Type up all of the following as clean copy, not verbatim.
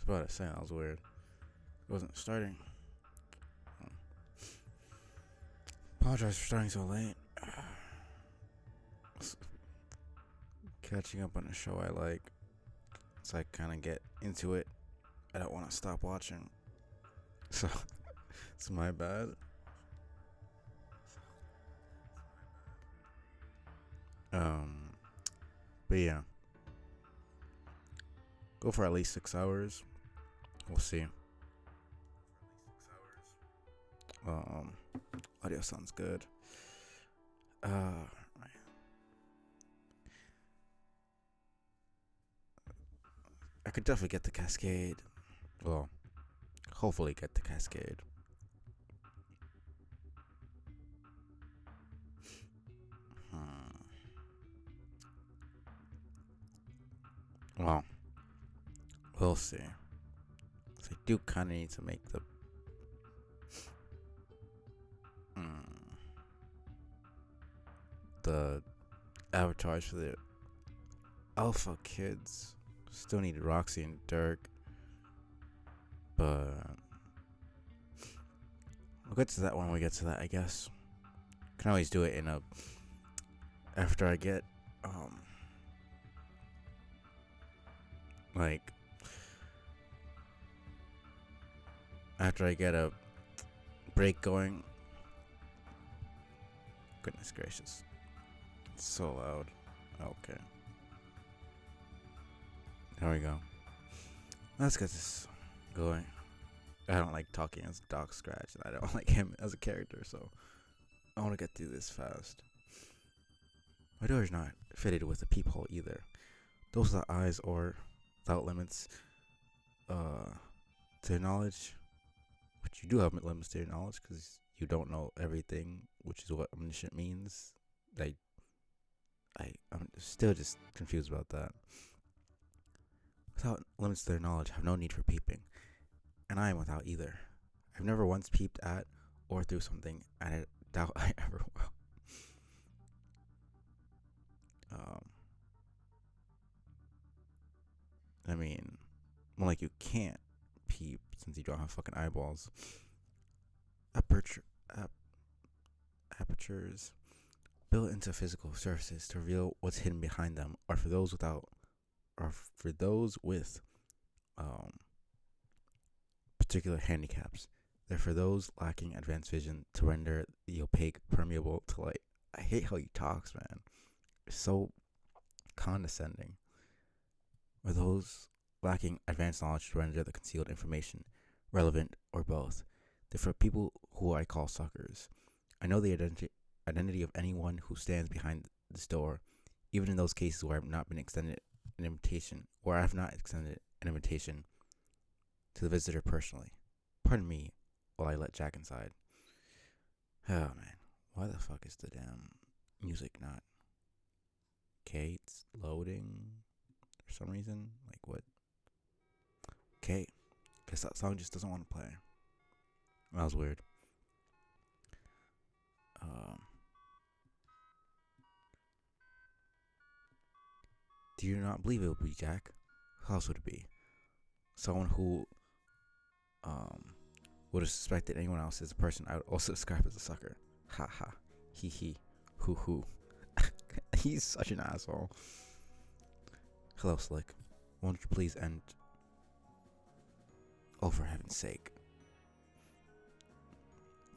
about to say that was weird. It wasn't starting. Apologize for starting so late. Catching up on a show I like, so I kind of get into it. I don't want to stop watching, so it's my bad. But yeah, go for at least 6 hours. We'll see. Audio sounds good. I could definitely get the Cascade. Well, hopefully get the Cascade. Well, we'll see. So I do kind of need to make the avatars for the alpha kids. Still need Roxy and Dirk, but we'll get to that when we get to that, I guess. Can always do it after I get after I get a break going. Goodness gracious, it's so loud. Okay, there we go. Let's get this going. I don't like talking as Doc Scratch, and I don't like him as a character, so I want to get through this fast. My door is not fitted with a peephole either. Those without eyes or without limits to your knowledge, but you do have limits to your knowledge because you don't know everything, which is what omniscient means. I'm still just confused about that. Without limits to their knowledge, have no need for peeping, and I am without either. I've never once peeped at or through something, and I doubt I ever will. I mean, more like you can't peep since you don't have fucking eyeballs. Apertures built into physical surfaces to reveal what's hidden behind them are for those with particular handicaps. They're for those lacking advanced vision to render the opaque permeable to light. I hate how he talks, man. It's so condescending. Or those lacking advanced knowledge to render the concealed information relevant, or both. They're for people who I call suckers. I know the identity of anyone who stands behind this door, even in those cases where I have not extended an invitation to the visitor personally. Pardon me while I let Jack inside. Oh man, why the fuck is the damn music not? Okay, it's loading for some reason. Like what? Okay, guess that song just doesn't want to play. That was weird. Do you not believe it would be Jack? Who else would it be? Someone who would have suspected anyone else as a person I would also describe as a sucker. Ha ha. Hee hee. Hoo hoo. He's such an asshole. Hello, Slick. Won't you please end? Oh, for heaven's sake.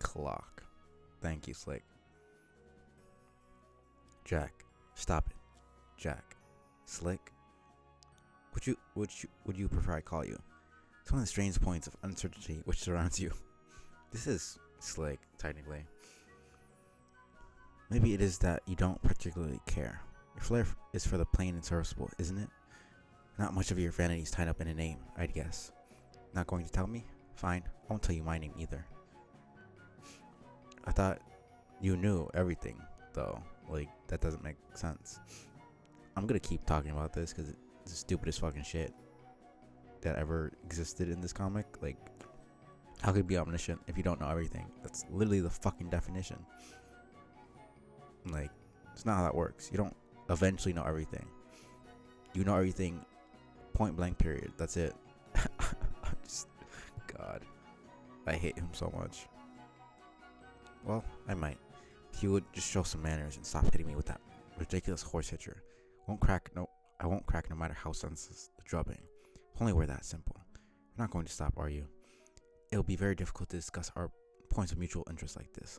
Clock. Thank you, Slick. Jack. Stop it. Jack. Slick. Would you prefer I call you? It's one of the strange points of uncertainty which surrounds you. This is Slick, technically. Maybe it is that you don't particularly care. Your flair is for the plain and serviceable, isn't it? Not much of your vanity is tied up in a name, I'd guess. Not going to tell me? Fine, I won't tell you my name either. I thought you knew everything, though. Like, that doesn't make sense. I'm gonna keep talking about this because it's the stupidest fucking shit that ever existed in this comic. Like, how could you be omniscient if you don't know everything? That's literally the fucking definition. Like, it's not how that works. You don't eventually know everything. You know everything, point blank, period. That's it. I hate him so much. Well, I might. If you would just show some manners and stop hitting me with that ridiculous horse hitcher. I won't crack no matter how senseless the drubbing. If only we're that simple. You're not going to stop, are you? It'll be very difficult to discuss our points of mutual interest like this.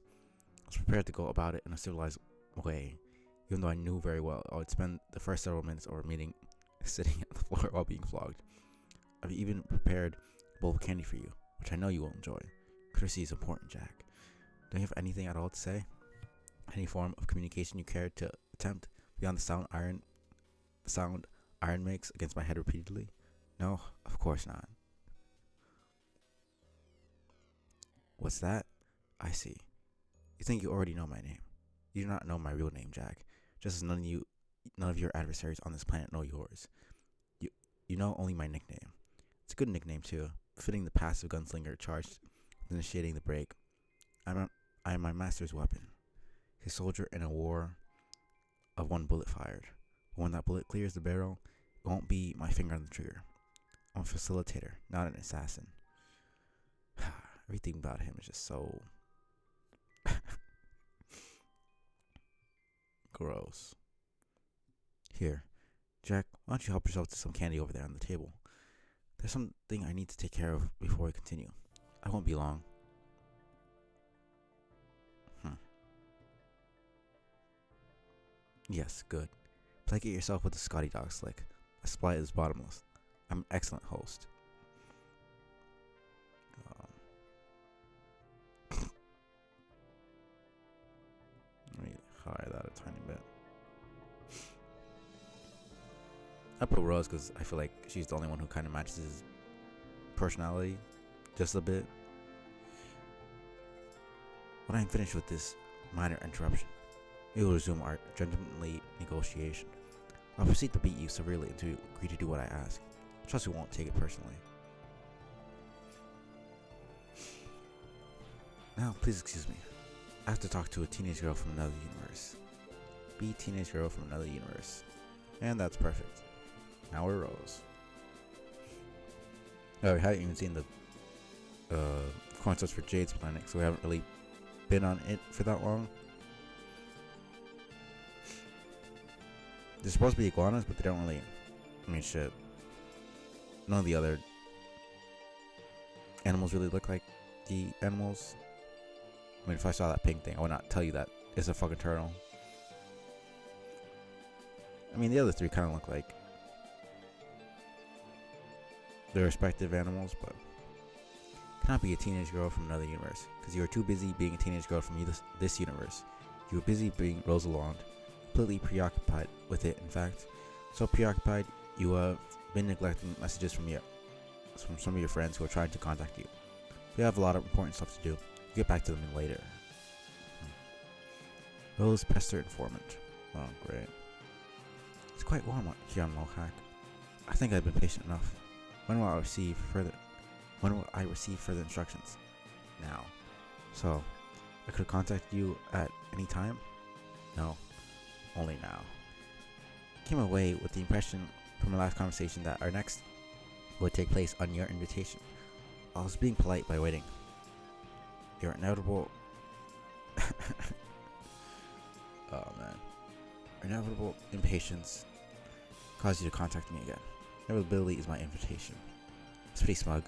I was prepared to go about it in a civilized way, even though I knew very well I would spend the first several minutes of our meeting sitting at the floor while being flogged. I've even prepared a bowl of candy for you, which I know you will enjoy. Courtesy is important, Jack. Don't you have anything at all to say? Any form of communication you care to attempt beyond the sound iron makes against my head repeatedly? No, of course not. What's that? I see. You think you already know my name. You do not know my real name, Jack. Just as none of your adversaries on this planet know yours. You know only my nickname. It's a good nickname too, fitting the passive gunslinger charged with initiating the break. I am my master's weapon. A soldier in a war of one bullet fired. But when that bullet clears the barrel, it won't be my finger on the trigger. I'm a facilitator, not an assassin. Everything about him is just so gross. Here, Jack, why don't you help yourself to some candy over there on the table? There's something I need to take care of before we continue. I won't be long. Yes, good. Placate yourself with the Scotty dog slick. My supply is bottomless. I'm an excellent host. Let me hide that a tiny bit. I put Rose because I feel like she's the only one who kind of matches his personality just a bit. When I'm finished with this minor interruption, we will resume our gentlemanly negotiation. I'll proceed to beat you severely until you agree to do what I ask. Trust we won't take it personally. Now, please excuse me. I have to talk to a teenage girl from another universe. Be teenage girl from another universe. And that's perfect. Now we're Rose. Oh, we haven't even seen the concepts for Jade's planet, so we haven't really been on it for that long. They're supposed to be iguanas, but they don't really. I mean, shit. None of the other animals really look like the animals. I mean, if I saw that pink thing, I would not tell you that it's a fucking turtle. I mean, the other three kind of look like their respective animals, but cannot be a teenage girl from another universe because you are too busy being a teenage girl from this universe. You were busy being Rosalind, completely preoccupied with it. In fact, so preoccupied you have been neglecting messages from some of your friends who are trying to contact you. You have a lot of important stuff to do. Get back to them later. Rose Pester Informant. Oh, great. It's quite warm here on Mohawk. I think I've been patient enough. When will I receive further instructions? Now. So, I could contact you at any time? No. Only now. Came away with the impression from our last conversation that our next would take place on your invitation. I was being polite by waiting. Your inevitable inevitable impatience caused you to contact me again. Inevitability is my invitation. It's pretty smug.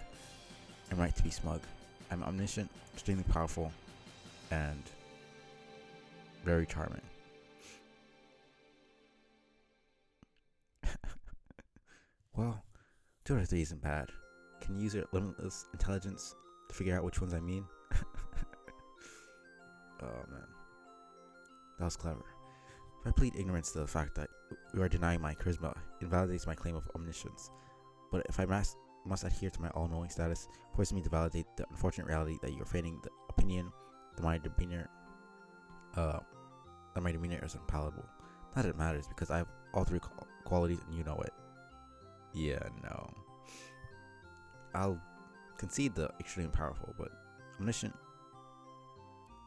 I'm right to be smug. I'm omniscient, extremely powerful, and very charming. Well, 2 out of 3 isn't bad. Can you use your limitless intelligence to figure out which ones I mean? Oh man, that was clever. If I plead ignorance to the fact that you are denying my charisma, it invalidates my claim of omniscience. But if I must adhere to my all-knowing status, forcing me to validate the unfortunate reality that you are feigning the opinion that my demeanor is unpalatable. Not that it matters, because I have all 3 qualities and you know it. Yeah, no. I'll concede the extremely powerful, but omniscient,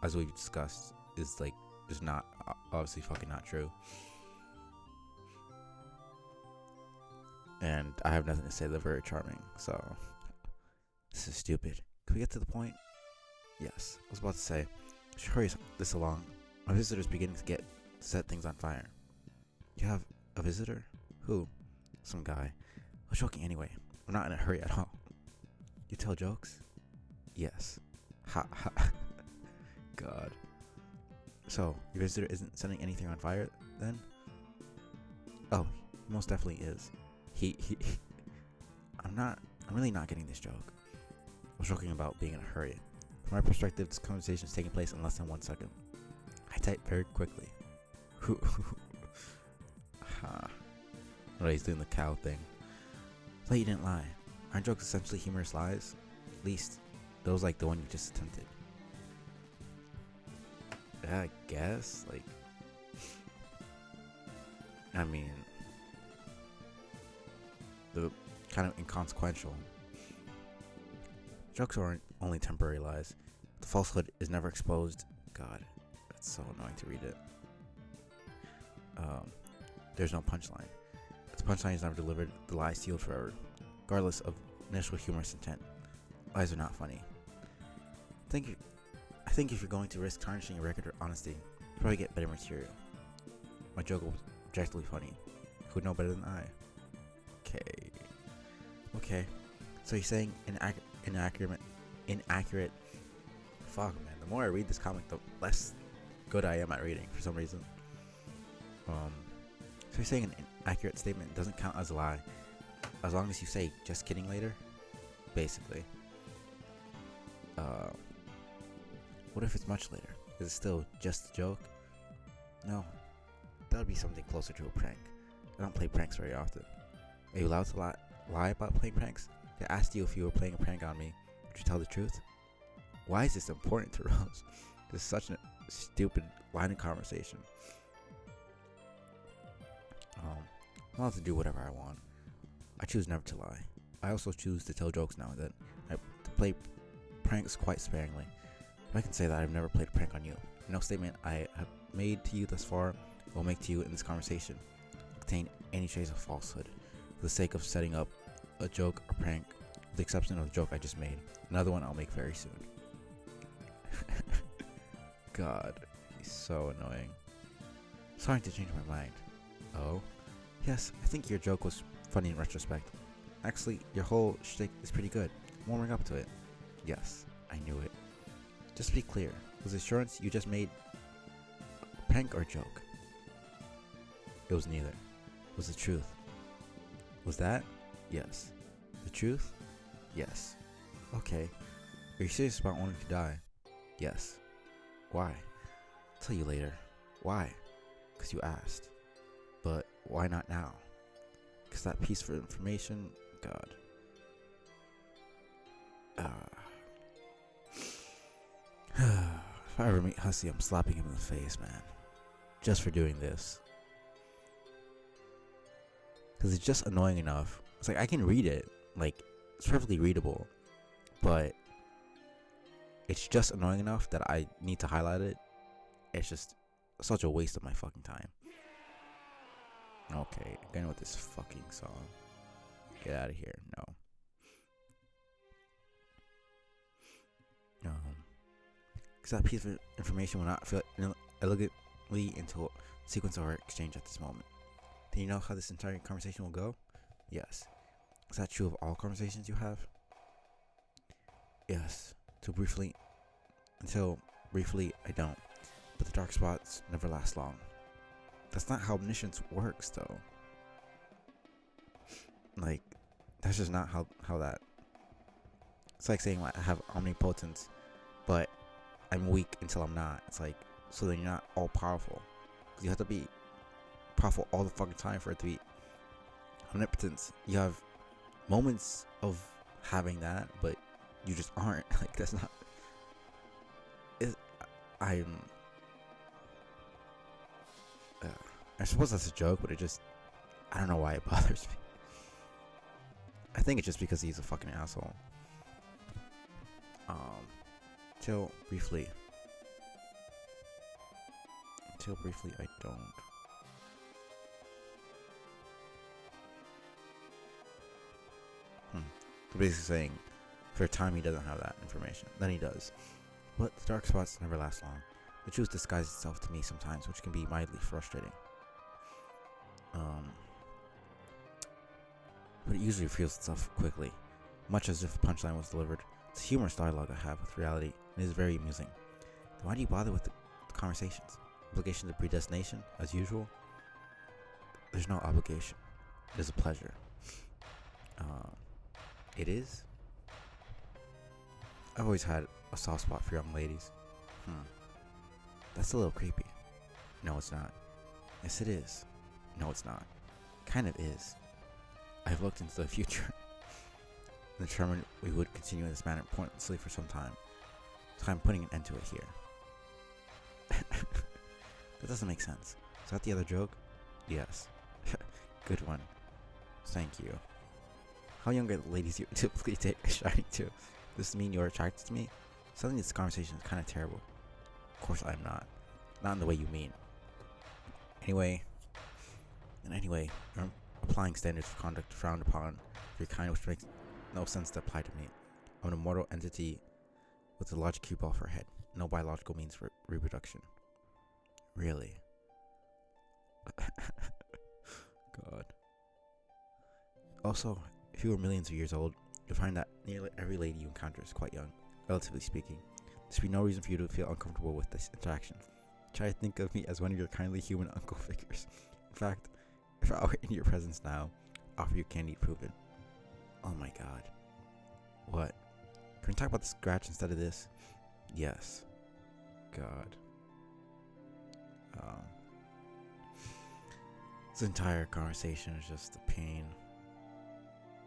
as we've discussed, is like just not obviously fucking not true. And I have nothing to say. They're very charming. So this is stupid. Can we get to the point? Yes, I was about to say, should hurry this along. My visitor's beginning to set things on fire. You have a visitor? Who? Some guy. I was joking anyway. I'm not in a hurry at all. You tell jokes? Yes. Ha ha. God. So, your visitor isn't setting anything on fire then? Oh, he most definitely is. He I'm really not getting this joke. I was joking about being in a hurry. From my perspective, this conversation is taking place in less than 1 second. I type very quickly. Ha. Oh, he's doing the cow thing. So you didn't lie. Aren't jokes essentially humorous lies? At least, those like the one you just attempted. Yeah, I guess. Like, I mean, the kind of inconsequential. Jokes aren't only temporary lies. The falsehood is never exposed. God, that's so annoying to read it. There's no punchline. If the punchline is never delivered, the lie is sealed forever, regardless of initial humorous intent. Lies are not funny. I think if you're going to risk tarnishing your record of honesty, you'll probably get better material. My joke was objectively funny. Who would know better than I? Okay. So you're saying inaccurate. Fuck, man. The more I read this comic, the less good I am at reading for some reason. So you're saying an inaccurate statement doesn't count as a lie, as long as you say "just kidding" later, basically. What if it's much later? Is it still just a joke? No, that would be something closer to a prank. I don't play pranks very often. Are you allowed to lie about playing pranks? If I asked you if you were playing a prank on me, would you tell the truth? Why is this important to Rose? This is such a stupid line of conversation. I'm allowed to do whatever I want. I choose never to lie. I also choose to tell jokes now and then. I play pranks quite sparingly. But I can say that I've never played a prank on you. No statement I have made to you thus far will make to you in this conversation contain any trace of falsehood for the sake of setting up a joke or prank, with the exception of the joke I just made. Another one I'll make very soon. God, he's so annoying. Sorry to change my mind. Oh? Yes, I think your joke was funny in retrospect. Actually, your whole shtick is pretty good. I'm warming up to it. Yes, I knew it. Just to be clear, was the assurance you just made a prank or a joke? It was neither. It was the truth. Was that? Yes. The truth? Yes. Okay. Are you serious about wanting to die? Yes. Why? I'll tell you later. Why? Because you asked. But why not now? Because that piece of information, God. If I ever meet Hussey, I'm slapping him in the face, man. Just for doing this. Because it's just annoying enough. It's like, I can read it. Like, it's perfectly readable. But it's just annoying enough that I need to highlight it. It's just such a waste of my fucking time. Okay, again with this fucking song. Get out of here. No. Because that piece of information will not fit elegantly into a sequence of our exchange at this moment. Do you know how this entire conversation will go? Yes. Is that true of all conversations you have? Yes. Until briefly, I don't. But the dark spots never last long. That's not how omniscience works, though. Like, that's just not how that. It's like saying, like, I have omnipotence, but I'm weak until I'm not. It's like, so then you're not all powerful. Because you have to be powerful all the fucking time for it to be omnipotence. You have moments of having that, but you just aren't. Like, that's not. I suppose that's a joke, but I don't know why it bothers me. I think it's just because he's a fucking asshole. Till briefly, I don't. So basically saying, for a time he doesn't have that information. Then he does. But the dark spots never last long. The truth disguises itself to me sometimes, which can be mildly frustrating. But it usually reveals itself quickly, much as if a punchline was delivered. It's a humorous dialogue I have with reality, and it is very amusing. Then why do you bother with the conversations? Obligation to predestination, as usual? There's no obligation. It is a pleasure. It is? I've always had a soft spot for young ladies. That's a little creepy. No, it's not. Yes, it is. No, it's not. Kind of is. I've looked into the future and determined we would continue in this manner pointlessly for some time. So I'm putting an end to it here. That doesn't make sense. Is that the other joke? Yes. Good one. Thank you. How young are the ladies you typically take a shining to? Does this mean you're attracted to me? Suddenly this conversation is kind of terrible. Of course I'm not. Not in the way you mean. Anyway, I'm applying standards of conduct frowned upon for your kind, which makes no sense to apply to me. I'm an immortal entity with a logic cube off her head. No biological means for reproduction. Really? God. Also, if you were millions of years old, you'll find that nearly every lady you encounter is quite young, relatively speaking. There's be no reason for you to feel uncomfortable with this interaction. Try to think of me as one of your kindly human uncle figures. In fact, if I were in your presence now, offer you candy proven. Oh my god. What? Can we talk about the scratch instead of this? Yes. God. This entire conversation is just a pain.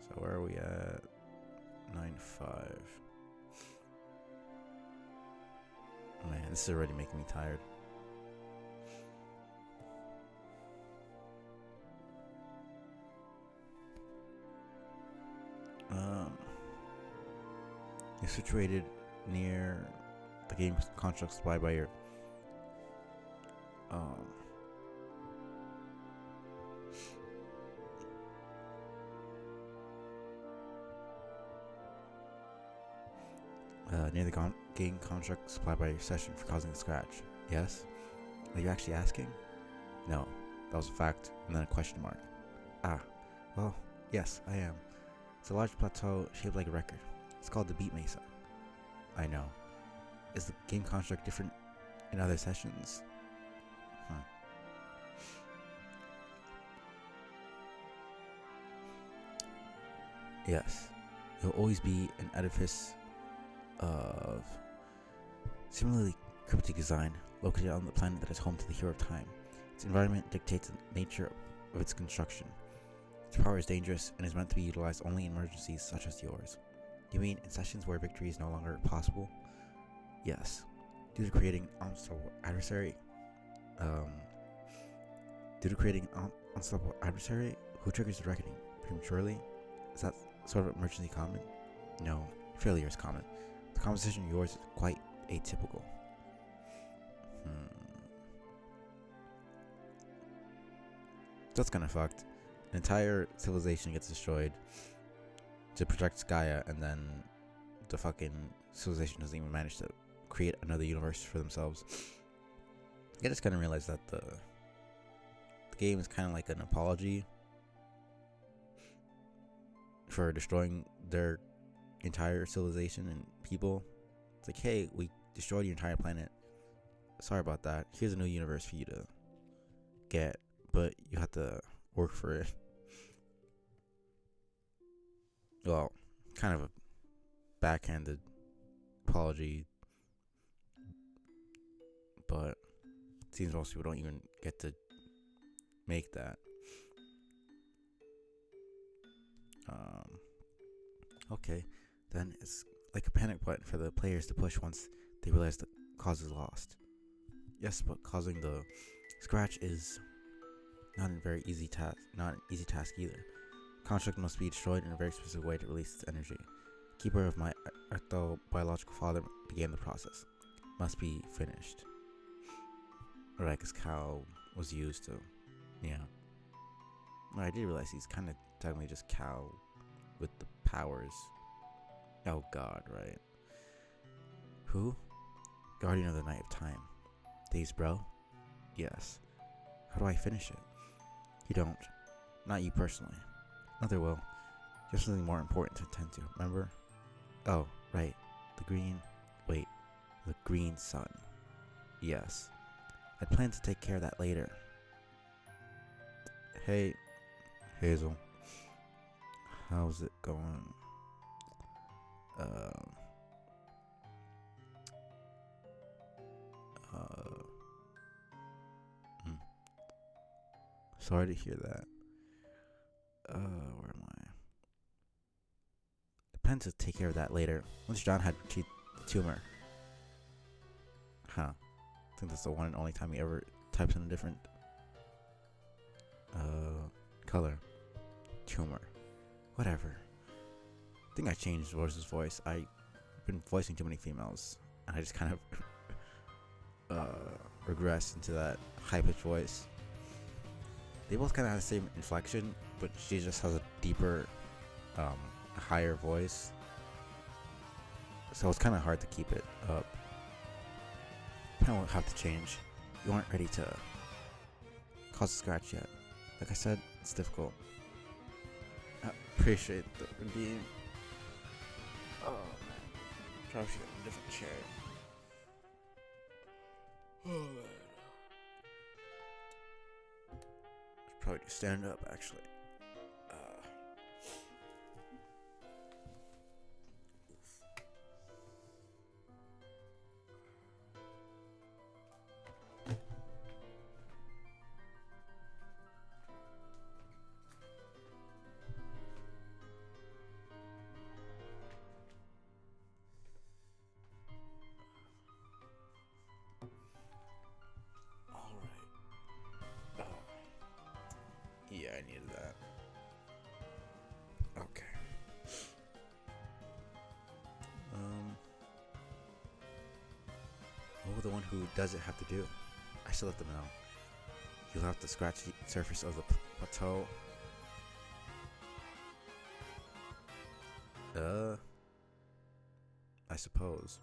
So where are we at? 9:05. Man, this is already making me tired. You're situated near the game construct supplied by your near the game construct supplied by your session for causing the scratch. Yes? Are you actually asking? No, that was a fact, and then a question mark. Ah, well, yes, I am. It's a large plateau shaped like a record. It's called the Beat Mesa. I know. Is the game construct different in other sessions? Yes. It will always be an edifice of similarly cryptic design located on the planet that is home to the hero of time. Its environment dictates the nature of its construction. Its power is dangerous and is meant to be utilized only in emergencies such as yours. You mean in sessions where victory is no longer possible? Yes. Due to creating an unstoppable adversary? Who triggers the reckoning prematurely? Is that sort of emergency common? No, failure is common. The composition of yours is quite atypical. That's kind of fucked. An entire civilization gets destroyed to protect Gaia, and then the fucking civilization doesn't even manage to create another universe for themselves. I just kind of realized that the game is kind of like an apology for destroying their entire civilization and people. It's like, hey, we destroyed your entire planet. Sorry about that. Here's a new universe for you to get, but you have to work for it. Well, kind of a backhanded apology, but it seems most people don't even get to make that. Okay, then it's like a panic button for the players to push once they realize the cause is lost. Yes, but causing the scratch is not a very easy task. Not an easy task either. Construct must be destroyed in a very specific way to release its energy. Keeper of my ecto-biological father began the process. Must be finished. Right, because cow was used to, yeah. No, I did realize he's kind of technically just cow with the powers. Oh god, right. Who? Guardian of the Night of Time. Days, bro? Yes. How do I finish it? You don't. Not you personally. Another will. You have something more important to attend to, remember? Oh, right. The green sun. Yes. I'd planned to take care of that later. Hey, Hazel. How's it going? Sorry to hear that. Where am I? I plan to take care of that later. Once John had achieved the tumor. Huh. I think that's the one and only time he ever types in a different color. Tumor. Whatever. I think I changed Rose's voice. I've been voicing too many females. And I just kind of regressed into that high-pitched voice. They both kind of have the same inflection, but she just has a deeper, higher voice. So it's kind of hard to keep it up. I won't have to change. You aren't ready to cause a scratch yet. Like I said, it's difficult. I appreciate the redeem. Oh man. Probably should get a different chair. Oh man. Should probably just stand up actually. Yeah, I needed that. Okay. What will the one who does it have to do? I should let them know. You'll have to scratch the surface of the plateau. I suppose.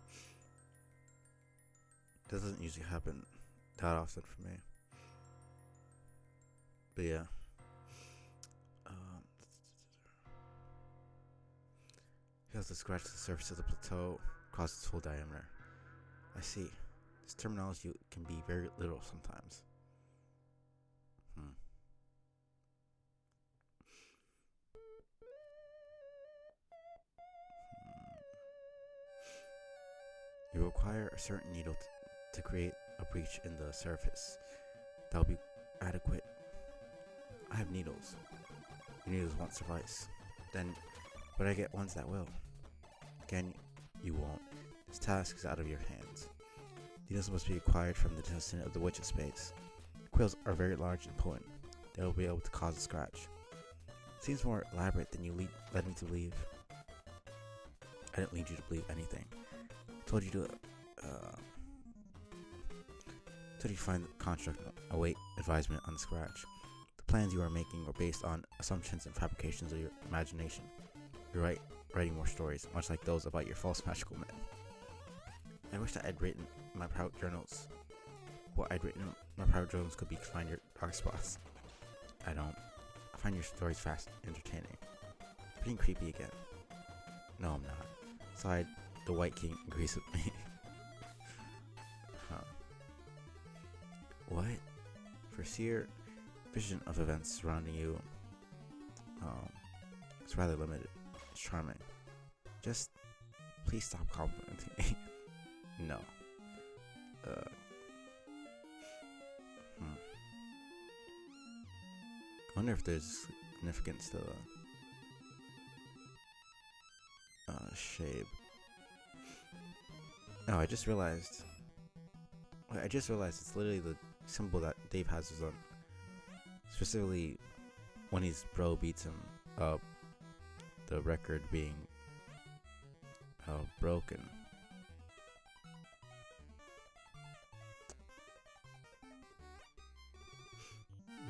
That doesn't usually happen that often for me. But yeah. He has to scratch the surface of the plateau across its full diameter. I see. This terminology can be very literal sometimes. You require a certain needle to create a breach in the surface. That will be adequate. I have needles. Your needles won't suffice. Then, but I get ones that will. Again, you won't. This task is out of your hands. Needles must be acquired from the intestine of the witch of space. Quills are very large and potent. They will be able to cause a scratch. Seems more elaborate than you led me to believe. I didn't lead you to believe anything. Told you to find the construct and await advisement on the scratch. The plans you are making are based on assumptions and fabrications of your imagination. You're writing more stories, much like those about your false magical men. I wish that I'd written in my private journals. What I'd written in my private journals could be to find your dark spots. I don't. I find your stories fast and entertaining. Being creepy again. No, I'm not. Sighed the White King agrees with me. Huh. What? Foreseer vision of events surrounding you. It's rather limited. It's charming. Just please stop complimenting me. No. I wonder if there's significance to the shape. Oh, I just realized it's literally the symbol that Dave has on. Specifically, when his bro beats him up, the record being broken.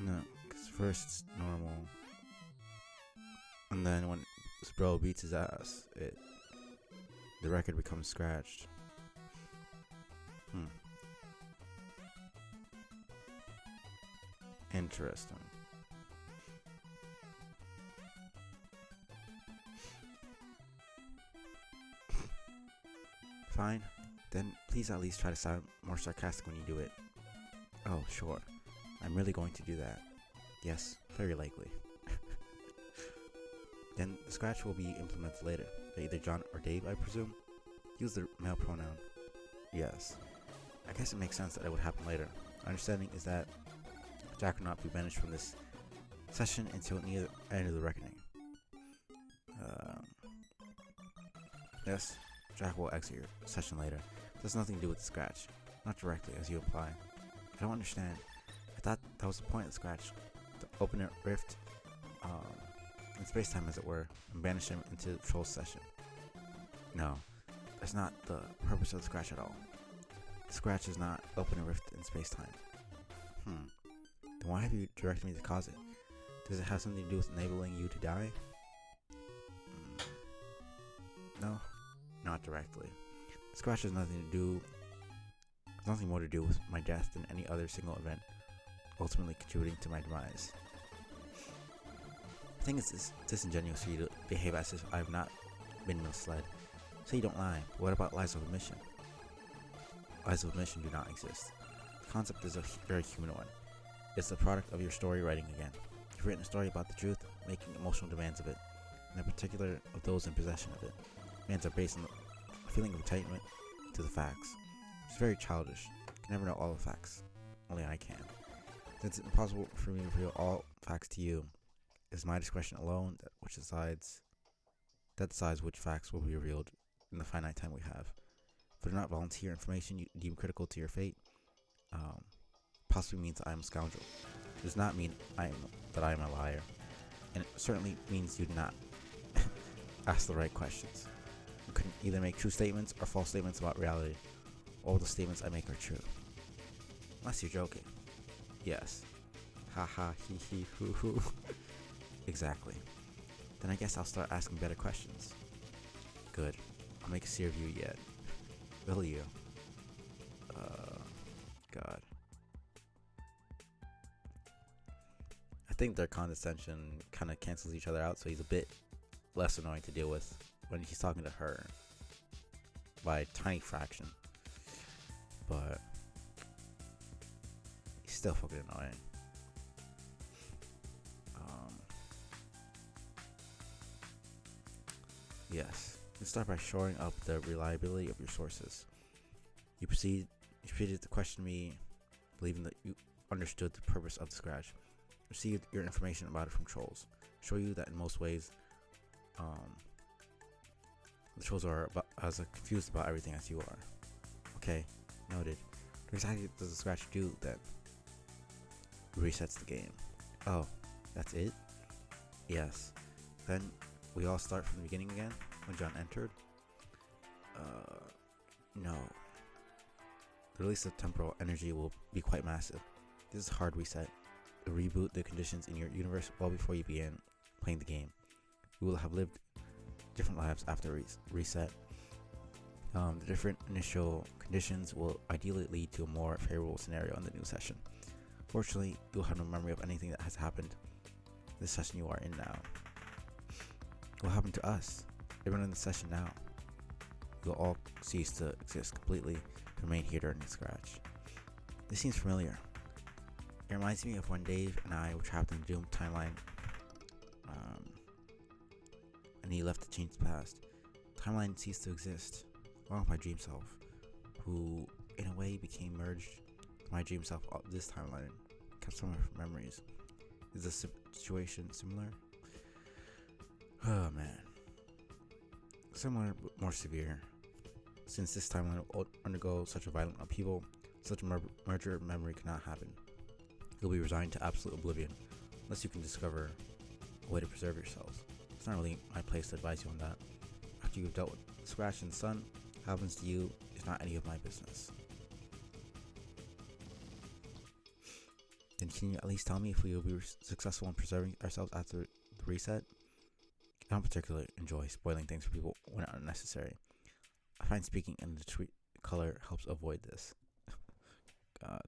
No, because first it's normal, and then when his bro beats his ass, the record becomes scratched. Interesting. Fine. Then please at least try to sound more sarcastic when you do it. Oh, sure. I'm really going to do that. Yes, very likely. Then the scratch will be implemented later. By either John or Dave, I presume. Use the male pronoun. Yes. I guess it makes sense that it would happen later. My understanding is that Jack will not be banished from this session until near the end of the reckoning. Yes, Jack will exit your session later. It has nothing to do with the scratch. Not directly, as you imply. I don't understand. I thought that was the point of the scratch. To open a rift in space-time, as it were, and banish him into the troll session. No, that's not the purpose of the scratch at all. The scratch is not open a rift in space-time. Then why have you directed me to cause it? Does it have something to do with enabling you to die? No, not directly. The scratch has nothing more to do with my death than any other single event, ultimately contributing to my demise. I think it's disingenuous for you to behave as if I have not been misled. Say you don't lie, but what about lies of omission? Lies of omission do not exist. The concept is a very human one. It's the product of your story writing again. You've written a story about the truth, making emotional demands of it, and in particular of those in possession of it. Demands are based on the feeling of entitlement to the facts. It's very childish. You can never know all the facts. Only I can. Since it's impossible for me to reveal all facts to you, it is my discretion alone that decides which facts will be revealed in the finite time we have. If I do not volunteer information you deem critical to your fate, possibly means I am a scoundrel. It does not mean that I am a liar, and it certainly means you do not ask the right questions. You can either make true statements or false statements about reality. All the statements I make are true. Unless you're joking. Yes. Ha ha, he he, hoo hoo. Exactly. Then I guess I'll start asking better questions. Good. I'll make a seer of you yet. Will you? God. I think their condescension kind of cancels each other out, so he's a bit less annoying to deal with when he's talking to her by a tiny fraction. But he's still fucking annoying. Yes. You start by shoring up the reliability of your sources. You proceeded to question me, believing that you understood the purpose of the scratch. Received your information about it from trolls. Show you that in most ways, the trolls are as confused about everything as you are. Okay, noted. What exactly does the scratch do then? Resets the game. Oh, that's it? Yes. Then we all start from the beginning again when John entered? No. The release of temporal energy will be quite massive. This is a hard reset. It will reboot the conditions in your universe well before you begin playing the game. You will have lived different lives after reset. The different initial conditions will ideally lead to a more favorable scenario in the new session. Fortunately, you'll have no memory of anything that has happened this session you are in now. What will happen to us? Everyone in the session now. You'll all cease to exist completely to remain here during the scratch. This seems familiar. It reminds me of when Dave and I were trapped in the doomed timeline, and he left to change the past. The timeline ceased to exist, along with my dream self, who in a way became merged with my dream self of this timeline, kept some of her memories. Is the situation similar? Oh man. Similar but more severe. Since this timeline will undergo such a violent upheaval, such a merger of memory cannot happen. You'll be resigned to absolute oblivion, unless you can discover a way to preserve yourselves. It's not really my place to advise you on that. After you've dealt with the scratch in the sun, what happens to you is not any of my business. Then can you at least tell me if we will be successful in preserving ourselves after the reset? I don't particularly enjoy spoiling things for people when unnecessary. I find speaking in the tweet color helps avoid this. God.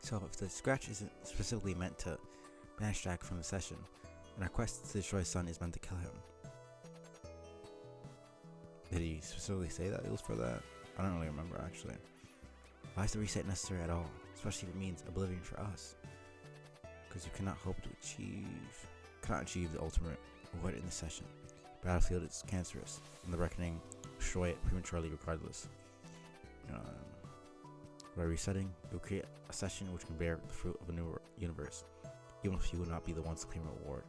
So if the scratch isn't specifically meant to banish Jack from the session, then our quest to destroy his son is meant to kill him. Did he specifically say that it was for that? I don't really remember actually. Why is the reset necessary at all? Especially if it means oblivion for us. Because you cannot achieve the ultimate avoid in the session. Battlefield is cancerous, and the reckoning destroy it prematurely regardless. By resetting, you'll create a session which can bear the fruit of a new universe, even if you will not be the ones to claim a reward.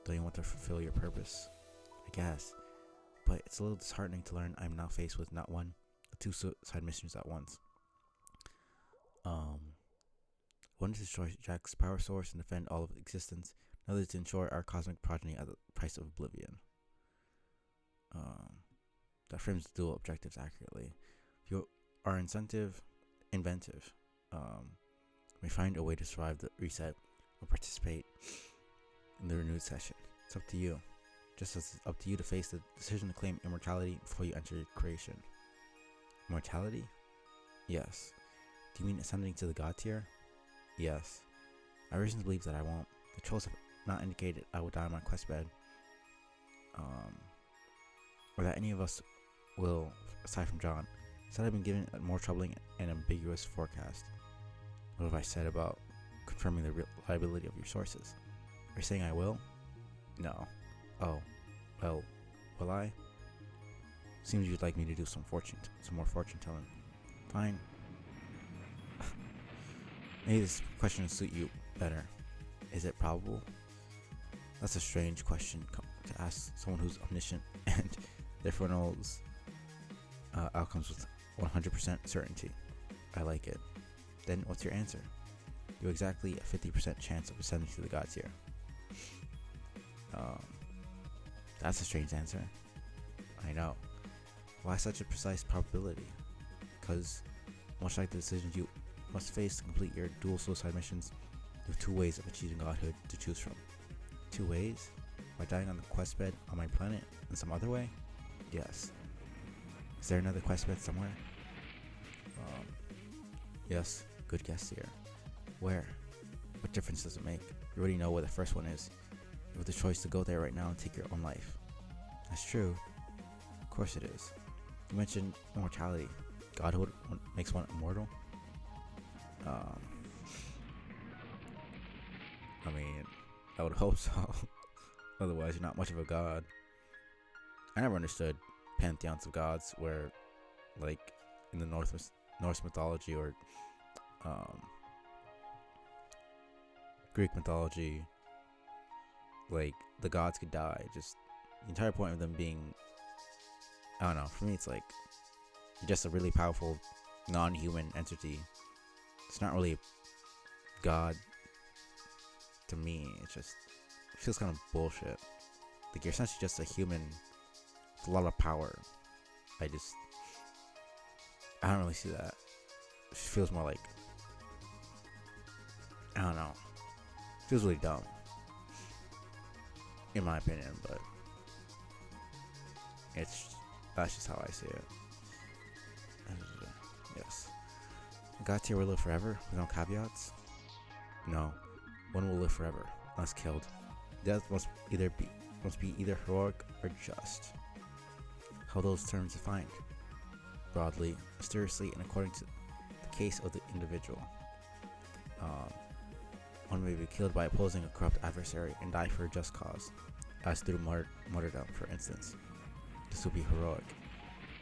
Don't you want to fulfill your purpose? I guess. But it's a little disheartening to learn I'm now faced with not one, but two side missions at once. One to destroy Jack's power source and defend all of existence, another to ensure our cosmic progeny at the price of oblivion. That frames the dual objectives accurately. If you are inventive, may find a way to survive the reset or participate in the renewed session. It's up to you. Just as it's up to you to face the decision to claim immortality before you enter creation. Immortality? Yes. Do you mean ascending to the god tier? Yes. I have reason to believe that I won't. The trolls have not indicated I will die on my quest bed. Or that any of us will, aside from John. Instead, I've been given a more troubling and ambiguous forecast. What have I said about confirming the reliability of your sources? Are you saying I will? No. Oh. Well, will I? Seems you'd like me to do some more fortune telling. Fine. Maybe this question will suit you better. Is it probable? That's a strange question to ask someone who's omniscient and therefore knows outcomes with 100% certainty. I like it. Then what's your answer? You have exactly a 50% chance of ascending to the god tier. That's a strange answer. I know. Why such a precise probability? Because, much like the decisions you must face to complete your dual suicide missions, you have two ways of achieving godhood to choose from. Two ways? By dying on the quest bed on my planet and some other way? Yes. Is there another quest bed somewhere? Yes, good guess here. Where? What difference does it make? You already know where the first one is. You have the choice to go there right now and take your own life. That's true. Of course it is. You mentioned immortality. Godhood makes one immortal? I mean, I would hope so. Otherwise, you're not much of a god. I never understood pantheons of gods where, like, in the Norse mythology or Greek mythology, like, the gods could die. Just the entire point of them being, I don't know, for me it's like, you're just a really powerful non-human entity. It's not really God to me. It feels kind of bullshit. Like, you're essentially just a human with a lot of power. I don't really see that. It feels more like, I don't know. It feels really dumb, in my opinion, but that's just how I see it. Yes. God tier will live forever with no caveats? No. One will live forever, unless killed. Death must be either heroic or just. How those terms defined? Broadly, mysteriously, and according to the case of the individual. One may be killed by opposing a corrupt adversary and die for a just cause, as through martyrdom, for instance. This would be heroic.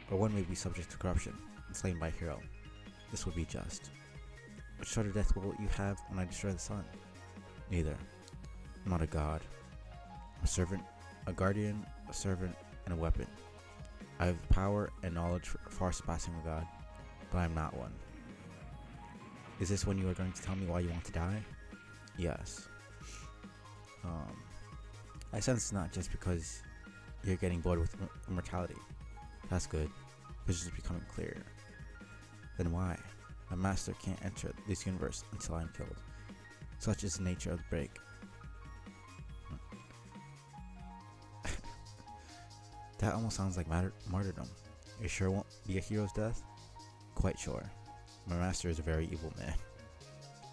Or one may be subject to corruption and slain by a hero. This would be just. What sort of death will you have when I destroy the sun? Neither. I'm not a god. I'm a servant, a guardian, a servant, and a weapon. I have power and knowledge far surpassing a god, but I am not one. Is this when you are going to tell me why you want to die? Yes. I sense it's not just because you're getting bored with immortality. That's good. Vision is becoming clearer. Then why? My master can't enter this universe until I'm killed. Such is the nature of the break. That almost sounds like martyrdom. You sure it won't be a hero's death? Quite sure. My master is a very evil man.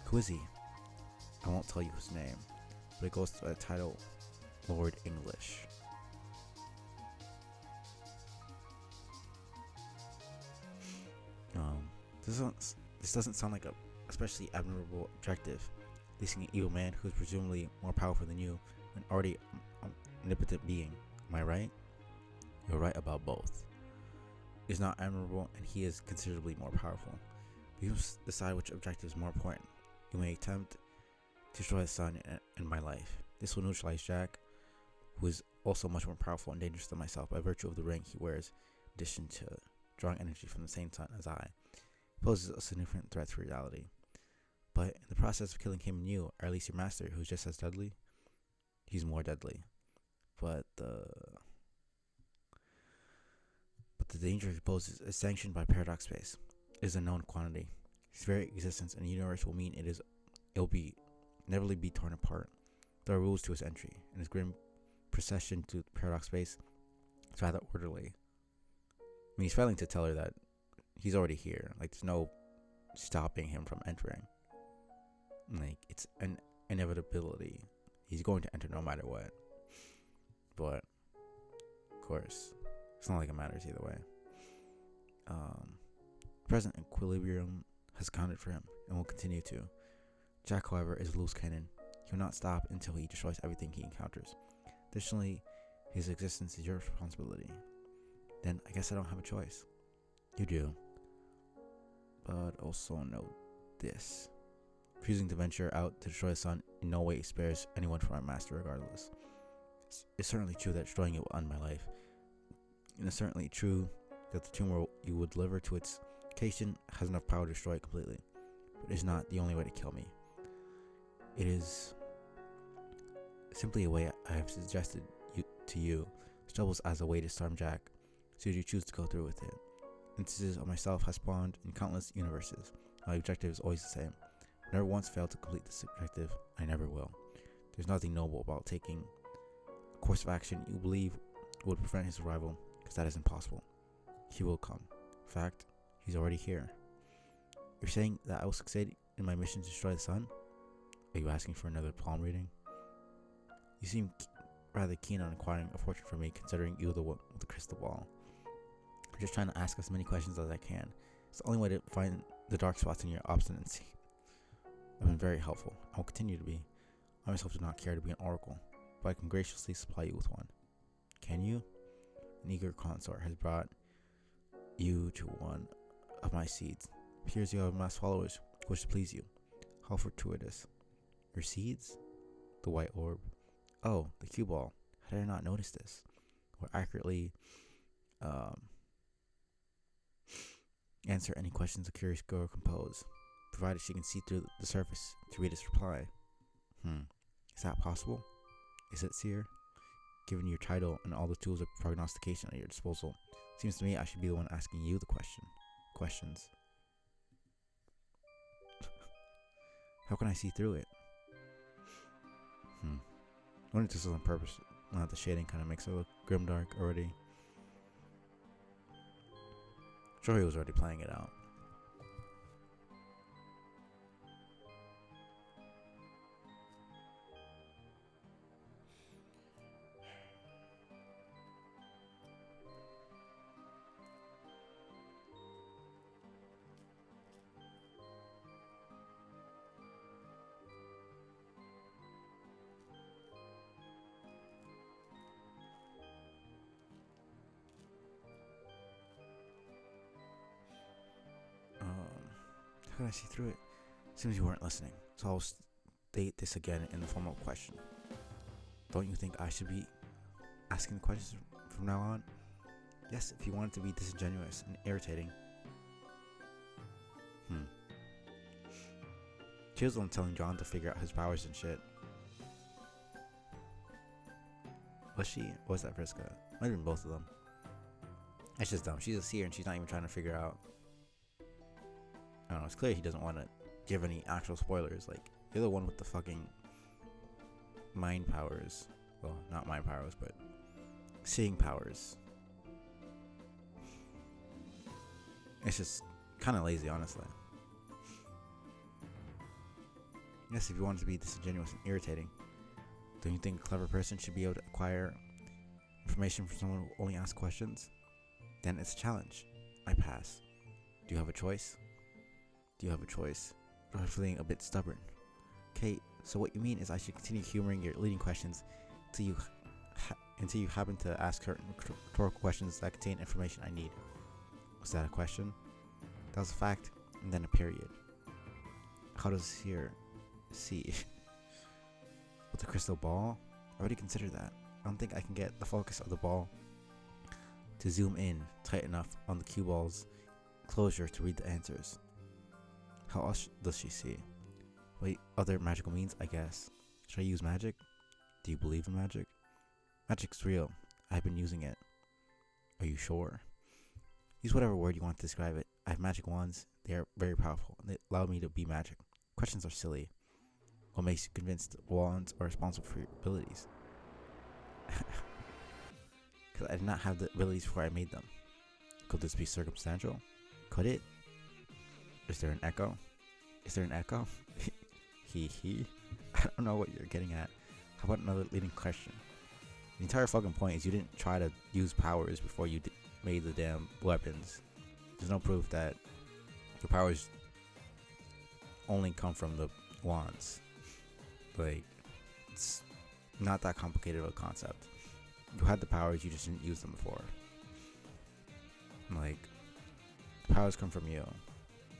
Who is he? I won't tell you his name, but it goes to the title Lord English. This doesn't sound like a especially admirable objective. Leasing an evil man who is presumably more powerful than you, an already omnipotent being. Am I right? You're right about both. Is not admirable, and he is considerably more powerful. You must decide which objective is more important. You may attempt to destroy the sun and my life. This will neutralize Jack, who is also much more powerful and dangerous than myself by virtue of the ring he wears, in addition to drawing energy from the same sun as I. He poses a significant threat to reality. But in the process of killing him and you, or at least your master, who's just as deadly, he's more deadly. But the danger he poses is sanctioned by paradox space. It is a known quantity. His very existence in the universe will mean it will never be torn apart. There are rules to his entry, and his grim procession to paradox space is rather orderly. I mean, he's failing to tell her that he's already here. Like, there's no stopping him from entering. Like, it's an inevitability. He's going to enter no matter what. But, of course, it's not like it matters either way. Present equilibrium has accounted for him and will continue to. Jack, however, is a loose cannon. He will not stop until he destroys everything he encounters. Additionally, his existence is your responsibility. Then I guess I don't have a choice. You do. But also know this. Refusing to venture out to destroy the sun in no way spares anyone from our master regardless. It's certainly true that destroying it will end my life. And it's certainly true that the tumor you would deliver to its location has enough power to destroy it completely. But it is not the only way to kill me. It is simply a way I have suggested to you, which doubles as a way to storm Jack, should you choose to go through with it. Instances of myself have spawned in countless universes. My objective is always the same. I never once failed to complete this objective. I never will. There's nothing noble about taking a course of action you believe would prevent his arrival, because that is impossible. He will come. In fact, he's already here. You're saying that I will succeed in my mission to destroy the sun? Are you asking for another palm reading? You seem rather keen on acquiring a fortune from me, considering you the one with the crystal ball. I'm just trying to ask as many questions as I can. It's the only way to find the dark spots in your obstinacy. I've been very helpful. I will continue to be. I myself do not care to be an oracle, but I can graciously supply you with one. Can you? An eager consort has brought you to one of my seeds. It appears you have mass followers who wish to please you. How fortuitous. Your seeds? The white orb. Oh, the cue ball. How did I not notice this? Or accurately answer any questions a curious girl can pose, provided she can see through the surface to read its reply. Is that possible? Is it, seer? Given your title and all the tools of prognostication at your disposal, seems to me I should be the one asking you the questions. How can I see through it? I wonder if this is on purpose. Not the shading kind of makes it look grimdark already. Sure, he was already playing it out. How can I see through it? Seems you weren't listening, so I'll state this again in the form of a question. Don't you think I should be asking the questions from now on? Yes, if you want it to be disingenuous and irritating. She was the one telling John to figure out his powers and shit. Was she? Or was that Vriska? Might have been both of them. That's just dumb. She's a seer and she's not even trying to figure out. I don't know, it's clear he doesn't want to give any actual spoilers. Like, you're the one with the fucking mind powers. Well, not mind powers, but seeing powers. It's just kind of lazy, honestly. Yes, if you want to be disingenuous and irritating, don't you think a clever person should be able to acquire information from someone who only asks questions? Then it's a challenge. I pass. Do you have a choice? Do you have a choice? I'm feeling a bit stubborn. Okay, so what you mean is I should continue humoring your leading questions until you happen to ask certain rhetorical questions that contain information I need. Was that a question? That was a fact, and then a period. How does here see? With the crystal ball? I already considered that. I don't think I can get the focus of the ball to zoom in tight enough on the cue ball's closure to read the answers. How else does she see? Wait, other magical means, I guess. Should I use magic? Do you believe in magic? Magic's real. I've been using it. Are you sure? Use whatever word you want to describe it. I have magic wands. They are very powerful, and they allow me to be magic. Questions are silly. What makes you convinced wands are responsible for your abilities? Because I did not have the abilities before I made them. Could this be circumstantial? Could it? Is there an echo? Is there an echo? He. I don't know what you're getting at. How about another leading question? The entire fucking point is you didn't try to use powers before you made the damn weapons. There's no proof that your powers only come from the wands. Like, it's not that complicated of a concept. You had the powers, you just didn't use them before. Like, the powers come from you.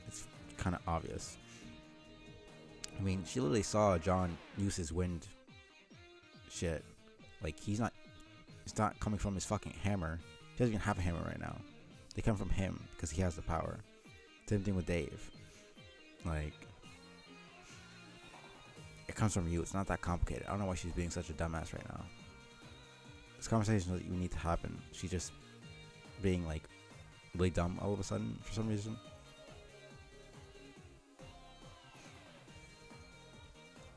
It's kind of obvious. I mean, she literally saw John use his wind shit. Like, it's not coming from his fucking hammer. He doesn't even have a hammer right now. They come from him because he has the power. Same thing with Dave. Like, it comes from you. It's not that complicated. I don't know why she's being such a dumbass right now. This conversation doesn't even need to happen. She's just being, like, really dumb all of a sudden for some reason.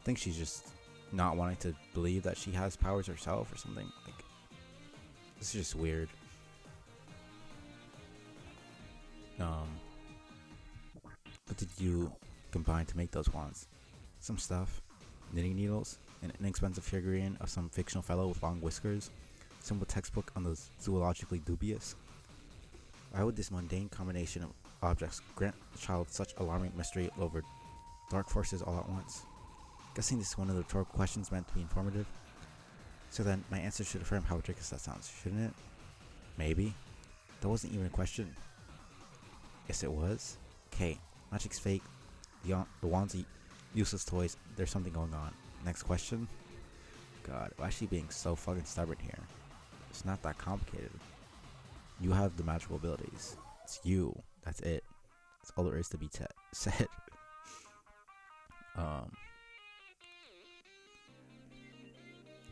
I think she's just not wanting to believe that she has powers herself or something. Like, this is just weird. What did you combine to make those wands? Some stuff, knitting needles, an inexpensive figurine of some fictional fellow with long whiskers, simple textbook on the zoologically dubious. Why would this mundane combination of objects grant the child such alarming mystery over dark forces all at once? Guessing this is one of the rhetorical questions meant to be informative. So then, my answer should affirm how ridiculous that sounds, shouldn't it? Maybe. That wasn't even a question. Yes, it was. Okay, magic's fake. The wands are useless toys. There's something going on. Next question. God, we're actually being so fucking stubborn here. It's not that complicated. You have the magical abilities. It's you. That's it. That's all there is to be said.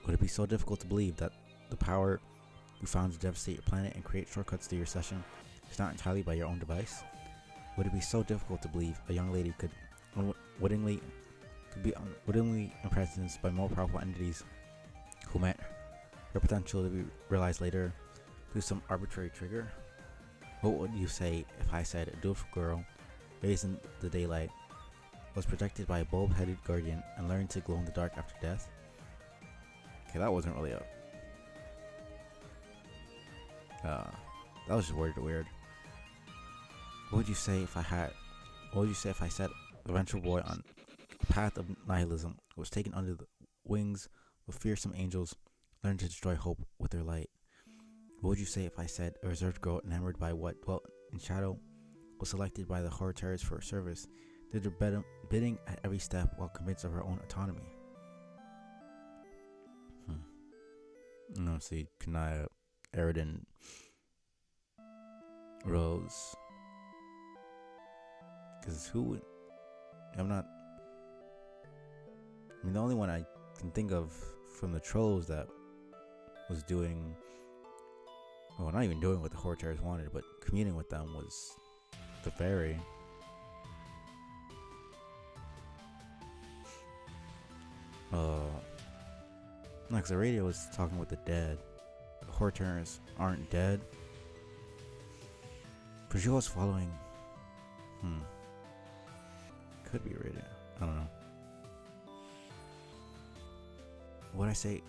Would it be so difficult to believe that the power you found to devastate your planet and create shortcuts to your session is not entirely by your own device? Would it be so difficult to believe a young lady could be unwittingly imprisoned by more powerful entities who met her potential to be realized later through some arbitrary trigger? What would you say if I said a beautiful girl raised in the daylight was protected by a bulb-headed guardian and learned to glow in the dark after death? Okay, that wasn't really that was just worded weird. What would you say if I said the venture boy on a path of nihilism was taken under the wings of fearsome angels, learned to destroy hope with their light? What would you say if I said a reserved girl enamored by what dwelt in shadow was selected by the horror terrors for service, did her bidding at every step while convinced of her own autonomy? No, see, Kanaya, Eridan, Rose. Because I'm not. I mean, the only one I can think of from the trolls that was doing. Well, not even doing what the horror terrors wanted, but communing with them was the fairy. Like the radio was talking with the dead. The horror terrors aren't dead. But she was following. Could be radio. I don't know. What I say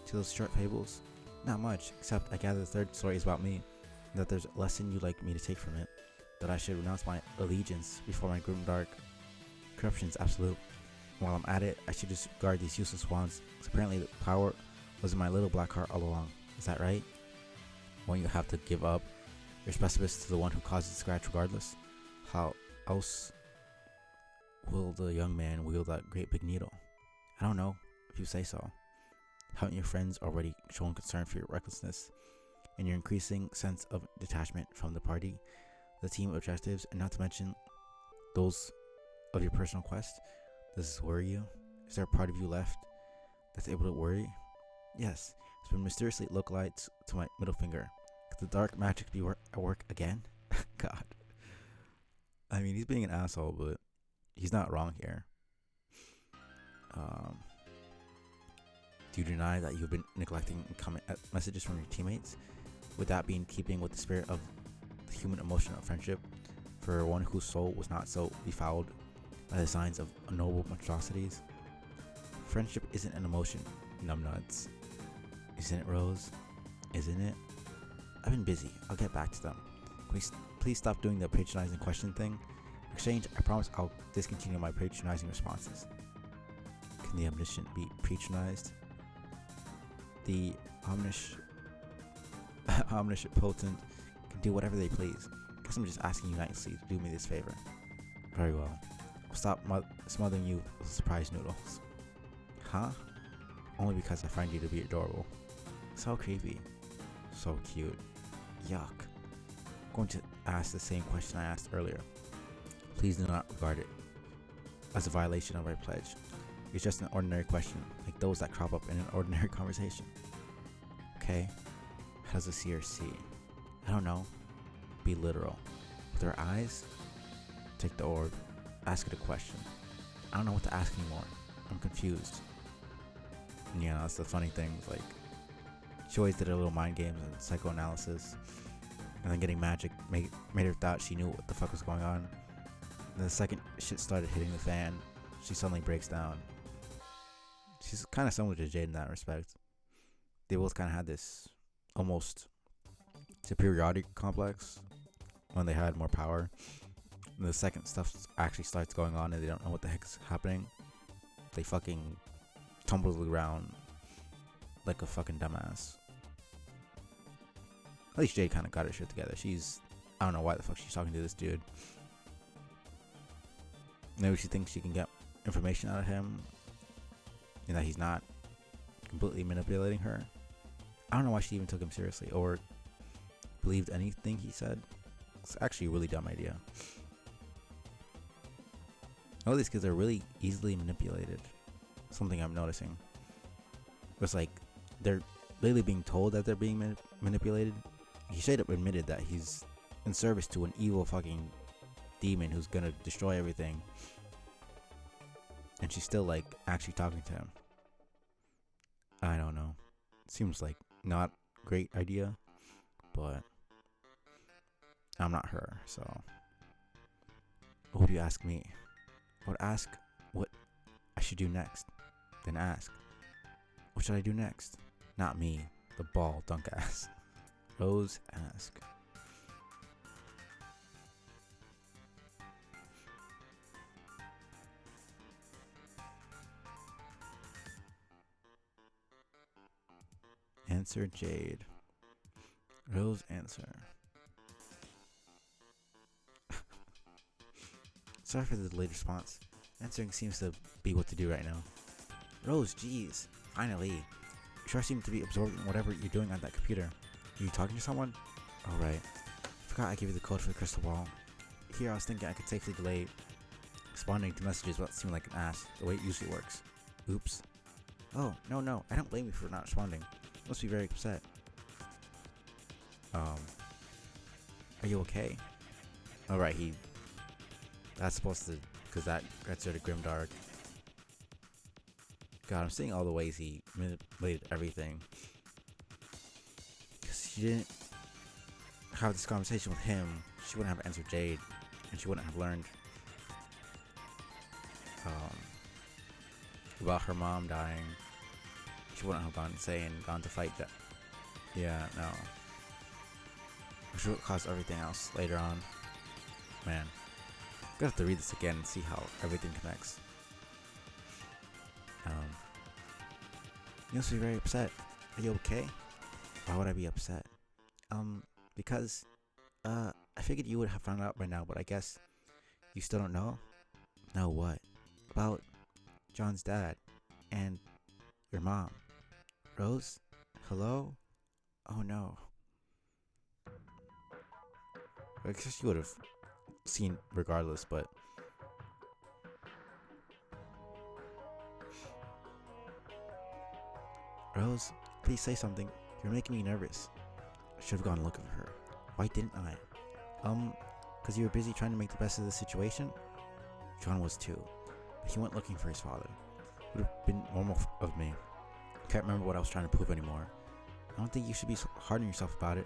to those short fables? Not much, except I gather the third story is about me, and that there's a lesson you'd like me to take from it, that I should renounce my allegiance before my grim dark corruption is absolute. And while I'm at it, I should discard these useless wands, because apparently the power was in my little black heart all along. Is that right? Won't you have to give up your specialist to the one who causes the scratch regardless? How else will the young man wield that great big needle? I don't know, if you say so. Haven't your friends already shown concern for your recklessness and your increasing sense of detachment from the party, the team objectives, and not to mention those of your personal quest? Does this worry you? Is there a part of you left that's able to worry? Yes, it's been mysteriously localized to my middle finger. Could the dark magic be at work again? God. I mean, he's being an asshole, but he's not wrong here. Do you deny that you've been neglecting comment messages from your teammates? Would that be in keeping with the spirit of the human emotion of friendship for one whose soul was not so befouled by the signs of noble monstrosities? Friendship isn't an emotion, numbnuts. Isn't it, Rose? Isn't it? I've been busy. I'll get back to them. Please stop doing the patronizing question thing. In exchange, I promise I'll discontinue my patronizing responses. Can the omniscient be patronized? The omniscient potent can do whatever they please. Guess I'm just asking you nicely to do me this favor. Very well. I'll stop smothering you with surprise noodles. Huh? Only because I find you to be adorable. So creepy. So cute. Yuck. I'm going to ask the same question I asked earlier. Please do not regard it as a violation of our pledge. It's just an ordinary question, like those that crop up in an ordinary conversation. Okay? How does a seer see? I don't know. Be literal. With her eyes, take the orb, ask it a question. I don't know what to ask anymore. I'm confused. And yeah, that's the funny thing. Like, she always did her little mind games and psychoanalysis, and then getting magic made her thought she knew what the fuck was going on. And the second shit started hitting the fan, she suddenly breaks down. She's kind of similar to Jade in that respect. They both kind of had this almost superiority complex when they had more power. And the second stuff actually starts going on and they don't know what the heck's happening, they fucking tumble to the ground like a fucking dumbass. At least Jade kind of got her shit together. I don't know why the fuck she's talking to this dude. Maybe she thinks she can get information out of him and that he's not completely manipulating her. I don't know why she even took him seriously or believed anything he said. It's actually a really dumb idea. All these kids are really easily manipulated. Something I'm noticing. It's like they're literally being told that they're being manipulated. He straight up admitted that he's in service to an evil fucking demon who's gonna destroy everything. And she's still like actually talking to him. I don't know. Seems like not a great idea, but I'm not her, so what would you ask me? I would ask what I should do next. Then ask, what should I do next? Not me, the ball dunk ass. Rose, ask. Answer Jade. Rose, answer. Sorry for the delayed response. Answering seems to be what to do right now. Rose, jeez. Finally. You sure seem to be absorbed in whatever you're doing on that computer. Are you talking to someone? Oh right. Forgot I gave you the code for the crystal ball. Here I was thinking I could safely delay responding to messages without seeming like an ass, the way it usually works. Oops. Oh, no, I don't blame you for not responding. You must be very upset. Are you okay? Alright, that's supposed to, because that gets rid of Grimdark. God, I'm seeing all the ways he manipulated everything. Because she didn't have this conversation with him, she wouldn't have answered Jade, and she wouldn't have learned about her mom dying. she wouldn't have gone insane and gone to fight that. Yeah, no. Which would cause everything else later on. Man, I'm gonna have to read this again and see how everything connects. You must be very upset. Are you okay? Why would I be upset? Because, I figured you would have found out by now, but I guess you still don't know? Know what? About John's dad and your mom. Rose? Hello? Oh no. I guess you would have seen regardless, but Rose, please say something. You're making me nervous. I should have gone looking for her. Why didn't I? Because you were busy trying to make the best of the situation? John was too. But he went looking for his father. It would have been normal of me. I can't remember what I was trying to prove anymore. I don't think you should be so hard on yourself about it.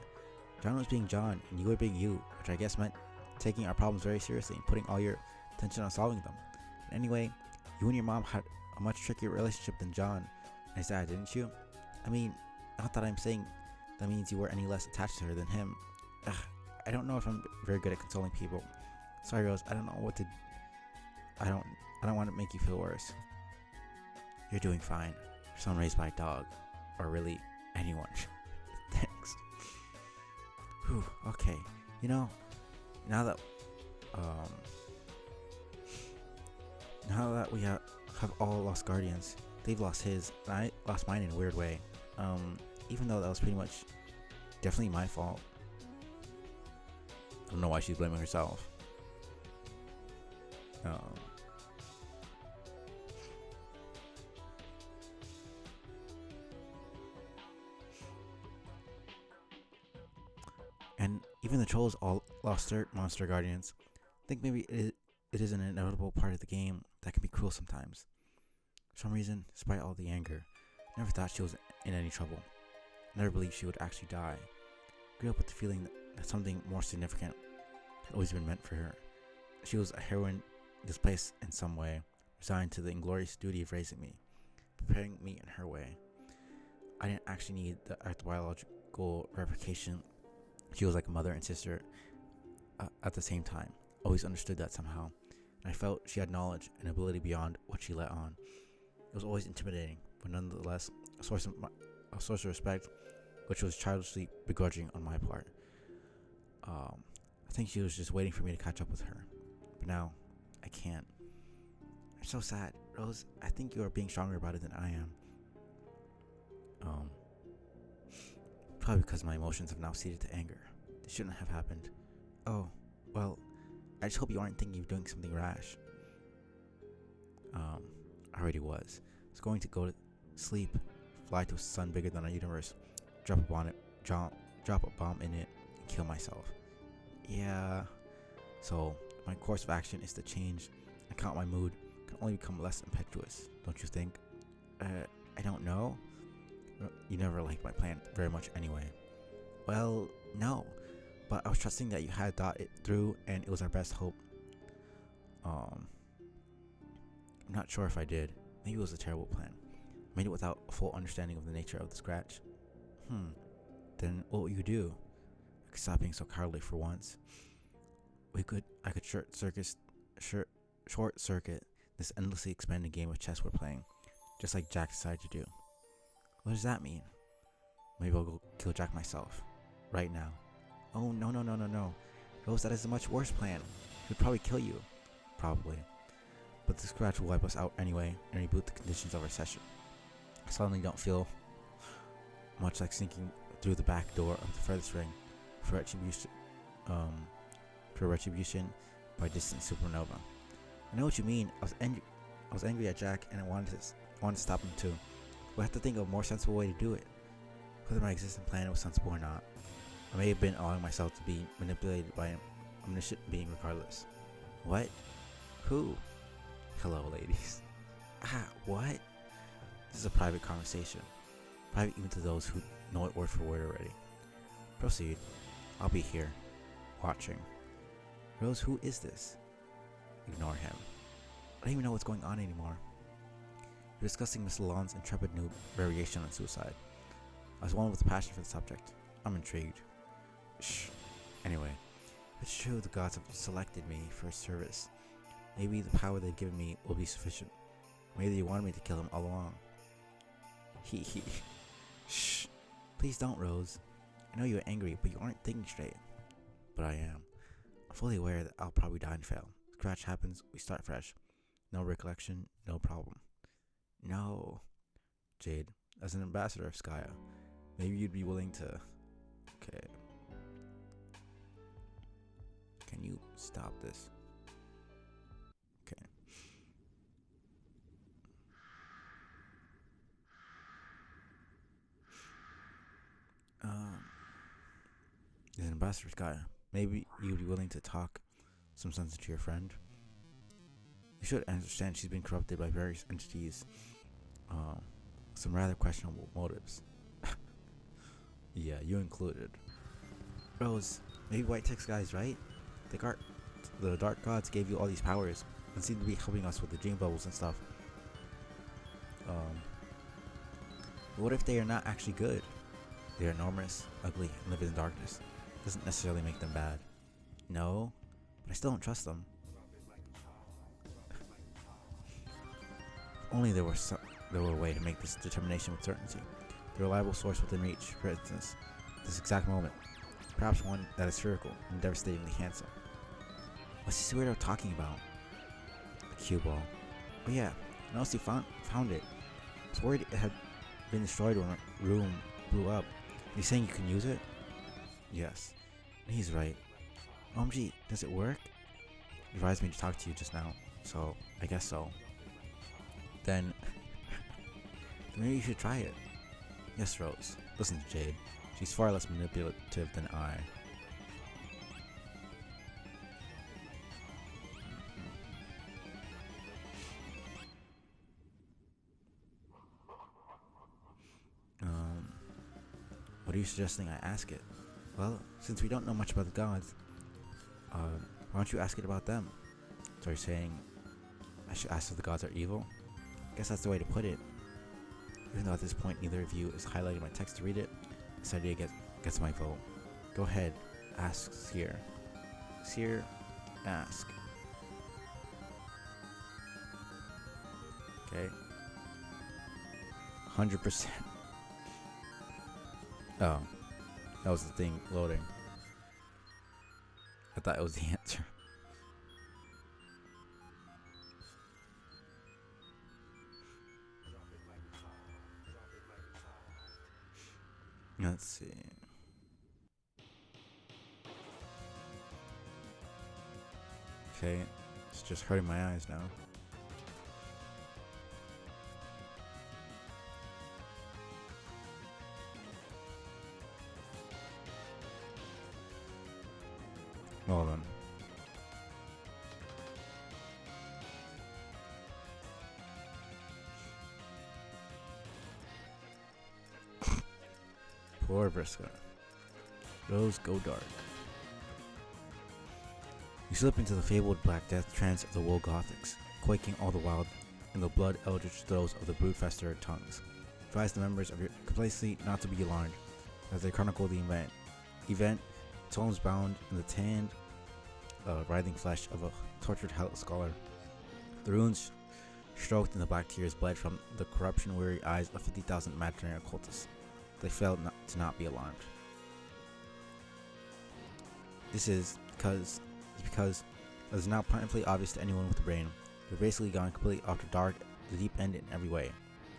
John was being John, and you were being you, which I guess meant taking our problems very seriously and putting all your attention on solving them. And anyway, you and your mom had a much trickier relationship than John and his dad, didn't you? I mean, not that I'm saying that means you were any less attached to her than him. Ugh, I don't know if I'm very good at consoling people. Sorry, Rose, I don't know what to... I don't want to make you feel worse. You're doing fine. You're someone raised by a dog. Or really, anyone. Thanks. Whew, okay. You know, now that we have all lost guardians, they've lost his, and I lost mine in a weird way. Even though that was pretty much definitely my fault. I don't know why she's blaming herself. And even the trolls all lost their monster guardians. I think maybe it is an inevitable part of the game that can be cruel sometimes. For some reason, despite all the anger, I never thought she was in any trouble. I never believed she would actually die. I grew up with the feeling that something more significant had always been meant for her. She was a heroine displaced in some way, resigned to the inglorious duty of raising me, preparing me in her way. I didn't actually need the biological replication. She was like a mother and sister at the same time. Always understood that somehow. And I felt she had knowledge and ability beyond what she let on. It was always intimidating, but nonetheless a source of respect, which was childishly begrudging on my part. I think she was just waiting for me to catch up with her. But now, I can't. I'm so sad. Rose, I think you are being stronger about it than I am. Probably because my emotions have now ceded to anger. This shouldn't have happened. Oh, well, I just hope you aren't thinking of doing something rash. I already was. I was going to go to sleep, fly to a sun bigger than our universe, drop a bomb in it, and kill myself. Yeah. So, my course of action is to change and count my mood. Can only become less impetuous, don't you think? I don't know. You never liked my plan very much anyway. Well, no. But I was trusting that you had thought it through and it was our best hope. I'm not sure if I did. Maybe it was a terrible plan. I made it without a full understanding of the nature of the scratch. Then what would you do? I could stop being so cowardly for once. I could short circuit this endlessly expanding game of chess we're playing, just like Jack decided to do. What does that mean? Maybe I'll go kill Jack myself. Right now. Oh, no. Rose, that is a much worse plan. He would probably kill you. Probably. But the scratch will wipe us out anyway and reboot the conditions of our session. I suddenly don't feel much like sneaking through the back door of the furthest ring for retribution by distant supernova. I know what you mean. I was angry at Jack and I wanted to stop him too. We have to think of a more sensible way to do it. Whether my existing plan was sensible or not, I may have been allowing myself to be manipulated by an omniscient being regardless. What? Who? Hello, ladies. What? This is a private conversation. Private even to those who know it word for word already. Proceed. I'll be here. Watching. Rose, who is this? Ignore him. I don't even know what's going on anymore. We're discussing Miss Lalonde's intrepid new variation on suicide. I was one with a passion for the subject. I'm intrigued. Shh. Anyway, it's true the gods have selected me for service. Maybe the power they've given me will be sufficient. Maybe they wanted me to kill him all along. Hee hee. Shh. Please don't, Rose. I know you're angry, but you aren't thinking straight. But I am. I'm fully aware that I'll probably die and fail. Scratch happens, we start fresh. No recollection, no problem. No. Jade, as an ambassador of Skya, maybe you'd be willing to... Okay. Can you stop this? Okay. As an ambassador of Skya, maybe you'd be willing to talk some sense to your friend. You should understand she's been corrupted by various entities. Some rather questionable motives. Yeah, you included. Rose, maybe White Tech Sky's right? The dark gods gave you all these powers and seem to be helping us with the dream bubbles and stuff. But what if they are not actually good? They are enormous, ugly, and live in darkness. Doesn't necessarily make them bad. No, but I still don't trust them. If only there were a way to make this determination with certainty. The reliable source within reach, for instance, this exact moment. Perhaps one that is spherical and devastatingly handsome. What's this weirdo talking about? The cue ball. Oh yeah, I noticed you found it. I was worried it had been destroyed when my room blew up. Are you saying you can use it? Yes. He's right. OMG, does it work? You advised me to talk to you just now, so I guess so. Then maybe you should try it. Yes, Rose. Listen to Jade. She's far less manipulative than I. What are you suggesting I ask it? Well, since we don't know much about the gods, why don't you ask it about them? So you're saying I should ask if the gods are evil? Guess that's the way to put it. Even though at this point neither of you is highlighting my text to read it, this idea gets my vote. Go ahead, ask Seer. Seer, ask. Okay. 100%. Oh, that was the thing loading. I thought it was the answer. Let's see. Okay, it's just hurting my eyes now. Hold on. Poor Vriska. Rose, go dark. You slip into the fabled Black Death trance of the Woe Gothics, quaking all the while in the blood eldritch throes of the broodfester tongues. Advise the members of your complacency not to be alarmed as they chronicle the event. Tones bound in the tanned, writhing flesh of a tortured hell scholar. The runes stroked in the black tears bled from the corruption-weary eyes of 50,000 imaginary occultists. They failed to not be alarmed. This is because it is now painfully obvious to anyone with a brain. You're basically gone completely off the dark, the deep end in every way.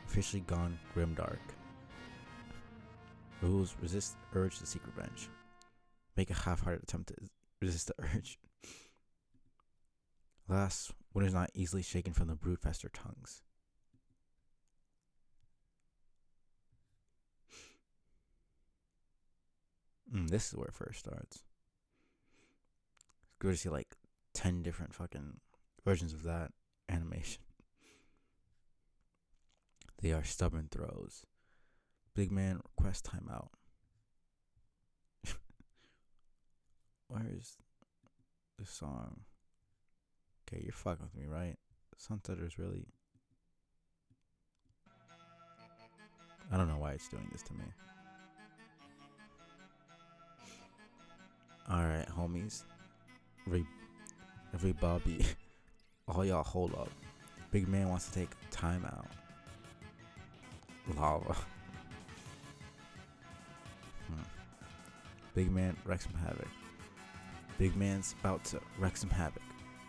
Officially gone grim dark. Rules: resist urge to seek revenge. Make a half-hearted attempt to resist the urge. Alas, one is not easily shaken from the broodfester tongues. This is where it first starts. It's good to see like 10 different fucking versions of that animation. They are stubborn throws. Big man request timeout. Where's the song? Okay, you're fucking with me, right? Sunsetter's really... I don't know why it's doing this to me. Alright, homies. Every Bobby. All y'all hold up. Big man wants to take time out. Lava. Big man wrecks some havoc. Big man's about to wreck some havoc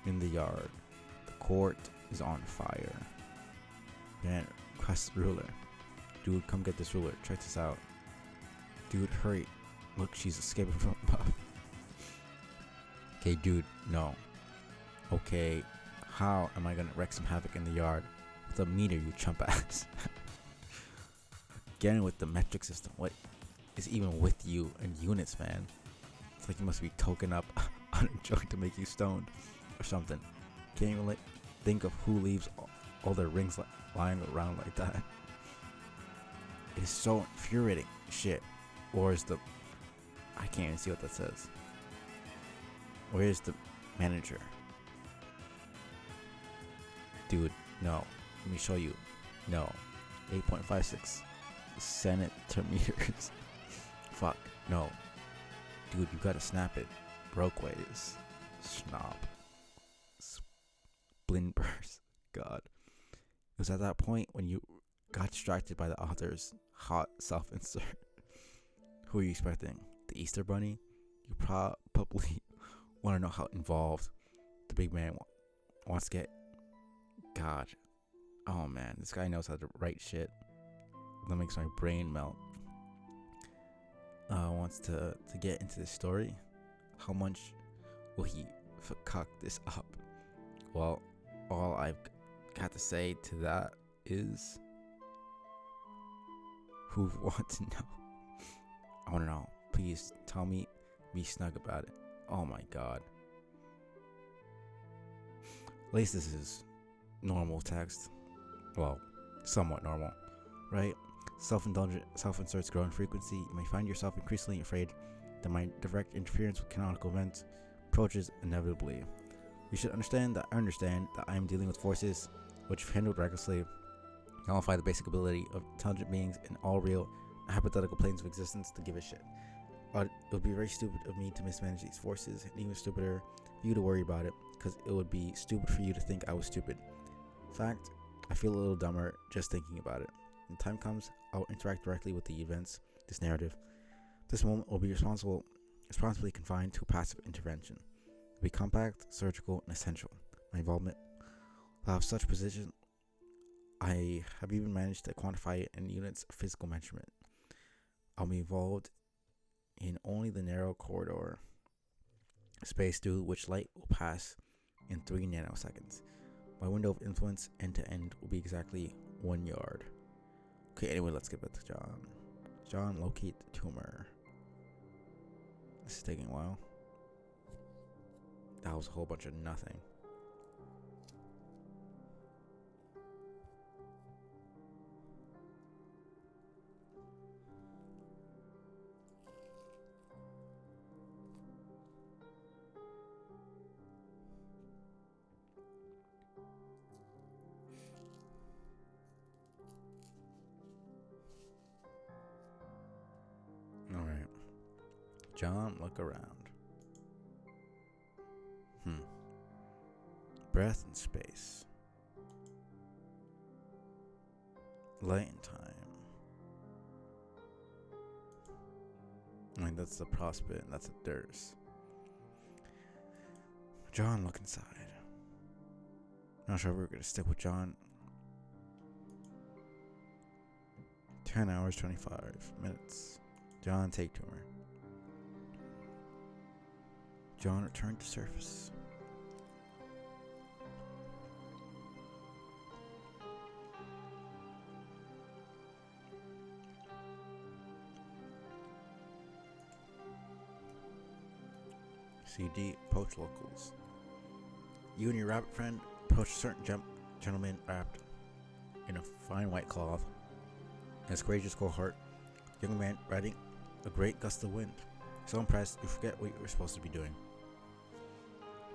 in the yard. The court is on fire. Man, request the ruler. Dude, come get this ruler. Check this out. Dude, hurry. Look, she's escaping from above. Okay, dude, no. Okay, how am I gonna wreck some havoc in the yard with a meter, you chump ass? Again with the metric system. What is even with you and units, man? It's like you must be token up on a joint to make you stoned or something. Can't even think of who leaves all their rings lying around like that. It is so infuriating. Shit. Or is the... I can't even see what that says. Where's the manager? Dude, no. Let me show you. No. 8.56 centimeters. Fuck. No. Dude, you gotta snap it. Broke ways. Snob. Splintburst. God. It was at that point when you got distracted by the author's hot self-insert. Who are you expecting? The Easter Bunny? You probably want to know how involved the big man wants to get. God. Oh man, this guy knows how to write shit. That makes my brain melt. Wants to get into this story. How much will he fuck this up? Well, all I've got to say to that is, who wants to know? I want to know. Please tell me. Be snug about it. Oh my god. At least this is normal text. Well, somewhat normal, right? Self-indulgent self-inserts grow in frequency. You may find yourself increasingly afraid that my direct interference with canonical events approaches inevitably. You should understand that I am dealing with forces which, if handled recklessly, nullify the basic ability of intelligent beings in all real and hypothetical planes of existence to give a shit. It would be very stupid of me to mismanage these forces, and even stupider for you to worry about it, because it would be stupid for you to think I was stupid. In fact, I feel a little dumber just thinking about it. When time comes, I'll interact directly with the events, this narrative. This moment will be responsibly confined to passive intervention. It will be compact, surgical, and essential. My involvement will have such precision, I have even managed to quantify it in units of physical measurement. I'll be involved in only the narrow corridor space through which light will pass in 3 nanoseconds. My window of influence end to end will be exactly 1 yard. Okay, anyway, let's get back to John. John, locate the tumor. This is taking a while. That was a whole bunch of nothing. Alright. John, look around. Breath in space. Light in time. I mean, that's the prospect, and that's a Durs. John, look inside. Not sure if we're gonna stick with John. 10 hours, 25 minutes. John, take tumor. John, return to surface. CD, approach locals. You and your rabbit friend approach a certain gentleman wrapped in a fine white cloth and his courageous cohort. Young man riding a great gust of wind. So impressed, you forget what you were supposed to be doing.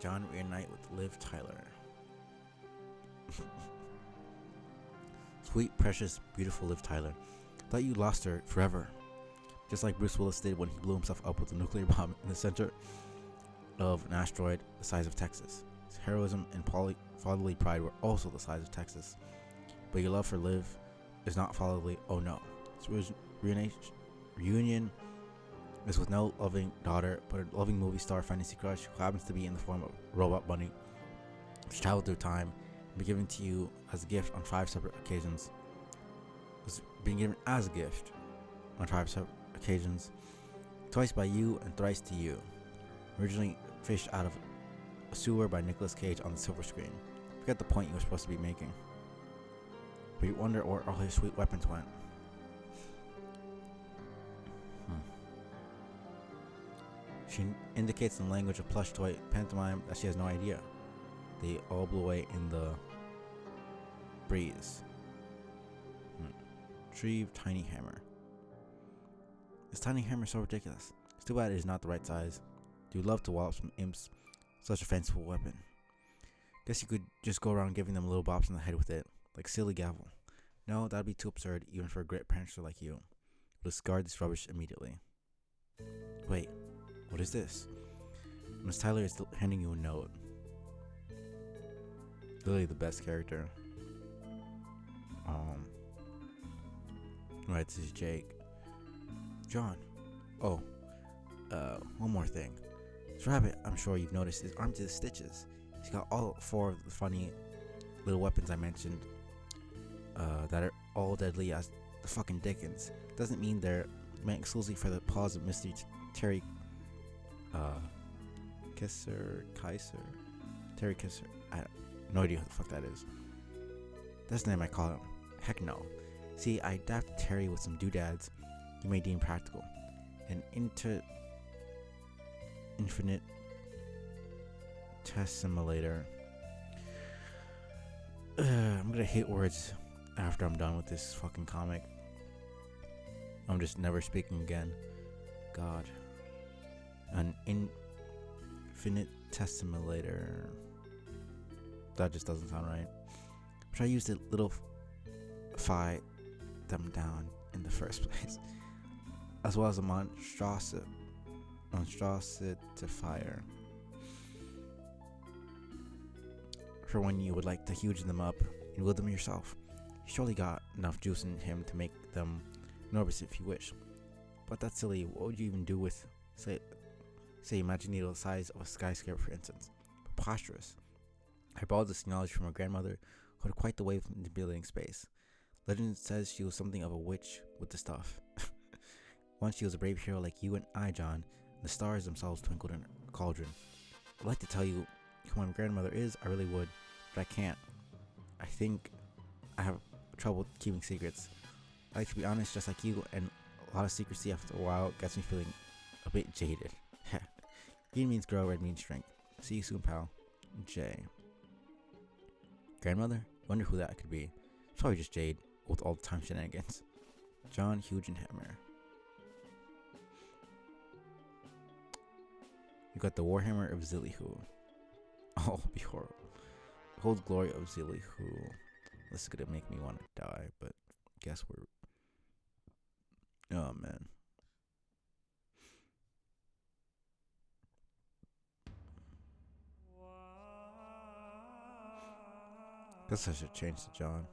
John, reunite with Liv Tyler. Sweet, precious, beautiful Liv Tyler. Thought you lost her forever. Just like Bruce Willis did when he blew himself up with a nuclear bomb in the center of an asteroid the size of Texas. His heroism and fatherly pride were also the size of Texas. But your love for Liv is not fatherly, oh no. His reunion is with no loving daughter, but a loving movie star fantasy crush who happens to be in the form of Robot Bunny, which traveled through time and be given to you as a gift on 5 separate occasions. Was being given as a gift on 5 separate occasions, twice by you and thrice to you. Originally fished out of a sewer by Nicolas Cage on the silver screen. Forget the point you were supposed to be making. But you wonder where all his sweet weapons went. She indicates in the language of plush toy pantomime that she has no idea. They all blew away in the breeze. Retrieve tiny hammer. This tiny hammer is so ridiculous. It's too bad it is not the right size. Do you love to wallop some imps such a fanciful weapon? Guess you could just go around giving them little bops on the head with it, like silly gavel. No, that'd be too absurd even for a great prankster like you. You'll discard this rubbish immediately. Wait, what is this? Miss Tyler is handing you a note. Literally the best character. Right, this is Jake. John. Oh, one more thing. This rabbit, I'm sure you've noticed, is armed to the stitches. He's got all 4 of the funny little weapons I mentioned that are all deadly as the fucking Dickens. Doesn't mean they're meant exclusively for the paws of Mr. Terry Terry Kisser. I have no idea who the fuck that is. That's the name I call him. Heck no. See, I adapted Terry with some doodads you may deem practical. An infinite tessimulator. I'm gonna hate words after I'm done with this fucking comic. I'm just never speaking again. God. An infinite tessimulator. That just doesn't sound right. But I used a little fight them down in the first place, as well as a monstrosifier for when you would like to huge them up and wield them yourself. You surely got enough juice in him to make them enormous if you wish. But that's silly. What would you even do with, say imagine needle the size of a skyscraper, for instance? Preposterous. I borrowed this knowledge from her grandmother, who had quite the way of manipulating space. Legend says she was something of a witch with the stuff. Once she was a brave hero like you and I, John, and the stars themselves twinkled in her cauldron. I'd like to tell you who my grandmother is, I really would, but I can't. I think I have trouble keeping secrets. I like to be honest, just like you, and a lot of secrecy after a while gets me feeling a bit jaded. Green means grow, red means strength. See you soon, pal. J. Grandmother? Wonder who that could be. It's probably just Jade, with all the time shenanigans. John Hugenhammer. You got the Warhammer of Zillihu. Oh, behold glory of Zillihu. This is gonna make me want to die, but guess we're... Oh, man. Guess I should change to John.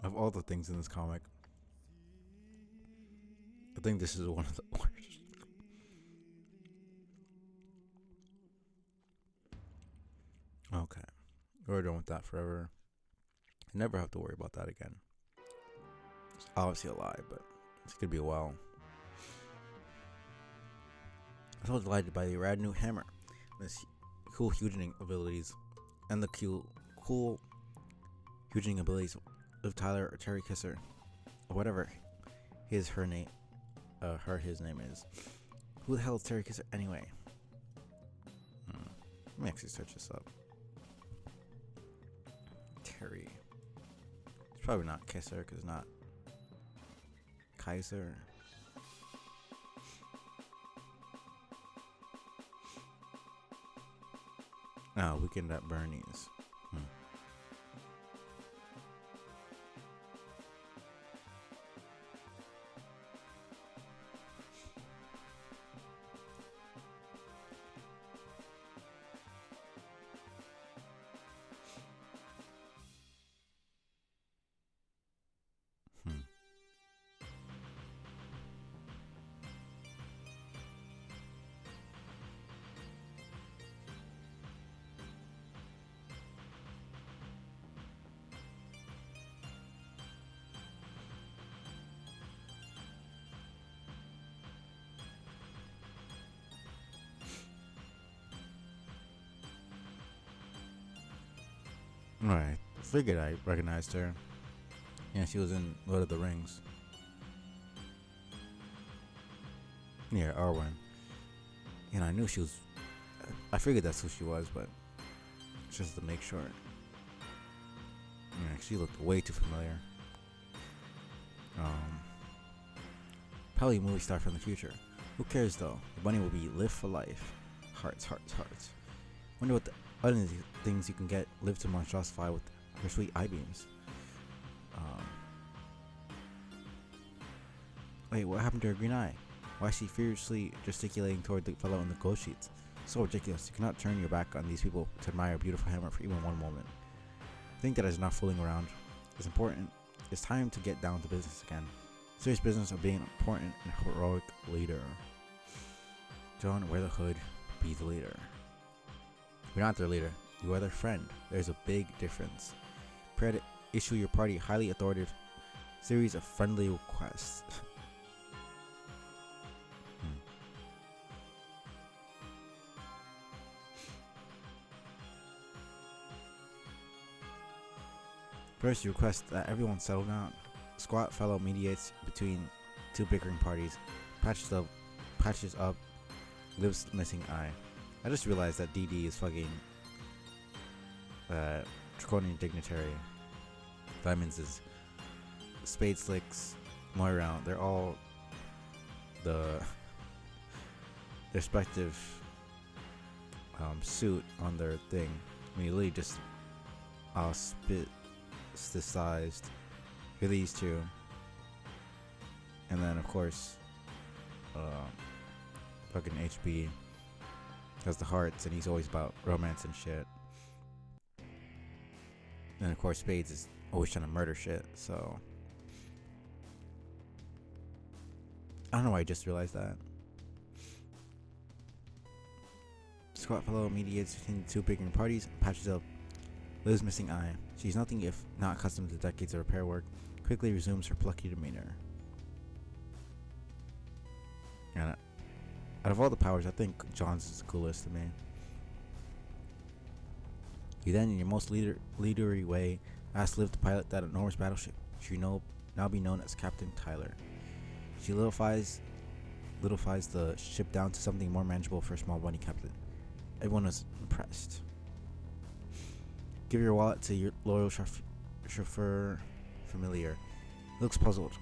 Of all the things in this comic, I think this is one of the worst. Okay. We're done with that forever. I never have to worry about that again. It's obviously a lie, but it's gonna be a while. I'm so delighted by the rad new hammer, this cool hugening abilities, and the cool hugening abilities of Tyler or Terry Kisser, or whatever his name is. Who the hell is Terry Kisser anyway? Let me actually search this up. Terry. It's probably not Kisser because it's not Kaiser. Oh, Weekend at Bernie's. Right. Figured I recognized her. Yeah, she was in Lord of the Rings. Yeah, Arwen. And I knew she was. I figured that's who she was, but just to make sure. Yeah, she looked way too familiar. Probably a movie star from the future. Who cares though? The bunny will be live for life. Hearts, hearts, hearts. Wonder what the other things you can get live to monstrosify with her sweet eye beams. Wait, what happened to her green eye? Why is she fiercely gesticulating toward the fellow in the ghost sheets? So ridiculous. You cannot turn your back on these people to admire a beautiful hammer for even one moment. Think that is not fooling around. It's important. It's time to get down to business again. Serious business of being an important and heroic leader. John, wear the hood. Be the leader. You're not their leader. You are their friend. There's a big difference. Prepare to issue your party highly authoritative series of friendly requests. First, you request that everyone settle down. Squat fellow mediates between two bickering parties. Patches up. Lives missing eye. I just realized that DD is fucking Draconian dignitary. Diamonds is Spade Slicks, Moira. They're all the respective suit on their thing. I mean, literally just spit-sized for these two, and then of course, fucking HB has the hearts, and he's always about romance and shit. And of course, Spades is always trying to murder shit. So I don't know why I just realized that. Squat fellow mediates between two bickering parties and patches up Liv's missing eye. She's nothing if not accustomed to decades of repair work. Quickly resumes her plucky demeanor. And out of all the powers, I think John's is the coolest to me. You then, in your most leadery way, ask Liv to pilot that enormous battleship. She now be known as Captain Tyler. She littlefies the ship down to something more manageable for a small bunny captain. Everyone was impressed. Give your wallet to your loyal chauffeur familiar. He looks puzzled.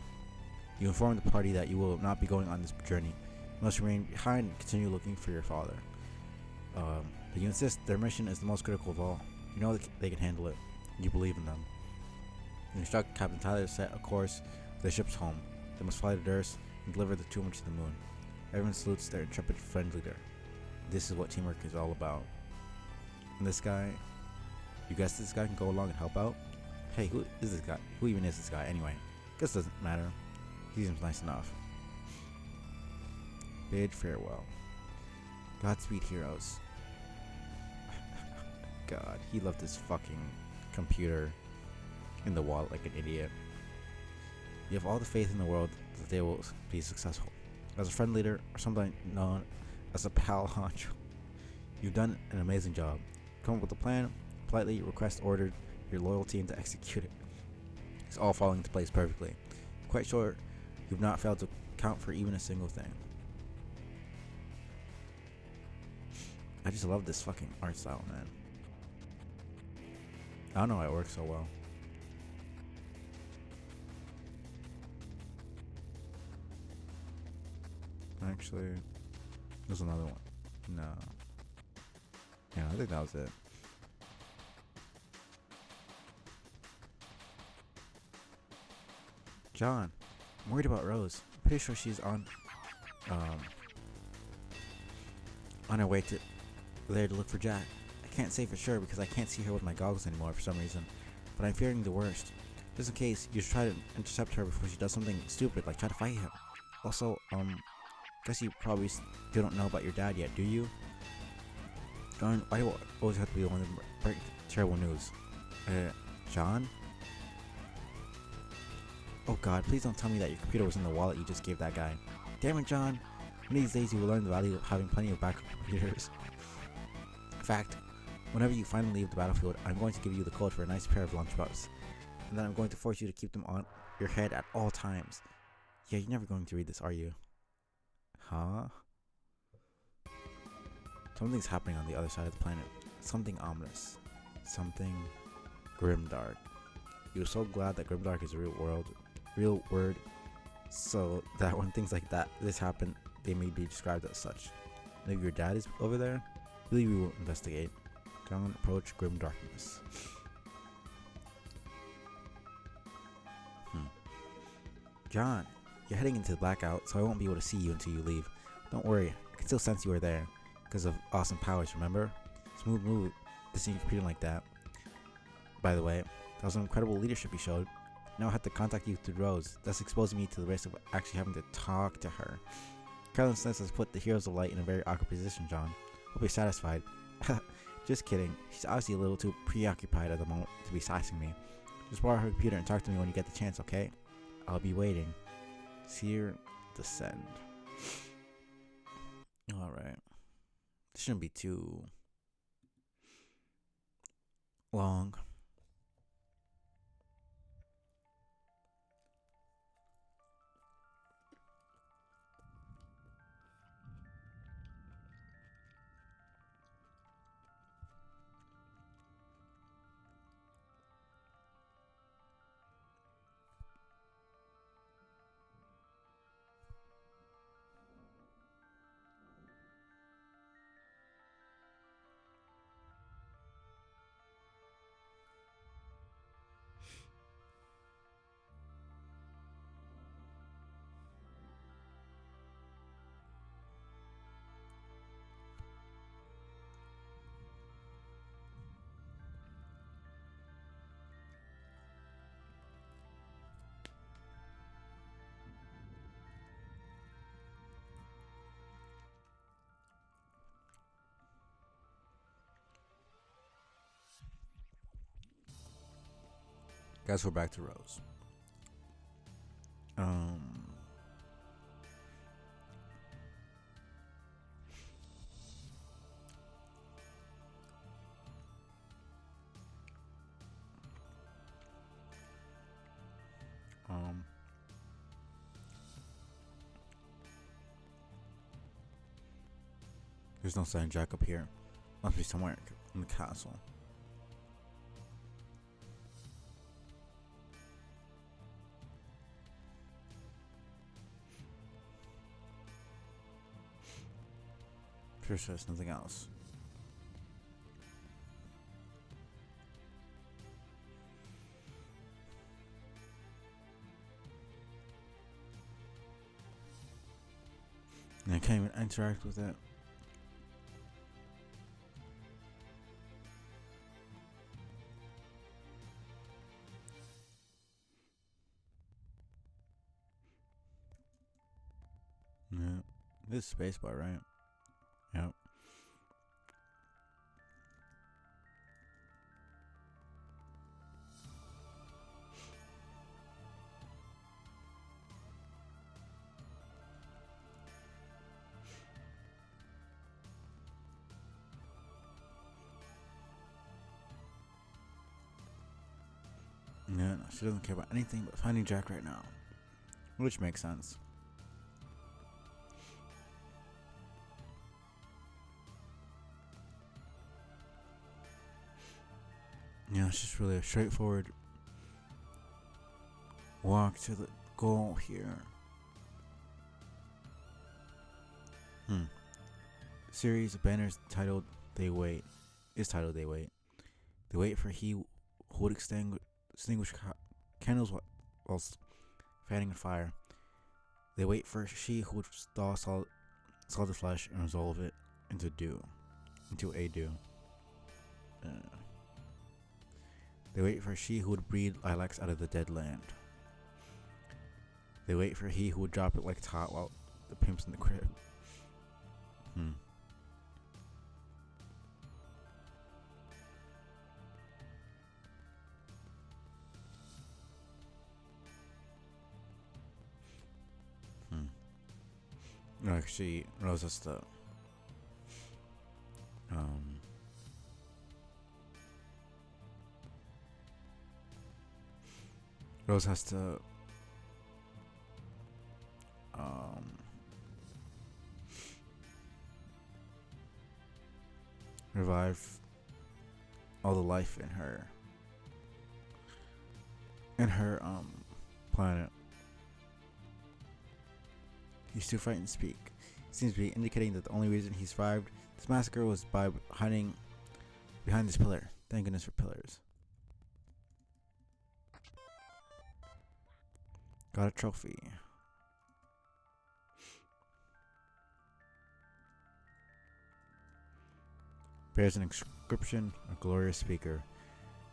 You inform the party that you will not be going on this journey. You must remain behind and continue looking for your father. But you insist their mission is the most critical of all. You know they can handle it. You believe in them. You instruct Captain Tyler to set a course for the ship's home. They must fly to Earth and deliver the tumor to the moon. Everyone salutes their intrepid friend leader. This is what teamwork is all about. And this guy, you guess this guy can go along and help out? Hey, who is this guy? Who even is this guy anyway? Guess it doesn't matter. He seems nice enough. Bid farewell. Godspeed, heroes. God, he left his fucking computer in the wall like an idiot. You have all the faith in the world that they will be successful. As a friend leader, or something known as a pal honcho, you've done an amazing job. Come up with a plan, politely request ordered your loyal team to execute it. It's all falling into place perfectly. Quite sure you've not failed to count for even a single thing. I just love this fucking art style, man. I don't know why it works so well. Actually, there's another one. No. Yeah, I think that was it. John, I'm worried about Rose. I'm pretty sure she's on her way to there to look for Jack. I can't say for sure because I can't see her with my goggles anymore for some reason, but I'm fearing the worst. Just in case, you should try to intercept her before she does something stupid, like try to fight him. Also, guess you probably still don't know about your dad yet, do you? John, why do I always have to be the one to break terrible news? John? Oh god, please don't tell me that your computer was in the wallet you just gave that guy. Damn it, John. One of these days you will learn the value of having plenty of backup computers. In fact, whenever you finally leave the battlefield, I'm going to give you the code for a nice pair of lunchbox. And then I'm going to force you to keep them on your head at all times. Yeah, you're never going to read this, are you? Huh? Something's happening on the other side of the planet. Something ominous. Something grimdark. You're so glad that grimdark is a real word, so that when things like this happen, they may be described as such. Maybe your dad is over there? Really, we will investigate. Don't approach grim darkness. John, you're heading into the blackout, so I won't be able to see you until you leave. Don't worry, I can still sense you are there, because of awesome powers, remember? Smooth move, dissing your computer like that. By the way, that was an incredible leadership you showed. Now I have to contact you through Rose. That's exposing me to the risk of actually having to talk to her. Carelessness has put the Heroes of Light in a very awkward position, John. Hope you're satisfied. Just kidding. She's obviously a little too preoccupied at the moment to be sassing me. Just borrow her computer and talk to me when you get the chance, okay? I'll be waiting. Seer descend. Alright. This shouldn't be too long. Guess we're back to Rose. There's no sign Jack up here. Must be somewhere in the castle. Sure says nothing else. And I can't even interact with it. Yeah. This is spacebar, right? Yep. Yeah, no, she doesn't care about anything but finding Jack right now. Which makes sense. It's just really a straightforward walk to the goal here. Series of banners titled "They Wait" is titled "They Wait." They wait for he who would extinguish candles whilst fanning a fire. They wait for she who would thaw solid flesh and resolve it into a dew. They wait for she who would breed lilacs out of the dead land. They wait for he who would drop it like it's hot while the pimp's in the crib. Actually, Rose has to Rose has to revive all the life in her planet. He's too frightened to speak. Seems to be indicating that the only reason he survived this massacre was by hiding behind this pillar. Thank goodness for pillars. Got a trophy. Bears an inscription, a glorious speaker.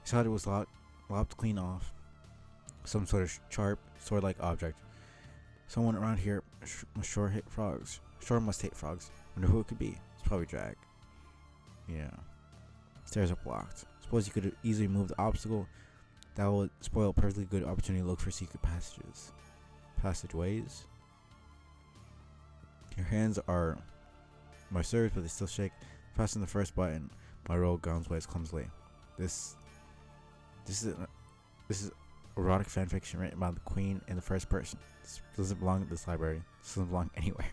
His head was lopped clean off. Some sort of sharp, sword-like object. Someone around here must hate frogs. Wonder who it could be. It's probably Drag. Yeah. Stairs are blocked. Suppose you could easily move the obstacle. That would spoil a perfectly good opportunity to look for secret passageways. Your hands are my serves, but they still shake. Fasten the first button. My roll grounds clumsily. This is erotic fanfiction written about the queen in the first person. This doesn't belong in this library. This doesn't belong anywhere.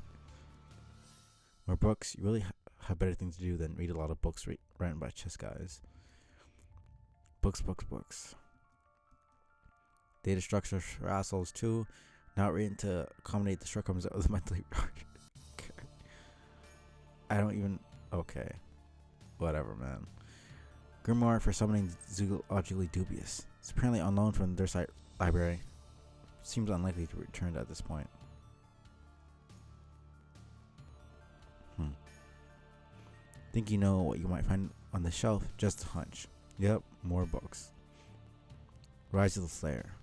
More books. You really have better things to do than read a lot of books written by chess guys. Books. Data structure for assholes too. Not written to accommodate the shortcomings of the mentally retarded. I don't even. Okay. Whatever, man. Grimoire for summoning zoologically dubious. It's apparently on loan from their site library. Seems unlikely to be returned at this point. Think you know what you might find on the shelf? Just a hunch. Yep, more books. Rise of the Slayer.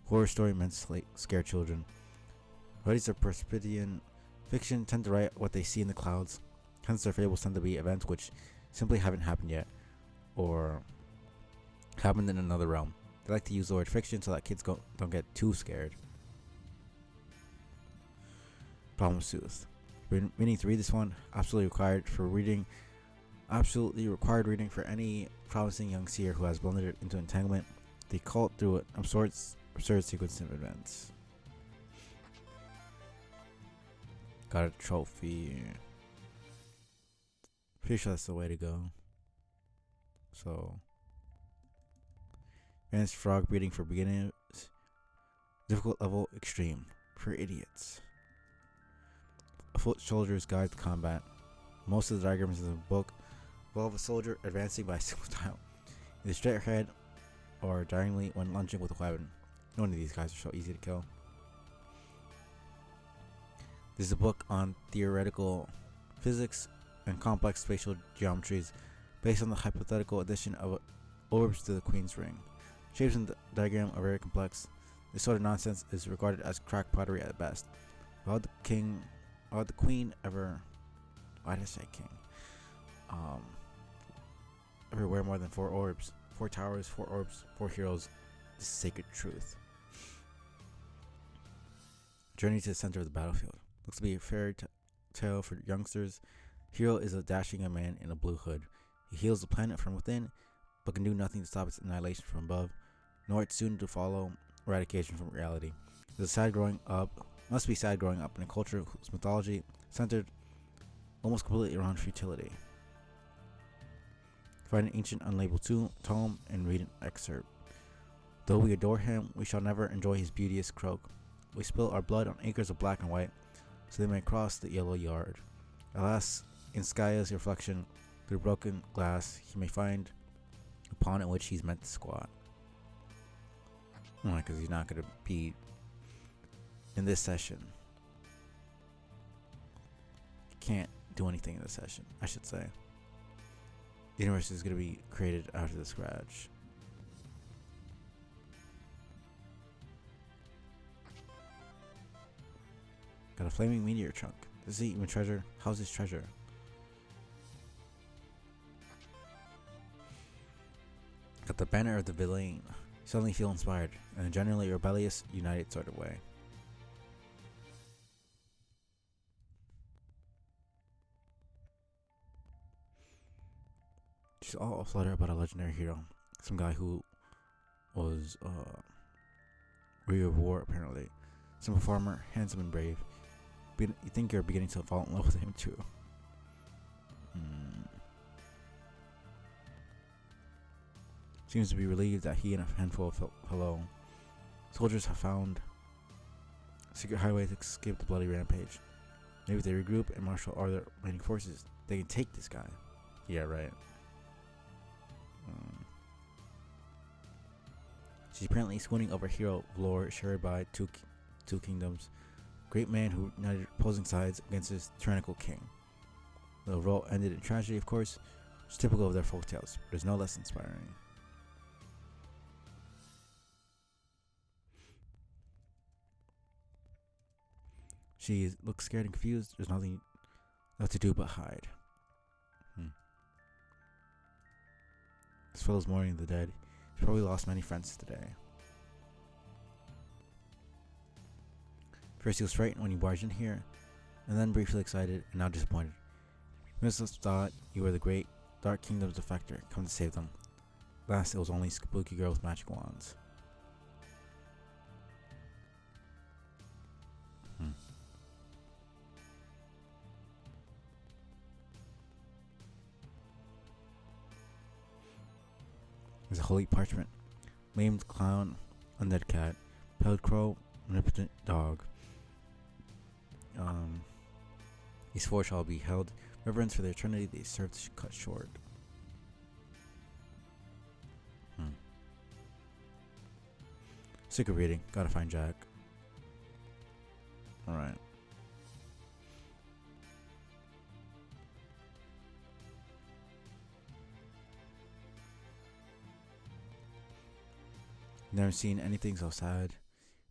Horror story meant to scare children. Writers of Perspidian fiction tend to write what they see in the clouds. Hence their fables tend to be events which simply haven't happened yet, or happened in another realm. They like to use the word fiction so that kids don't get too scared. Problem soothed. Meaning to read this one, absolutely required reading for any promising young seer who has blundered into entanglement. The cult through an absurd sequence of events. Got a trophy. Pretty sure that's the way to go. So, advanced frog breeding for beginners. Difficult level extreme for idiots. A foot soldier's guide to combat. Most of the diagrams in the book involve a soldier advancing by a single tile, either straight ahead or diagonally when lunging with a weapon. None of these guys are so easy to kill. This is a book on theoretical physics and complex spatial geometries based on the hypothetical addition of orbs to the Queen's Ring. Shapes in the diagram are very complex. This sort of nonsense is regarded as crack pottery at best. Why would the Queen ever... Why did I say king? Ever wear more than 4 orbs? 4 towers, 4 orbs, 4 heroes. This is sacred truth. Journey to the center of the battlefield. Looks to be a fairy tale for youngsters. Hero is a dashing young man in a blue hood. He heals the planet from within, but can do nothing to stop its annihilation from above, nor its soon to follow eradication from reality. Must be sad growing up in a culture whose mythology centered almost completely around futility. Find an ancient unlabeled tome and read an excerpt. Though we adore him, we shall never enjoy his beauteous croak. We spill our blood on acres of black and white, so they may cross the yellow yard. Alas, in Skya's reflection, through broken glass, he may find a pond in which he's meant to squat. Because he's not going to be in this session. Can't do anything in this session, I should say. The universe is going to be created out of the scratch. Got a flaming meteor chunk. Does he even treasure? How's his treasure? Got the banner of the villain. Suddenly feel inspired in a generally rebellious, united sort of way. She's all aflutter about a legendary hero. Some guy who was weary of war, apparently. Some performer, handsome and brave. You think you're beginning to fall in love with him too. Seems to be relieved that he and a handful of fellow soldiers have found a secret highway to escape the bloody rampage. Maybe if they regroup and marshal all their remaining forces, they can take this guy. Yeah, right. She's apparently swooning over hero lore shared by two kingdoms. Great man who united opposing sides against his tyrannical king. The role ended in tragedy, of course, which is typical of their folktales, but is no less inspiring. She looks scared and confused. There's nothing left to do but hide. This fellow's mourning the dead. He's probably lost many friends today. First he was frightened when he barged in here, and then briefly excited and now disappointed. He must have thought you were the great Dark Kingdom's defector, come to save them. Last it was only spooky girl with magic wands. There's a holy parchment, maimed clown, undead cat, pale crow, omnipotent dog. These four shall be held reverence for the eternity they serve to cut short. Sick of reading. Gotta find Jack. Alright. Never seen anything so sad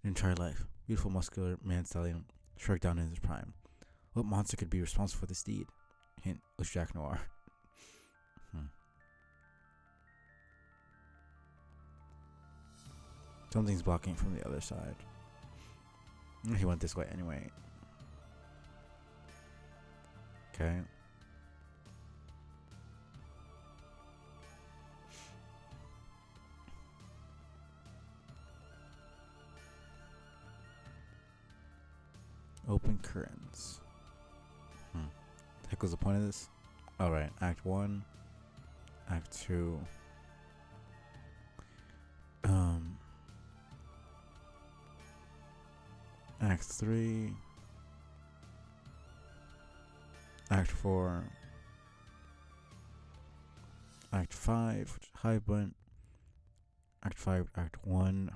in entire life. Beautiful muscular man stallion struck down in his prime. What monster could be responsible for this deed? Hint was Jack Noir. Something's blocking from the other side. He went this way anyway. Okay. Open curtains. The heck was the point of this? Alright, Act 1. Act 2. Act 3. Act 4. Act 5, which is Hive Bunt. Act 5, Act 1.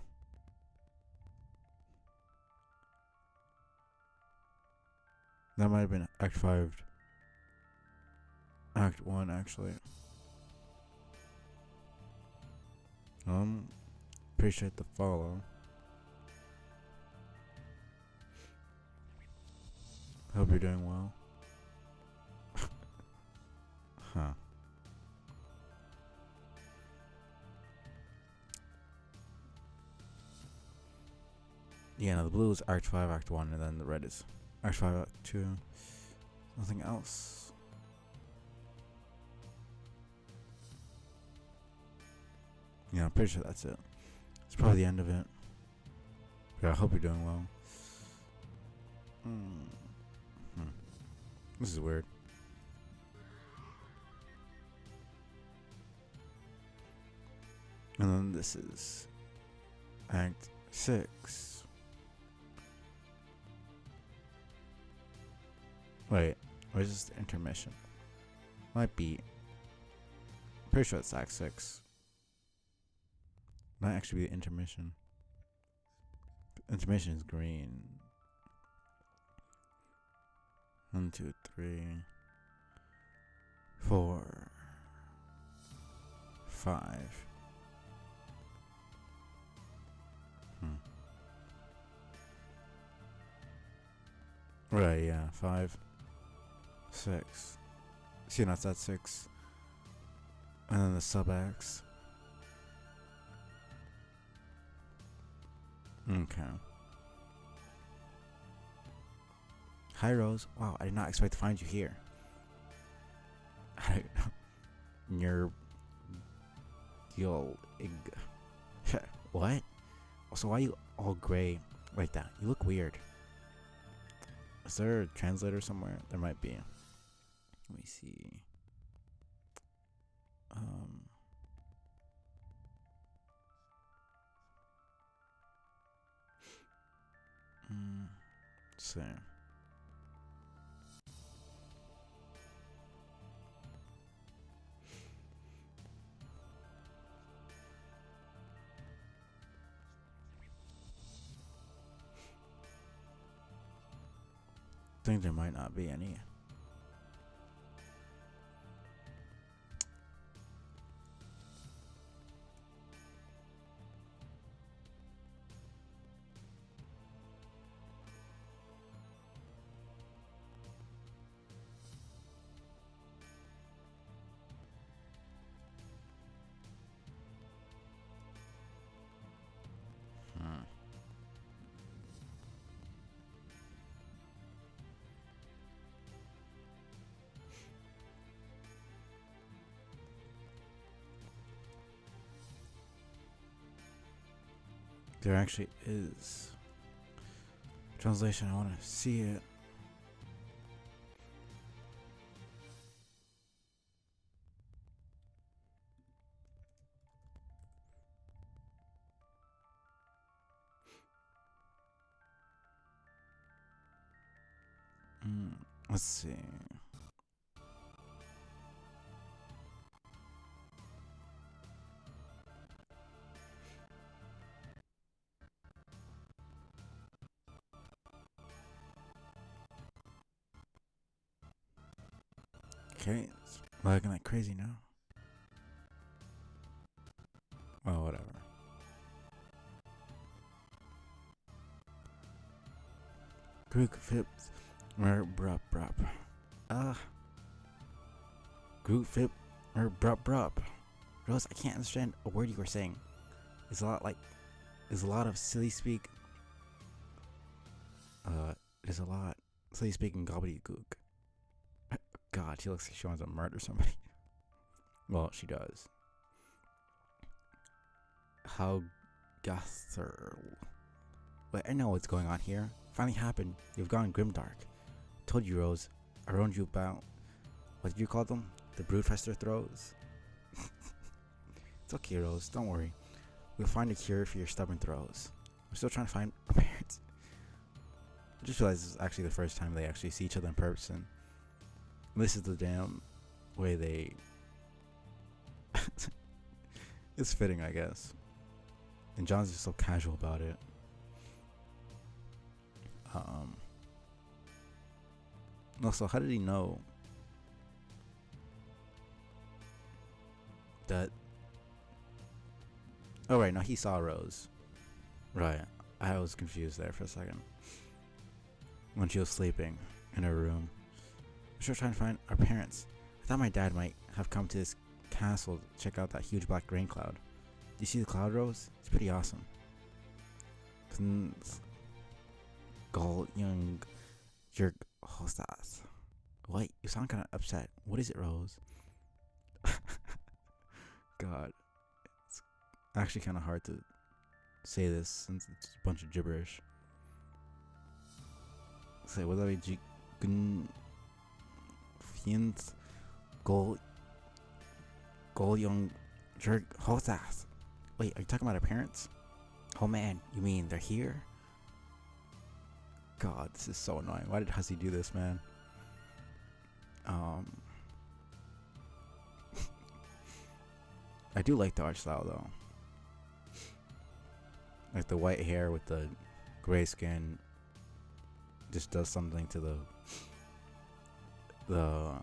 That might have been Act 5. Act 1, actually. Appreciate the follow. Hope you're doing well. Huh. Yeah, no, the blue is Act 5, Act 1, and then the red is Act 5, Act 2. Nothing else. Yeah, I'm pretty sure that's it. It's probably the end of it. Yeah, I hope you're doing well. This is weird. And then this is Act 6. Wait, where's this intermission? Might be. Pretty sure it's Act 6. Might actually be the intermission. Intermission is green. 1, 2, 3, 4, 5. Right, yeah, 5, 6. See, that's at 6. And then the sub acts. Okay. Hi, Rose. Wow, I did not expect to find you here. You're. What? Also, why are you all gray like that? You look weird. Is there a translator somewhere? There might be. Let me see. Let's see. I think there might not be any. There actually is translation. I want to see it. Let's see. Okay, it's lagging like crazy now. Well, whatever. Grook Fips. Brup. Grook Fip. Brup. Rose, I can't understand a word you were saying. It's a lot of silly speak. There's a lot silly speaking gobbledygook. God, she looks like she wants to murder somebody. Well, she does. How Guther. Wait, I know what's going on here. Finally happened. You've gone grimdark. Told you, Rose. I warned you about. What did you call them? The broodfester throws? It's okay, Rose. Don't worry. We'll find a cure for your stubborn throws. We're still trying to find our parents. I just realized this is actually the first time they actually see each other in person. This is the damn way they. It's fitting, I guess. And John's just so casual about it. Also, how did he know that? Oh, right, no, he saw Rose. Right, I was confused there for a second. When she was sleeping in her room. We're still trying to find our parents. I thought my dad might have come to this castle to check out that huge black rain cloud. Do you see the cloud, Rose? It's pretty awesome. Gold young jerk hostas. What? You sound kind of upset. What is it, Rose? God, it's actually kind of hard to say this since it's a bunch of gibberish. Say what are we? Gold young jerk hostas. Wait, are you talking about her parents? Oh man, you mean they're here? God, this is so annoying. Why did Hussey do this, man? I do like the art style though. Like the white hair with the gray skin just does something to the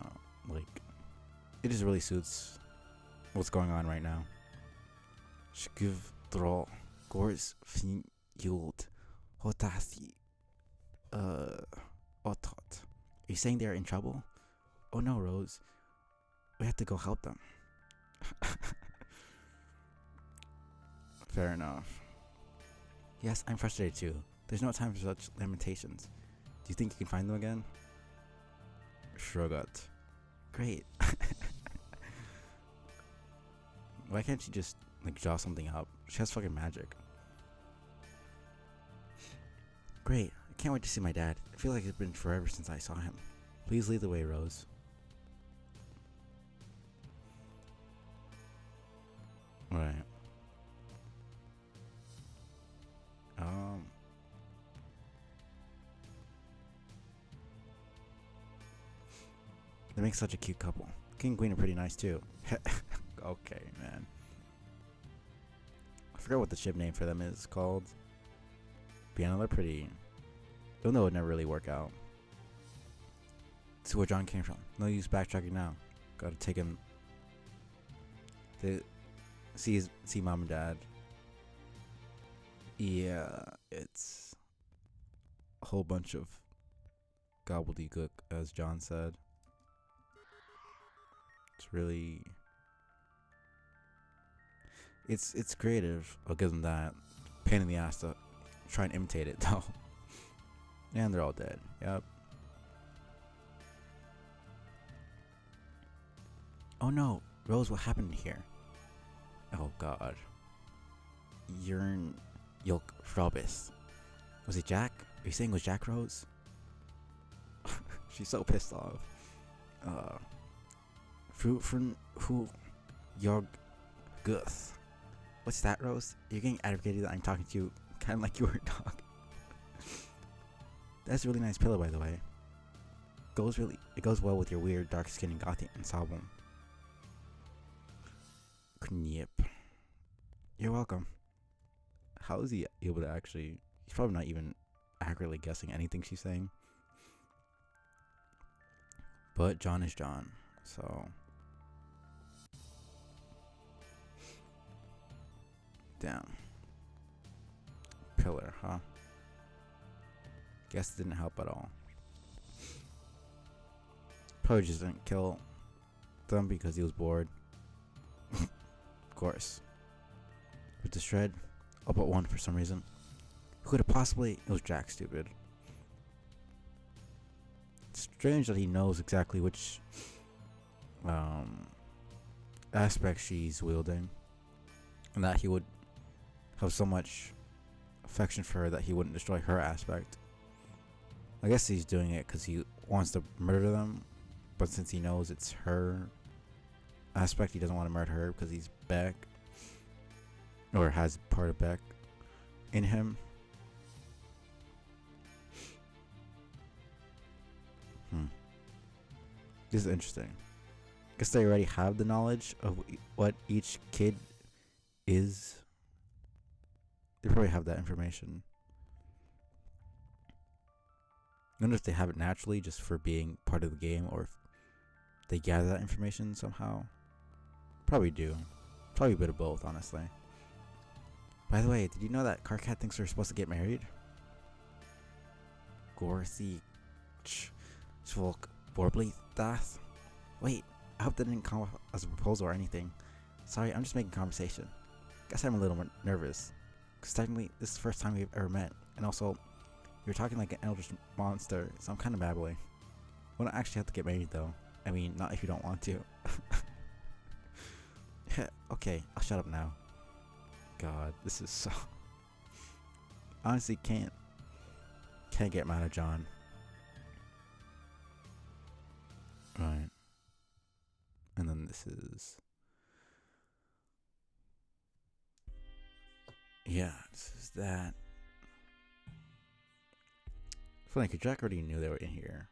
like it just really suits what's going on right now. Shkiv draw gors fin yuld hotasi otot. Are you saying they're in trouble? Oh no, Rose. We have to go help them. Fair enough. Yes, I'm frustrated too. There's no time for such lamentations. Do you think you can find them again? Shrugat. Great. Why can't she just like draw something up? She has fucking magic. Great. I can't wait to see my dad. I feel like it's been forever since I saw him. Please lead the way, Rose. Right. They make such a cute couple. King and Queen are pretty nice too. Okay, man. I forgot what the ship name for them is called. But yeah, they're pretty. Even though it would never really work out. See where John came from. No use backtracking now. Gotta take him to see mom and dad. Yeah, it's a whole bunch of gobbledygook, as John said. It's really, it's creative. I'll give them that. Pain in the ass to try and imitate it though. And they're all dead. Yep. Oh no, Rose, what happened here? Oh god. Yearn Yolk Frobis. Was it Jack? Are you saying it was Jack Rose? She's so pissed off. Fruit who Yorg Guth. What's that, Rose? You're getting aggravated that I'm talking to you kind of like you were a dog. That's a really nice pillow, by the way. It goes well with your weird dark skin and gothic ensemble. Knip. You're welcome. How is he able to actually? He's probably not even accurately guessing anything she's saying. But John is John, so. Damn. Pillar, huh? Guess it didn't help at all. Probably just didn't kill them because he was bored. Of course. With the shred, all but one for some reason. Who could have possibly? It was Jack, stupid. It's strange that he knows exactly which aspect she's wielding, and that he would have so much affection for her that he wouldn't destroy her aspect. I guess he's doing it because he wants to murder them, but since he knows it's her aspect, he doesn't want to murder her because he's Beck, or has part of Beck in him. This is interesting. Guess they already have the knowledge of what each kid is. They probably have that information. I wonder if they have it naturally just for being part of the game, or if they gather that information somehow. Probably do. Probably a bit of both, honestly. By the way, did you know that Karkat thinks they're supposed to get married? Gorsi Svok Borbly Das? Wait, I hope that didn't come off as a proposal or anything. Sorry, I'm just making conversation. Guess I'm a little more nervous. Because technically, this is the first time we've ever met. And also, you're talking like an eldritch monster, so I'm kind of babbling. We don't actually have to get married though. I mean, not if you don't want to. Okay, I'll shut up now. God, this is so... Honestly, can't get mad at John. Right. And then this is... Yeah, this is that. Funny, because Jack already knew they were in here.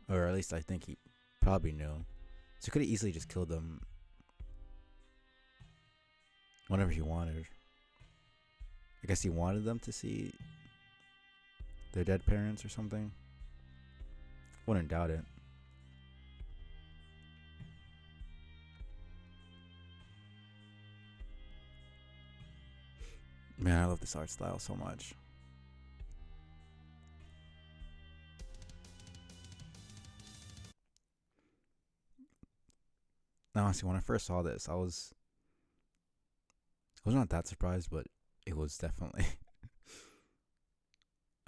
Or at least I think he probably knew. So he could have easily just killed them whenever he wanted. I guess he wanted them to see their dead parents or something. Wouldn't doubt it. Man, I love this art style so much. Now, honestly, when I first saw this, I was not that surprised, but it was definitely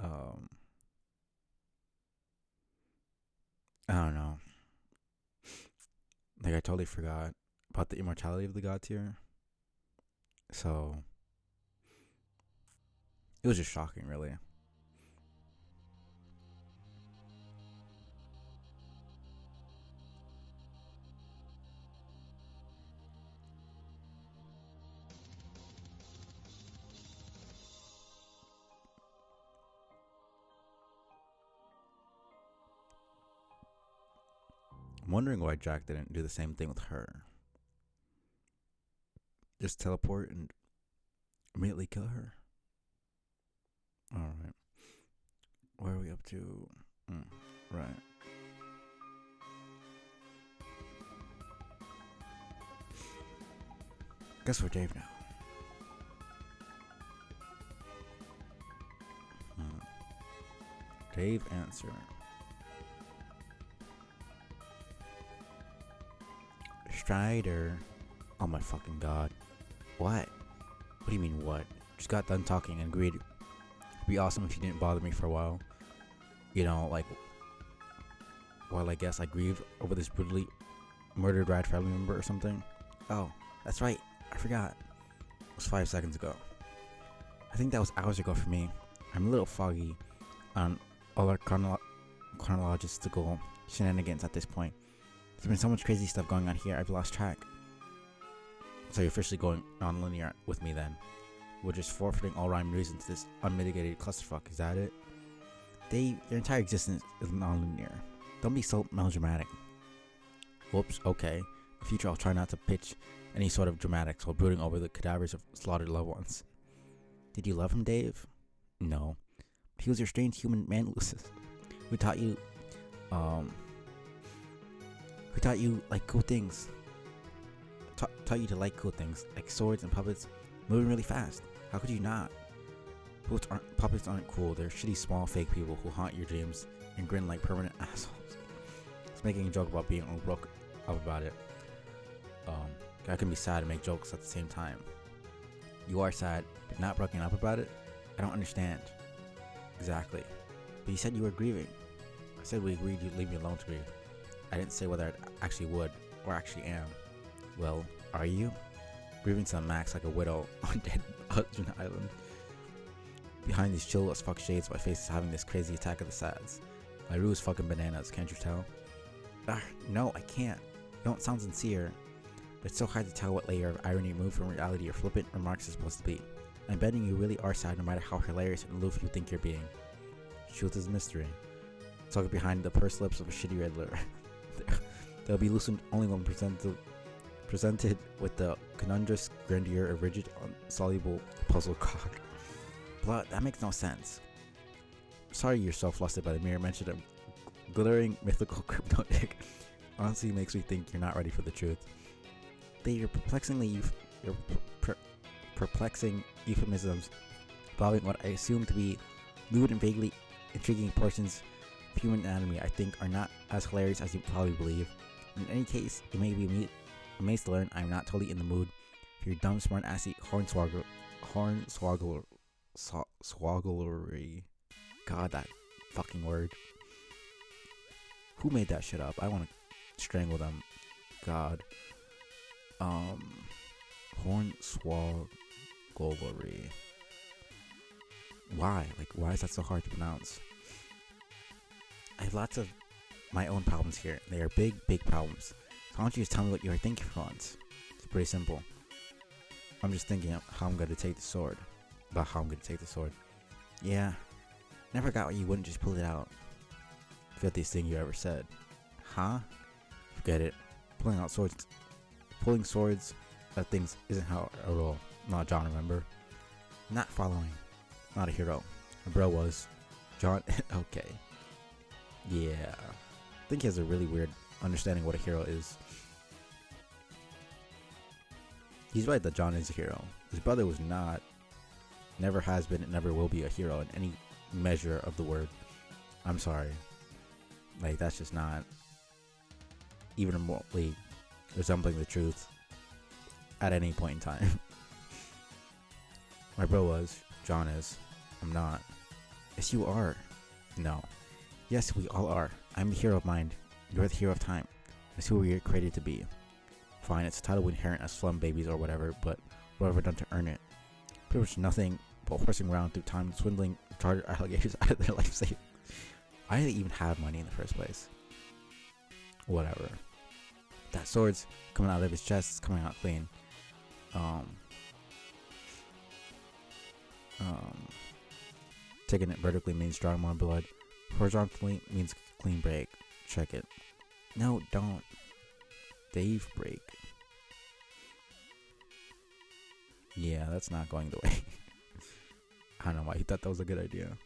um I don't know. Like I totally forgot about the immortality of the god tier. So it was just shocking, really. I'm wondering why Jack didn't do the same thing with her. Just teleport and immediately kill her. Alright. Where are we up to? Right. Guess we're Dave now. Dave answer. Strider. Oh my fucking god. What? What do you mean what? Just got done talking and agreed. It'd be awesome if you didn't bother me for a while. You know, like while I guess I grieved over this brutally murdered rad family member or something. Oh, that's right. I forgot. It was 5 seconds ago. I think that was hours ago for me. I'm a little foggy on all our chronological shenanigans at this point. There's been so much crazy stuff going on here, I've lost track. So you're officially going non-linear with me then? We're just forfeiting all rhyme and reason to this unmitigated clusterfuck, is that it? Dave, your entire existence is non-linear. Don't be so melodramatic. Whoops, okay. In the future I'll try not to pitch any sort of dramatics while brooding over the cadavers of slaughtered loved ones. Did you love him, Dave? No. He was your strange human man, Lucis. Who taught you like cool things. Taught you to like cool things, like swords and puppets moving really fast. How could you not? Puppets aren't cool. They're shitty small fake people who haunt your dreams and grin like permanent assholes. It's making a joke about being all broke up about it. I can be sad and make jokes at the same time. You are sad, but not broken up about it? I don't understand. Exactly. But you said you were grieving. I said we agreed you'd leave me alone to grieve. I didn't say whether I actually would or actually am. Well, are you? Grieving to the max like a widow on dead husband island. Behind these chill as fuck shades, my face is having this crazy attack of the sads. My rue is fucking bananas, can't you tell? No, I can't. You don't sound sincere. But it's so hard to tell what layer of irony removed from reality your flippant remarks is supposed to be. I'm betting you really are sad no matter how hilarious and aloof you think you're being. Truth is mystery. Tucked behind the pursed lips of a shitty Riddler. They'll be loosened only when presented with the conundrous grandeur of rigid, insoluble puzzle cock. But that makes no sense. Sorry you're so flustered by the mere mention of glittering mythical cryptotic. Honestly makes me think you're not ready for the truth. Your perplexing euphemisms involving what I assume to be lewd and vaguely intriguing portions of human anatomy I think are not as hilarious as you probably believe. In any case, you may be amazed to learn I'm not totally in the mood for your dumb, smart-assy hornswogglery. God, that fucking word. Who made that shit up? I want to strangle them. God. Hornswogglery. Why? Like, why is that so hard to pronounce? I have lots of my own problems here. They are big, big problems. So why don't you just tell me what you are thinking for once? It's pretty simple. I'm just thinking of how I'm going to take the sword. about how I'm gonna take the sword. Yeah, never got why you wouldn't just pull it out. Filthiest thing you ever said. Huh? Forget it. Pulling swords at things isn't how I roll. Not John, remember? Not following. Not a hero. My bro was. John, okay. Yeah. I think he has a really weird understanding what a hero is. He's right that John is a hero. His brother was not, never has been, and never will be a hero in any measure of the word. I'm sorry. Like, that's just not even remotely resembling the truth at any point in time. My bro was. John is. I'm not. Yes, you are. No. Yes, we all are. I'm the hero of mind. You're the hero of time. That's who we're created to be. Fine, it's a title we inherit as slum babies or whatever, but what have we done to earn it? Pretty much nothing but horsing around through time, swindling charter alligators out of their life savings. Why did they even have money in the first place? Whatever. That sword's coming out of his chest, it's coming out clean. Taking it vertically means drawing more blood. Horizontally means clean break. Check it. No, don't. Dave break. Yeah, that's not going the way. I don't know why he thought that was a good idea.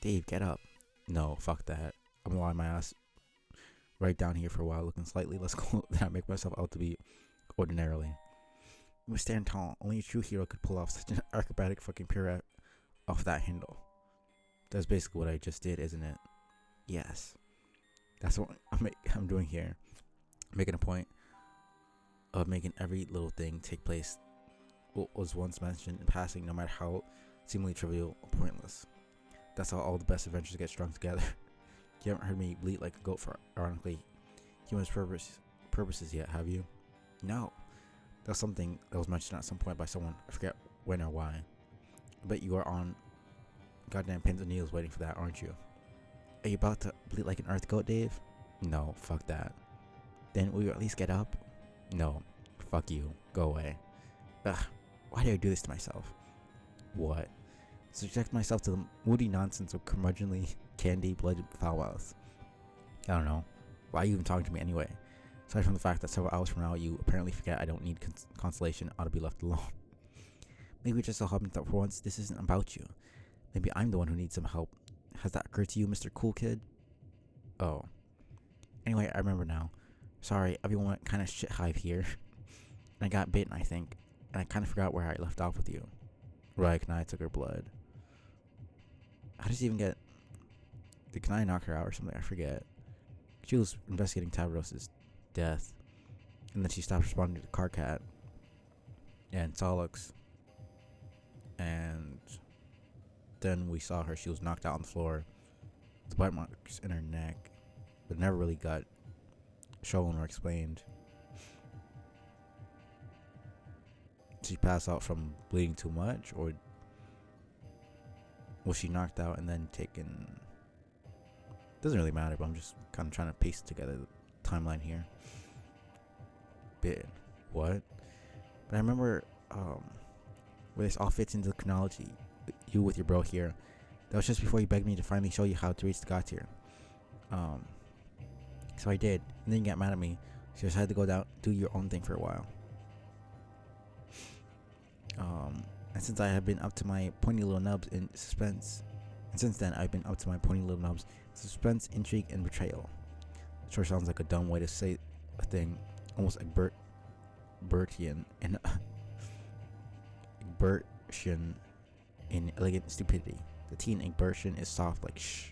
Dave, get up. No, fuck that. I'm gonna lie my ass right down here for a while, looking slightly less cool than I make myself out to be ordinarily. We stand tall. Only a true hero could pull off such an acrobatic fucking pirouette off that handle. That's basically what I just did, isn't it? Yes. That's what I'm doing here. I'm making a point of making every little thing take place what was once mentioned in passing, no matter how seemingly trivial or pointless. That's how all the best adventures get strung together. You haven't heard me bleat like a goat for, ironically, human purposes yet, have you? No. That was something that was mentioned at some point by someone. I forget when or why. I bet you are on goddamn pins and needles waiting for that, aren't you? Are you about to bleat like an earth goat, Dave? No, fuck that. Then will you at least get up? No, fuck you. Go away. Ugh, why did I do this to myself? What? Subject myself to the moody nonsense of curmudgeonly, candy-blooded foul mouth. I don't know. Why are you even talking to me anyway? Aside from the fact that several hours from now you apparently forget I don't need consolation, ought to be left alone. Maybe just so happens that for once this isn't about you. Maybe I'm the one who needs some help. Has that occurred to you, Mr. Cool Kid? Oh. Anyway, I remember now. Sorry, everyone went kind of shit hive here. And I got bitten, I think. And I kind of forgot where I left off with you. Right, Kanai took her blood. How does she even get... Did Kanai knock her out or something? I forget. She was investigating Tavros' death. And then she stopped responding to Karkat. And Solix. And... then we saw her. She was knocked out on the floor. The bite marks in her neck. But never really got shown or explained. Did she pass out from bleeding too much? Or was she knocked out and then taken... Doesn't really matter, but I'm just kind of trying to piece together the timeline here. Bit. What? But I remember where this all fits into the chronology. You with your bro here. That was just before you begged me to finally show you how to reach the god tier. So I did. And then you got mad at me. So you decided to go down, do your own thing for a while. And since I have been up to my pointy little nubs in suspense, and since then I've been up to my pointy little nubs in suspense, intrigue, and betrayal. It sure sounds like a dumb way to say a thing, almost like Bertian and Bertian in elegant stupidity. The teen Egbertian is soft like shh.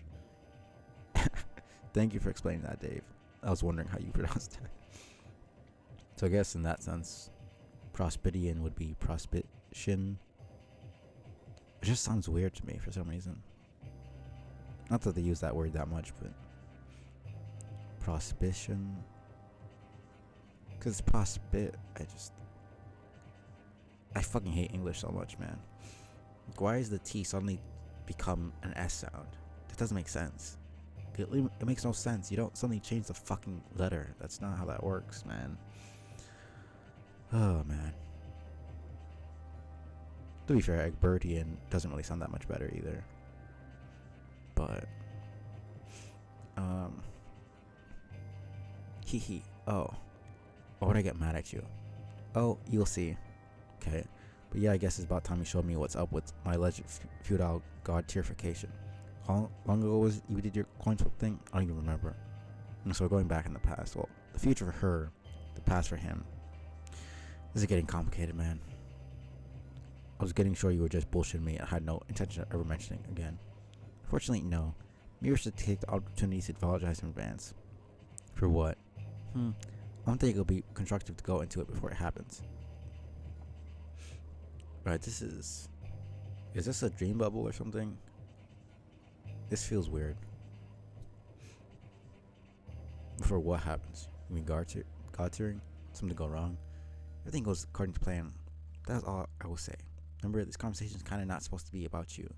Thank you for explaining that, Dave. I was wondering how you pronounced that. So I guess in that sense, Prospidian would be Prospitian. It just sounds weird to me for some reason. Not that they use that word that much, but Prospician. Because prospit, I fucking hate English so much, man. Like, why is the T suddenly become an S sound? That doesn't make sense. It makes no sense. You don't suddenly change the fucking letter. That's not how that works, man. Oh, man. To be fair, Egbertian doesn't really sound that much better either. But, hee hee. Oh, why would I get mad at you? Oh, you'll see. Okay. But yeah, I guess it's about time you showed me what's up with my alleged feudal god tierification. How long ago was you did your coin flip thing? I don't even remember. And so we're going back in the past. Well, the future for her, the past for him. This is getting complicated, man. I was getting sure you were just bullshitting me. I had no intention of ever mentioning again. Fortunately, no. Maybe I should take the opportunity to apologize in advance. For what? I don't think it'll be constructive to go into it before it happens. Right, is this a dream bubble or something? This feels weird. Before what happens? You mean God tiering? Something go wrong? Everything goes according to plan. That's all I will say. Remember, this conversation is kind of not supposed to be about you.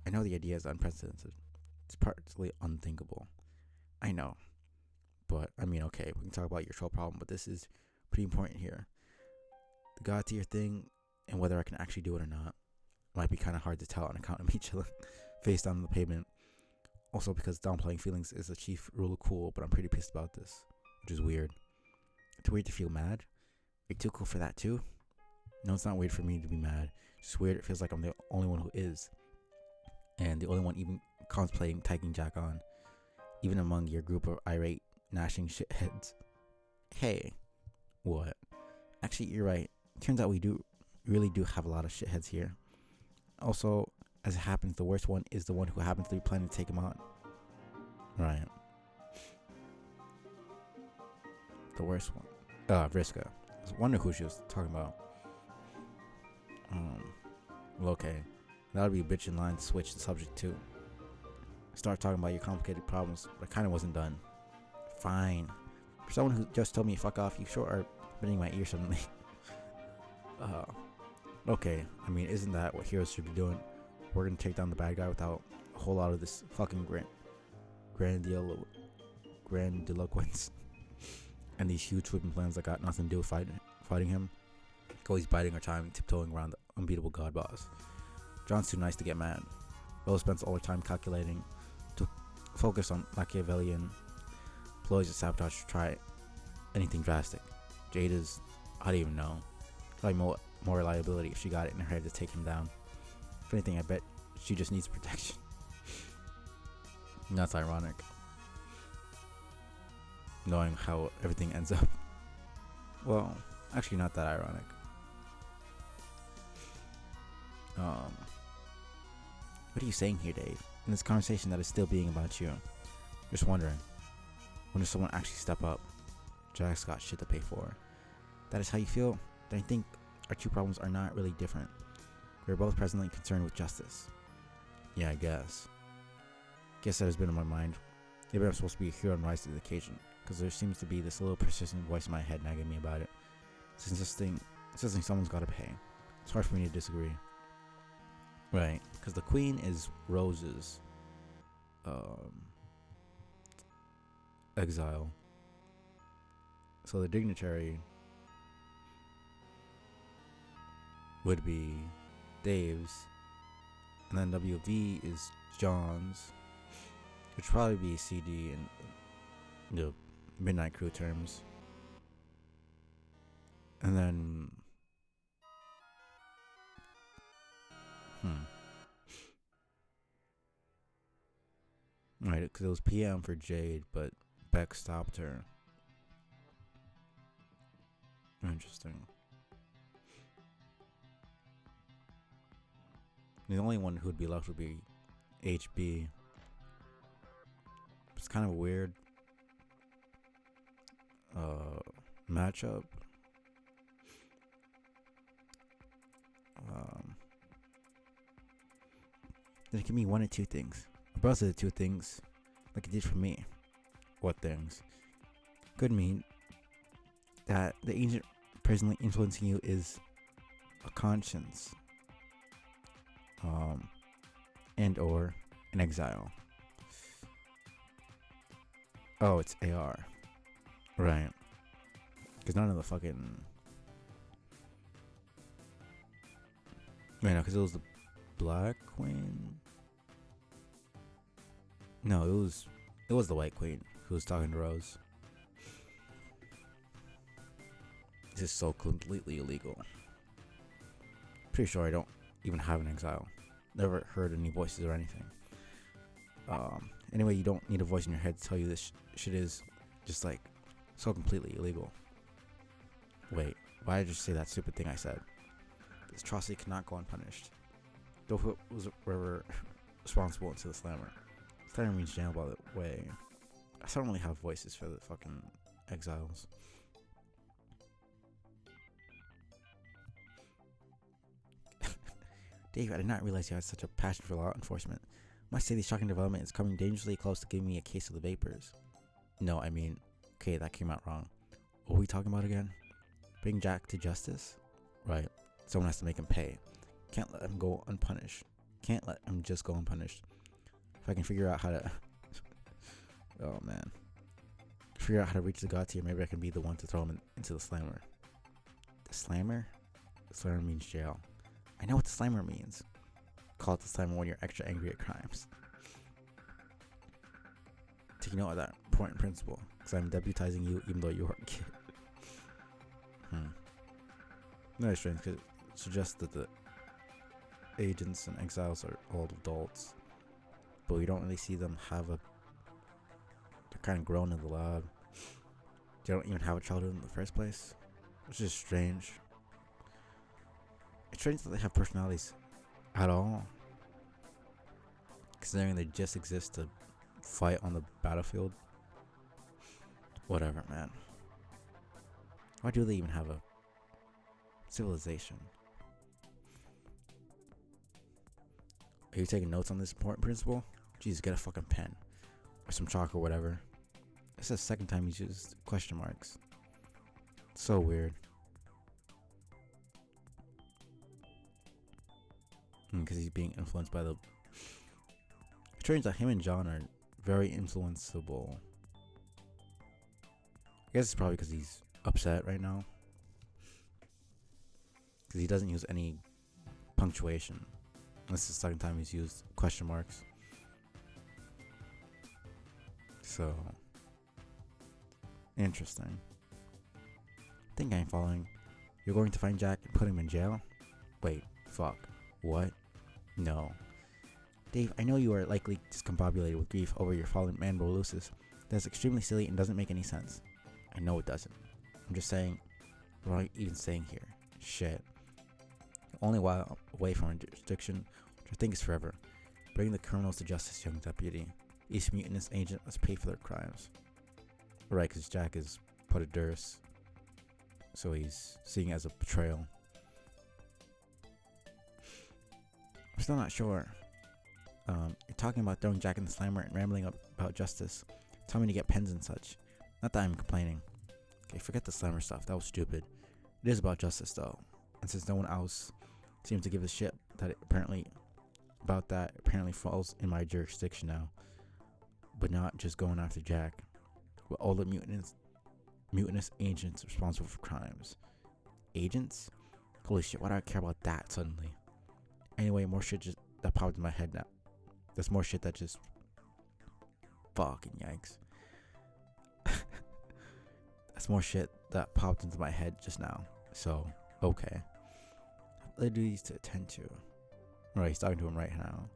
I know the idea is unprecedented. It's partly unthinkable. I know. But, I mean, okay, we can talk about your troll problem, but this is pretty important here. The God tier thing, and whether I can actually do it or not, might be kind of hard to tell on account of me chilling face down on the pavement. Also because downplaying feelings is the chief rule of cool, but I'm pretty pissed about this, which is weird. It's weird to feel mad. Are you too cool for that too? No, it's not weird for me to be mad. It's just weird. It feels like I'm the only one who is. And the only one even contemplating tagging Jack on. Even among your group of irate, gnashing shitheads. Hey. What? Actually, you're right. Turns out we really do have a lot of shitheads here. Also, as it happens, the worst one is the one who happens to be planning to take him on. Right. The worst one. Vriska. I was wondering who she was talking about. Well, okay. That would be a bitch in line to switch the subject too. Start talking about your complicated problems, but I kind of wasn't done. Fine. For someone who just told me fuck off, you sure are spinning my ear suddenly. Okay. I mean, isn't that what heroes should be doing? We're gonna take down the bad guy without a whole lot of this fucking grandiloquence and these huge sweeping plans that got nothing to do with fighting him. Always biding our time, tiptoeing around the unbeatable god boss. John's too nice to get mad. Bella spends all her time calculating to focus on Machiavellian ploys to sabotage to try anything drastic. Jade is, I don't even know. Probably more reliability if she got it in her head to take him down. If anything, I bet she just needs protection. That's ironic. Knowing how everything ends up. Well, actually not that ironic. What are you saying here, Dave? In this conversation that is still being about you. Just wondering. When does someone actually step up? Jack's got shit to pay for. That is how you feel? Then I think our two problems are not really different. We're both presently concerned with justice. Yeah, I guess. Guess that has been on my mind. Maybe I'm supposed to be a hero and rise to the occasion, because there seems to be this little persistent voice in my head nagging me about it. It's insisting someone's gotta pay. It's hard for me to disagree. Right, because the queen is Rose's exile. So the dignitary would be Dave's, and then WV is John's, which would probably be CD in the Midnight Crew terms. And then right, because it was PM for Jade, but Beck stopped her. Interesting. The only one who would be left would be HB. It's kind of a weird matchup. Then it can mean one or two things. Both of the two things, like it did for me. What things? Could mean that the agent presently influencing you is a conscience, and or an exile. Oh, it's AR, right? Because none of the fucking Wait, no, because it was the Black Queen. No, it was the White Queen who was talking to Rose. This is so completely illegal. Pretty sure I don't even have an exile. Never heard any voices or anything. Anyway, you don't need a voice in your head to tell you this shit is just like so completely illegal. Wait, why did I just say that stupid thing I said? This atrocity cannot go unpunished. Though who was whoever responsible into the slammer. Slammer means jail, by the way. I don't really have voices for the fucking exiles. Dave, I did not realize you had such a passion for law enforcement. Must say the shocking development is coming dangerously close to giving me a case of the vapors. No, I mean, okay, that came out wrong. What are we talking about again? Bring Jack to justice? Right. Someone has to make him pay. Can't let him go unpunished. Can't let him just go unpunished. If I can figure out how to... oh, man. Figure out how to reach the god tier, maybe I can be the one to throw him into the slammer. The slammer? The slammer means jail. I know what the slammer means. Call it the slammer when you're extra angry at crimes. Take note of that important principle, because I'm deputizing you even though you are a kid. Very strange, because it suggests that the agents and exiles are all adults, but we don't really see them have a... They're kind of grown in the lab. They don't even have a childhood in the first place, which is strange. It's strange that they have personalities at all, considering they just exist to fight on the battlefield. Whatever, man. Why do they even have a civilization? Are you taking notes on this important principle? Jesus, get a fucking pen or some chalk or whatever. This is the second time he's used question marks. It's so weird. Because he's being influenced by the... It turns out him and John are very influenceable. I guess it's probably because he's upset right now. Because he doesn't use any punctuation. This is the second time he's used question marks. So... interesting. I think I'm following. You're going to find Jack and put him in jail? Wait, fuck. What? No. Dave, I know you are likely discombobulated with grief over your fallen man Lucis. That's extremely silly and doesn't make any sense. I know it doesn't. I'm just saying, what are you even saying here? Shit. Only while away from our jurisdiction, which I think is forever. Bring the criminals to justice, young deputy. Each mutinous agent must pay for their crimes. Right, because Jack is put a duress, so he's seeing it as a betrayal. I'm still not sure. You're talking about throwing Jack in the slammer and rambling about justice. Tell me to get pens and such. Not that I'm complaining. Okay, forget the slammer stuff. That was stupid. It is about justice, though. And since no one else seems to give a shit that it apparently falls in my jurisdiction now. But not just going after Jack. With all the mutinous agents responsible for crimes. Agents? Holy shit, why do I care about that suddenly? Anyway, more shit that popped in my head now. There's more shit that just... Fucking yikes. That's more shit that popped into my head just now. So, okay. Other duties to attend to. Right, he's talking to him right now.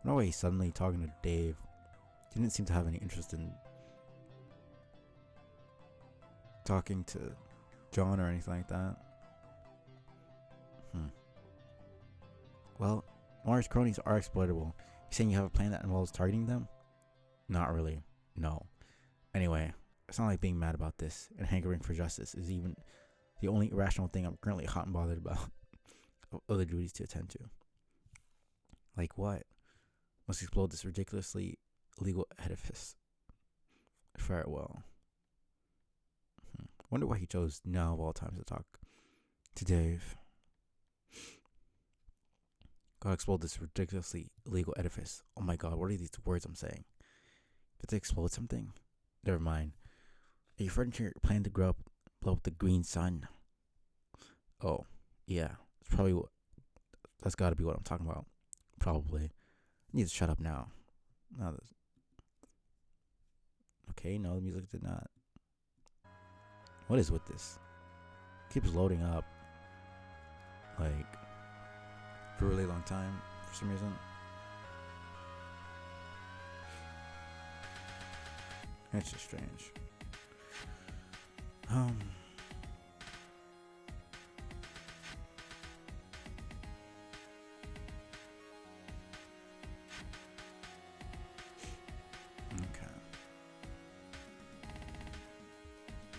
No way he's suddenly talking to Dave. He didn't seem to have any interest in talking to John or anything like that. Well, Mars cronies are exploitable. You saying you have a plan that involves targeting them? Not really. No. Anyway, it's not like being mad about this and hankering for justice is even the only irrational thing I'm currently hot and bothered about. Other duties to attend to. Like what? Must explode this ridiculously illegal edifice. Farewell. Wonder why he chose now of all times to talk to Dave. Gotta explode this ridiculously illegal edifice. Oh my god, what are these words I'm saying? Did they explode something? Never mind. Are you referring to your plan to blow up the green sun? Oh, yeah. It's probably That's got to be what I'm talking about. Probably. I need to shut up now. Now this. Okay, no, the music did not. What is with this? It keeps loading up. Like, for a really long time, for some reason. It's just strange. Okay.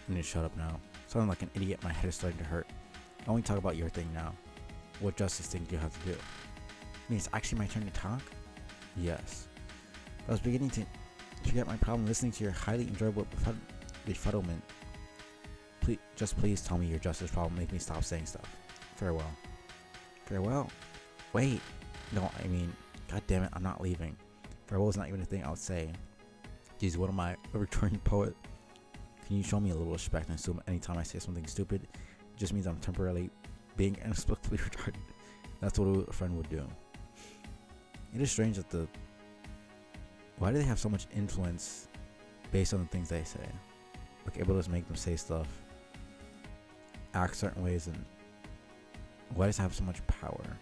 I need to shut up now. Sounding like an idiot, my head is starting to hurt. I only talk about your thing now. What justice thing do you have to do? I mean, it's actually my turn to talk? Yes. I was beginning to forget my problem listening to your highly enjoyable befuddlement. Please tell me your justice problem. Make me stop saying stuff. Farewell. Farewell? Wait. No, I mean, god damn it, I'm not leaving. Farewell is not even a thing I would say. Geez, what am I, a Victorian poet? Can you show me a little respect and assume anytime I say something stupid, it just means I'm temporarily being inexplicably retarded? That's what a friend would do. It is strange that why do they have so much influence based on the things they say? Like, able to make them say stuff, act certain ways, and why does it have so much power?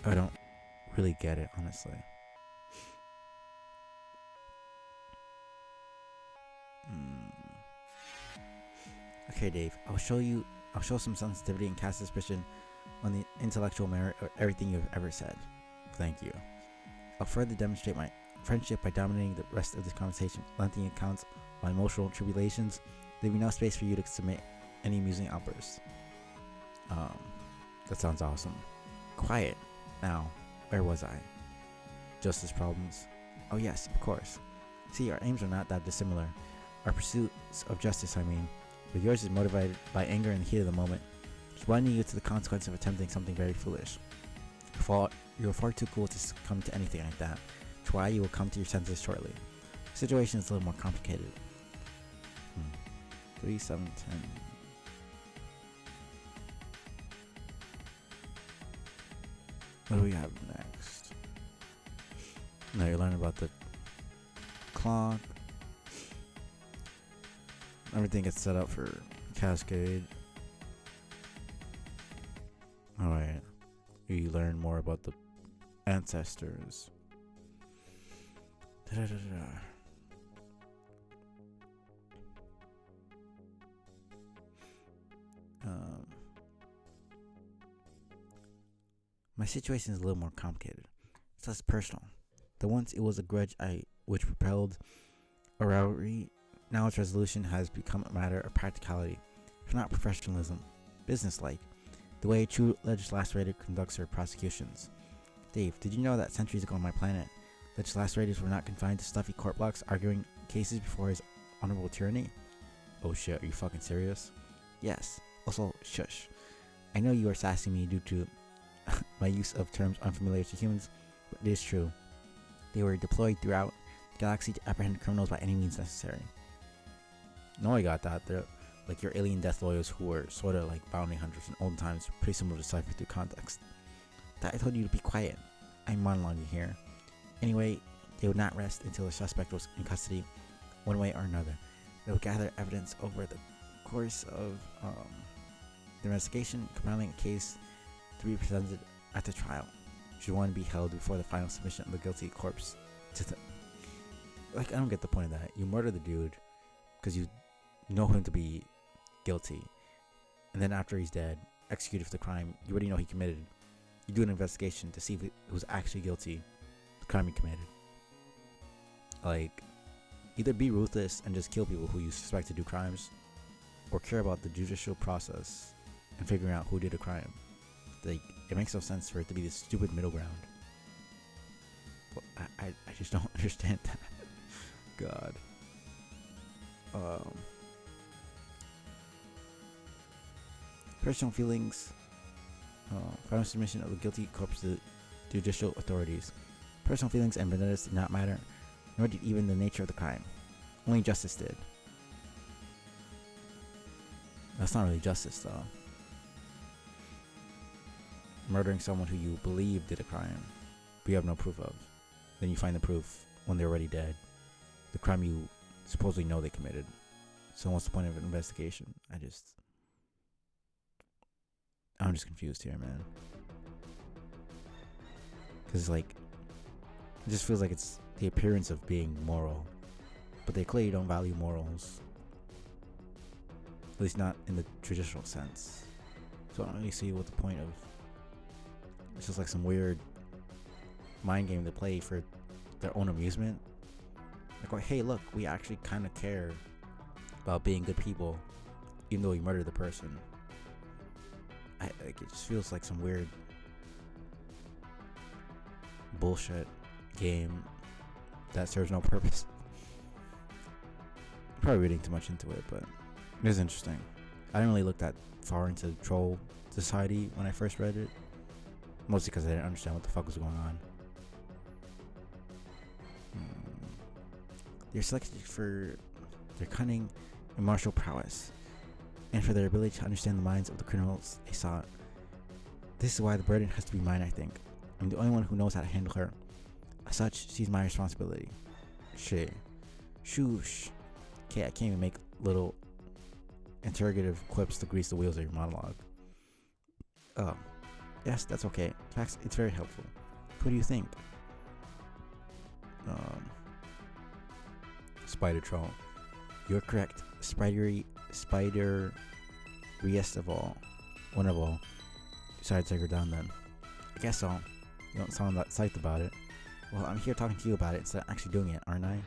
I don't really get it, honestly. Okay, Dave, I'll show some sensitivity and cast suspicion on the intellectual merit of everything you've ever said. Thank you. I'll further demonstrate my friendship by dominating the rest of this conversation, lengthy accounts of my emotional tribulations, leaving no space for you to submit any amusing outbursts. That sounds awesome. Quiet. Now, where was I? Justice problems. Oh yes, of course. See, our aims are not that dissimilar. Our pursuits of justice, I mean. But yours is motivated by anger in the heat of the moment, just blinding you to the consequence of attempting something very foolish. You're far too cool to succumb to anything like that. That's why you will come to your senses shortly. The situation is a little more complicated. 3, 7, 10. What do we have next? Now you're learning about the clock. Everything gets set up for cascade. Alright. You learn more about the ancestors. My situation is a little more complicated. It's less personal. Once it was a grudge which propelled a rivalry. Now its resolution has become a matter of practicality, if not professionalism, business-like, the way a true legislator conducts her prosecutions. Dave, did you know that centuries ago on my planet, legislators were not confined to stuffy court blocks arguing cases before his honorable tyranny? Oh shit, are you fucking serious? Yes. Also, shush. I know you are sassing me due to my use of terms unfamiliar to humans, but it is true. They were deployed throughout the galaxy to apprehend criminals by any means necessary. No, I got that. They're like your alien death lawyers who were sort of like bounty hunters in old times, pretty similar to decipher through context. That I told you to be quiet. I'm monologuing here. Anyway, they would not rest until the suspect was in custody, one way or another. They would gather evidence over the course of the investigation, compiling a case to be presented at the trial. Should one be held before the final submission of the guilty corpse to the... Like, I don't get the point of that. You murder the dude because you know him to be guilty, and then after he's dead, executed for the crime you already know he committed, you do an investigation to see if he was actually guilty of the crime he committed. Like, either be ruthless and just kill people who you suspect to do crimes, or care about the judicial process and figuring out who did a crime. Like, it makes no sense for it to be this stupid middle ground. Well, I just don't understand that. God. Personal feelings. Final submission of the guilty corpse to judicial authorities. Personal feelings and vendettas did not matter, nor did even the nature of the crime. Only justice did. That's not really justice, though. murdering someone who you believe did a crime, but you have no proof of. Then you find the proof when they're already dead. The crime you supposedly know they committed. So what's the point of an investigation? I'm just confused here, man. Because, like, it just feels like it's the appearance of being moral. But they clearly don't value morals. At least not in the traditional sense. So I don't really see what the point of... It's just like some weird mind game they play for their own amusement. Like, hey, look, we actually kind of care about being good people, even though we murdered the person. It just feels like some weird bullshit game that serves no purpose. I'm probably reading too much into it, but it is interesting. I didn't really look that far into troll society when I first read it, mostly because I didn't understand what the fuck was going on. They're selected for their cunning and martial prowess, and for their ability to understand the minds of the criminals they sought. This is why the burden has to be mine, I think. I'm the only one who knows how to handle her. As such, she's my responsibility. Shit. Shoosh. Okay, I can't even make little interrogative quips to grease the wheels of your monologue. Oh. Yes, that's okay. In fact, it's very helpful. What do you think? Spider troll. You're correct. Spider riest of all. One of all. Decided to take her down then. I guess so. You don't sound that psyched about it. Well, I'm here talking to you about it instead of actually doing it, aren't I?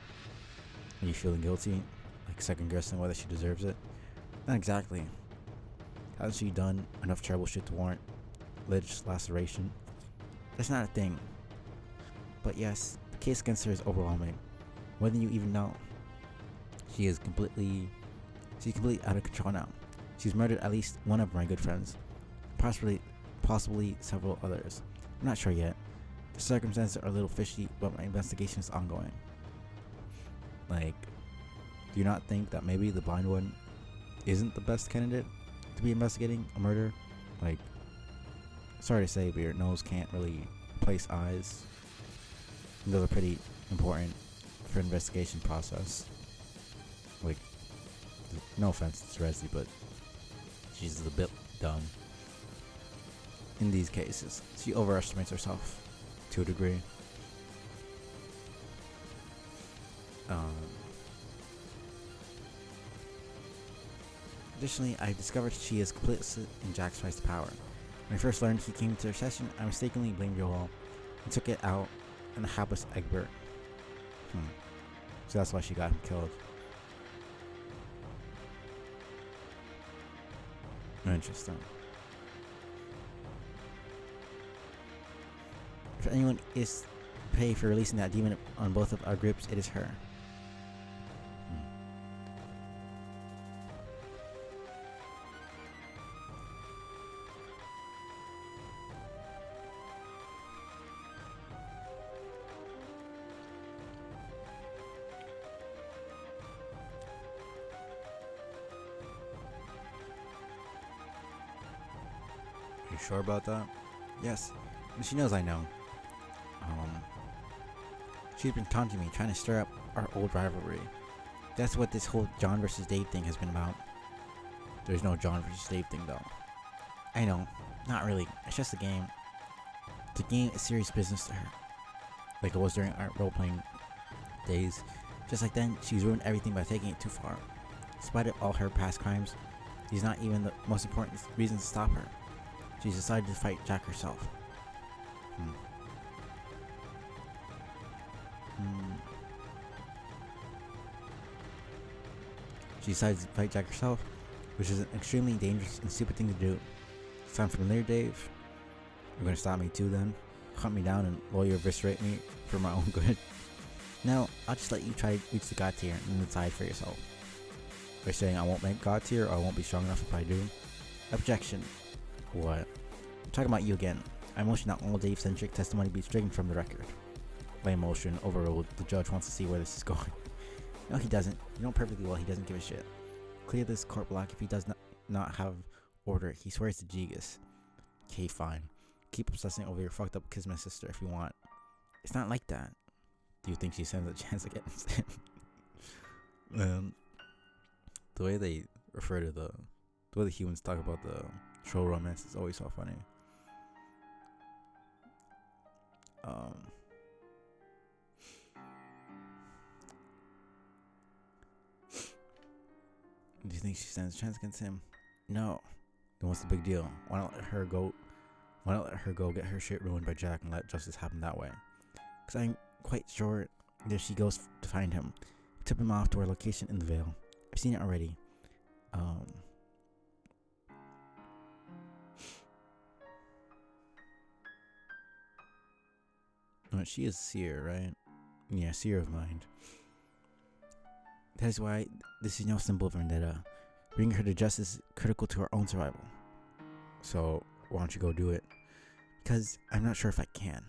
Are you feeling guilty? Like second guessing whether she deserves it? Not exactly. Hasn't she done enough terrible shit to warrant alleged laceration? That's not a thing. But yes, the case against her is overwhelming. More than you even know. She's completely out of control now. She's murdered at least one of my good friends. Possibly several others. I'm not sure yet. The circumstances are a little fishy, but my investigation is ongoing. Like, do you not think that maybe the blind one isn't the best candidate to be investigating a murder? Like, sorry to say, but your nose can't really replace eyes. And those are pretty important for investigation process. Like, no offense to Resi, but she's a bit dumb in these cases. She overestimates herself to a degree. Additionally, I discovered she is complicit in Jack's rise to power. When I first learned he came to her session, I mistakenly blamed Joel and took it out on the hapless Egbert. So that's why she got him killed. Interesting. If anyone is paid for releasing that demon on both of our groups, it is her. You sure about that? Yes. She knows I know. She's been taunting me, trying to stir up our old rivalry. That's what this whole John versus Dave thing has been about. There's no John versus Dave thing though. I know. Not really. It's just a game. The game is serious business to her. Like it was during our role-playing days. Just like then, she's ruined everything by taking it too far. Despite of all her past crimes, he's not even the most important reason to stop her. She's decided to fight Jack herself. She decides to fight Jack herself, which is an extremely dangerous and stupid thing to do. Sound familiar, Dave? You're gonna stop me too then? Hunt me down and lawyer eviscerate me for my own good? No, I'll just let you try to reach the God tier and decide for yourself. Are you saying I won't make God tier or I won't be strong enough if I do? Objection. What? I'm talking about you again. I motion that all Dave-centric testimony be stricken from the record. My motion overruled. The judge wants to see where this is going. No, he doesn't. You know perfectly well he doesn't give a shit. Clear this court block if he does not have order. He swears to Jigus. Okay, fine. keep obsessing over your fucked up kismet sister if you want. It's not like that. Do you think she stands a chance against him? The way they refer to the way the humans talk about the troll romance is always so funny. Do you think she stands a chance against him? No. Then what's the big deal? Why not let her go? Why not let her go get her shit ruined by Jack and let justice happen that way? Because I'm quite sure that she goes to find him, tip him off to our location in the Vale. I've seen it already. She is seer, right? Yeah, seer of mind. That is why this is no simple vendetta. Bringing her to justice is critical to our own survival. So why don't you go do it? Because I'm not sure if I can.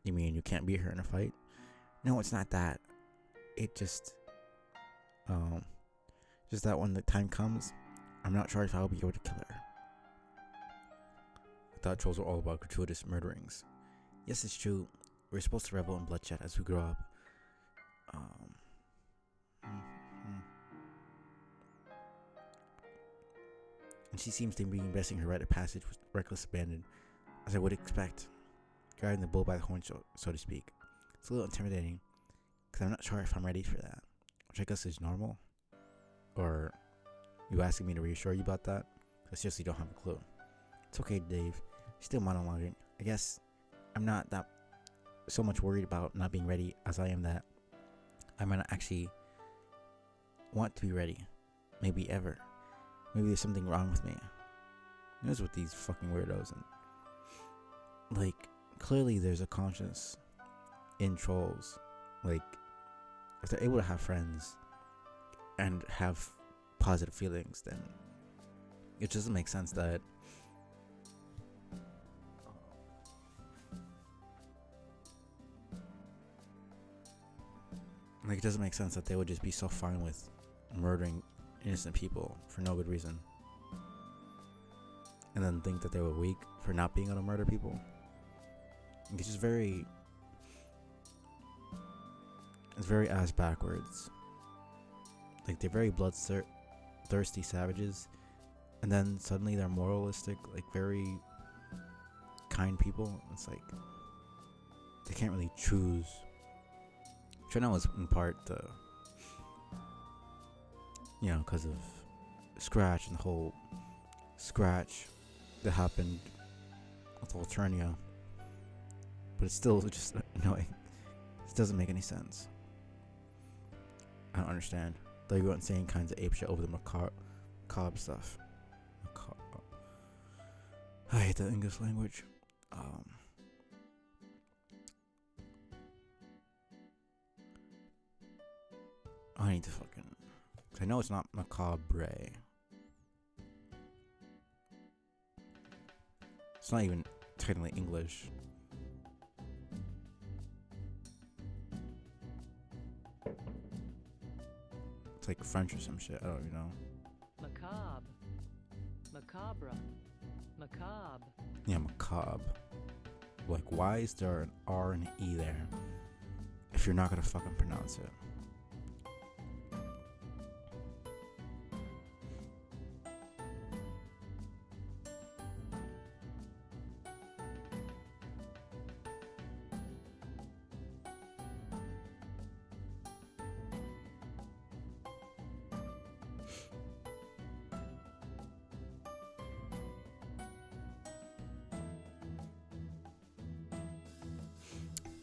You mean you can't beat her in a fight? No, it's not that. It just that when the time comes, I'm not sure if I'll be able to kill her. I thought trolls were all about gratuitous murderings. Yes, it's true. We're supposed to revel in bloodshed as we grow up. And she seems to be embracing her rite of passage with reckless abandon, as I would expect, guarding the bull by the horn, so to speak. It's a little intimidating, because I'm not sure if I'm ready for that, which I guess is normal. Or you asking me to reassure you about that? I seriously don't have a clue. It's okay, Dave. Still monologuing. I guess I'm not that so much worried about not being ready as I am that I might not actually want to be ready. Maybe ever. Maybe there's something wrong with me. What's with these fucking weirdos? And like, clearly there's a conscience in trolls. Like, if they're able to have friends and have positive feelings, then it doesn't make sense that it doesn't make sense that they would just be so fine with murdering innocent people for no good reason, and then think that they were weak for not being able to murder people. It's just very ass backwards. Like, they're very bloodthirsty savages, and then suddenly they're moralistic, like very kind people. It's like they can't really choose. Which I know is in part because of Scratch and the whole Scratch that happened with Alternia. But it's still just annoying. It doesn't make any sense. I don't understand. They go insane kinds of ape shit over the macabre stuff. I hate the English language. I need to fucking... I know it's not macabre. It's not even technically English. It's like French or some shit. I don't even know. Macabre. Macabre. Macabre. Yeah, macabre. Like, why is there an R and an E there if you're not gonna fucking pronounce it?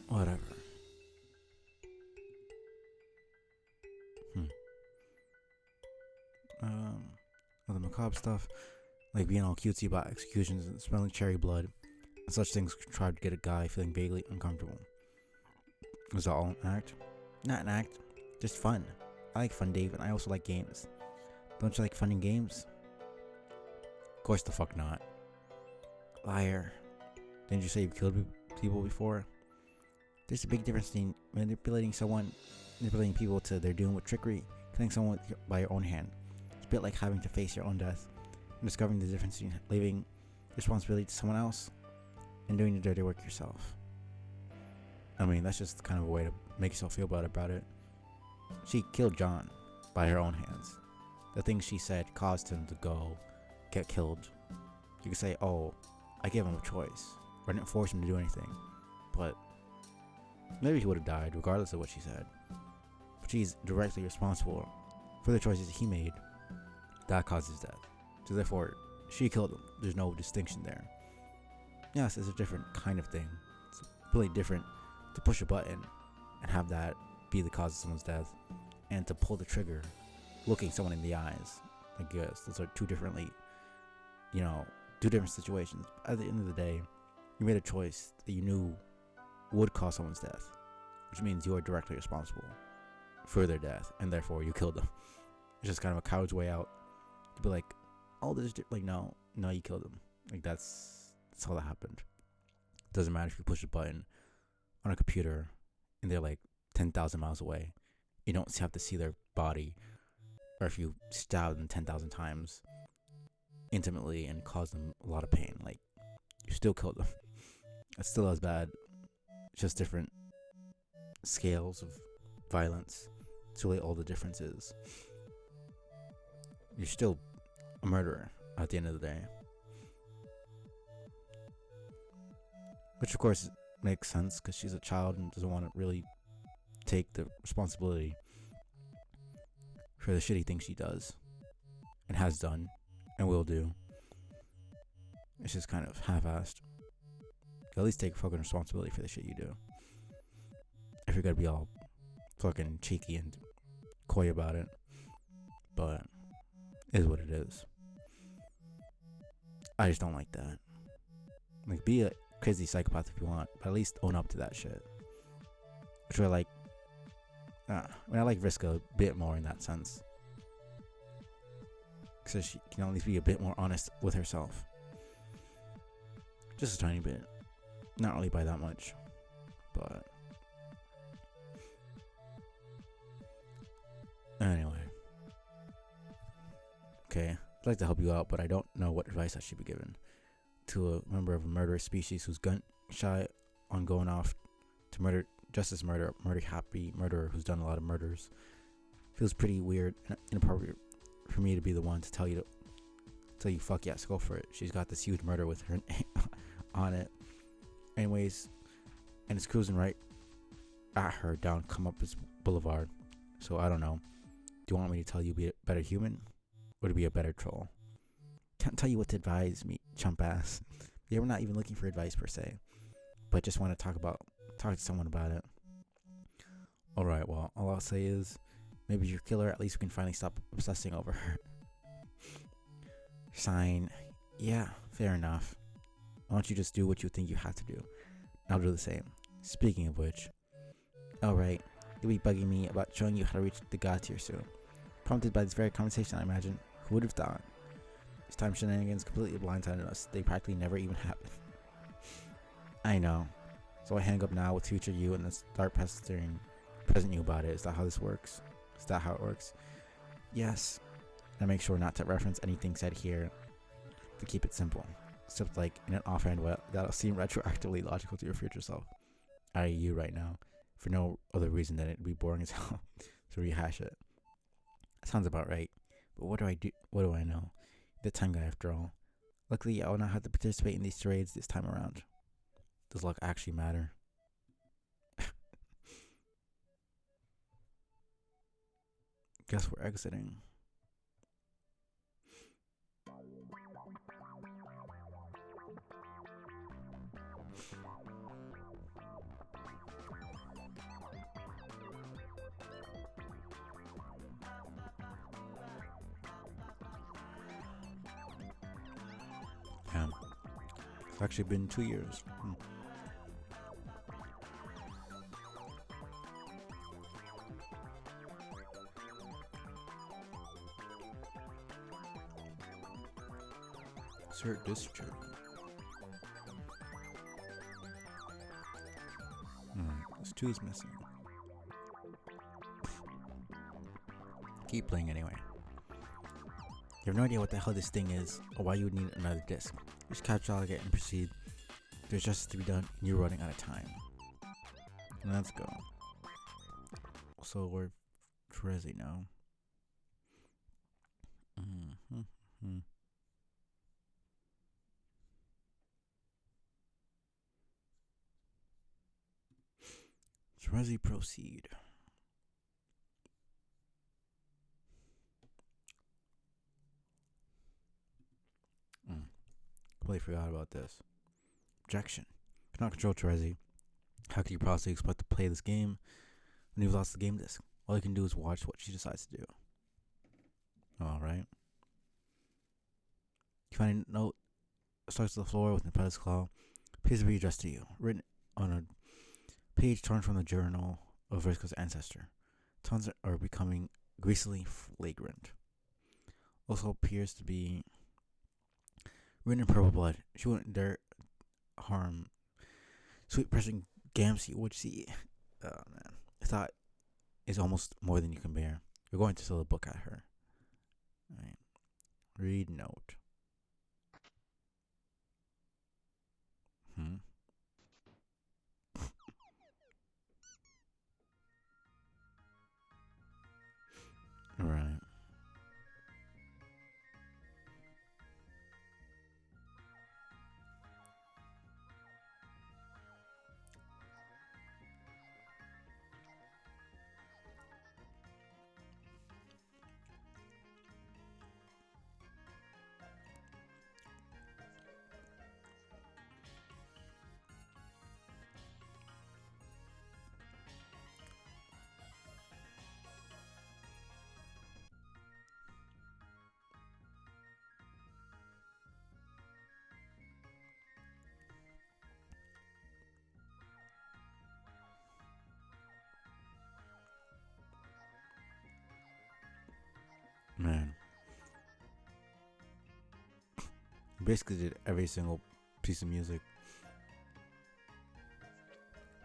Whatever. The macabre stuff, like being all cutesy about executions and smelling cherry blood, and such things tried to get a guy feeling vaguely uncomfortable. Was that all an act? Not an act, just fun. I like fun, Dave, and I also like games. Don't you like fun in games? Of course the fuck not. Liar. Didn't you say you've killed people before? There's a big difference between manipulating people to their doom with trickery, killing someone by your own hand. It's a bit like having to face your own death and discovering the difference between leaving responsibility to someone else. and doing the dirty work yourself. I mean, that's just kind of a way to make yourself feel better about it. She killed John by her own hands. The things she said caused him to go get killed. You could say, oh, I gave him a choice, or I didn't force him to do anything. But maybe he would have died regardless of what she said. But she's directly responsible for the choices he made that caused his death. So therefore, she killed him. There's no distinction there. Yes, it's a different kind of thing. It's really different to push a button and have that be the cause of someone's death, and to pull the trigger looking someone in the eyes. I guess those are two different situations. At the end of the day, you made a choice that you knew would cause someone's death, which means you are directly responsible for their death, and therefore you killed them. It's just kind of a coward's way out to be like, oh, no, you killed them. Like that's how that happened. Doesn't matter if you push a button on a computer and they're like 10,000 miles away. You don't have to see their body, or if you stab them 10,000 times intimately and cause them a lot of pain, like you still killed them. It's still as bad, just different scales of violence. It's really all the difference is you're still a murderer at the end of the day. Which of course makes sense because she's a child and doesn't want to really take the responsibility for the shitty things she does and has done and will do. It's just kind of half-assed. At least take fucking responsibility for the shit you do. If you're gonna be all fucking cheeky and coy about it. But it is what it is. I just don't like that. Like, be a crazy psychopath if you want, but at least own up to that shit. Which I like. I like Vriska a bit more in that sense. So she can at least be a bit more honest with herself. Just a tiny bit. Not really by that much. But anyway. Okay. I'd like to help you out, but I don't know what advice I should be given to a member of a murderous species who's gun shy on going off to murder, justice murder, happy murderer who's done a lot of murders. Feels pretty weird and inappropriate for me to be the one to tell you fuck yes, go for it. She's got this huge murder with her name on it. Anyways, and it's cruising right at her down Comeuppance Boulevard. So I don't know. Do you want me to tell you be a better human or to be a better troll? Can't tell you what to advise me, chump ass. Yeah, we're not even looking for advice per se, but just want to talk to someone about it. Alright, well, all I'll say is maybe you're killer, at least we can finally stop obsessing over her. Sign. Yeah, fair enough. Why don't you just do what you think you have to do? I'll do the same. Speaking of which, alright, you'll be bugging me about showing you how to reach the god tier soon. Prompted by this very conversation, I imagine. Who would have thought? This time shenanigans completely blindsided us. They practically never even happened. I know. So I hang up now with future you and then start pestering present you about it. Is that how this works? Is that how it works? Yes. I make sure not to reference anything said here to keep it simple. Except like in an offhand way that'll seem retroactively logical to your future self. I.e. you right now. For no other reason than it'd be boring as hell to rehash it. Sounds about right. But what do I do? What do I know? The time guy after all. Luckily, I will not have to participate in these charades this time around. Does luck actually matter? Guess we're exiting. It's actually been 2 years. Insert discharge. This 2 is missing. Keep playing anyway. You have no idea what the hell this thing is or why you would need another disc. Just capture all I get and proceed. There's justice to be done, and you're running out of time. Let's go. So we're Trezzy now. Mm-hmm. Trezzy, proceed. Completely forgot about this. Objection. Cannot control Trezzy. How can you possibly expect to play this game when you've lost the game disc? All you can do is watch what she decides to do. Alright. You find a note starts to the floor with an apprentice claw. Appears to be addressed to you. Written on a page torn from the journal of Vriska's ancestor. Tons are becoming greasily flagrant. Also appears to be written in purple blood. She wouldn't dare harm sweet pressing Gamsey, would she? Oh man. I thought it's almost more than you can bear. You're going to throw the book at her. Alright. Read note. Right. Man. Basically did every single piece of music.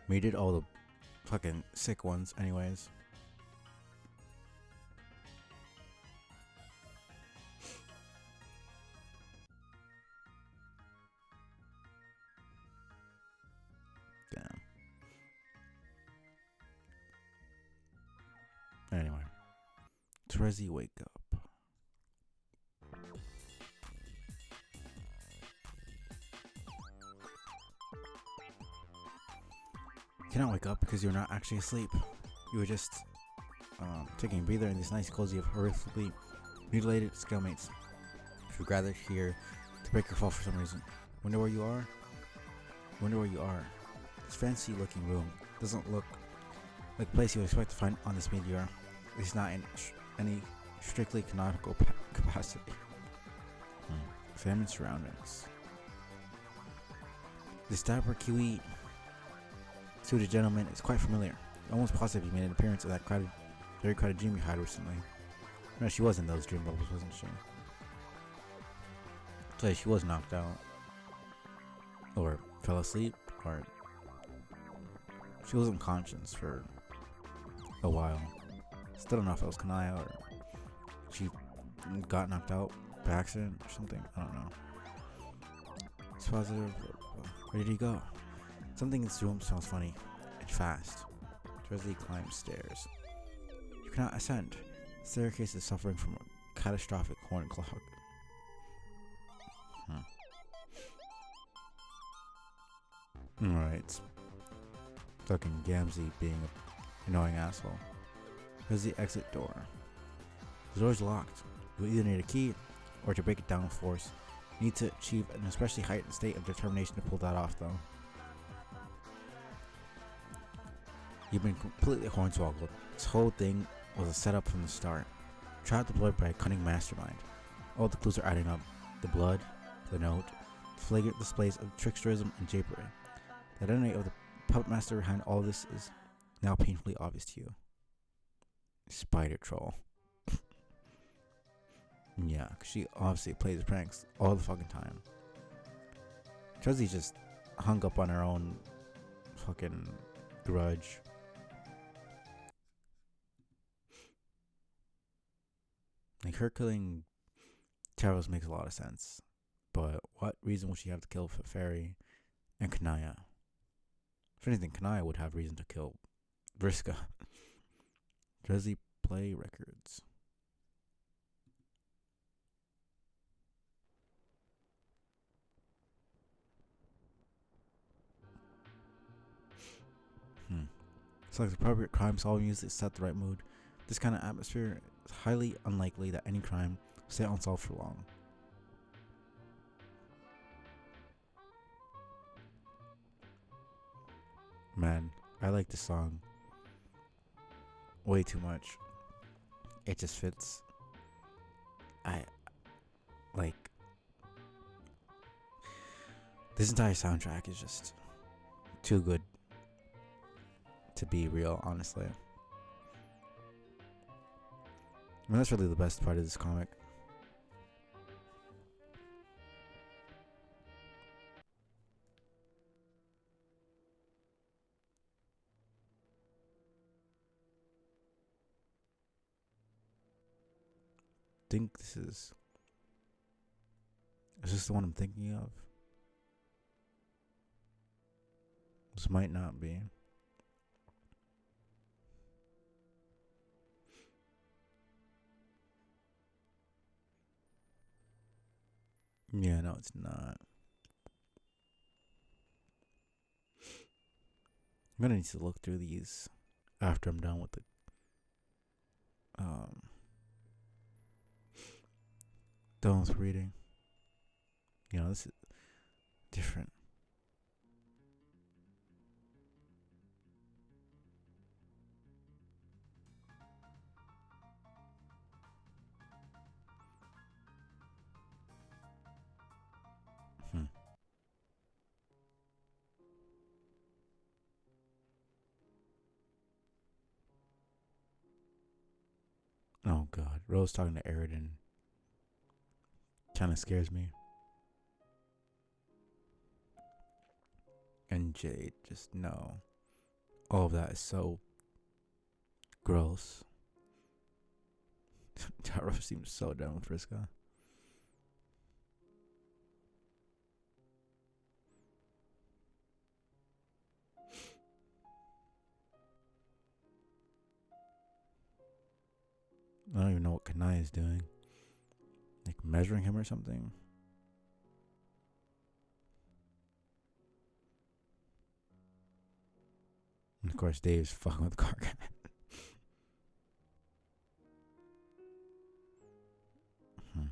We did all the fucking sick ones anyways. Damn. Anyway. Trezzy, wake up. You cannot wake up because you're not actually asleep. You were just taking a breather in this nice cozy of horrifically mutilated scalemates. You're gathered here to break your fall for some reason. Wonder where you are? Wonder where you are. This fancy looking room doesn't look like a place you would expect to find on this meteor. At least not in any strictly canonical capacity. Famine surroundings. This dapper Kiwi suited gentleman is quite familiar. Almost positive he made an appearance at that very crowded dream you had recently. No, she was in those dream bubbles, wasn't she? So she was knocked out. Or fell asleep, or she wasn't conscious for a while. Still don't know if it was Kanaya or she got knocked out by accident or something. I don't know. It's positive. Where did he go? Something in this room smells funny and fast. Trezzy climbs stairs. You cannot ascend. The staircase is suffering from a catastrophic horn clog. Alright. Fucking Gamzee being an annoying asshole. Here's the exit door. The door's locked. You'll either need a key or to break it down with force. You need to achieve an especially heightened state of determination to pull that off, though. You've been completely hornswoggled. This whole thing was a setup from the start. Trapped deployed by a cunning mastermind. All the clues are adding up. The blood, the note, the flagrant displays of tricksterism and japery. The identity of the puppet master behind all this is now painfully obvious to you. Spider Troll. Yeah, because she obviously plays pranks all the fucking time. Trezzy just hung up on her own fucking grudge. Like, her killing Taros makes a lot of sense. But what reason would she have to kill Fairy and Kanaya. If anything, Kanaya would have reason to kill Vriska. Drizzy Play Records. Selects appropriate crime solving music to set the right mood. This kind of atmosphere is highly unlikely that any crime will stay unsolved for long. Man, I like this song way too much. It just fits. I like this entire soundtrack is just too good to be real, honestly. I mean, that's really the best part of this comic. Think this is this the one I'm thinking of? This might not be. Yeah, no, it's not. I'm gonna need to look through these after I'm done with the um done with reading. You know, this is different. Hmm. Oh god, Rose talking to Aridin kind of scares me. And Jade, just no. All of that is so gross. Taro seems so done with Vriska. I don't even know what Kanai is doing. Like measuring him or something. And of course, Dave's fucking with the car guy. Hmm.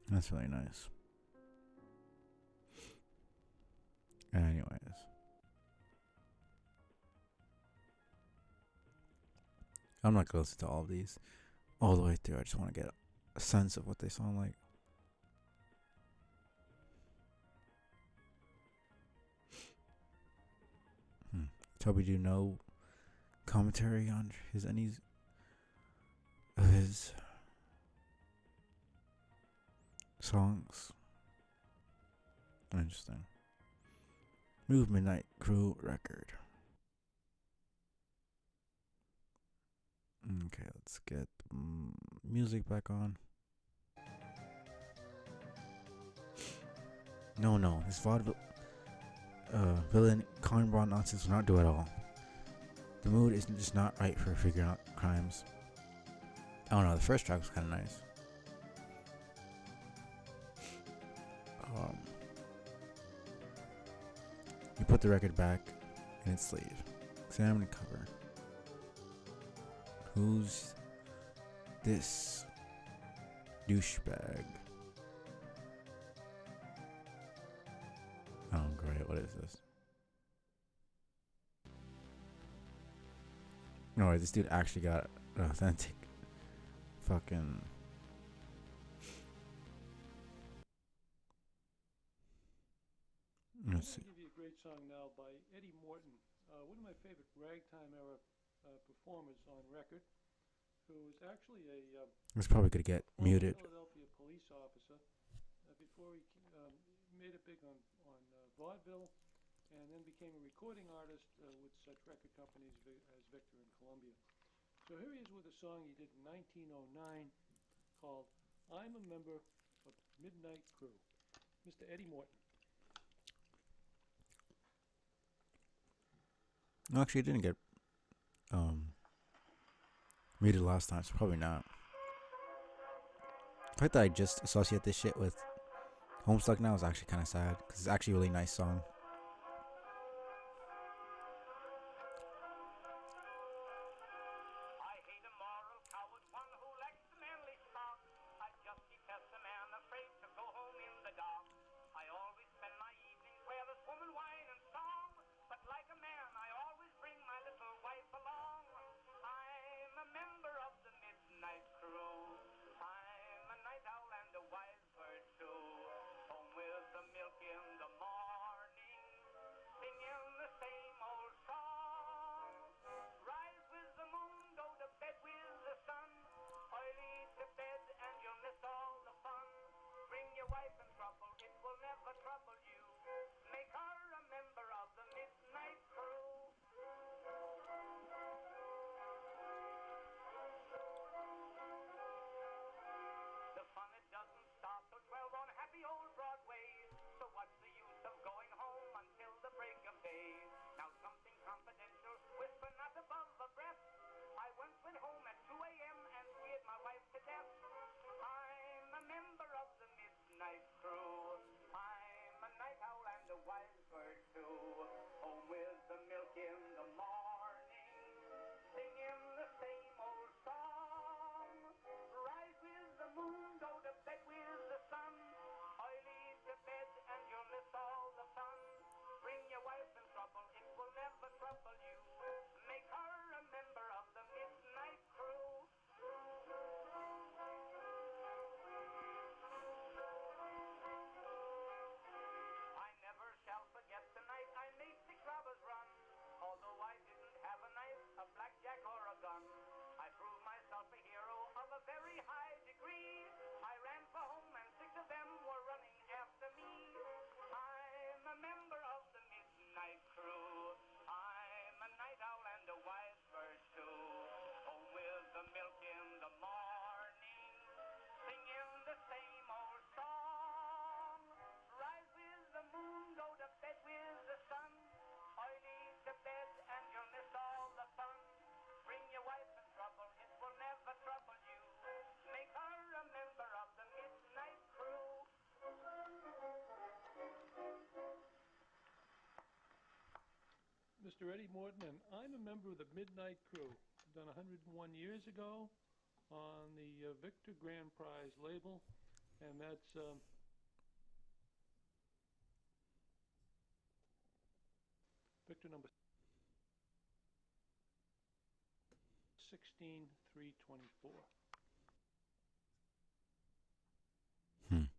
That's really nice. Anyways. I'm not gonna listen to all of these all the way through. I just want to get a sense of what they sound like. Toby do no commentary on any of his songs. Interesting. Move Midnight Crew record. Okay, let's get music back on. No, this vaudeville villain Conbon nonsense will not do at all. The mood is just not right for figuring out crimes. Oh no, the first track was kind of nice. You put the record back in its sleeve. Examine the cover. Who's this douchebag? Oh great, what is this? No, this dude actually got an authentic fucking. Let's see. I'm going to give you a great song now by Eddie Morton, one of my favorite ragtime era performers on record, who was actually a It's probably gonna get former muted. Philadelphia police officer before he made it big on vaudeville and then became a recording artist with such record companies as Victor and Columbia. So here he is with a song he did in 1909 called I'm a Member of Midnight Crew. Mr. Eddie Morton. No, actually, it didn't get muted last time, so probably not. The fact that I just associate this shit with Homestuck now is actually kind of sad because it's actually a really nice song. I hate a moral coward, one who lacks the manly spark. I just detest a man afraid to go home in the dark. I always spend my evenings where there's woman, wine, and song. But like a man, I always bring my little wife along. I'm a member of the midnight crew. I'm a night owl and a wise bird too. Home with the milk in the morning, singing the same old song. Rise with the moon, go to bed with the sun. Early to bed and you'll miss all the fun. Bring your wife in trouble, it will never trouble you. Make her a member of the midnight crew. The fun, it doesn't start till 12 on happy old Broadway. So what's the use of going home until the break of day? Now something confidential, whisper not above a breath. I once went home at 2 a.m. and scared my wife to death. I'm a member of the midnight crew. I'm a night owl and a wise bird too. Home with the milk in the morning, singing the same old song. Rise with the moon, go to bed with the sun. Early to bed and you'll miss all the fun. Bring your wife in trouble, it will never trouble you. Make her a member of the midnight crew. I never shall forget the night I made 6 robbers run. Although I didn't have a knife, a blackjack, or a gun, I proved myself a hero of a very high degree. I ran for home and 6 of them were running after me. I'm a member of the midnight crew. I'm a night owl and a wise bird too. Home with the milk in the morning, singing the same old song. Rise with the moon, go to bed with the sun. Early to bed and you'll miss all the fun. Bring your wife in trouble, it will never trouble you. Make her a member of the midnight crew. Mr. Eddie Morton, and I'm a member of the Midnight Crew. Done 101 years ago on the Victor Grand Prize label, and that's Victor number 16324. Hmm.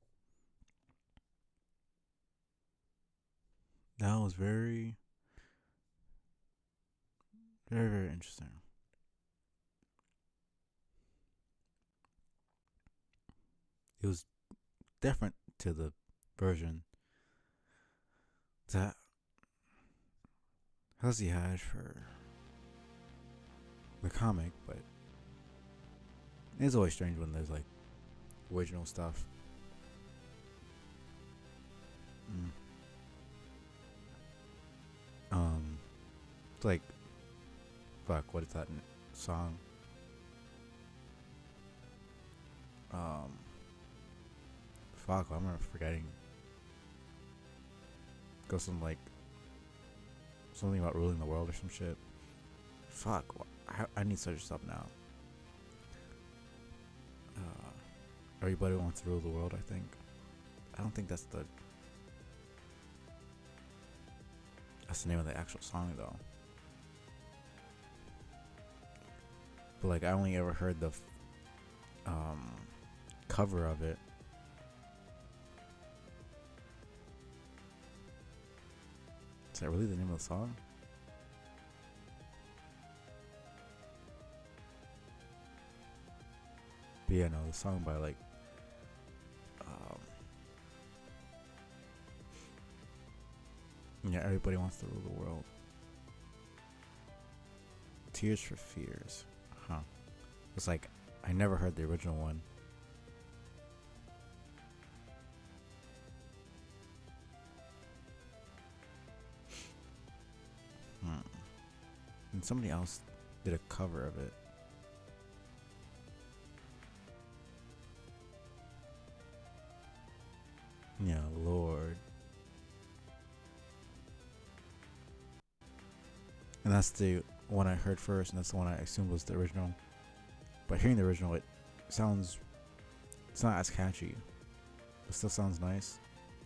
That was very, very, very interesting. It was different to the version that Halsey had for the comic, but it's always strange when there's like original stuff. Mm. It's like, fuck, what is that song? Fuck, I'm forgetting. Goes some like something about ruling the world or some shit. Fuck, I need to search this up now. Everybody wants to rule the world, I think. I don't think that's the name of the actual song though. But like I only ever heard the cover of it. Is that really the name of the song? But yeah, no, the song by like Yeah, everybody wants to rule the world. Tears for Fears. Huh. It's like, I never heard the original one. And somebody else did a cover of it. Yeah, Lord. And that's the one I heard first, and that's the one I assumed was the original. But hearing the original, it sounds... It's not as catchy. It still sounds nice.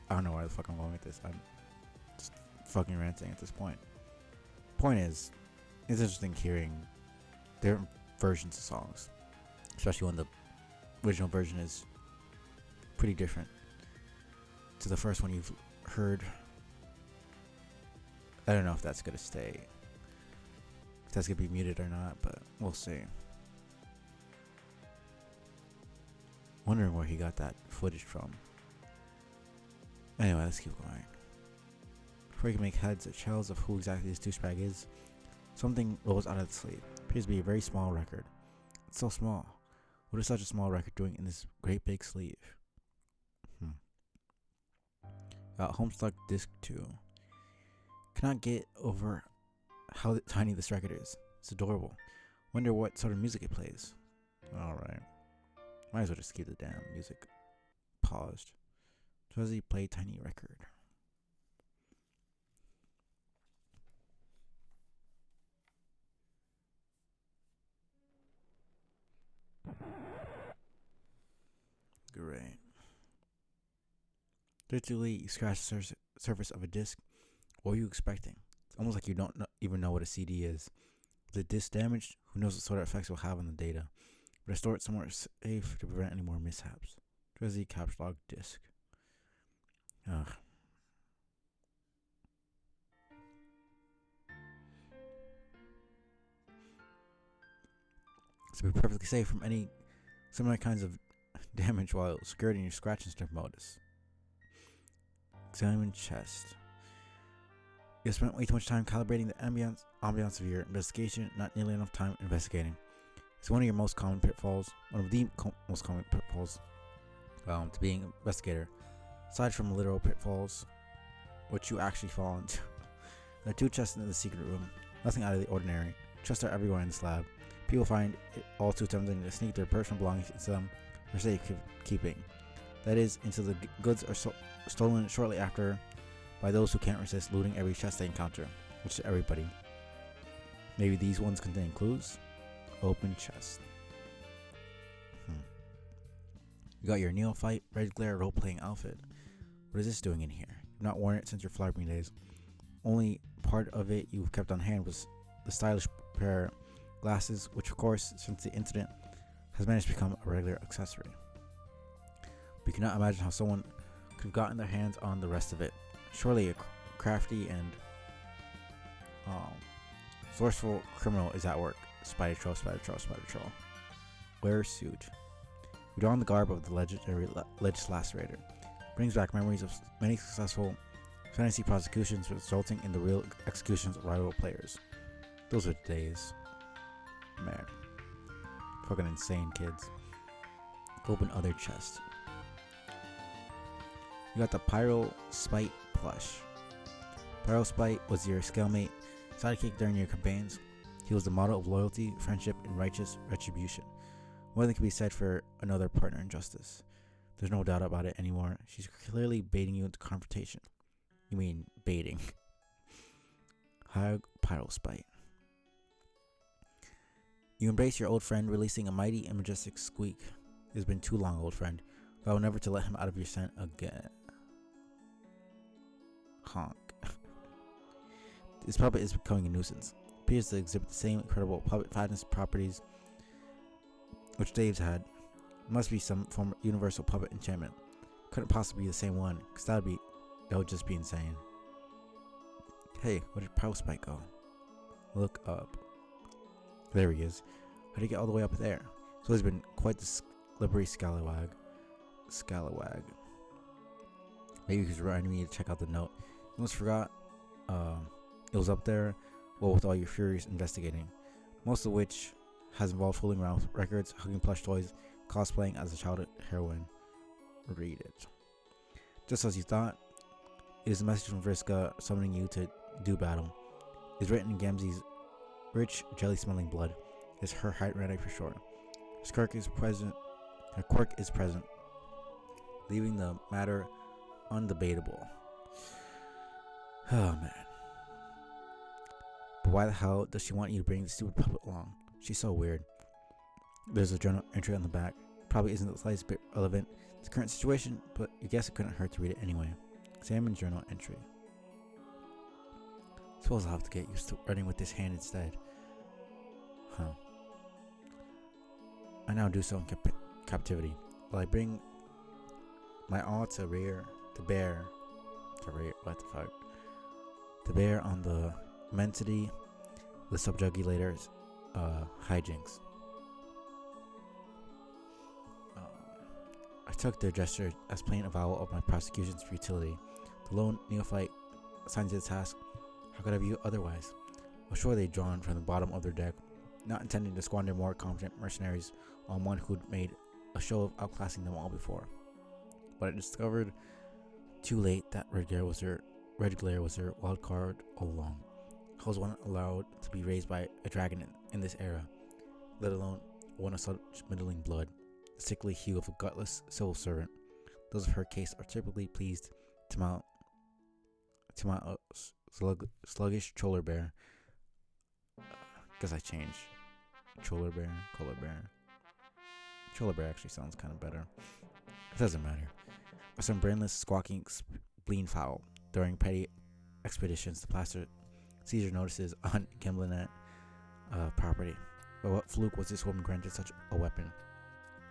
I don't know where the fuck I'm going with this. I'm just fucking ranting at this point. Point is, it's interesting hearing different versions of songs. Especially when the original version is pretty different to the first one you've heard. I don't know if that's gonna stay. If that's gonna be muted or not, but we'll see. Wondering where he got that footage from. Anyway, let's keep going. Before you can make heads or tails of who exactly this douchebag is, something rolls out of the sleeve. Appears to be a very small record. It's so small. What is such a small record doing in this great big sleeve? Homestuck Disc 2. Cannot get over how tiny this record is. It's adorable. Wonder what sort of music it plays. Alright. Might as well just keep the damn music paused. Does he play tiny record? Great. Literally, you scratch the surface of a disc. What are you expecting? It's almost like you don't even know what a CD is. With the disc damaged, who knows what sort of effects it will have on the data. But store it somewhere safe to prevent any more mishaps. Drizzy caps log disc. Ugh. To be perfectly safe from any similar kinds of damage while secured in your scratch and sniff modus. Examine chest. You have spent way too much time calibrating the ambiance of your investigation, not nearly enough time investigating. It's one of your most common pitfalls, one of the most common pitfalls to being an investigator. Aside from literal pitfalls, which you actually fall into. There are two chests in the secret room, nothing out of the ordinary. Chests are everywhere in this lab. People find it all too tempting to sneak their personal belongings into them for safekeeping. That is, until the goods are stolen shortly after by those who can't resist looting every chest they encounter, which is everybody. Maybe these ones contain clues? Open chest. You got your neophyte red glare role-playing outfit. What is this doing in here? You've not worn it since your flapping days. Only part of it you've kept on hand was the stylish pair of glasses, which of course, since the incident, has managed to become a regular accessory. But you cannot imagine how someone could have gotten their hands on the rest of it. Surely a crafty and forceful criminal is at work. Spider troll, spider troll, spider troll. Wear suit. You don the garb of the legendary Lacerator. Brings back memories of many successful fantasy prosecutions resulting in the real executions of rival players. Those are the days. Man. Fucking insane, kids. Open other chest. You got the Pyro Spite plush. Pyro Spite was your scalemate sidekick during your campaigns. He was the model of loyalty, friendship, and righteous retribution. More than can be said for another partner in justice. There's no doubt about it anymore. She's clearly baiting you into confrontation. You mean baiting. High Pyro Spite. You embrace your old friend, releasing a mighty and majestic squeak. It has been too long, old friend. Vow never to let him out of your scent again. Honk. This puppet is becoming a nuisance. Appears to exhibit the same incredible puppet fatness properties which Dave's had. It must be some form of universal puppet enchantment. Couldn't possibly be the same one, because that would just be insane. Hey, where did Pyro Spite go? Look up. There he is. How did he get all the way up there? So he's been quite the slippery scallywag. Maybe he's reminding me to check out the note. Almost forgot It was up there, well, with all your furious investigating, most of which has involved fooling around with records, hugging plush toys, cosplaying as a childhood heroine. Read it. Just as you thought, it is a message from Vriska summoning you to do battle. It's written in Gamzee's rich, jelly-smelling blood. It's her hieroglyphic for short. Her quirk is present, leaving the matter undebatable. Oh man. But why the hell does she want you to bring the stupid puppet along? She's so weird. There's a journal entry on the back. Probably isn't the slightest bit relevant to the current situation, but you guess it couldn't hurt to read it anyway. Examine journal entry. Suppose I'll have to get used to writing with this hand instead. Huh. I now do so in captivity. While I bring my all to bear on the immensity, the subjugulator's hijinks. I took their gesture as plain avowal of my prosecution's futility. The lone neophyte assigned to the task, how could I view otherwise? Was sure they'd drawn from the bottom of their deck, not intending to squander more competent mercenaries on one who'd made a show of outclassing them all before. But I discovered too late that red glare was their wild card all along. I was one allowed to be raised by a dragon in this era, let alone one of such middling blood, the sickly hue of a gutless civil servant. Those of her case are typically pleased to mount a sluggish cholar bear. Guess I changed. Cholar bear. Cholar bear actually sounds kind of better. It doesn't matter. Or some brainless, squawking spleen fowl during petty expeditions to plaster Caesar notices on Gimblinet property. But what fluke was this woman granted such a weapon,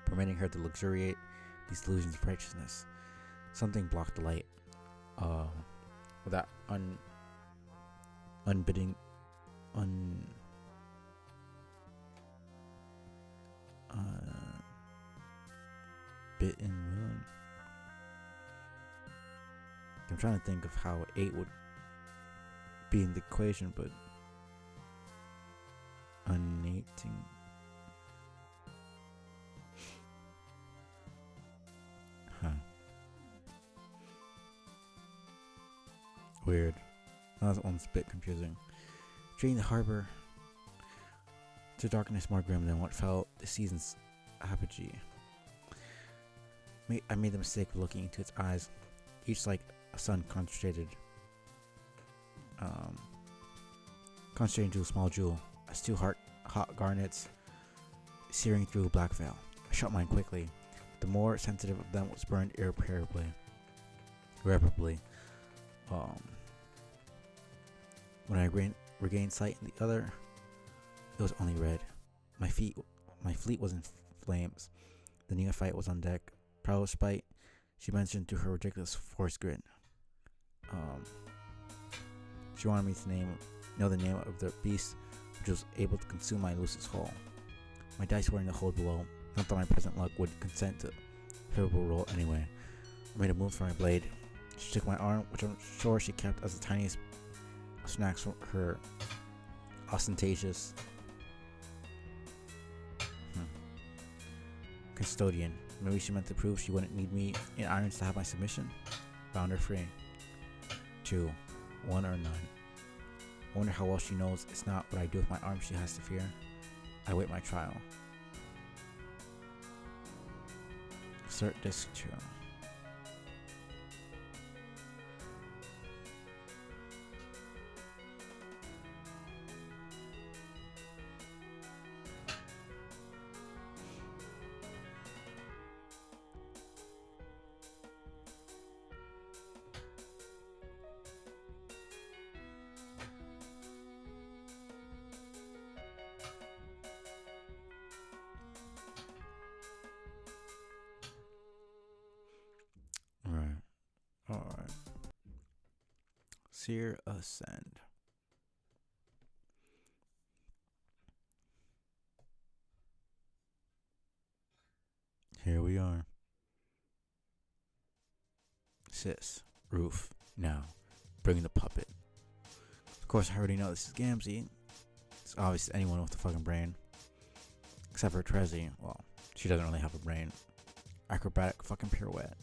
permitting her to luxuriate these delusions of righteousness? Something blocked the light. With that unbidden moon. I'm trying to think of how 8 would be in the equation, but unnating. Huh. Weird. That one's a bit confusing. Treating the harbor to darkness more grim than what felt the season's apogee. I made the mistake of looking into its eyes, each like a sun concentrated to a small jewel, as two hot garnets searing through a black veil. I shut mine quickly. The more sensitive of them was burned irreparably. When I regained sight in the other, it was only red. My fleet was in flames. The neophyte was on deck. Proud of spite, she mentioned through her ridiculous forced grin. She wanted me to know the name of the beast which was able to consume my Lucis hull. My dice were in the hold below. Not that my present luck would consent to a favorable roll anyway. I made a move for my blade. She took my arm, which I'm sure she kept as the tiniest of snacks for her ostentatious custodian. Maybe she meant to prove she wouldn't need me in irons to have my submission. Bound her free. 2, 1 or none. I wonder how well she knows it's not what I do with my arm she has to fear. I wait my trial. Cert Disc 2. Alright. Seer Ascend. Here we are. Sis, roof, now. Bring the puppet. Of course, I already know this is Gamzee. It's obvious to anyone with a fucking brain. Except for Trezzy. Well, she doesn't really have a brain. Acrobatic fucking pirouette.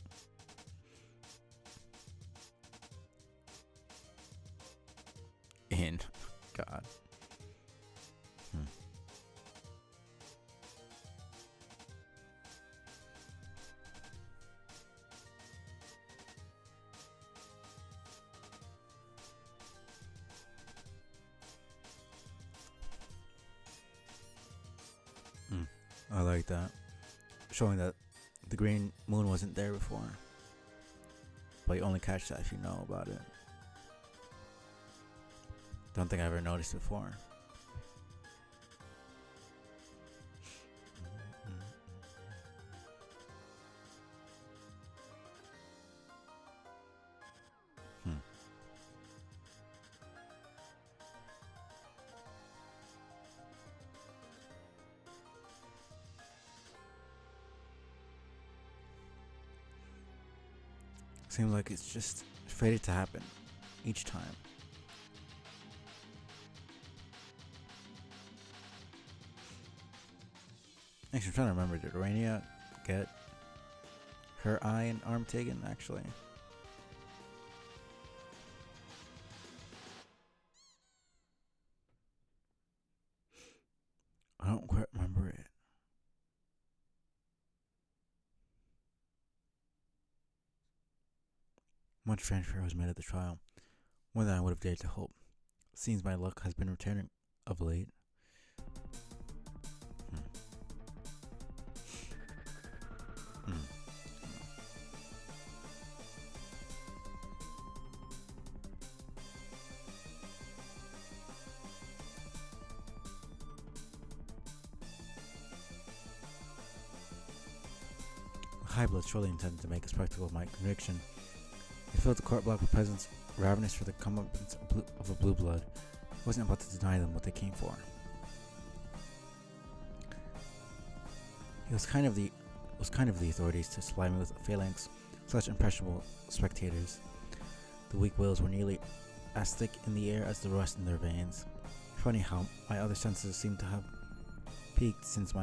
In. God. I like that. Showing that the green moon wasn't there before. But you only catch that if you know about it. Don't think I ever noticed before. Seems like it's just fated to happen each time. Actually, I'm trying to remember. Did Rainia get her eye and arm taken, actually? I don't quite remember it. Much fanfare was made at the trial, more than I would have dared to hope. Seems my luck has been returning of late. High Blood surely intended to make a spectacle of my conviction. They filled the court block with peasants ravenous for the comeuppance of a blue blood. I wasn't about to deny them what they came for. It was kind of the authorities to supply me with a phalanx, such impressionable spectators. The weak wills were nearly as thick in the air as the rust in their veins. Funny how my other senses seemed to have peaked since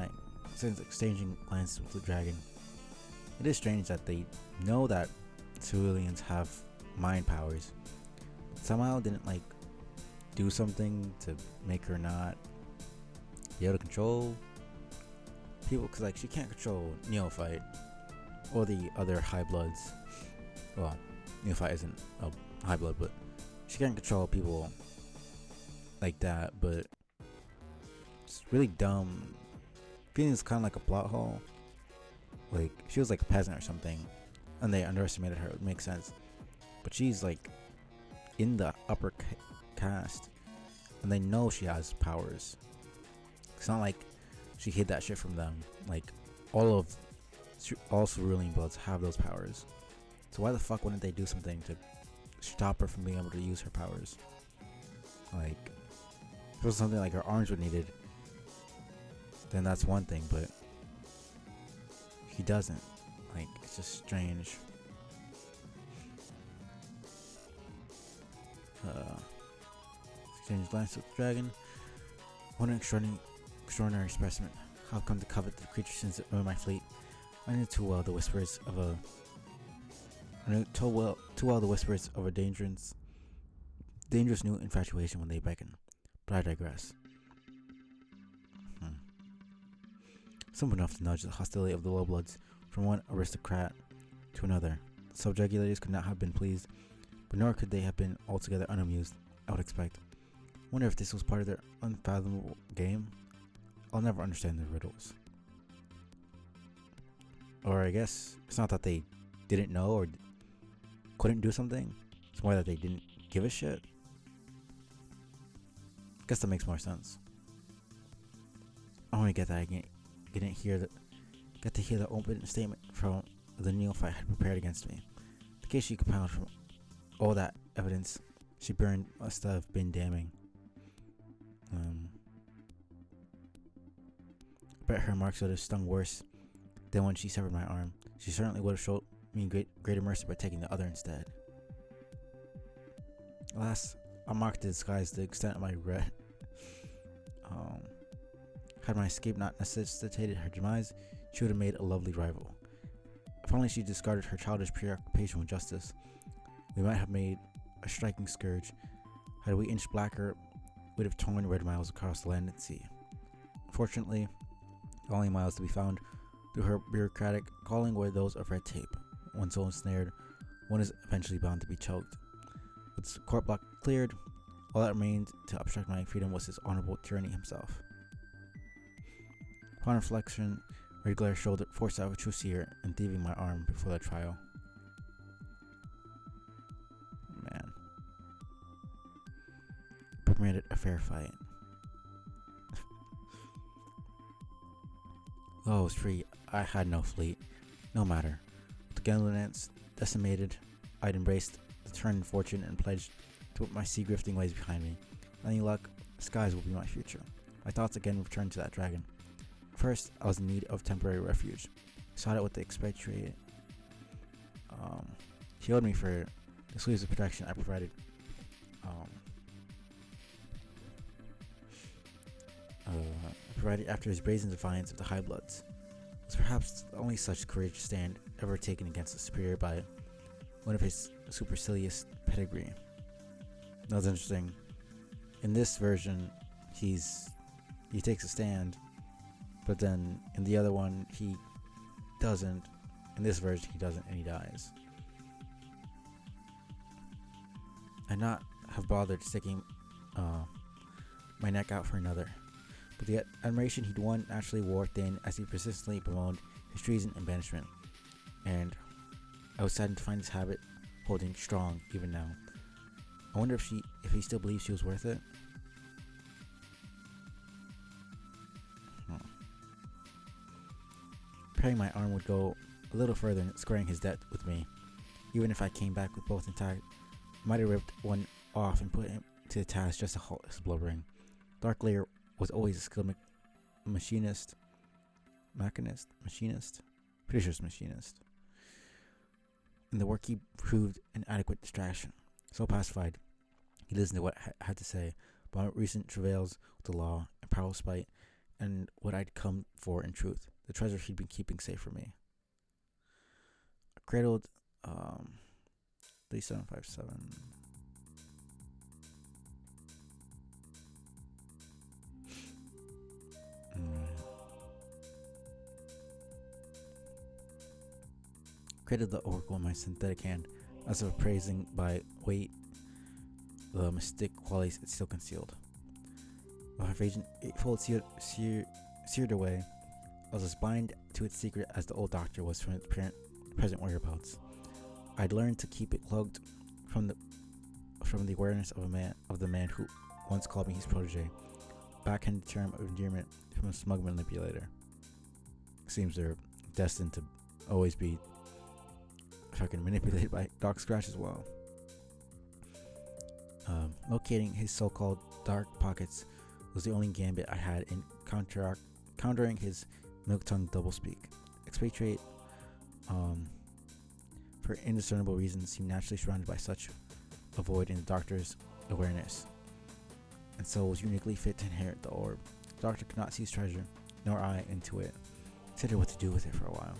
exchanging glances with the dragon. It is strange that they know that civilians have mind powers, but somehow didn't do something to make her not be able to control people, because she can't control Neophyte or the other high bloods. Well, Neophyte isn't a high blood, but she can't control people like that. But it's really dumb. Feeling it's kind of like a plot hole. She was like a peasant or something, and they underestimated her. It makes sense. But she's in the upper caste, and they know she has powers. It's not like she hid that shit from them. All cerulean bloods have those powers. So why the fuck wouldn't they do something to stop her from being able to use her powers? If it was something like her arms were needed, then that's one thing, but he doesn't. It's just strange. Exchange glances with the dragon. What an extraordinary specimen. How come to covet the creature since it owned my fleet? I knew too well the whispers of a dangerous new infatuation when they beckon. But I digress. Simple enough to nudge the hostility of the lowbloods from one aristocrat to another. The subjugators could not have been pleased, but nor could they have been altogether unamused, I would expect. Wonder if this was part of their unfathomable game? I'll never understand their riddles. Or I guess it's not that they didn't know or couldn't do something. It's more that they didn't give a shit. Guess that makes more sense. I want to get that again. Get to hear the open statement from the neophyte had prepared against me. The case she compounded from all that evidence she burned must have been damning. I bet her remarks would have stung worse than when she severed my arm. She certainly would have showed me greater mercy by taking the other instead. Alas, I mocked to disguise the extent of my regret. Had my escape not necessitated her demise, she would have made a lovely rival. If only she discarded her childish preoccupation with justice, we might have made a striking scourge. Had we inched blacker, we'd have torn red miles across the land and sea. Unfortunately, the only miles to be found through her bureaucratic calling were those of red tape. Once so ensnared, one is eventually bound to be choked. With the court block cleared, all that remained to obstruct my freedom was his honorable tyranny himself. Upon reflection, Red Glare showed the foresight of a true seer in thieving my arm before the trial. Man. Permitted a fair fight. Though I was free, I had no fleet. No matter. With the Gallants decimated, I'd embraced the turn in fortune and pledged to put my sea-grifting ways behind me. Any luck, the skies will be my future. My thoughts again returned to that dragon. First, I was in need of temporary refuge. I sought it with the expatriate. He owed me for the exclusive protection I provided. Provided after his brazen defiance of the High Bloods. It was perhaps the only such courageous stand ever taken against a superior by one of his supercilious pedigree. That was interesting. In this version, he takes a stand, but then in the other one he doesn't. In this version he doesn't, and he dies. I'd not have bothered sticking my neck out for another, but the admiration he'd won naturally wore thin as he persistently bemoaned his treason and banishment, and I was saddened to find his habit holding strong even now. I wonder if he still believes she was worth it. Praying my arm would go a little further in squaring his debt with me. Even if I came back with both intact, I might have ripped one off and put him to the task just to halt his blubbering. Darklear was always a skilled machinist. Pretty sure it's machinist. In the work he proved an adequate distraction. So pacified, he listened to what I had to say about recent travails with the law and powerful spite, and what I'd come for in truth, the treasure he'd been keeping safe for me. I cradled 3757. Cradled the oracle in my synthetic hand, as if appraising by weight the mystic qualities it still concealed. While her agent eightfold seared away, I was as blind to its secret as the old doctor was from its present whereabouts. I'd learned to keep it cloaked from the awareness of the man who once called me his protege, backhanded term of endearment from a smug manipulator. Seems they're destined to always be fucking manipulated by Doc Scratch as well. Locating his so-called dark pockets was the only gambit I had in countering his milk-tongued doublespeak. Expatriate, for indiscernible reasons, seemed naturally surrounded by such a void in the doctor's awareness, and so was uniquely fit to inherit the orb. The doctor could not see his treasure, nor I into it. Considered what to do with it for a while.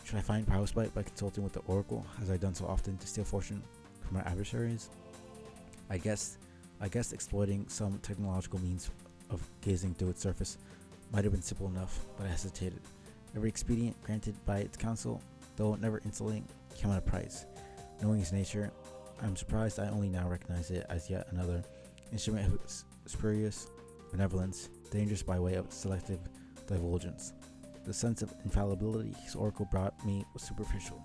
Should I find power spite by consulting with the oracle, as I'd done so often to steal fortune from my adversaries? I guess exploiting some technological means of gazing through its surface might have been simple enough, but I hesitated. Every expedient granted by its counsel, though never insulting, came at a price. Knowing its nature, I'm surprised I only now recognize it as yet another instrument of spurious benevolence, dangerous by way of selective divulgence. The sense of infallibility his oracle brought me was superficial.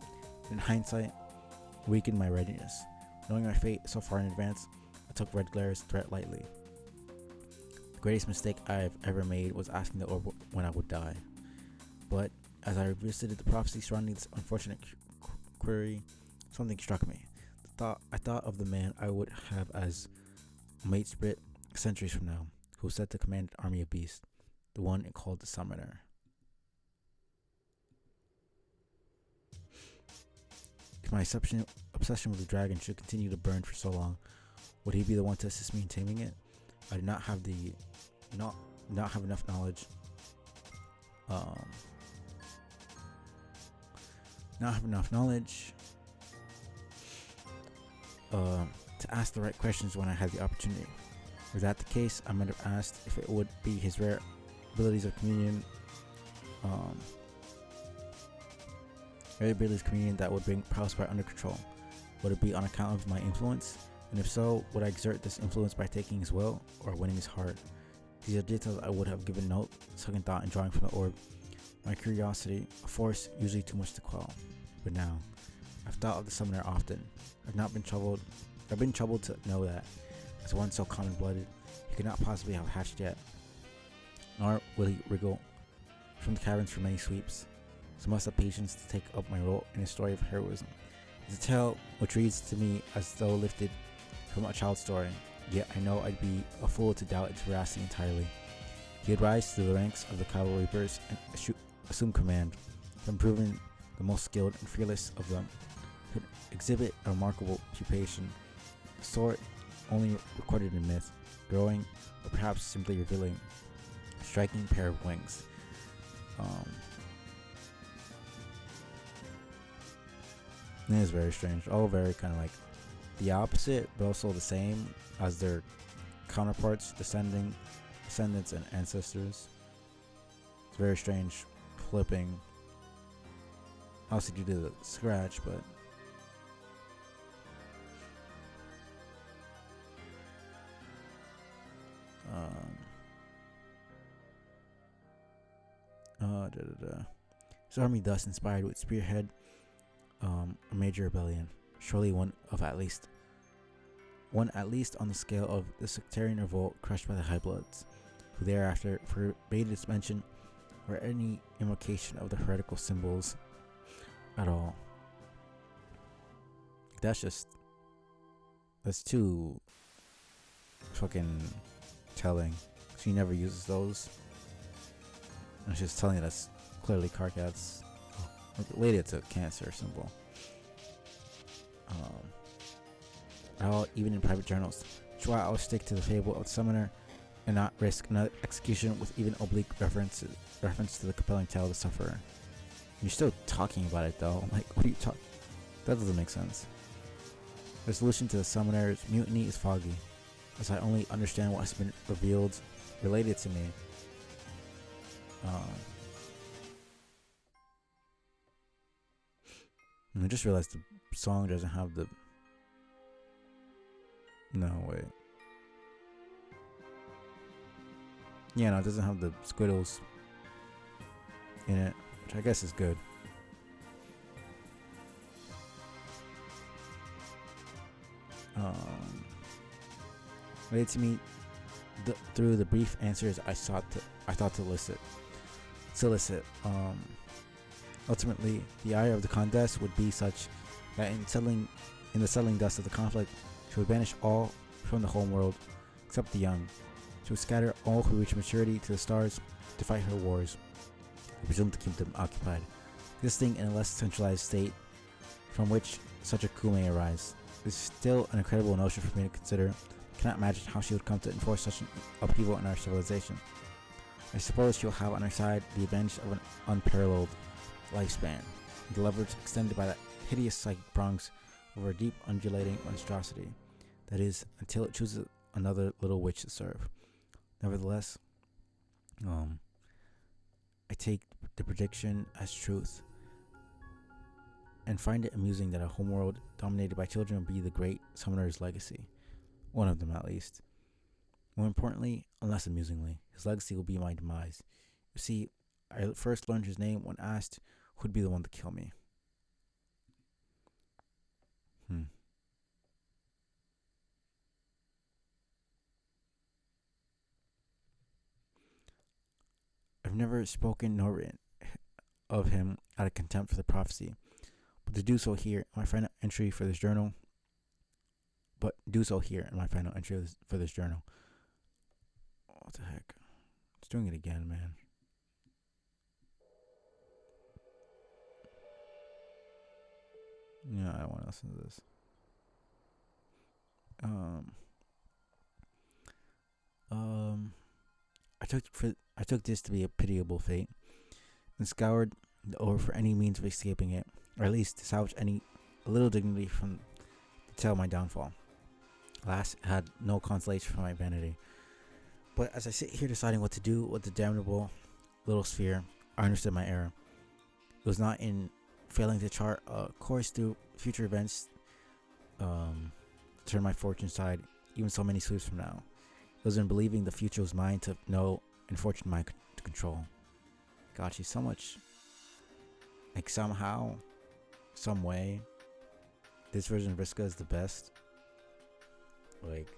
In hindsight, weakened my readiness. Knowing my fate so far in advance, I took Red Glare's threat lightly. The greatest mistake I've ever made was asking the orb when I would die. But as I revisited the prophecy surrounding this unfortunate query, something struck me. I thought of the man I would have as a mate spirit centuries from now, who was said to command an army of beasts, the one called the Summoner. If my obsession with the dragon should continue to burn for so long, Would he be the one to assist me in taming it? I did not have the not have enough knowledge. Um, not have enough knowledge to ask the right questions when I had the opportunity. Was that the case, I might have asked if it would be his rare abilities of communion, rare abilities of communion that would bring Prospero under control. Would it be on account of my influence? And if so, would I exert this influence by taking his will or winning his heart? These are details I would have given note, second thought, and drawing from the orb. My curiosity, a force usually too much to quell. But now, I've thought of the summoner often. I've been troubled to know that, as one so common-blooded, he could not possibly have hatched yet. Nor will he wriggle from the caverns for many sweeps. So must have patience to take up my role in a story of heroism. It's a tale which reads to me as though lifted from a child's story, yet I know I'd be a fool to doubt its veracity entirely. He would rise to the ranks of the cavalry reapers and assume command, from proving the most skilled and fearless of them. He would exhibit a remarkable occupation, a sort only recorded in myth, growing, or perhaps simply revealing, a striking pair of wings. It is very strange. All very kind of like the opposite, but also the same as their counterparts, descendants, and ancestors. It's very strange flipping. Obviously due to the scratch, but His army thus inspired would spearhead a major rebellion, surely one at least on the scale of the sectarian revolt crushed by the High Bloods, who thereafter forbade its mention or any invocation of the heretical symbols at all. That's too fucking telling. She never uses those. And she's telling you that's clearly Karkat's related to cancer symbol. Even in private journals, that's why I'll stick to the fable of the summoner and not risk another execution with even oblique reference to the compelling tale of the sufferer. You're still talking about it though. Like, what are you talking? That doesn't make sense. The solution to the summoner's mutiny is foggy, as I only understand what has been related to me. I just realized the song doesn't have the. No, wait. Yeah, no, it doesn't have the squiddles in it, which I guess is good. Related to me through the brief answers I thought to solicit. Ultimately, the ire of the Condess would be such that in the settling dust of the conflict, she would banish all from the home world, except the young. She would scatter all who reach maturity to the stars to fight her wars, presumed to keep them occupied, existing in a less centralized state from which such a coup may arise. This is still an incredible notion for me to consider. I cannot imagine how she would come to enforce such an upheaval in our civilization. I suppose she will have on her side the advantage of an unparalleled lifespan, the leverage extended by that hideous psychic prongs over a deep undulating monstrosity, that is, until it chooses another little witch to serve. Nevertheless, I take the prediction as truth, and find it amusing that a homeworld dominated by children will be the great summoner's legacy. One of them, at least. More importantly, and less amusingly, his legacy will be my demise. You see, I first learned his name when asked who'd be the one to kill me. I've never spoken nor written of him out of contempt for the prophecy, but to do so here in my final entry for this journal. What the heck? It's doing it again, man. Yeah, I don't want to listen to this. I took this to be a pitiable fate, and scoured the over for any means of escaping it, or at least to salvage any a little dignity from the tale of my downfall. Alas, I had no consolation for my vanity. But as I sit here deciding what to do with the damnable little sphere, I understood my error. It was not in failing to chart a course through future events, to turn my fortune side even so many sweeps from now. It was in believing the future was mine to know and fortune mine to control. God, she's so much. Like, somehow, some way, this version of Vriska is the best. Like,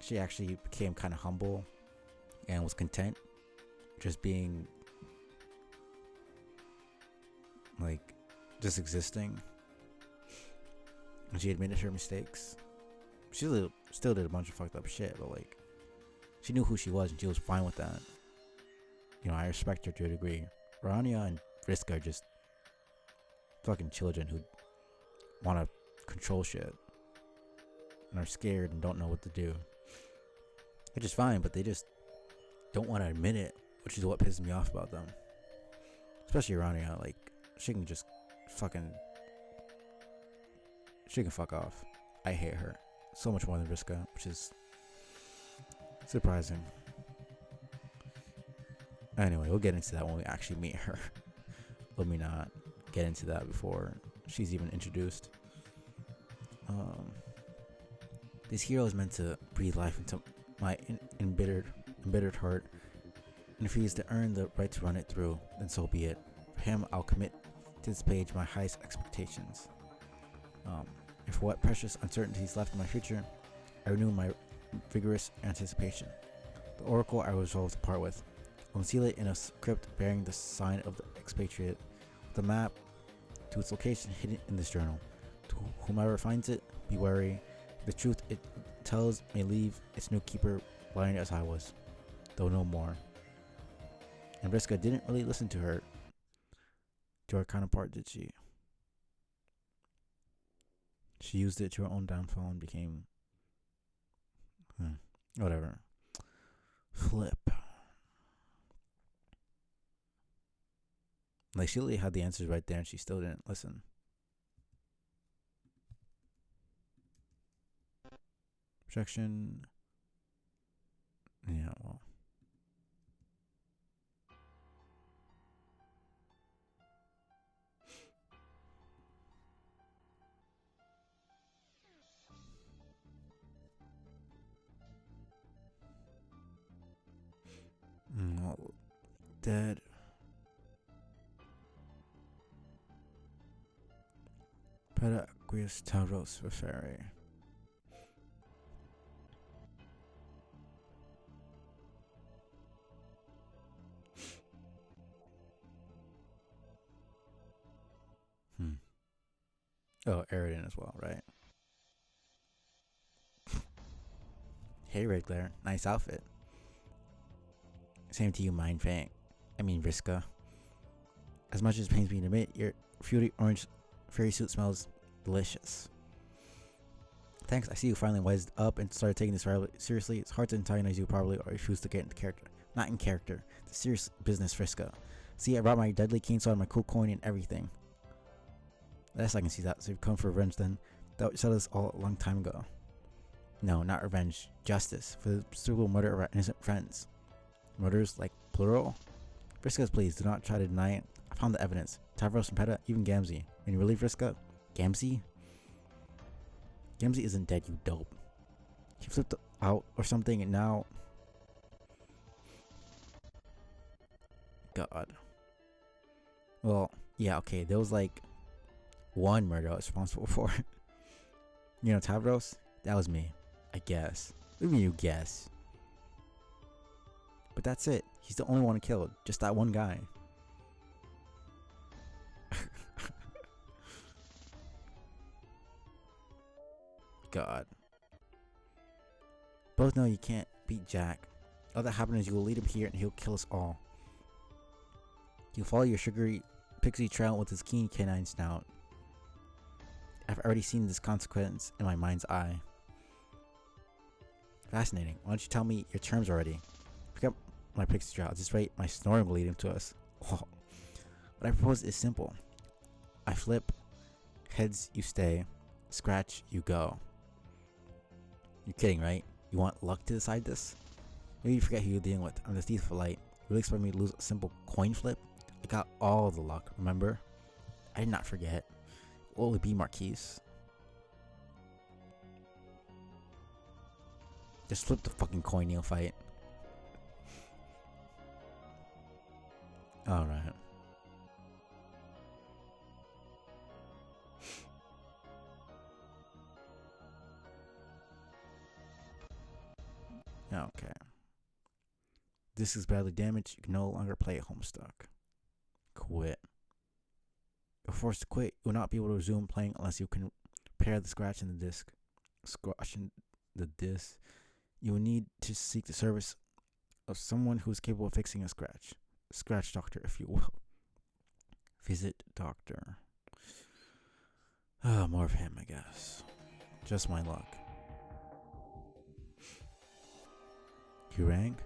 she actually became kind of humble and was content just being, like, just existing. And she admitted her mistakes. She still did a bunch of fucked up shit, but, like, she knew who she was and she was fine with that. You know, I respect her to a degree. Rania and Vriska are just fucking children who want to control shit and are scared and don't know what to do. Which is fine, but they just don't want to admit it, which is what pisses me off about them. Especially Rania, like, she can just fucking... She can fuck off. I hate her so much more than Vriska, which is surprising. Anyway, we'll get into that when we actually meet her. Let me not get into that before she's even introduced. This hero is meant to breathe life into my embittered heart, and if he is to earn the right to run it through, then so be it. For him, I'll commit to this page my highest expectations. And for what precious uncertainties left in my future, I renew my vigorous anticipation. The oracle I resolve to part with. I'll conceal it in a script bearing the sign of the expatriate, with a map to its location hidden in this journal. To whomever finds it, be wary. The truth it tells may leave its new keeper blind as I was, though no more. And Vriska didn't really listen to her counterpart, did she? She used it to her own downfall and became... whatever. Flip. Like, she literally had the answers right there and she still didn't listen. Projection. Yeah, well. Dead. Pedaquius Tauros Veferi. Oh, Aridin as well, right? Hey, Riggler. Nice outfit. Same to you, Mind Fang. I mean, Vriska. As much as it pains me to admit, your fruity orange fairy suit smells delicious. Thanks, I see you finally wised up and started taking this seriously. It's hard to antagonize you properly or refuse to get into character. Not in character. It's serious business, Vriska. See, I brought my deadly cane sword, my cool coin, and everything. Yes, I can see that. So you've come for revenge then. That said us all a long time ago. No, not revenge. Justice. For the brutal murder of our innocent friends. Murders, like, plural? Vriska, please, do not try to deny it. I found the evidence. Tavros and Peta, even Gamzee. And you really, Vriska? Gamzee? Gamzee isn't dead, you dope. He flipped out or something and now... God. Well, yeah, okay, there was like... one murder I was responsible for. You know, Tavros? That was me. I guess. What do you guess? But that's it. He's the only one killed. Just that one guy. God. Both know you can't beat Jack. All that happens is you will lead him here and he'll kill us all. He'll follow your sugary pixie trail with his keen canine snout. I've already seen this consequence in my mind's eye. Fascinating. Why don't you tell me your terms already? Pick up my pixie draw. At this rate, my snoring will lead him to us. What I propose is simple. I flip. Heads, you stay. Scratch, you go. You're kidding, right? You want luck to decide this? Maybe you forget who you're dealing with. I'm the thief for light. You really expect me to lose a simple coin flip? I got all the luck, remember? I did not forget. What will it be, Marquise? Just flip the fucking coin, neophyte. Alright. Okay. This is badly damaged. You can no longer play Homestuck. Quit. You're forced to quit. You will not be able to resume playing unless you can repair the scratch in the disc. Scratch in the disc. You will need to seek the service of someone who is capable of fixing a scratch. Scratch doctor, if you will. Visit doctor. More of him, I guess. Just my luck. You rang?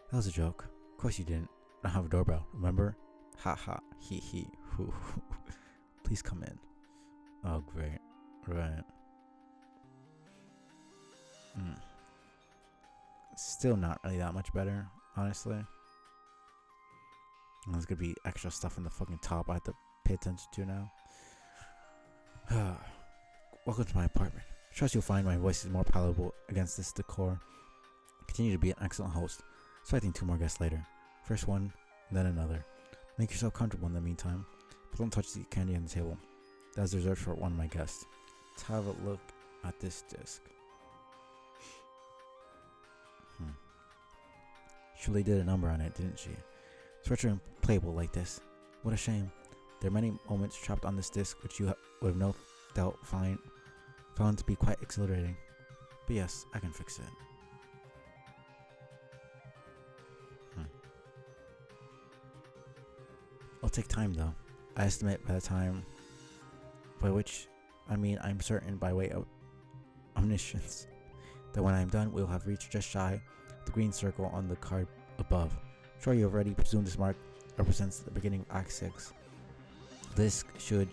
That was a joke. Of course you didn't. I don't have a doorbell, remember? Ha ha, hee hee, hoo hoo. Please come in. Oh, great. Right. Still not really that much better, honestly. There's gonna be extra stuff in the fucking top I have to pay attention to now. Welcome to my apartment. Trust you'll find my voice is more palatable against this decor. Continue to be an excellent host. Expecting 2 more guests later. First one, then another. Make yourself comfortable in the meantime, but don't touch the candy on the table. That is reserved for one of my guests. Let's have a look at this disc. She really did a number on it, didn't she? It's retro and playable like this. What a shame. There are many moments trapped on this disc which you would have no doubt found to be quite exhilarating. But yes, I can fix it. It'll take time though. I estimate by the time, by which I mean I'm certain by way of omniscience, that when I'm done we'll have reached just shy of the green circle on the card above. Sure, you have already presumed this mark represents the beginning of Act 6. This should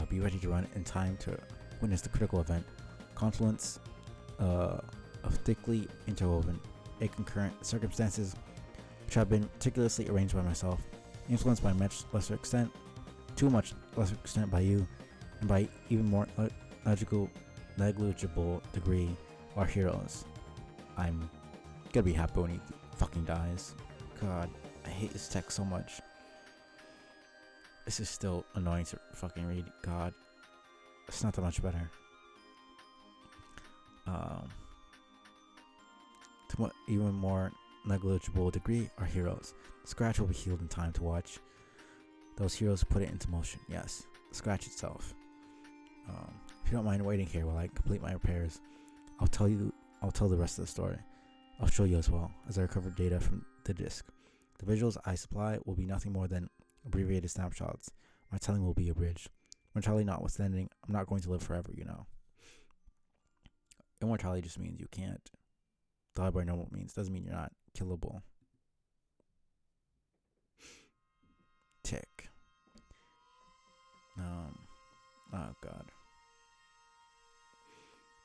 be ready to run in time to witness the critical event. Confluence of thickly interwoven, a concurrent circumstances which have been meticulously arranged by myself, influenced by much lesser extent, too much lesser extent by you, and by even more negligible degree our heroes. I'm gonna be happy when he fucking dies. God, I hate this text so much. This is still annoying to fucking read. God, it's not that much better. To even more negligible degree, our heroes. The scratch will be healed in time to watch those heroes put it into motion. Yes, the scratch itself. If you don't mind waiting here while I complete my repairs, I'll tell the rest of the story. I'll show you as well as I recover data from the disk. The visuals I supply will be nothing more than abbreviated snapshots. My telling will be abridged. Mortality notwithstanding, I'm not going to live forever, you know. Immortality just means you can't die by normal means. Doesn't mean you're not killable. Tick. Oh god.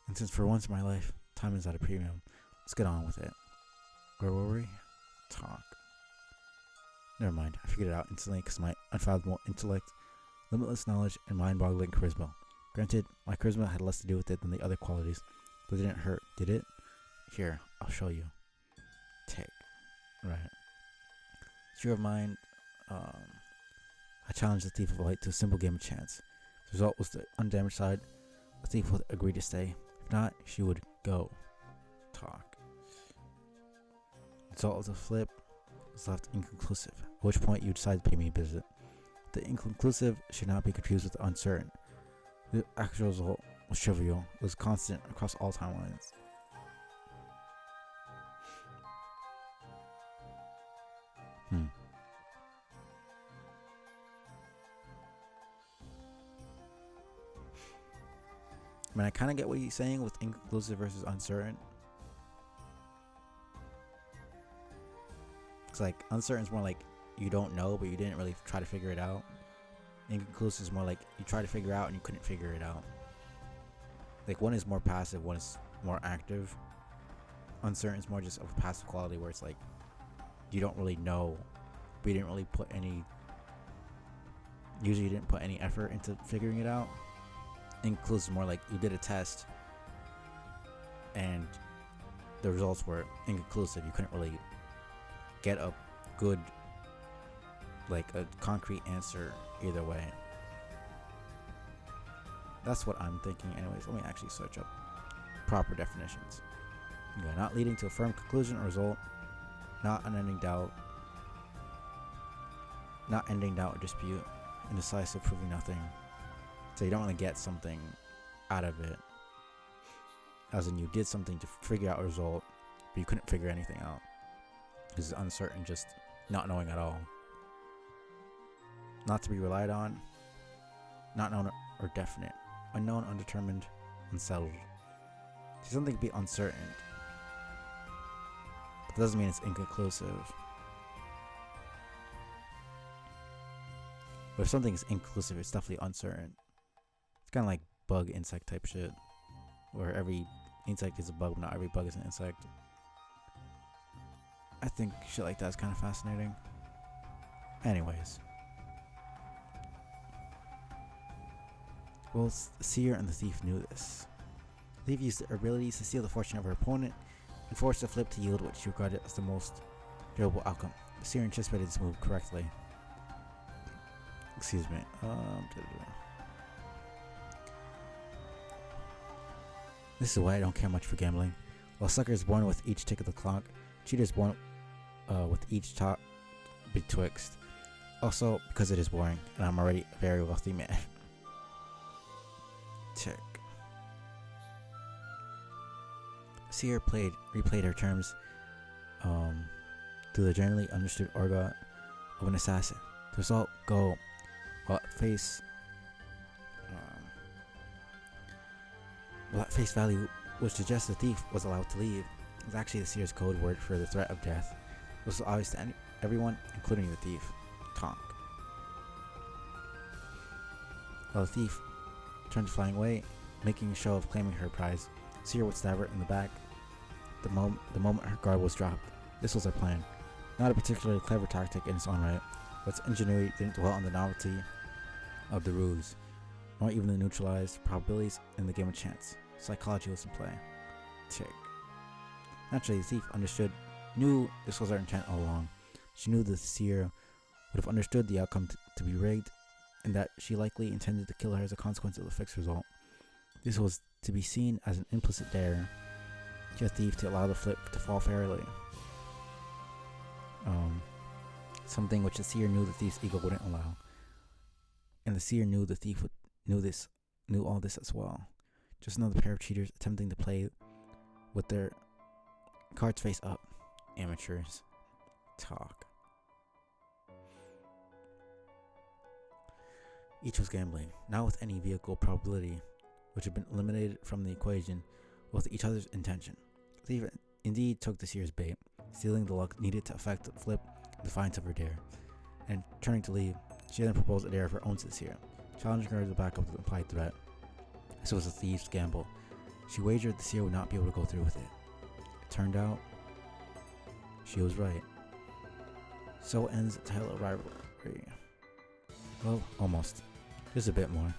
And since for once in my life, time is at a premium, let's get on with it. Where were we? Talk. Never mind, I figured it out instantly because my unfathomable intellect, limitless knowledge, and mind-boggling charisma. Granted, my charisma had less to do with it than the other qualities, but it didn't hurt, did it? Here, I'll show you. Tick. Right. Sure of mind, I challenged the Thief of Light to a simple game of chance. The result was the undamaged side. The thief would agree to stay. If not, she would go. Talk. The result of the flip was left inconclusive, at which point you decide to pay me a visit. The inconclusive should not be confused with the uncertain. The actual result was trivial. It was constant across all timelines. I mean, I kind of get what he's saying with inconclusive versus uncertain. It's like uncertain is more like you don't know, but you didn't really try to figure it out. Inconclusive is more like you try to figure out and you couldn't figure it out. Like one is more passive, one is more active. Uncertain is more just of a passive quality where it's like you don't really know. We didn't really put any. Usually, you didn't put any effort into figuring it out. Inconclusive is more like you did a test and the results were inconclusive. You couldn't really get a good, like a concrete answer either way. That's what I'm thinking. Anyways, let me actually search up proper definitions. Yeah, not leading to a firm conclusion or result, not unending doubt, not ending doubt or dispute, indecisive, proving nothing. So you don't really get something out of it. As in you did something to figure out a result, but you couldn't figure anything out. This is uncertain, just not knowing at all. Not to be relied on, not known or definite, unknown, undetermined, unsettled. So something can be uncertain, but that doesn't mean it's inconclusive. But if something is inconclusive, it's definitely uncertain. It's kind of like bug insect type shit, where every insect is a bug, but not every bug is an insect. I think shit like that is kind of fascinating. Anyways. Well, the seer and the thief knew this. The thief used their abilities to steal the fortune of her opponent and force the flip to yield what she regarded as the most favorable outcome. The seer anticipated this move correctly. Excuse me. This is why I don't care much for gambling. While sucker is born with each tick of the clock, cheater is born with each top betwixt. Also, because it is boring, and I'm already a very wealthy man. Check. Seer replayed her terms through the generally understood argot of an assassin. The result go while at face value, which suggests the thief was allowed to leave. It was actually the seer's code word for the threat of death. This was obvious to everyone, including the thief. Tonk. While the thief turned flying away, making a show of claiming her prize, Seer would stab her in the back the moment her guard was dropped. This was her plan. Not a particularly clever tactic in its own right, but its ingenuity didn't dwell on the novelty of the ruse, nor even the neutralized probabilities in the game of chance. Psychology was in play. Tick. Naturally, the thief knew this was her intent all along. She knew the seer would have understood the outcome to be rigged, and that she likely intended to kill her as a consequence of the fixed result. This was to be seen as an implicit dare to a thief to allow the flip to fall fairly. Something which the seer knew the thief's ego wouldn't allow. And the seer knew the thief knew all this as well. Just another pair of cheaters attempting to play with their cards face up. Amateurs. Talk. Each was gambling, not with any vehicle probability, which had been eliminated from the equation, but with each other's intention. The thief indeed took the seer's bait, stealing the luck needed to effect the flip in defiance of her dare. And turning to leave, she then proposed a dare of her own to the seer, challenging her to back up the implied threat. This was a thief's gamble. She wagered the seer would not be able to go through with it. It turned out she was right. So ends the tale of rivalry. Well, almost. Just a bit more.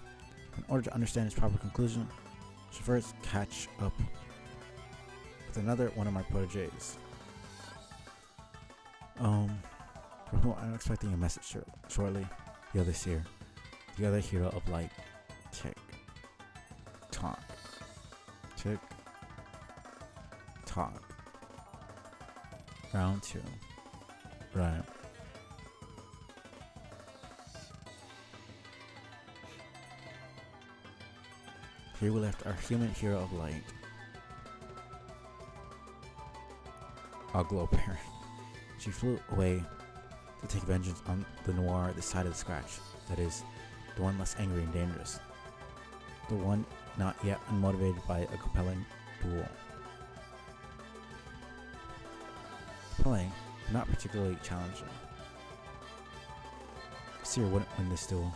In order to understand its proper conclusion, I should first catch up with another one of my proteges. From whom I'm expecting a message shortly. The other seer. The other hero of light. Tick. Tock. Tick. Tock. Round 2. Right. Here we left our human hero of light. Aglo Parent. She flew away to take vengeance on the noir this side of the scratch. That is, the one less angry and dangerous. The one not yet unmotivated by a compelling duel. Playing, not particularly challenging. Seer wouldn't win this duel.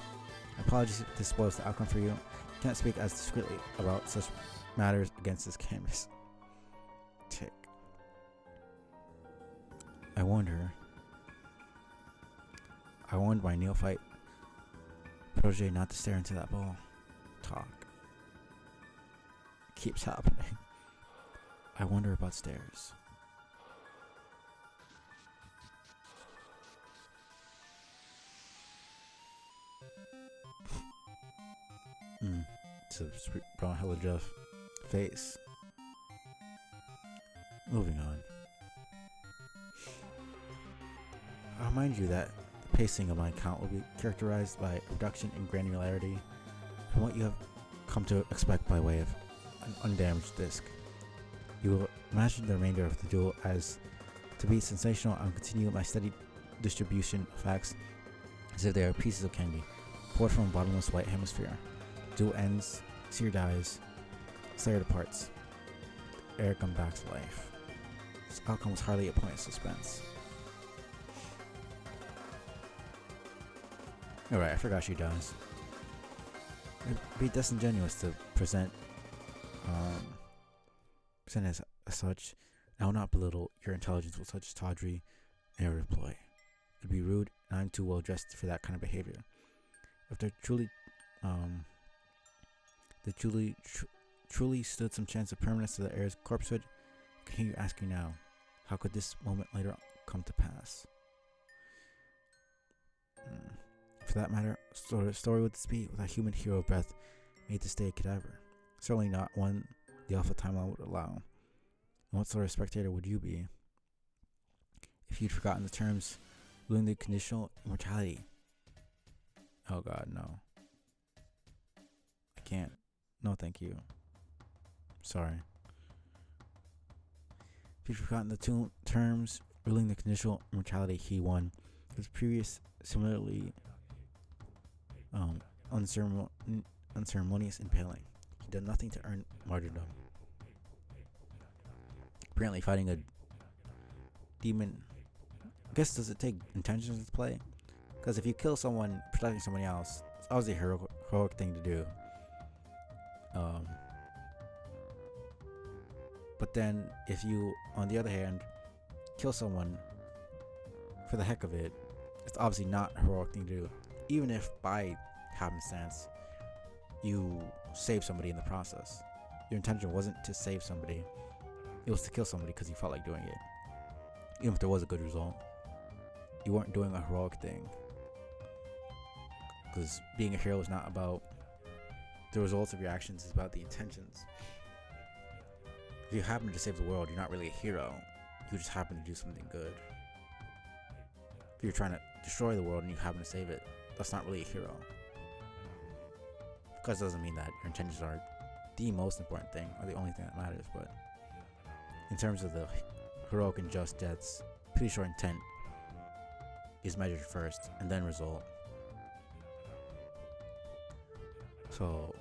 Apologies if this spoils the outcome for you. Can't speak as discreetly about such matters against this canvas. Tick. I warned my neophyte protege not to stare into that ball. Talk. Keeps happening. I wonder about stairs. It's a brown hella Jeff face. Moving on. I'll remind you that the pacing of my account will be characterized by a reduction in granularity from what you have come to expect by way of an undamaged disc. You will imagine the remainder of the duel as to be sensational and continue my steady distribution of facts as if they are pieces of candy poured from a bottomless white hemisphere. Duel ends, Seer dies, Slayer departs. Air comes back to life. This outcome was hardly a point of suspense. Alright, I forgot she dies. It'd be disingenuous to present as such. I will not belittle your intelligence with such tawdry and reploy. It'd be rude, and I'm too well dressed for that kind of behavior. If there truly stood some chance of permanence to the heir's corpsehood, continue asking now, how could this moment later come to pass? For that matter, story would this be with a human hero breath made to stay a cadaver? Certainly not one the alpha timeline would allow. And what sort of spectator would you be if you'd forgotten the terms ruling the conditional immortality? Oh god, no. I can't. No, thank you. Sorry. If you'd forgotten the terms ruling the conditional immortality, he won. His previous, similarly unceremonious impaling. He did nothing to earn martyrdom. Apparently fighting a demon. I guess, does it take intentions to play? Because if you kill someone protecting somebody else, it's obviously a heroic thing to do. But then if you, on the other hand, kill someone for the heck of it, it's obviously not a heroic thing to do. Even if by happenstance you save somebody in the process. Your intention wasn't to save somebody, it was to kill somebody because you felt like doing it. Even if there was a good result, you weren't doing a heroic thing. Because being a hero is not about the results of your actions, it's about the intentions. If you happen to save the world, you're not really a hero. You just happen to do something good. If you're trying to destroy the world and you happen to save it, that's not really a hero. Because it doesn't mean that your intentions are the most important thing or the only thing that matters, but in terms of the heroic and just deaths, pretty sure intent is measured first and then result. So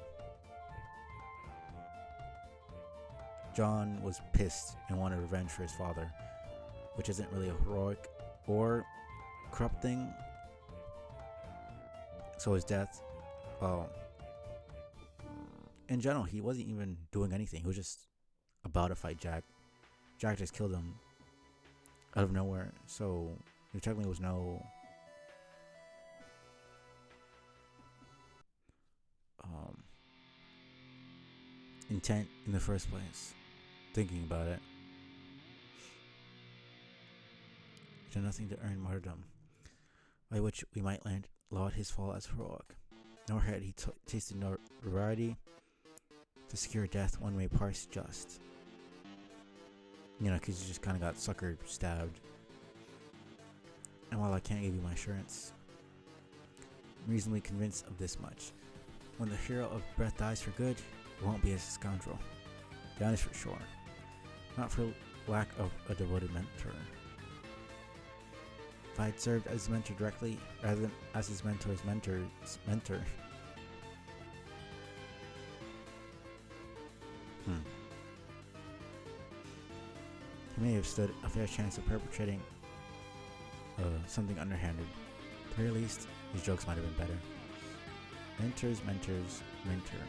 John was pissed and wanted revenge for his father, which isn't really a heroic or corrupt thing. So his death, in general, he wasn't even doing anything. He was just about to fight Jack. Jack just killed him out of nowhere. So there technically was no intent in the first place. Thinking about it, he did nothing to earn martyrdom, by which we might laud his fall as heroic. Nor had he tasted notoriety to secure death one may parse just. You know, because he just kind of got suckered, stabbed. And while I can't give you my assurance, I'm reasonably convinced of this much. When the hero of breath dies for good, it won't be as a scoundrel. That is for sure. Not for lack of a devoted mentor. If I had served as his mentor directly, rather than as his mentor's mentor, he may have stood a fair chance of perpetrating something underhanded. At the very least, his jokes might have been better. Mentors, mentor.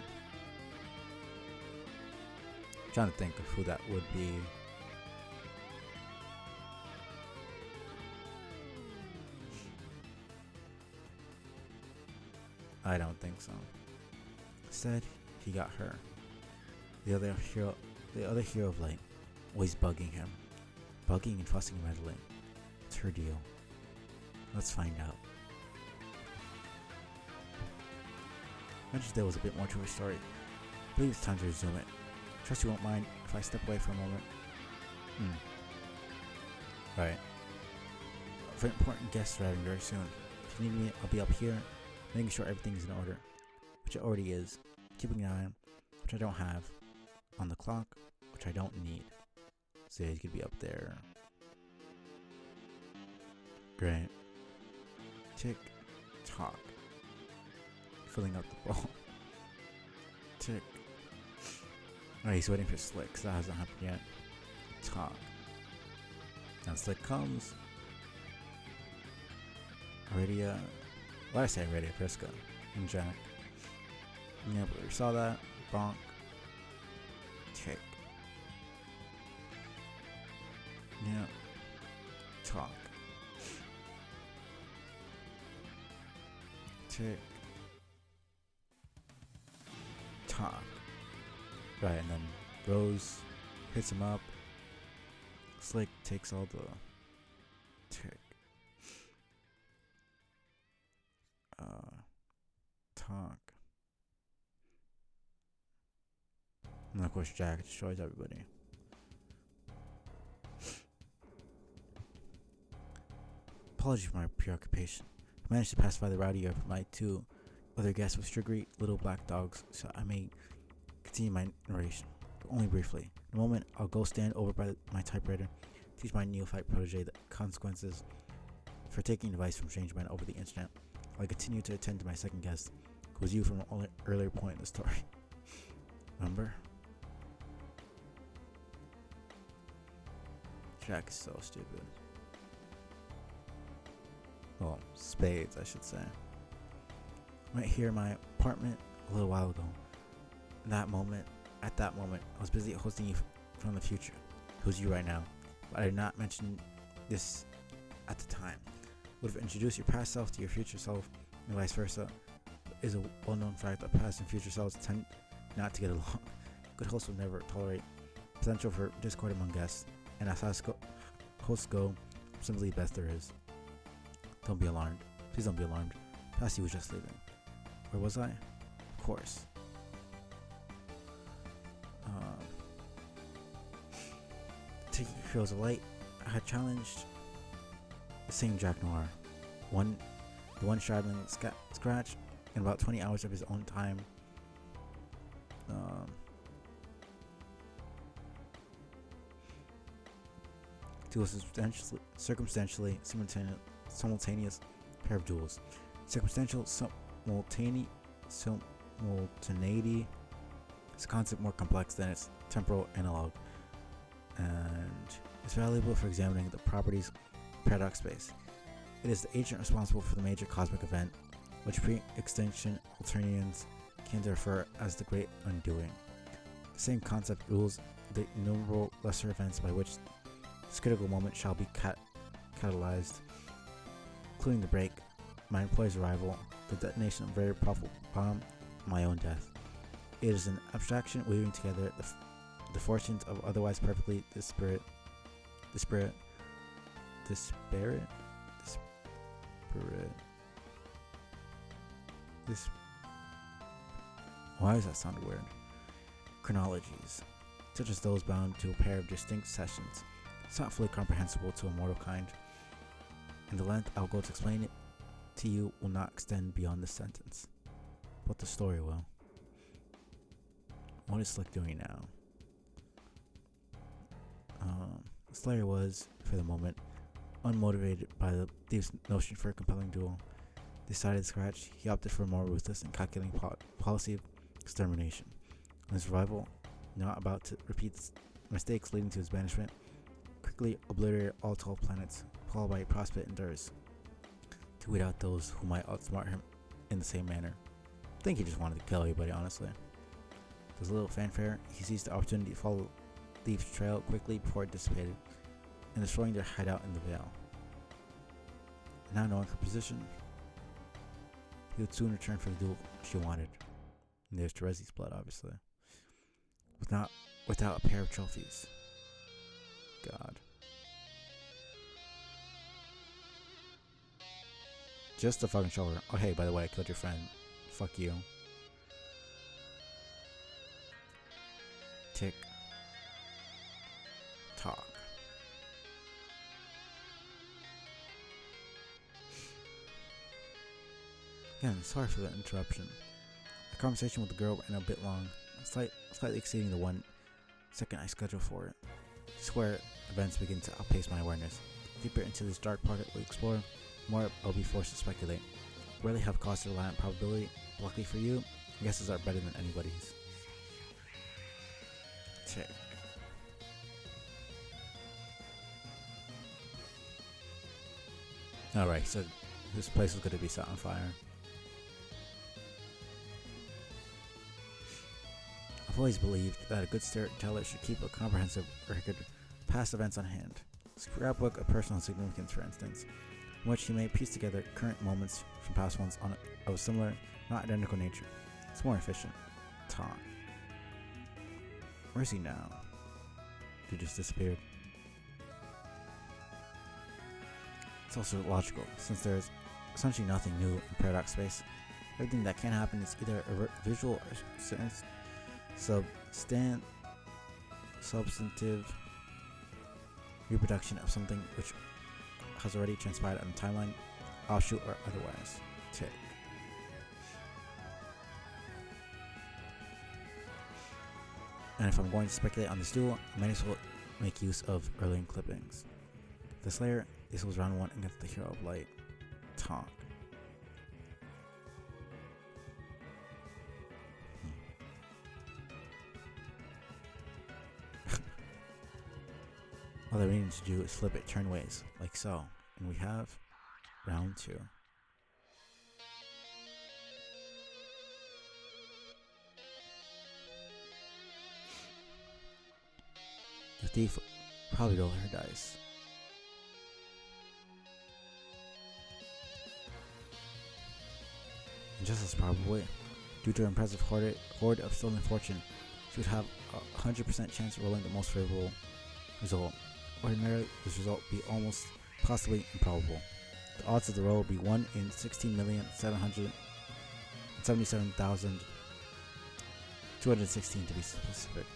Trying to think of who that would be. I don't think so. Instead, he got her. The other hero of light, always bugging him. Bugging and fussing and meddling. It's her deal. Let's find out. Wednesday was a bit more to her story. I believe it's time to resume it. Trust you won't mind if I step away for a moment. Right. For important guests arriving very soon. If you need me, I'll be up here, making sure everything's in order. Which it already is. Keeping an eye on, which I don't have. On the clock, which I don't need. So he's gonna be up there. Great. Tick tock. Filling up the ball. Tick. Oh, he's waiting for Slick, because that hasn't happened yet. Tock. Now Slick comes. Aradia. Why did I say Aradia? Prisca. And Jack. Yeah, but we saw that. Bonk. Tick. Yeah. Talk. Tick. Talk. Right, and then Rose hits him up. Slick takes all the tick. Talk. And of course Jack destroys everybody. Apologies for my preoccupation. I managed to pacify the rowdy of my two other guests with sugary little black dogs, so I may continue my narration, but only briefly. In a moment, I'll go stand over by my typewriter, teach my neophyte protege the consequences for taking advice from strange men over the internet. I'll continue to attend to my second guest, who was you from an earlier point in the story. Remember? Jack is so stupid. Well, spades, I should say. Right here in my apartment a little while ago. At that moment, I was busy hosting you from the future. Who's you right now? But I did not mention this at the time. Would have introduced your past self to your future self, and vice versa. It is a well-known fact that past and future selves tend not to get along. Good hosts will never tolerate potential for discord among guests, and as hosts go, simply the best there is. Don't be alarmed. Please don't be alarmed. Passy was just leaving. Where was I? Of course. Taking Heroes of Light, I had challenged the same Jack Noir. The one straddling Scratch in about 20 hours of his own time. To a circumstantially simultaneous pair of duels. Circumstantial simultaneity is a concept more complex than its temporal analog, and is valuable for examining the properties of paradox space. It is the agent responsible for the major cosmic event, which pre-extinction Alternians came to refer as the Great Undoing. The same concept rules the innumerable lesser events by which this critical moment shall be catalyzed, including the break, my employer's arrival, the detonation of a very powerful bomb, and my own death. It is an abstraction weaving together the fortunes of otherwise perfectly disparate. Why does that sound weird? Chronologies, such as those bound to a pair of distinct sessions. It's not fully comprehensible to a mortal kind, and the length I'll go to explain it to you will not extend beyond this sentence, but the story will. What is Slick doing now? Slayer was, for the moment, unmotivated by the thief's notion for a compelling duel. Decided to scratch, he opted for a more ruthless and calculating policy of extermination. On his arrival, not about to repeat mistakes leading to his banishment, quickly obliterate all 12 planets, followed by Prospect endures to weed out those who might outsmart him in the same manner. I think he just wanted to kill everybody, honestly. There's a little fanfare. He seized the opportunity to follow Thief's trail quickly before it dissipated, and destroying their hideout in the Vale. Now knowing her position, he would soon return for the duel she wanted. And there's Terezi's blood, obviously. Without a pair of trophies. God. Just to fucking show her. Oh hey, by the way, I killed your friend. Fuck you. Tick. Talk. Again, sorry for the interruption. The conversation with the girl ran a bit long, slightly exceeding the 1 second I scheduled for it. I swear, events begin to outpace my awareness. Deeper into this dark part we explore, the more I'll be forced to speculate. Rarely have cause to rely on probability. Luckily for you, guesses are better than anybody's. Check. Alright, so this place is going to be set on fire. I've always believed that a good storyteller should keep a comprehensive record of past events on hand. A scrapbook of personal significance, for instance, in which he may piece together current moments from past ones of a similar, not identical nature. It's more efficient. Tom. Where is he now? He just disappeared. It's also logical, since there is essentially nothing new in paradox space. Everything that can happen is either a visual or substantive reproduction of something which has already transpired on the timeline, offshoot or otherwise. Tick. And if I'm going to speculate on this duel, I might as well make use of earlier clippings. The Slayer, this was round 1 against the Hero of Light. Talk. All we need to do is flip it turnways, like so. And we have round 2. The thief probably roll her dice. And just as probably, due to her impressive hoard of stolen fortune, she would have a 100% chance of rolling the most favorable result. Ordinarily, this result would be almost possibly improbable. The odds of the roll would be 1 in 16,777,216 to be specific.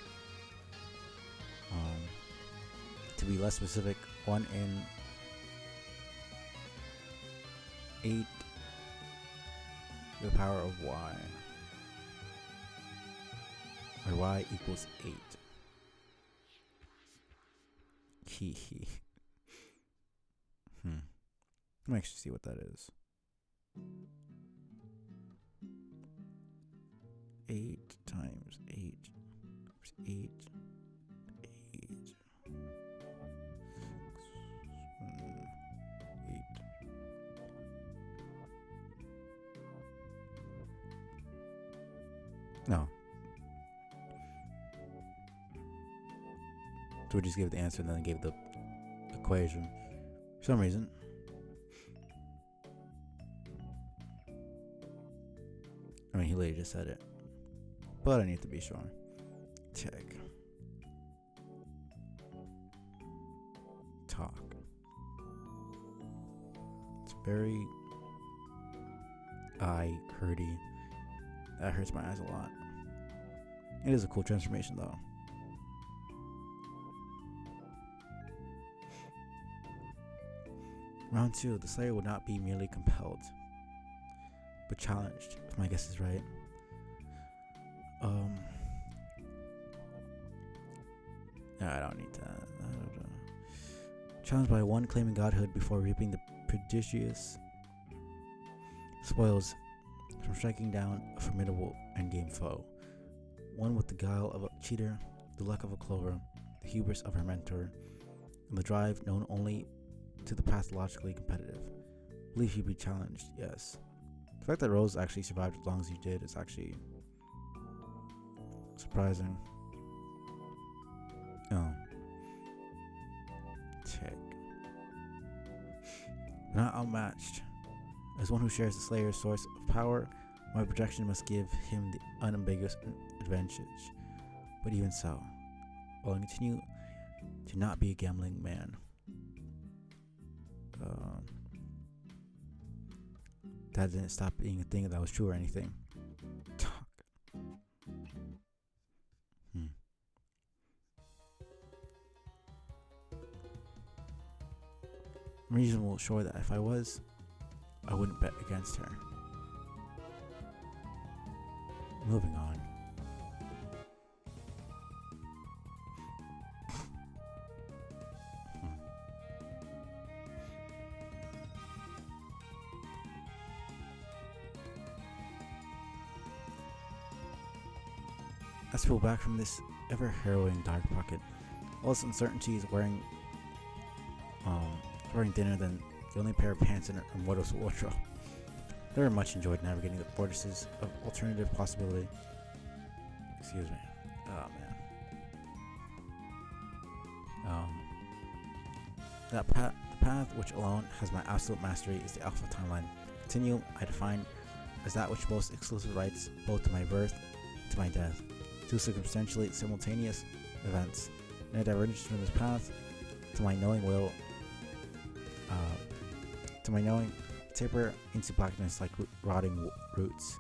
To be less specific, 1 in 8 to the power of y, where y equals 8. Hee. Let me actually see what that is. 8 times 8 is 8. 8. No. So we just gave the answer and then gave the equation. For some reason. I mean, he literally just said it. But I need to be sure. Check. Talk. It's very eye hurty. That hurts my eyes a lot. It is a cool transformation though. Round 2, the Slayer would not be merely compelled, but challenged, if my guess is right. I don't need that. Challenged by one claiming godhood before reaping the prodigious spoils from striking down a formidable endgame foe. One with the guile of a cheater, the luck of a clover, the hubris of her mentor, in the drive known only to the pathologically competitive. Believe he'd be challenged, yes. The fact that Rose actually survived as long as he did is actually surprising. Oh. Check. Not outmatched. As one who shares the Slayer's source of power, my projection must give him the unambiguous advantage. But even so, while I continue to not be a gambling man, that didn't stop being a thing that was true or anything. Talk. I'm reasonably sure that if I was, I wouldn't bet against her. Moving on. Let's pull back from this ever-harrowing dark pocket. All this uncertainty is wearing thinner than the only pair of pants in Morto's wardrobe. Very much enjoyed navigating the vortices of alternative possibility. Excuse me. Oh man. The path which alone has my absolute mastery is the Alpha timeline. Continuum I define as that which boasts exclusive rights both to my birth and to my death. Two circumstantially simultaneous events. No divergence from this path, to my knowing will, taper into blackness like rotting roots.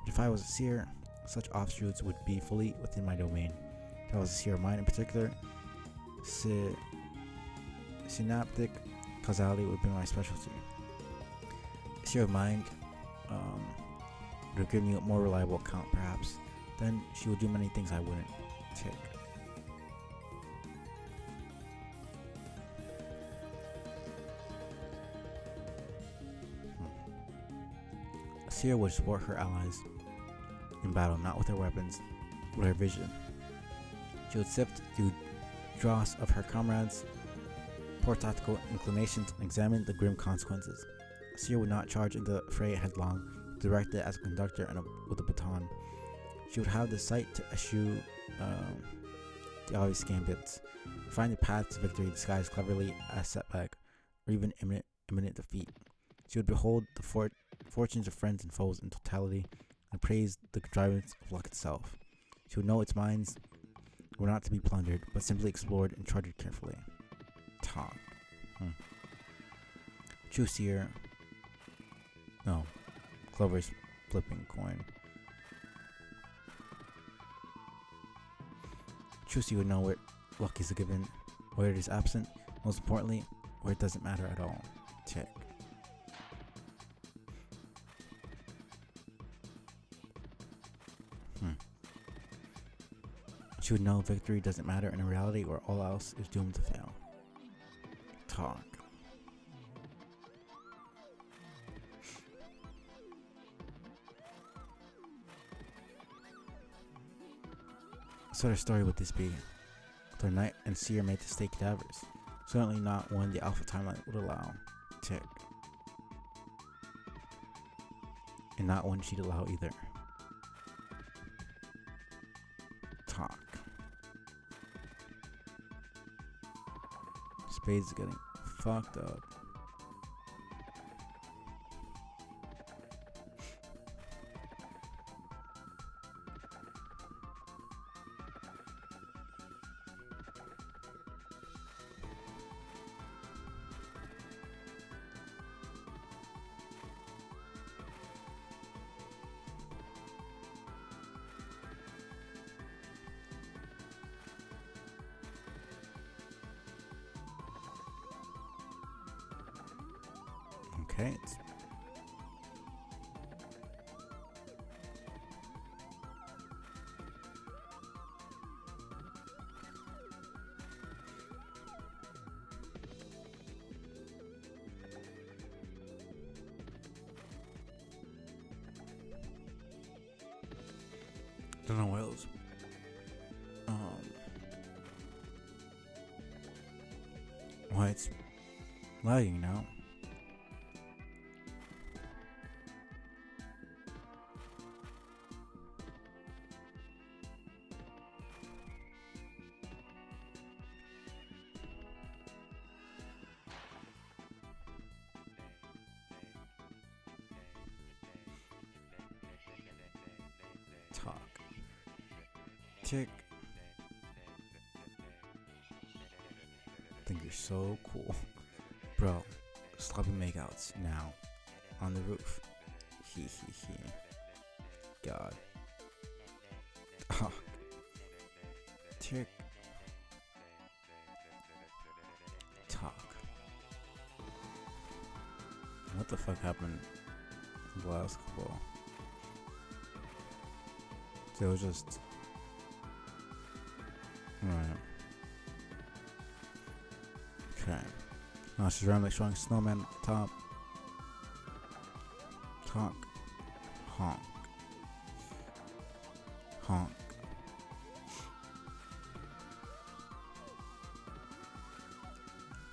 But if I was a seer, such offshoots would be fully within my domain. If I was a seer of mind in particular, synaptic causality would be my specialty. A seer of mind would have given you a more reliable account, perhaps. Then she would do many things I wouldn't. Tick. Seer would support her allies in battle, not with her weapons, but with her vision. She would sift through dross of her comrades' poor tactical inclinations and examine the grim consequences. Seer would not charge into the fray headlong, directed as a conductor and with a baton. She would have the sight to eschew the obvious gambits, find the path to victory disguised cleverly as setback, or even imminent defeat. She would behold the fortunes of friends and foes in totality, and praise the contrivance of luck itself. She would know its mines were not to be plundered, but simply explored and charted carefully. Talk. True seer. No. Clover's flipping coin. True seer would know where luck is a given, where it is absent, most importantly, where it doesn't matter at all. Check. She would know victory doesn't matter in a reality where all else is doomed to fail. Talk. What sort of story would this be? With her knight and seer made to stake cadavers? Certainly not one the Alpha timeline would allow. Tick. And not one she'd allow either. Talk. Spades is getting fucked up. Okay. Don't know what else. Why it's lagging now? Talk. Tick. Think you're so cool. Bro, sloppy makeouts now. On the roof. He he he. God. Talk. Tick. Talk. What the fuck happened in the last couple? So it was just... Right. Okay. Now she's around like showing snowman at the top. Talk. Honk. Honk.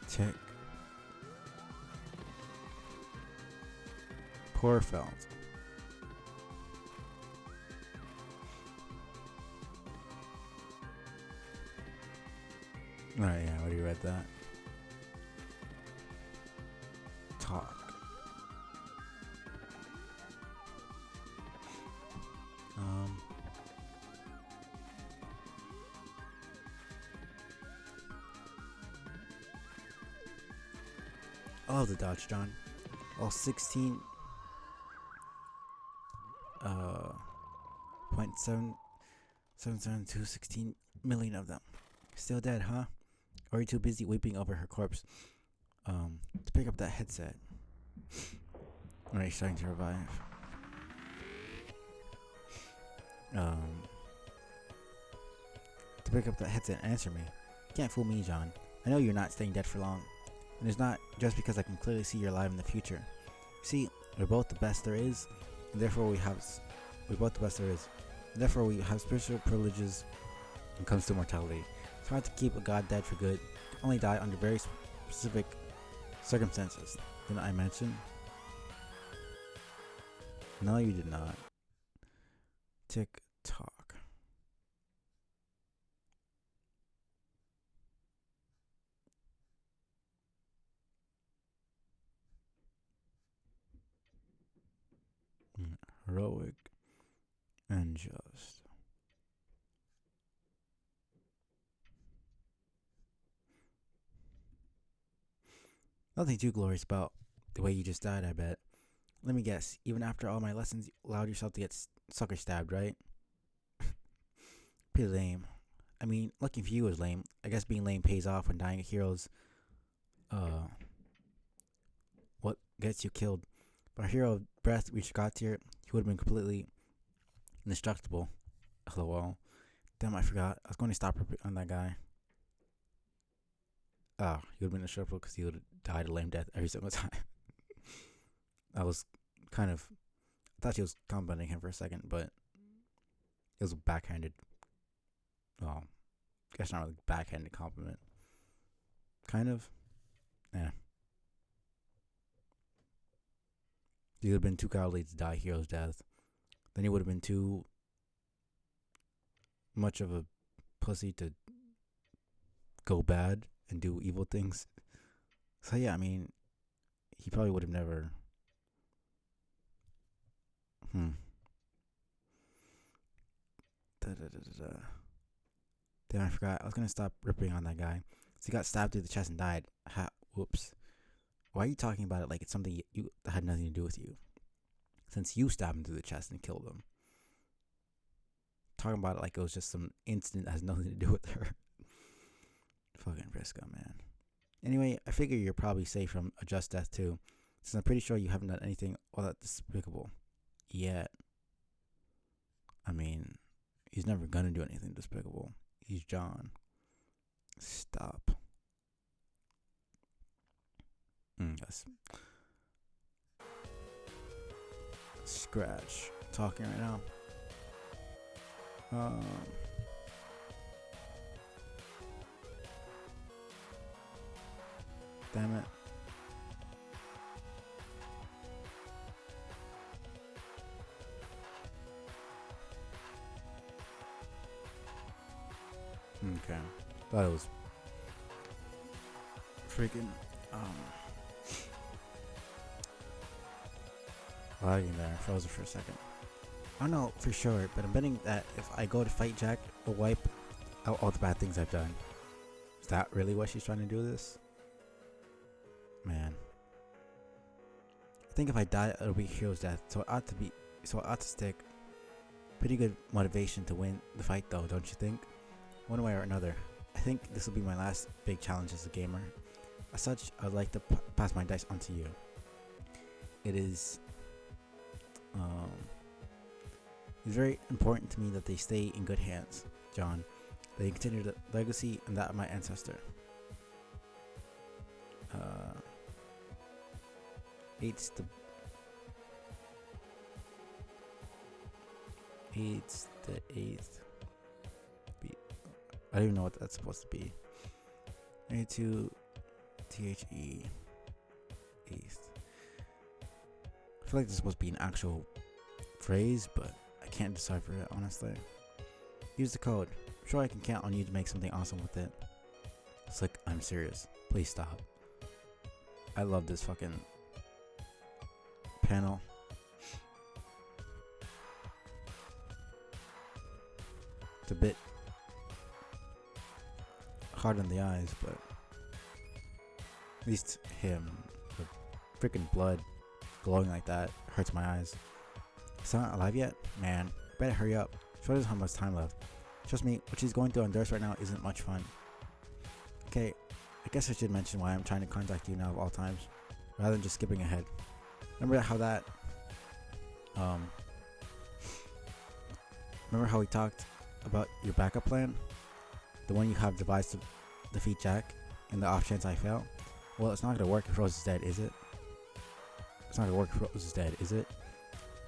Tick. Porfeld. Alright, yeah, I already read that. Talk. I love the Dodge John. All 16 .777216 million of them. Still dead, huh? Or are you too busy weeping over her corpse? To pick up that headset. Alright, starting to revive. To pick up that headset and answer me. You can't fool me, John. I know you're not staying dead for long. And it's not just because I can clearly see you're alive in the future. See, we're both the best there is, and therefore we have spiritual privileges when it comes to mortality. It's hard to keep a god dead for good. Only die under very specific circumstances. Didn't I mention? No, you did not. Tick tock. Heroic and just. Nothing too glorious about the way you just died, I bet. Let me guess, even after all my lessons, you allowed yourself to get sucker stabbed, right? Pretty lame. I mean, looking for you is lame. I guess being lame pays off when dying a hero's what gets you killed. But a hero of breath reached God tier, he would have been completely indestructible. LOL. Damn, I forgot. I was going to stop on that guy. He would have been indestructible because he would have died a lame death every single time. I was kind of... I thought she was complimenting him for a second, but it was a backhanded... Well, I guess not really backhanded compliment. Kind of. Yeah. He would have been too cowardly to die a hero's death. Then he would have been too much of a pussy to go bad and do evil things. So yeah, I mean, he probably would have never. Damn, I forgot. I was gonna stop ripping on that guy. So he got stabbed through the chest and died. Whoops. Why are you talking about it like it's something that had nothing to do with you? Since you stabbed him through the chest and killed him. Talking about it like it was just some incident that has nothing to do with her. Fucking Briscoe, man. Anyway, I figure you're probably safe from a just death too, since I'm pretty sure you haven't done anything all that despicable yet. I mean, he's never gonna do anything despicable. He's John. Stop. Yes. Scratch. Talking right now. Damn it. Okay. Thought it was freaking lagging there. Froze it for a second. I don't know for sure, but I'm betting that if I go to fight Jack, it'll wipe out all the bad things I've done. Is that really what she's trying to do this? Man. I think if I die, it'll be hero's death. So it ought to stick. Pretty good motivation to win the fight though, don't you think? One way or another. I think this will be my last big challenge as a gamer. As such, I'd like to pass my dice on to you. It is it's very important to me that they stay in good hands, John. They continue the legacy and that of my ancestor. It's the eighth beat. I don't even know what that's supposed to be. 82 THE eighth. I feel like this is supposed to be an actual phrase, but I can't decipher it honestly. Use the code. I'm sure I can count on you to make something awesome with it. Slick, I'm serious. Please stop. I love this fucking panel. It's a bit hard on the eyes, but at least him, the freaking blood glowing like that hurts my eyes. Is not alive yet? Man, better hurry up. Show us how much time left. Trust me, what she's going through on Durst right now isn't much fun. Okay, I guess I should mention why I'm trying to contact you now of all times, rather than just skipping ahead. Remember how that, remember how we talked about your backup plan? The one you have devised to defeat Jack, in the off chance I fail? Well, it's not gonna work if Rose is dead, is it? It's not gonna work if Rose is dead, is it?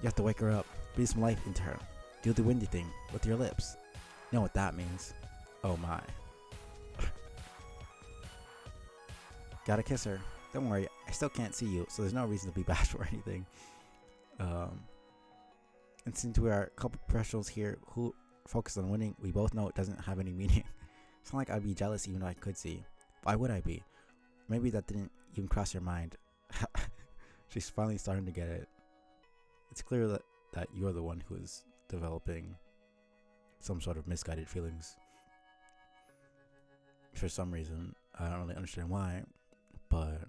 You have to wake her up, breathe some life into her. Do the windy thing with your lips. You know what that means. Oh my. Gotta kiss her. Don't worry, I still can't see you, so there's no reason to be bashful or anything. And since we are a couple professionals here who focus on winning, we both know it doesn't have any meaning. It's not like I'd be jealous even though I could see. Why would I be? Maybe that didn't even cross your mind. She's finally starting to get it. It's clear that you're the one who is developing some sort of misguided feelings. For some reason, I don't really understand why, but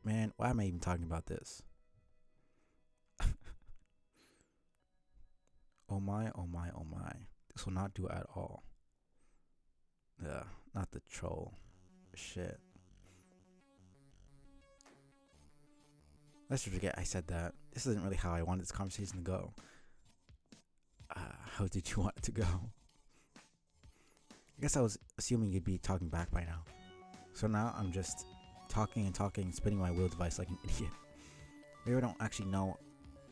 man, why am I even talking about this? Oh my, oh my, oh my. This will not do at all. Yeah, not the troll. Shit. Let's just forget I said that. This isn't really how I wanted this conversation to go. How did you want it to go? I guess I was assuming you'd be talking back by now. So now I'm just talking and talking, spinning my wheel device like an idiot. Maybe I don't actually know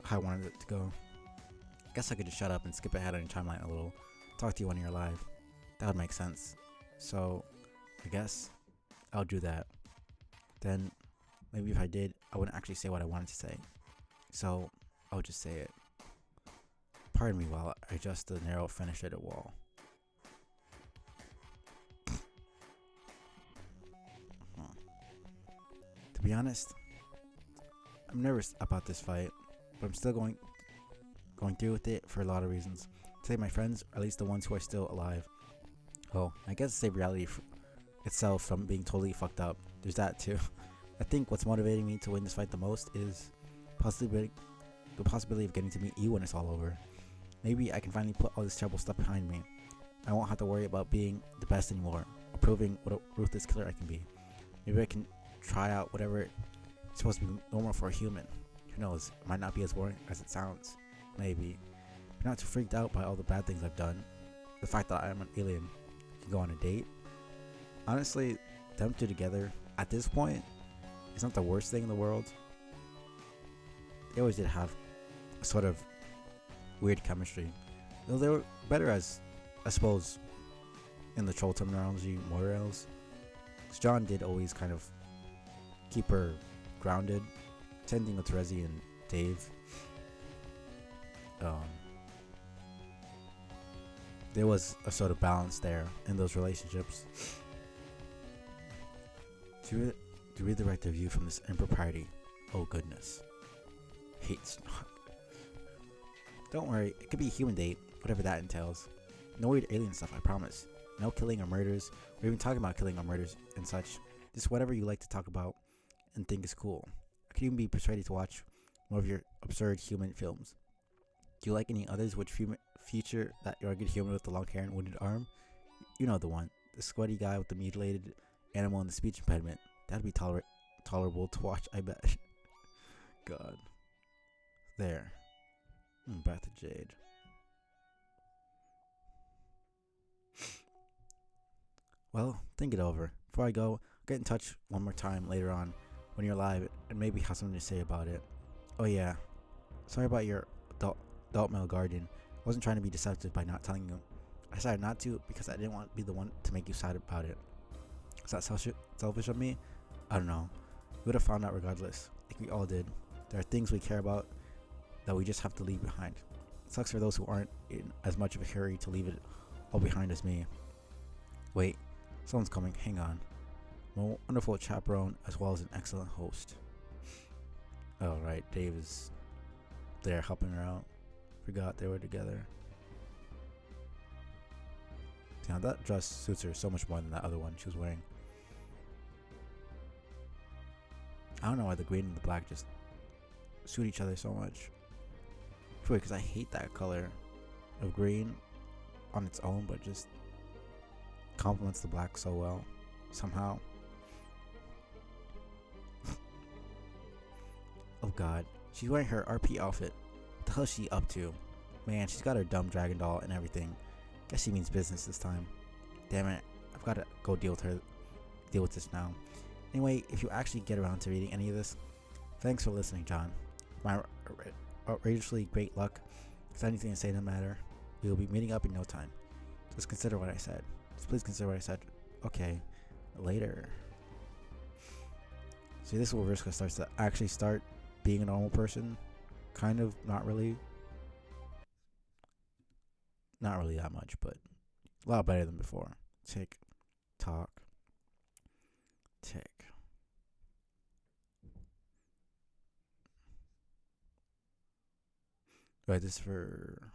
how I wanted it to go. I guess I could just shut up and skip ahead on your timeline a little. Talk to you when you're alive. That would make sense. So, I guess I'll do that. Then, maybe if I did, I wouldn't actually say what I wanted to say. So, I'll just say it. Pardon me while I adjust the narrow finish edit wall. To be honest, I'm nervous about this fight, but I'm still going through with it for a lot of reasons. To save my friends, or at least the ones who are still alive. Oh, I guess to save reality itself from being totally fucked up. There's that too. I think what's motivating me to win this fight the most is the possibility of getting to meet you when it's all over. Maybe I can finally put all this terrible stuff behind me. I won't have to worry about being the best anymore, or proving what a ruthless killer I can be. Maybe I can try out whatever it's supposed to be normal for a human. Who knows, it might not be as boring as it sounds. Maybe. If you're not too freaked out by all the bad things I've done, the fact that I am an alien, can go on a date. Honestly, them two together, at this point, is not the worst thing in the world. They always did have a sort of weird chemistry. Though they were better as, I suppose, in the troll terminology, morals. 'Cause John did always kind of keep her grounded. Same thing with Rezi and Dave. There was a sort of balance there in those relationships. To read the right review from this impropriety, oh goodness. Hates not. Don't worry, it could be a human date, whatever that entails. No weird alien stuff, I promise. No killing or murders, or even talking about killing or murders and such. Just whatever you like to talk about and think is cool. I could even be persuaded to watch more of your absurd human films. Do you like any others which feature that rugged human with the long hair and wounded arm? You know the one. The sweaty guy with the mutilated animal and the speech impediment. That'd be tolerable to watch, I bet. God. There. Breath of Jade. Well, think it over. Before I go, get in touch one more time later on when you're live and maybe have something to say about it. Oh yeah. Sorry about your adult male guardian. I wasn't trying to be deceptive by not telling you. I decided not to because I didn't want to be the one to make you sad about it. Is that selfish of me? I don't know. We would have found out regardless, like we all did. There are things we care about that we just have to leave behind. It sucks for those who aren't in as much of a hurry to leave it all behind as me. Wait, someone's coming. Hang on. I'm a wonderful chaperone as well as an excellent host. Oh right, Dave is there helping her out. Forgot they were together. Damn, that dress suits her so much more than that other one she was wearing. I don't know why the green and the black just suit each other so much. Probably because I hate that color of green on its own, but just complements the black so well somehow. Oh god, she's wearing her RP outfit. What the hell is she up to? Man, she's got her dumb dragon doll and everything. Guess she means business this time. Damn it, I've got to go deal with this now. Anyway, if you actually get around to reading any of this, thanks for listening, John. My outrageously great luck. Is anything to say no matter? We will be meeting up in no time. Just consider what I said. Just please consider what I said. Okay, later. See, this is where Vriska starts to actually start being a normal person. Kind of, not really. Not really that much, but a lot better than before. Tick, tock, tick. Right, this is for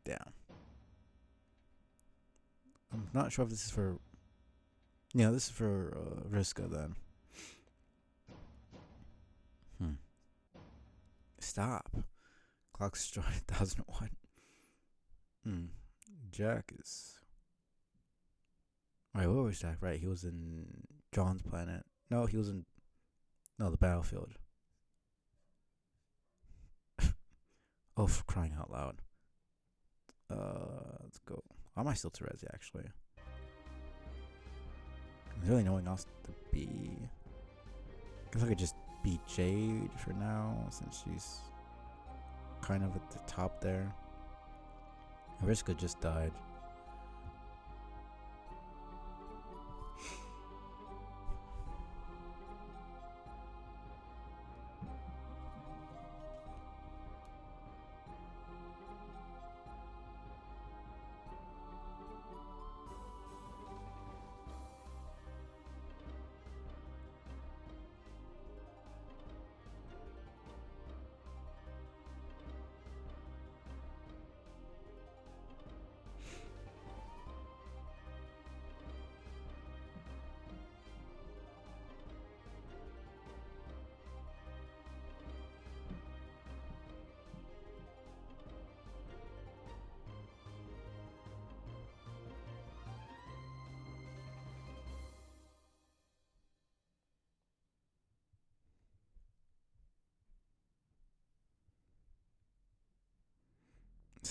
down. I'm not sure if this is for. Yeah, this is for Vriska then. Stop. Clock struck 1001. Jack is. Alright, where was Jack? Right, he was in John's planet. No, he was in. No, the battlefield. Oh, for crying out loud. Let's go. Why am I still Terezi, actually? There's really no one else to be. I guess I could just be Jade for now, since she's kind of at the top there. Vriska just died.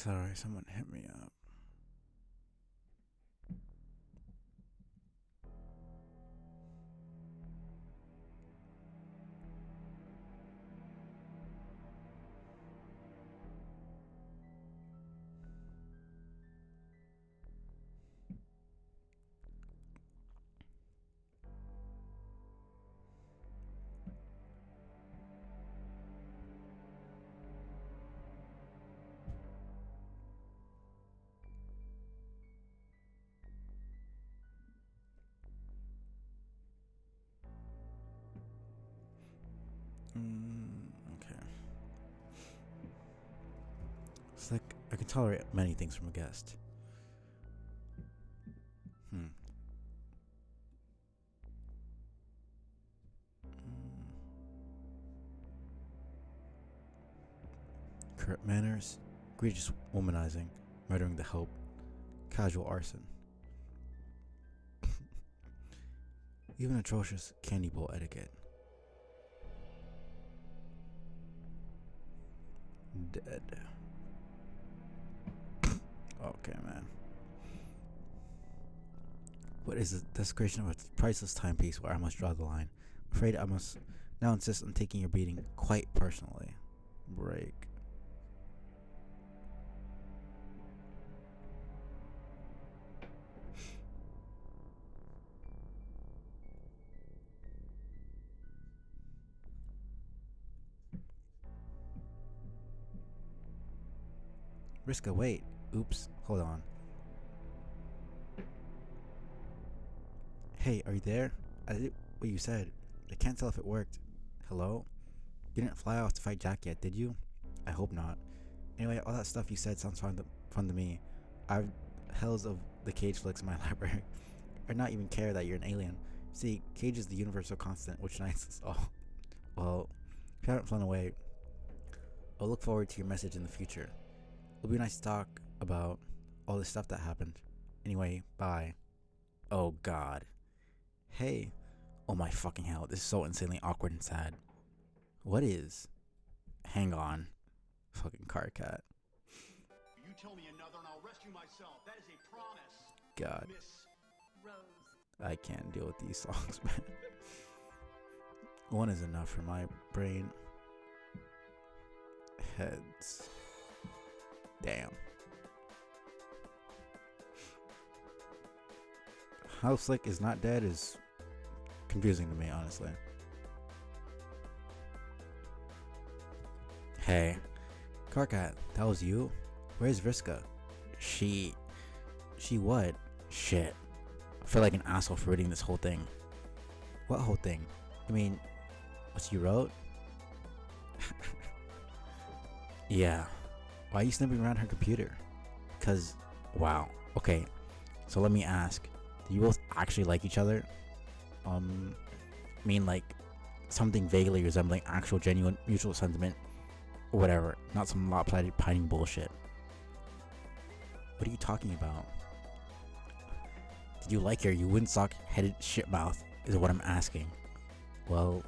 Sorry, someone hit me up. Okay. It's like I can tolerate many things from a guest. Hmm. Corrupt manners, egregious womanizing, murdering the hope, casual arson, even atrocious candy bowl etiquette. Dead. Okay, man. What is the desecration of a priceless timepiece where I must draw the line? I'm afraid I must now insist on taking your beating quite personally. Break. Riska, wait. Oops, hold on. Hey, are you there? I did what you said. I can't tell if it worked. Hello? You didn't fly off to fight Jack yet, did you? I hope not. Anyway, all that stuff you said sounds fun to me. I've hells of the cage flicks in my library. I not even care that you're an alien. See, cage is the universal constant which unites us all. Well, if you haven't flown away, I'll look forward to your message in the future. It'll be nice to talk about all this stuff that happened. Anyway, bye. Oh god. Hey. Oh my fucking hell, this is so insanely awkward and sad. What is? Hang on. Fucking car cat. You tell me another and I'll rescue myself. That is a promise. God. Miss Rose. I can't deal with these songs, man. One is enough for my brain. Heads. Damn. How Slick is not dead is confusing to me, honestly. Hey, Carcat, that was you? Where's Vriska? She what? Shit. I feel like an asshole for reading this whole thing. What whole thing? I mean, what you wrote? Yeah. Why are you snipping around her computer? Cause, wow. Okay, so let me ask. Do you both actually like each other? I mean, like, something vaguely resembling actual genuine mutual sentiment or whatever, not some lopsided pining bullshit. What are you talking about? Did you like her, you windsock-headed shitmouth, is what I'm asking. Well,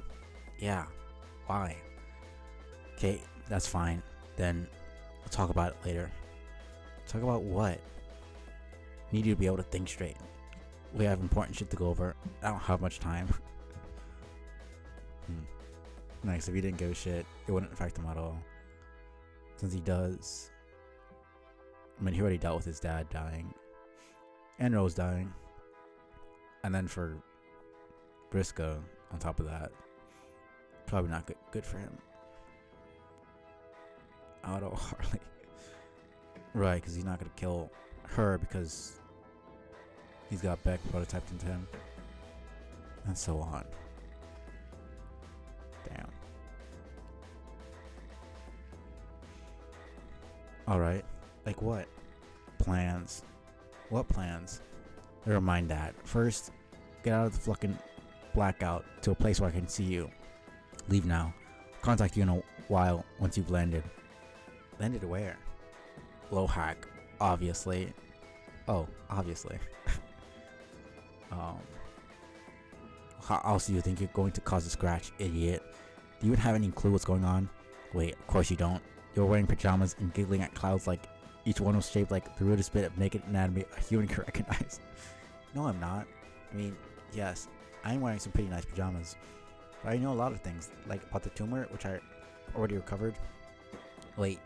yeah. Why? Okay, that's fine. Then we'll talk about it later. Talk about what? Need you to be able to think straight. We have important shit to go over. I don't have much time. Nice, if he didn't give a shit, it wouldn't affect him at all. Since he does. I mean, he already dealt with his dad dying. And Rose dying. And then for Briscoe, on top of that. Probably not good for him. Otto Harley. Right, because he's not going to kill her because he's got Beck prototyped into him. And so on. Damn. Alright. Like what? Plans. What plans? Never mind that. First, get out of the fucking blackout to a place where I can see you. Leave now. Contact you in a while once you've landed. Landed where? Lohak, obviously. Oh, obviously. How else do you think you're going to cause a scratch, idiot? Do you even have any clue what's going on? Wait, of course you don't. You're wearing pajamas and giggling at clouds like Each one was shaped like the rudest bit of naked anatomy a human can recognize. No, I'm not. I mean, yes, I'm wearing some pretty nice pajamas, but I know a lot of things, like about the tumor, which I already recovered. Wait,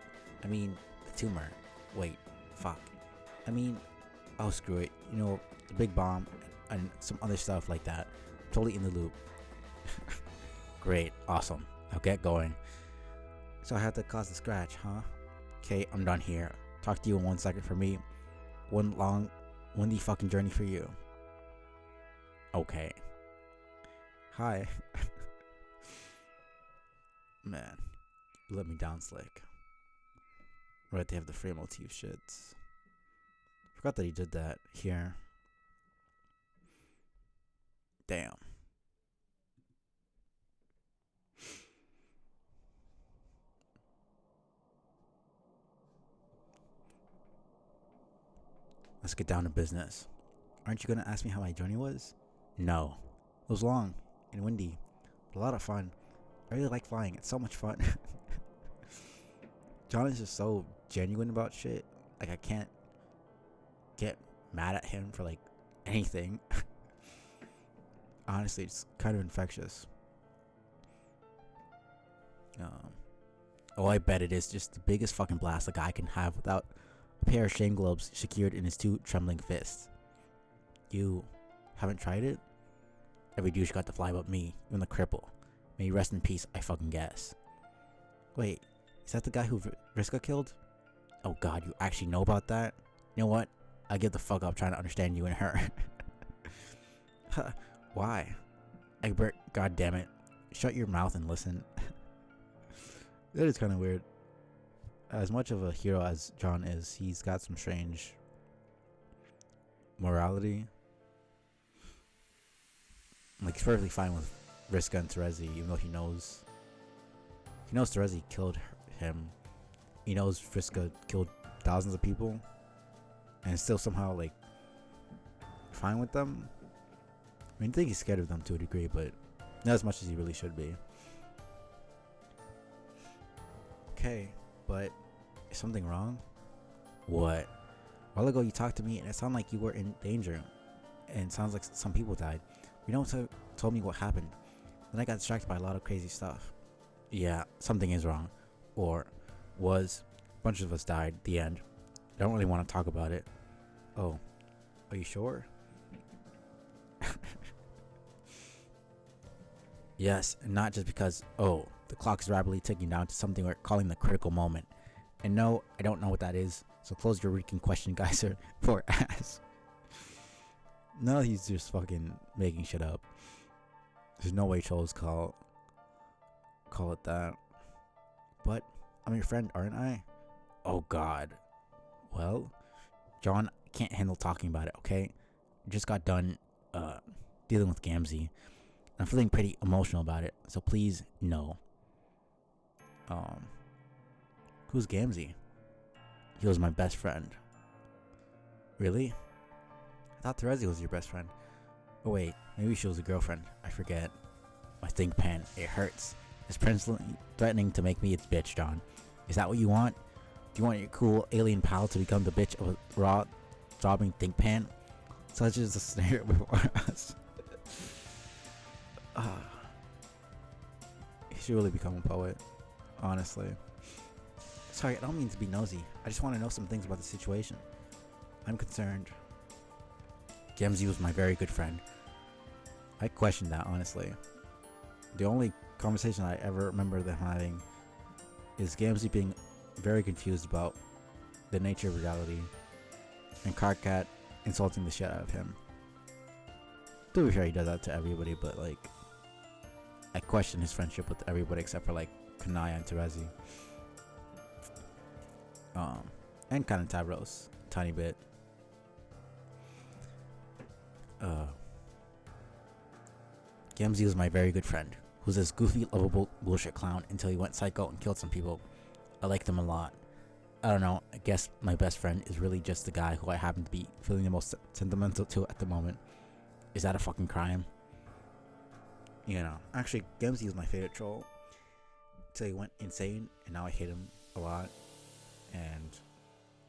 I mean, the tumor. Wait, fuck. I mean, oh, screw it. You know, the big bomb and some other stuff like that. Totally in the loop. Great, awesome. Now get going. So I had to cause the scratch, huh? Okay, I'm done here. Talk to you in 1 second for me. One long, windy fucking journey for you. Okay. Hi. Man, you let me down slick. Right, they have the frame motif shits. Forgot that he did that here. Damn. Let's get down to business. Aren't you gonna ask me how my journey was? No. It was long and windy, but a lot of fun. I really like flying. It's so much fun. John is just so genuine about shit. Like, I can't get mad at him for like anything. Honestly, it's kind of infectious. Oh, I bet it is just the biggest fucking blast a guy can have without a pair of shame globes secured in his 2 trembling fists. You haven't tried it? Every douche got to fly but me, even the cripple. May you rest in peace, I fucking guess. Wait, is that the guy who Vriska killed? Oh god, you actually know about that? You know what? I give the fuck up trying to understand you and her. Why? Egbert, god damn it. Shut your mouth and listen. That is kind of weird. As much of a hero as John is, he's got some strange morality. Like, he's perfectly fine with Vriska and Terezi, even though he knows Terezi killed him. He knows Vriska killed thousands of people, and still somehow like fine with them. I mean, I think he's scared of them to a degree, but not as much as he really should be. Okay, but is something wrong? What? A while ago you talked to me and it sounded like you were in danger, and it sounds like some people died. You know, told me what happened. Then I got distracted by a lot of crazy stuff. Yeah, something is wrong, or was. A bunch of us died. The end. I don't really want to talk about it. Oh, are you sure? Yes, and not just because, the clock is rapidly ticking down to something we're calling the critical moment. And no, I don't know what that is, so close your reeking question geyser for ass. No, he's just fucking making shit up. There's no way trolls call it that. But I'm your friend, aren't I? Oh god. Well, John, I can't handle talking about it, okay? I just got done dealing with Gamzee. I'm feeling pretty emotional about it, so please, no. Who's Gamzee? He was my best friend. Really? I thought Terezi was your best friend. Oh wait, maybe she was a girlfriend. I forget. My think pan, it hurts. It's principally threatening to make me its bitch, John. Is that what you want? Do you want your cool alien pal to become the bitch of a raw, throbbing think pan? Such is the scenario before us. He should really become a poet, honestly. Sorry, I don't mean to be nosy. I just want to know some things about the situation. I'm concerned. Gamzee was my very good friend. I questioned that, honestly. The only conversation I ever remember them having is Gamzee being very confused about the nature of reality, and Karkat insulting the shit out of him. To be fair, he does that to everybody, but like, I question his friendship with everybody except for like Kanaya and Terezi. And kind of Tavros, a tiny bit. Gamzee was my very good friend, who's this goofy, lovable bullshit clown until he went psycho and killed some people. I liked him a lot. I don't know, I guess my best friend is really just the guy who I happen to be feeling the most sentimental to at the moment. Is that a fucking crime? You know, actually, Gamzee was my favorite troll until he went insane, and now I hate him a lot. And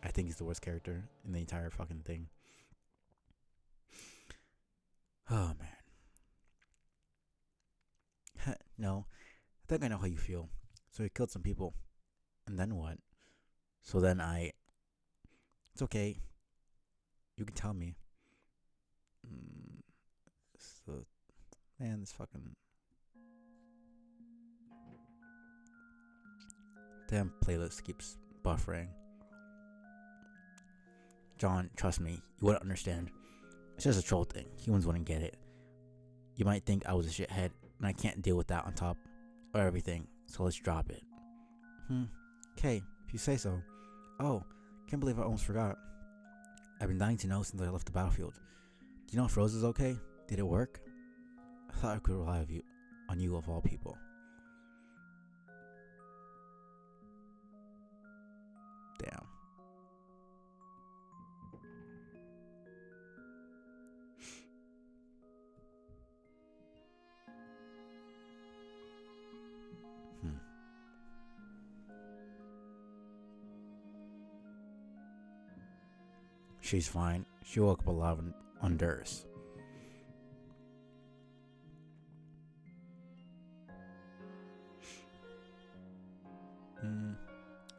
I think he's the worst character in the entire fucking thing. Oh man. No, I think I know how you feel. So he killed some people, and then what? So then it's okay. You can tell me. So, man, this fucking damn playlist keeps buffering. John, trust me, you wouldn't understand. It's just a troll thing. Humans wouldn't get it. You might think I was a shithead, and I can't deal with that on top of everything, so let's drop it. Okay, if you say so. Oh, can't believe I almost forgot. I've been dying to know since I left the battlefield. Do you know if Rose is okay? Did it work? I thought I could rely on you of all people. Damn. She's fine. She woke up alive on Durs.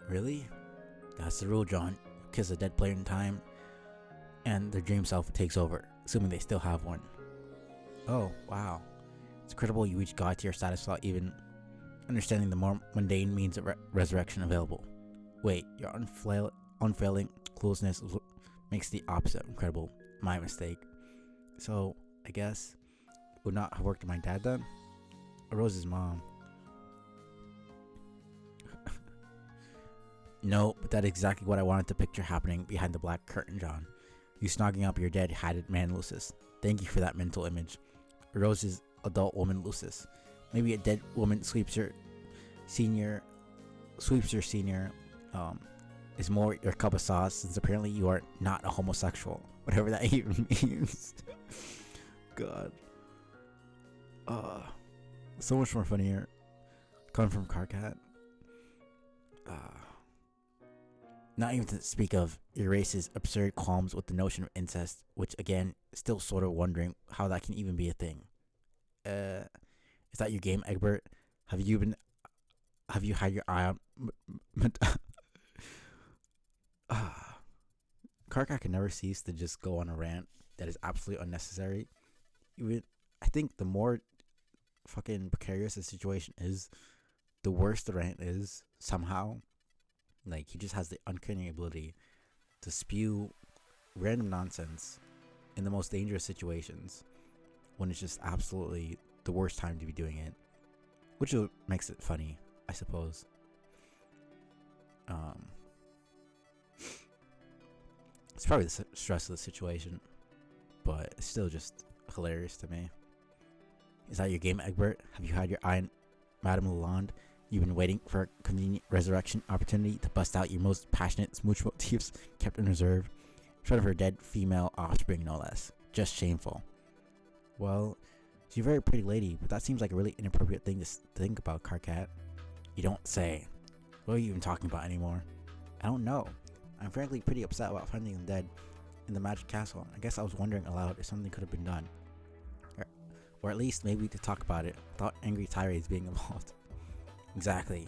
Really? That's the rule, John. Kiss a dead player in time, and their dream self takes over, assuming they still have one. Oh, wow. It's incredible you reached God to your status without even understanding the more mundane means of resurrection available. Wait, your unfailing closeness makes the opposite incredible. My mistake. So, I guess it would not have worked with my dad then? Or Rose's mom? No, but that's exactly what I wanted to picture happening behind the black curtain, John. You snogging up your dead-hatted man, Lucis. Thank you for that mental image. Rose's adult woman, Lucis. Maybe a dead woman sweeps your senior, is more your cup of sauce, since apparently you are not a homosexual. Whatever that even means. God. So much more funnier coming from Carcat. Not even to speak of erases absurd qualms with the notion of incest, which again, still sort of wondering how that can even be a thing. Is that your game, Egbert? Have you had your eye on Karka can never cease to just go on a rant that is absolutely unnecessary. Even I think the more fucking precarious the situation is, the worse the rant is somehow. Like, he just has the uncanny ability to spew random nonsense in the most dangerous situations when it's just absolutely the worst time to be doing it, which makes it funny, I suppose. It's probably the stress of the situation, but it's still just hilarious to me. Is that your game, Egbert? Have you had your eye on Madame Lalonde? You've been waiting for a convenient resurrection opportunity to bust out your most passionate smooch motifs kept in reserve, in front of her dead female offspring, no less. Just shameful. Well, she's a very pretty lady, but that seems like a really inappropriate thing to think about, Carcat. You don't say. What are you even talking about anymore? I don't know. I'm frankly pretty upset about finding them dead in the magic castle. I guess I was wondering aloud if something could have been done. Or at least maybe to talk about it without angry tirades being involved. Exactly.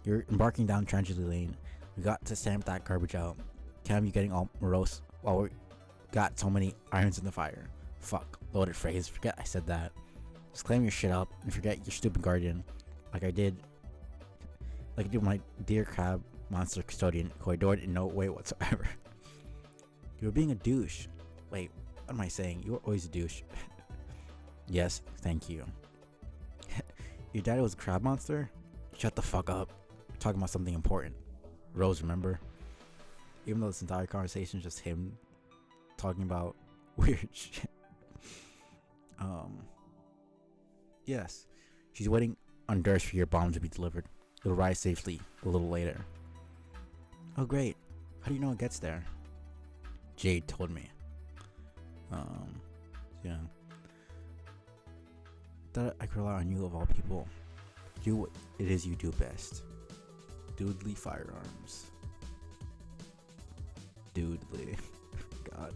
You're embarking down Tragedy Lane. We got to stamp that garbage out. Can't have you getting all morose while we got so many irons in the fire. Fuck. Loaded phrase. Forget I said that. Just claim your shit up and forget your stupid guardian. Like I did with my dear crab monster custodian, who I adored in no way whatsoever. You were being a douche. Wait, what am I saying? You were always a douche. Yes, thank you. Your daddy was a crab monster? Shut the fuck up. We're talking about something important. Rose, remember? Even though this entire conversation is just him talking about weird shit. Yes. She's waiting on Durst for your bomb to be delivered. It'll arrive safely a little later. Oh great. How do you know it gets there? Jade told me. Yeah. That I could rely on you of all people. Do what it is you do best. Doodly firearms. dude, Lee. God.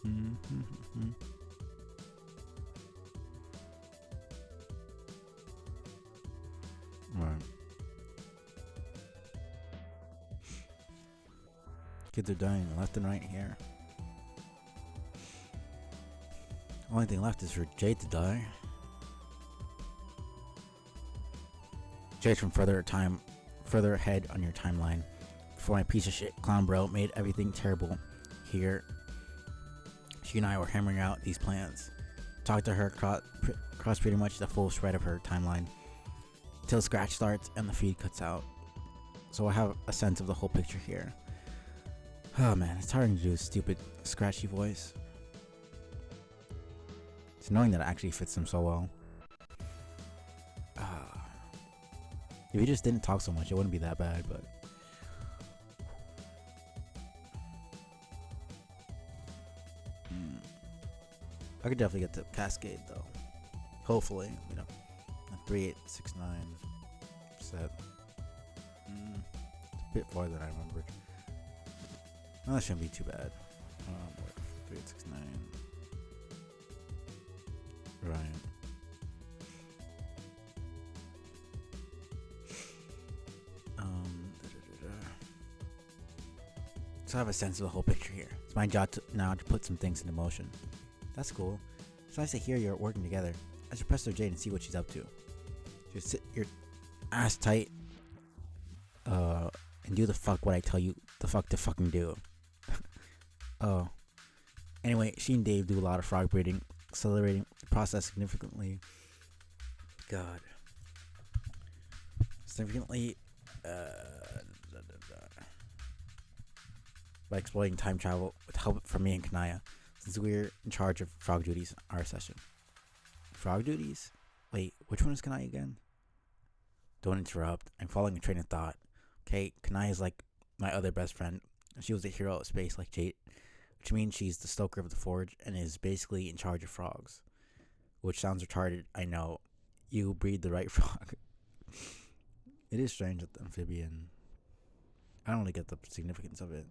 Mm-hmm. Right. Kids are dying left and right here. Only thing left is for Jade to die. Jade from further ahead on your timeline. Before my piece of shit clown bro made everything terrible here, she and I were hammering out these plans. Talked to her across pretty much the full shred of her timeline till scratch starts and the feed cuts out. So I have a sense of the whole picture here. Oh man, it's hard to do a stupid scratchy voice. It's annoying that it actually fits him so well. If he just didn't talk so much, it wouldn't be that bad, but... I could definitely get to Cascade, though. Hopefully, 3869 set. It's a bit farther than I remembered. No, that shouldn't be too bad. 3869. Right. So I have a sense of the whole picture here. It's my job now to put some things into motion. That's cool. It's nice to hear you're working together. I should press her Jade and see what she's up to. Just sit your ass tight and do the fuck what I tell you the fuck to fucking do. Oh. Anyway, she and Dave do a lot of frog breeding, accelerating the process significantly. God. Significantly by exploiting time travel with help from me and Kanaya, since we're in charge of frog duties our session. Frog duties? Wait, which one is Kanaya again? Don't interrupt. I'm following a train of thought. Okay, Kanaya is like my other best friend. She was a hero of space like Jade, which means she's the stoker of the forge and is basically in charge of frogs. Which sounds retarded, I know. You breed the right frog. It is strange that the amphibian... I don't really get the significance of it.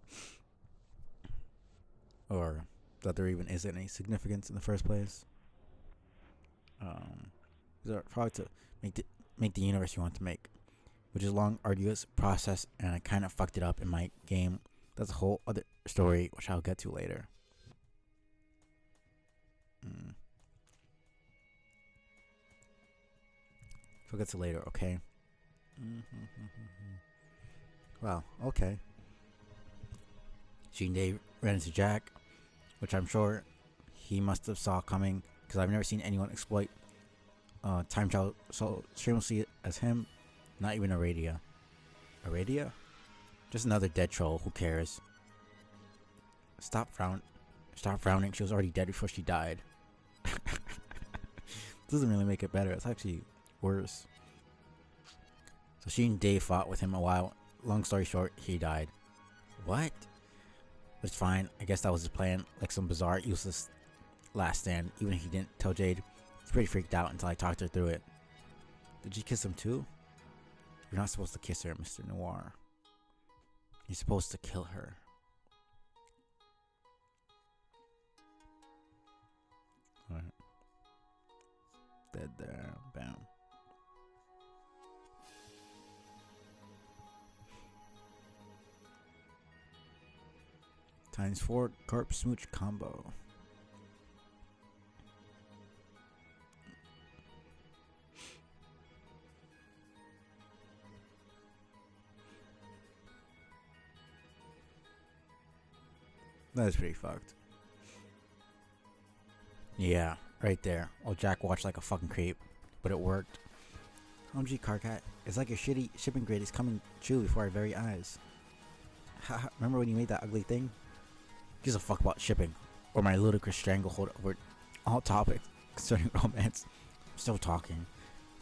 Or that there even is any significance in the first place. Is a frog to make the universe you want to make, which is a long, arduous process, and I kind of fucked it up in my game. That's a whole other story, which I'll get to later. We'll get to later, okay? Well, okay. She and Dave ran into Jack, which I'm sure he must have saw coming, because I've never seen anyone exploit time travel so shamelessly as him. Not even Aradia. Aradia? Just another dead troll. Who cares? Stop frowning. She was already dead before she died. Doesn't really make it better. It's actually worse. So she and Dave fought with him a while. Long story short, he died. What? But it's fine. I guess that was his plan. Like some bizarre, useless last stand. Even if he didn't tell Jade, he's pretty freaked out until I talked her through it. Did you kiss him too? You're not supposed to kiss her, Mr. Noir. You're supposed to kill her. Alright. Dead there. Bam. ×4 carp smooch combo. That is pretty fucked. Yeah, right there. Well, Jack watched like a fucking creep, but it worked. OMG, Carcat. It's like your shitty shipping grid is coming true before our very eyes. Remember when you made that ugly thing? Gives a fuck about shipping, or my ludicrous stranglehold over all topics concerning romance. I'm still talking.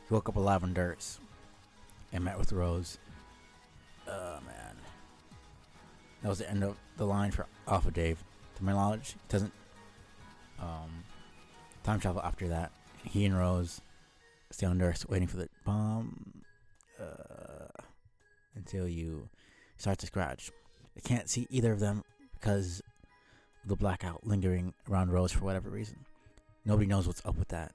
He woke up alive on Dirts and met with Rose. Oh man. That was the end of the line for Alpha Dave. To my knowledge, it doesn't time travel after that. He and Rose stay on Earth waiting for the bomb. And until you start to scratch. I can't see either of them because of the blackout lingering around Rose for whatever reason. Nobody knows what's up with that.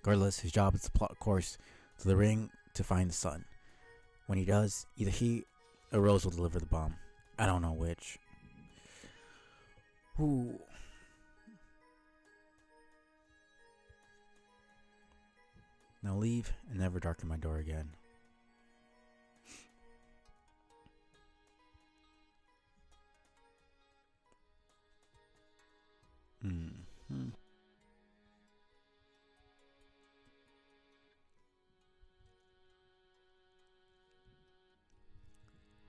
Regardless, his job is to plot a course to the ring to find the sun. When he does, either he or Rose will deliver the bomb. I don't know which. Ooh. Now leave and never darken my door again. Mm-hmm.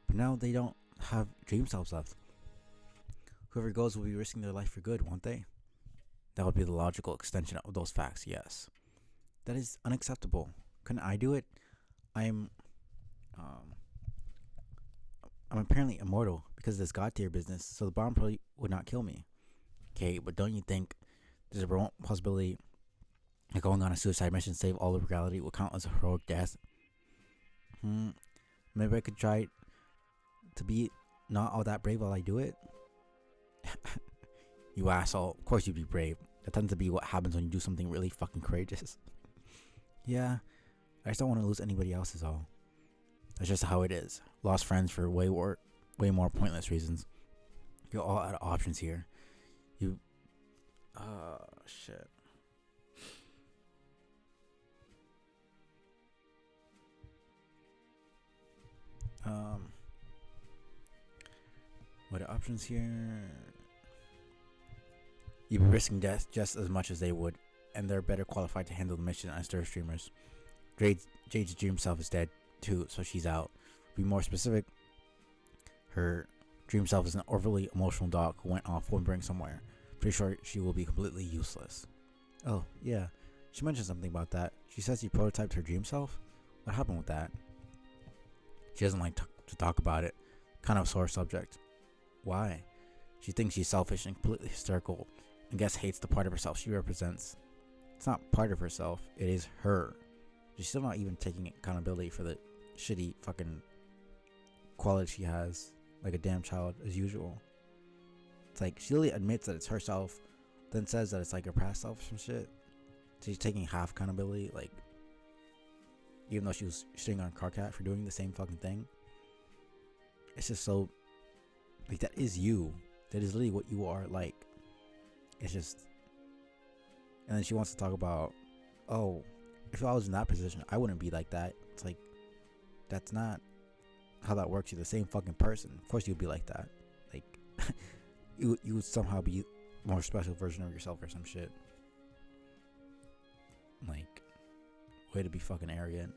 But now they don't have dream selves left. Whoever goes will be risking their life for good, won't they? That would be the logical extension of those facts, yes. That is unacceptable. Couldn't I do it? I'm apparently immortal because of this god tier business, so the bomb probably would not kill me. Okay, but don't you think there's a remote possibility that going on a suicide mission to save all of reality will count as a heroic death? Maybe I could try to be not all that brave while I do it? You asshole. Of course you'd be brave. That tends to be what happens when you do something really fucking courageous. Yeah, I just don't want to lose anybody else is all. That's just how it is. Lost friends for way more pointless reasons. You're all out of options here. Shit. What are options here? You'd be risking death just as much as they would, and they're better qualified to handle the mission as their streamers. Jade's dream self is dead too, so she's out. To be more specific, her dream self is an overly emotional dog who went off wandering somewhere. Pretty sure she will be completely useless. Oh, yeah. She mentioned something about that. She says you prototyped her dream self? What happened with that? She doesn't like to talk about it. Kind of a sore subject. Why? She thinks she's selfish and completely hysterical, and guess hates the part of herself she represents. It's not part of herself, it is her. She's still not even taking accountability for the shitty fucking quality she has, like a damn child as usual. It's like she really admits that it's herself, then says that it's like her past self or some shit. She's taking half accountability, like even though she was shitting on Carcat for doing the same fucking thing. It's just so like that is you. That is literally what you are like. It's just, and then she wants to talk about, oh, if I was in that position, I wouldn't be like that. It's like, that's not how that works. You're the same fucking person. Of course you'd be like that. Like, you would somehow be a more special version of yourself or some shit. Like, way to be fucking arrogant.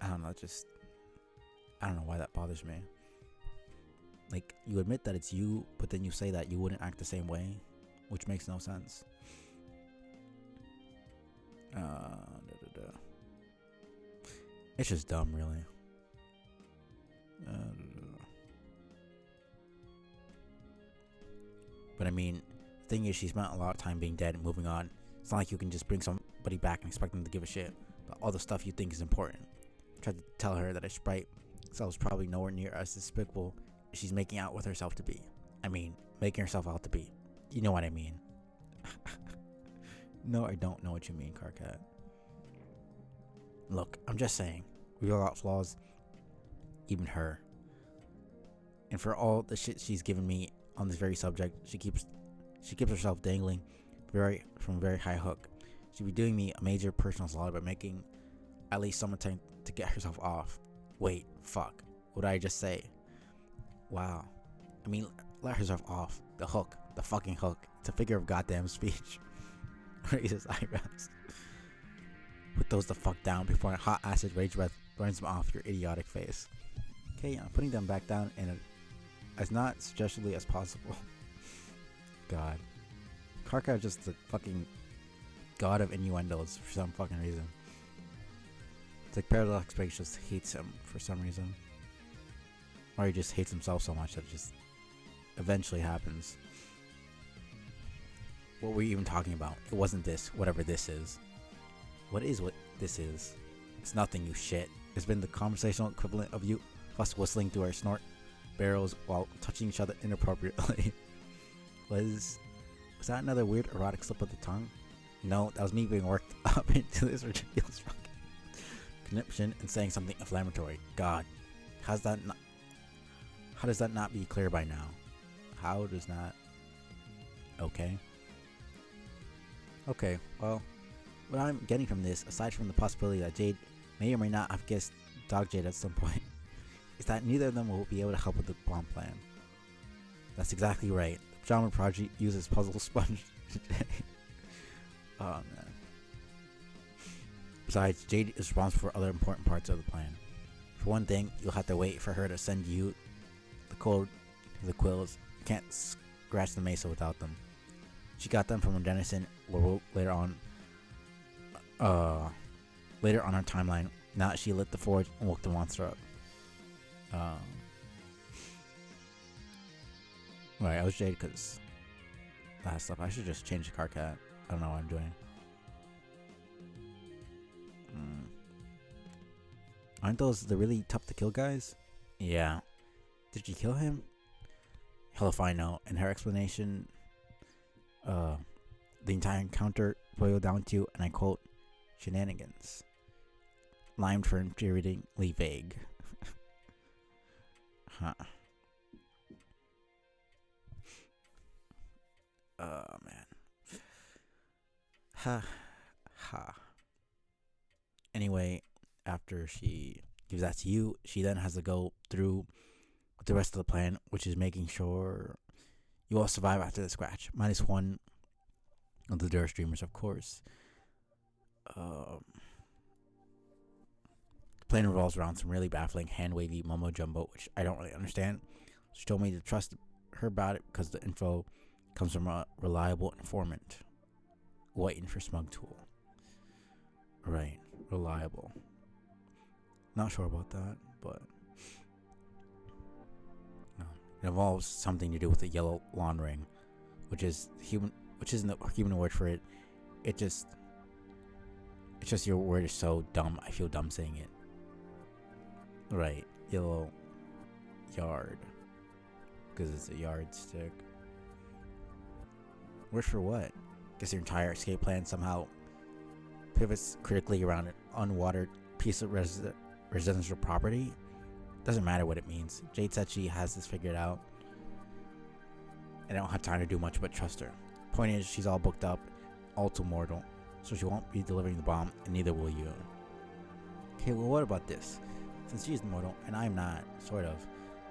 I don't know, I don't know why that bothers me. Like, you admit that it's you, but then you say that you wouldn't act the same way, which makes no sense. It's just dumb, really. But I mean, the thing is, she spent a lot of time being dead and moving on. It's not like you can just bring somebody back and expect them to give a shit about all the stuff you think is important. I tried to tell her that a sprite self is probably nowhere near as despicable as she's making out with herself to be. I mean, making herself out to be. You know what I mean. No, I don't know what you mean, Carcat. Look, I'm just saying, we all got flaws. Even her. And for all the shit she's given me on this very subject, she keeps herself dangling from a very high hook. She'd be doing me a major personal slaughter by making at least some attempt to get herself off. Wait, fuck. What did I just say? Wow. I mean, let herself off. The hook. The fucking hook. It's a figure of goddamn speech. Raises eyebrows. Put those the fuck down before a hot acid rage breath burns them off your idiotic face. Okay, I'm putting them back down in as not suggestively as possible. God. Karka is just the fucking god of innuendos for some fucking reason. It's like Paradox Break just hates him for some reason. Or he just hates himself so much that it just eventually happens. What were you even talking about? It wasn't this, whatever this is. What is what this is? It's nothing, you shit. It's been the conversational equivalent of you us whistling through our snort barrels while touching each other inappropriately. Was that another weird erotic slip of the tongue? No, that was me being worked up into this ridiculous conniption and saying something inflammatory. God, how does that not be clear by now? How does not? Okay, well, what I'm getting from this, aside from the possibility that Jade may or may not have guessed Dog Jade at some point, is that neither of them will be able to help with the bomb plan. That's exactly right. The Pajama Project uses puzzle sponge today. Oh man. Besides, Jade is responsible for other important parts of the plan. For one thing, you'll have to wait for her to send you the code to the quills. You can't scratch the mesa without them. She got them from Dennison later on our timeline. Now that she lit the forge and woke the monster up. Right, I was Jade because that stuff. I should just change the car cat. I don't know what I'm doing. Aren't those the really tough to kill guys? Yeah. Did you kill him? Hell if I know. And her explanation, the entire encounter boiled down to, and I quote, shenanigans. Limed for infuriatingly vague. Huh. Oh man. Ha. Anyway, after she gives that to you, she then has to go through with the rest of the plan, which is making sure you all survive after the scratch. Minus one of the Dura streamers, of course. The plan revolves around some really baffling hand-wavy mumbo jumbo, which I don't really understand. She told me to trust her about it because the info comes from a reliable informant. Waiting for Smug Tool. Right, reliable. Not sure about that, but no. It involves something to do with the yellow lawn ring, which isn't the human word for it. It's just your word is so dumb. I feel dumb saying it. Right, yellow yard, because it's a yardstick. Word for what? Guess your entire escape plan somehow pivots critically around an unwatered piece of residential property. Doesn't matter what it means. Jade said she has this figured out, and I don't have time to do much but trust her. Point is, she's all booked up, all too mortal, so she won't be delivering the bomb, and neither will you. Okay, well, what about this? Since she's mortal, and I'm not, sort of,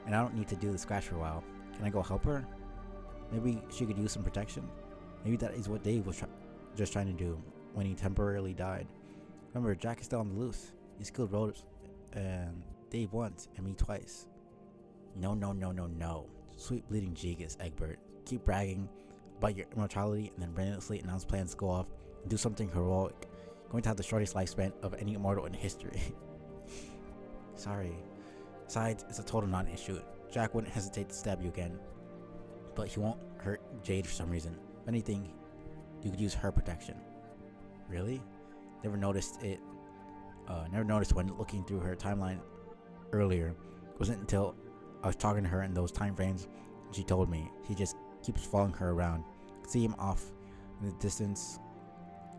and I don't need to do the scratch for a while, can I go help her? Maybe she could use some protection? Maybe that is what Dave was just trying to do when he temporarily died. Remember, Jack is still on the loose. He's killed Rhodes and Dave once, and me twice. No. Sweet bleeding Jigas, Egbert. Keep bragging about your immortality and then brainlessly announce plans to go off and do something heroic. Going to have the shortest lifespan of any immortal in history. Sorry. Besides, it's a total non-issue. Jack wouldn't hesitate to stab you again. But he won't hurt Jade for some reason. If anything, you could use her protection. Really? Never noticed it. Never noticed when looking through her timeline earlier. It wasn't until I was talking to her in those time frames and she told me. He just keeps following her around. See him off in the distance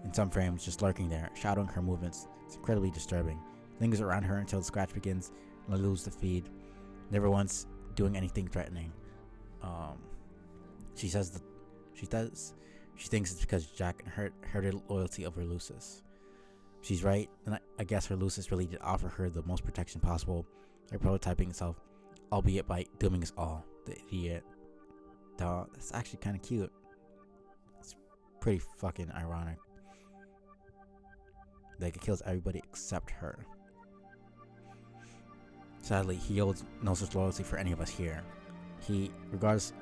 in some frames, just lurking there, shadowing her movements. It's incredibly disturbing. Lingers around her until the scratch begins and I lose the feed. Never once doing anything threatening. She thinks it's because Jack inherited loyalty over Lucis. If she's right, then I guess her Lucis really did offer her the most protection possible by prototyping itself, albeit by dooming us all. The idiot. Duh, that's actually kind of cute. It's pretty fucking ironic. Like, it kills everybody except her. Sadly, he holds no such loyalty for any of us here. He regards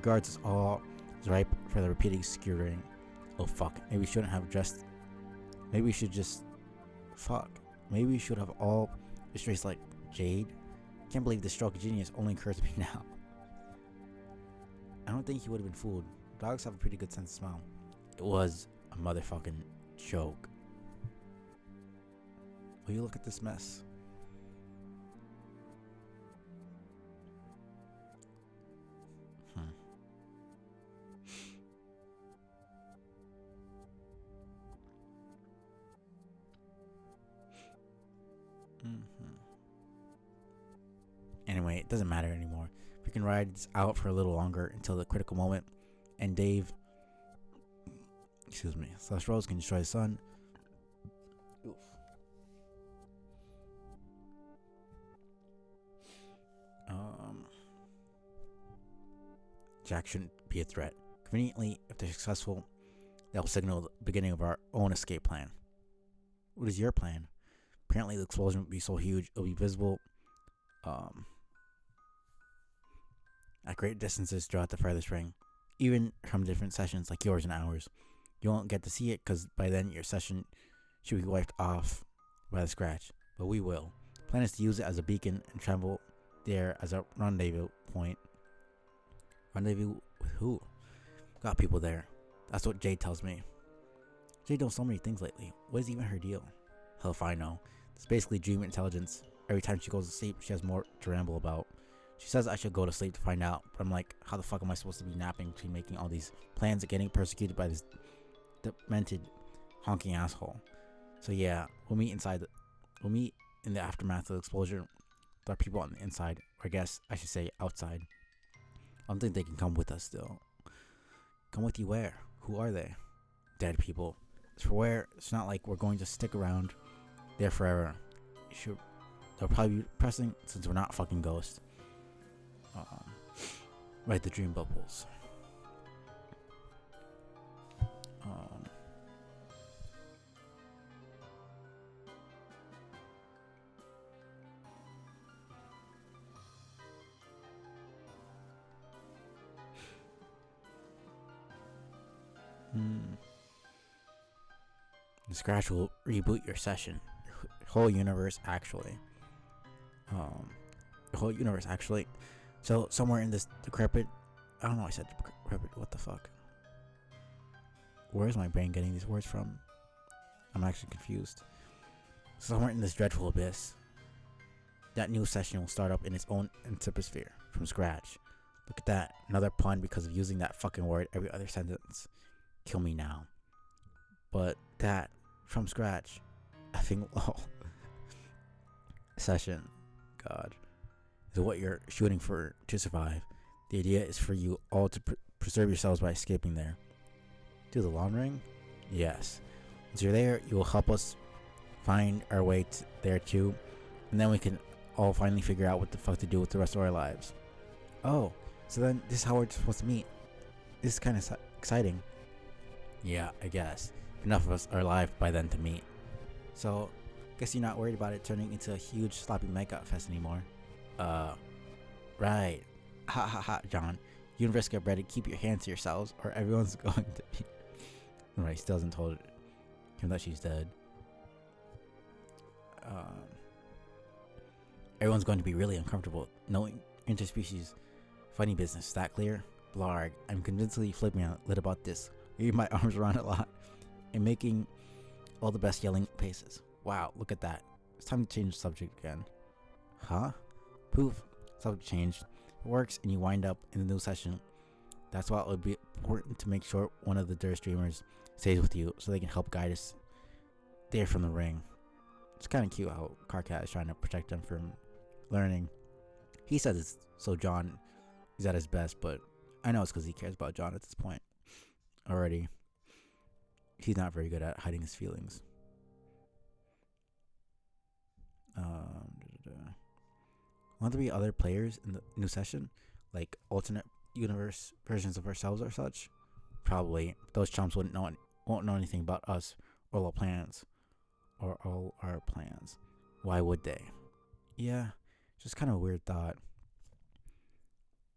us all as ripe for the repeated skewering. Oh fuck, maybe we shouldn't have just... Maybe we should just... Fuck. Maybe we should have all just like Jade. Can't believe this stroke of genius only occurs to me now. I don't think he would have been fooled. Dogs have a pretty good sense of smell. It was a motherfucking joke. Will you look at this mess? Anyway, it doesn't matter anymore. We can ride this out for a little longer until the critical moment, and Slash Rose can destroy the sun. Oof. Jack shouldn't be a threat. Conveniently, if they're successful, that will signal the beginning of our own escape plan. What is your plan? Apparently, the explosion will be so huge it'll be visible at great distances throughout the farthest ring, even from different sessions like yours and ours. You won't get to see it because by then your session should be wiped off by the scratch, but we will. Plan is to use it as a beacon and travel there as a rendezvous point. Rendezvous with who? Got people there. That's what Jade tells me. Jade knows so many things lately. What is even her deal? Hell if I know. It's basically dream intelligence. Every time she goes to sleep, she has more to ramble about. She says I should go to sleep to find out, but I'm like, how the fuck am I supposed to be napping between making all these plans and getting persecuted by this demented honking asshole? So yeah, we'll meet in the aftermath of the explosion. There are people on the inside, or I guess I should say outside. I don't think they can come with us still. Come with you where? Who are they? Dead people. As for where, it's not like we're going to stick around there forever. Sure, they'll probably be pressing since we're not fucking ghosts. Right, the dream bubbles. The scratch will reboot your session. Your whole universe actually. The whole universe actually. So somewhere in this decrepit, I don't know. I said decrepit. What the fuck? Where is my brain getting these words from? I'm actually confused. Somewhere in this dreadful abyss, that new session will start up in its own antiposphere from scratch. Look at that. Another pun because of using that fucking word every other sentence. Kill me now. But that, from scratch, effing lol. Session, God, is what you're shooting for to survive. The idea is for you all to preserve yourselves by escaping there. Do the Long Ring? Yes. Once you're there, you will help us find our way there too, and then we can all finally figure out what the fuck to do with the rest of our lives. Oh, so then this is how we're supposed to meet. This is kind of exciting. Yeah, I guess. Enough of us are alive by then to meet. So, guess you're not worried about it turning into a huge sloppy makeout fest anymore. Right. Ha ha ha, John. Universe get ready, keep your hands to yourselves, or everyone's going to be... Right, still hasn't told him that she's dead. Everyone's going to be really uncomfortable knowing interspecies funny business. Is that clear? Blarg, I'm convincingly flipping out lit about this. Waving my arms around a lot and making all the best yelling faces. Wow, look at that. It's time to change the subject again. Huh? Poof. Subject changed. It works and you wind up in the new session. That's why it would be important to make sure one of the Durst Dreamers stays with you so they can help guide us there from the ring. It's kind of cute how Karkat is trying to protect them from learning. He says it's so John is at his best, but I know it's because he cares about John at this point already. He's not very good at hiding his feelings. Want there to be other players in the new session, like alternate universe versions of ourselves or such? Probably. Those chumps won't know anything about us or our plans. Why would they? Yeah, just kind of a weird thought.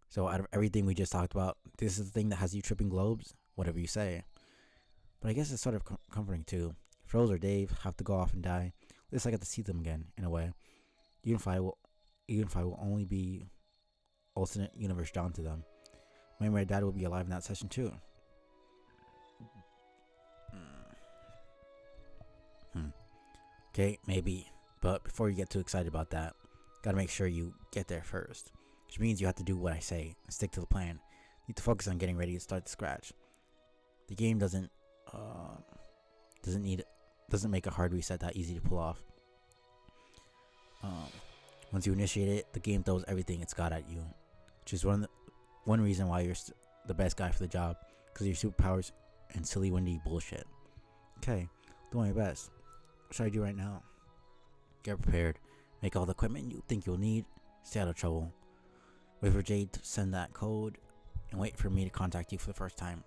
So out of everything we just talked about, this is the thing that has you tripping globes? Whatever you say. But I guess it's sort of comforting too. If Rose or Dave have to go off and die, at least I get to see them again, in a way. Even if I will only be alternate universe John to them. Maybe my dad will be alive in that session too. Okay, maybe. But before you get too excited about that, gotta make sure you get there first. Which means you have to do what I say and stick to the plan. You need to focus on getting ready to start the scratch. The game doesn't make a hard reset that easy to pull off. Once you initiate it, the game throws everything it's got at you, which is one reason why you're the best guy for the job, because of your superpowers and silly windy bullshit. Okay, doing my best. What should I do right now? Get prepared. Make all the equipment you think you'll need. Stay out of trouble. Wait for Jade to send that code, and wait for me to contact you for the first time.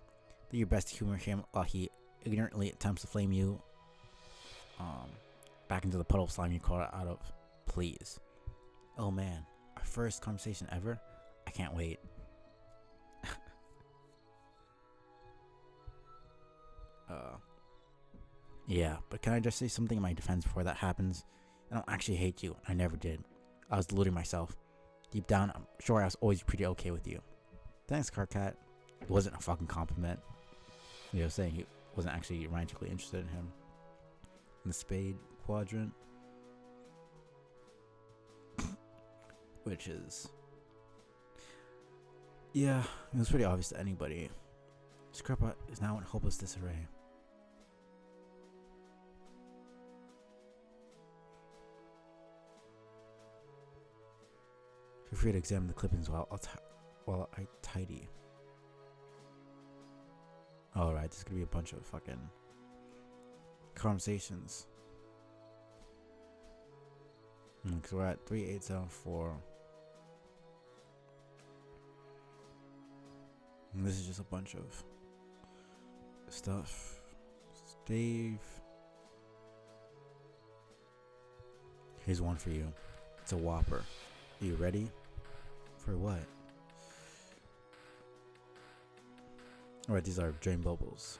Do your best to humor him while he ignorantly attempts to flame you back into the puddle of slime you caught out of. Please. Oh man, our first conversation ever? I can't wait. Yeah, but can I just say something in my defense before that happens? I don't actually hate you. I never did. I was deluding myself. Deep down, I'm sure I was always pretty okay with you. Thanks, Carcat. It wasn't a fucking compliment. You know, saying he wasn't actually romantically interested in him. In the spade quadrant. Which is... yeah, it was pretty obvious to anybody. Scrappa is now in hopeless disarray. Feel free to examine the clippings while I tidy. Alright, there's gonna be a bunch of fucking conversations. Because we're at 3874. And this is just a bunch of stuff. Dave. Here's one for you. It's a Whopper. Are you ready? For what? Alright, these are drain bubbles.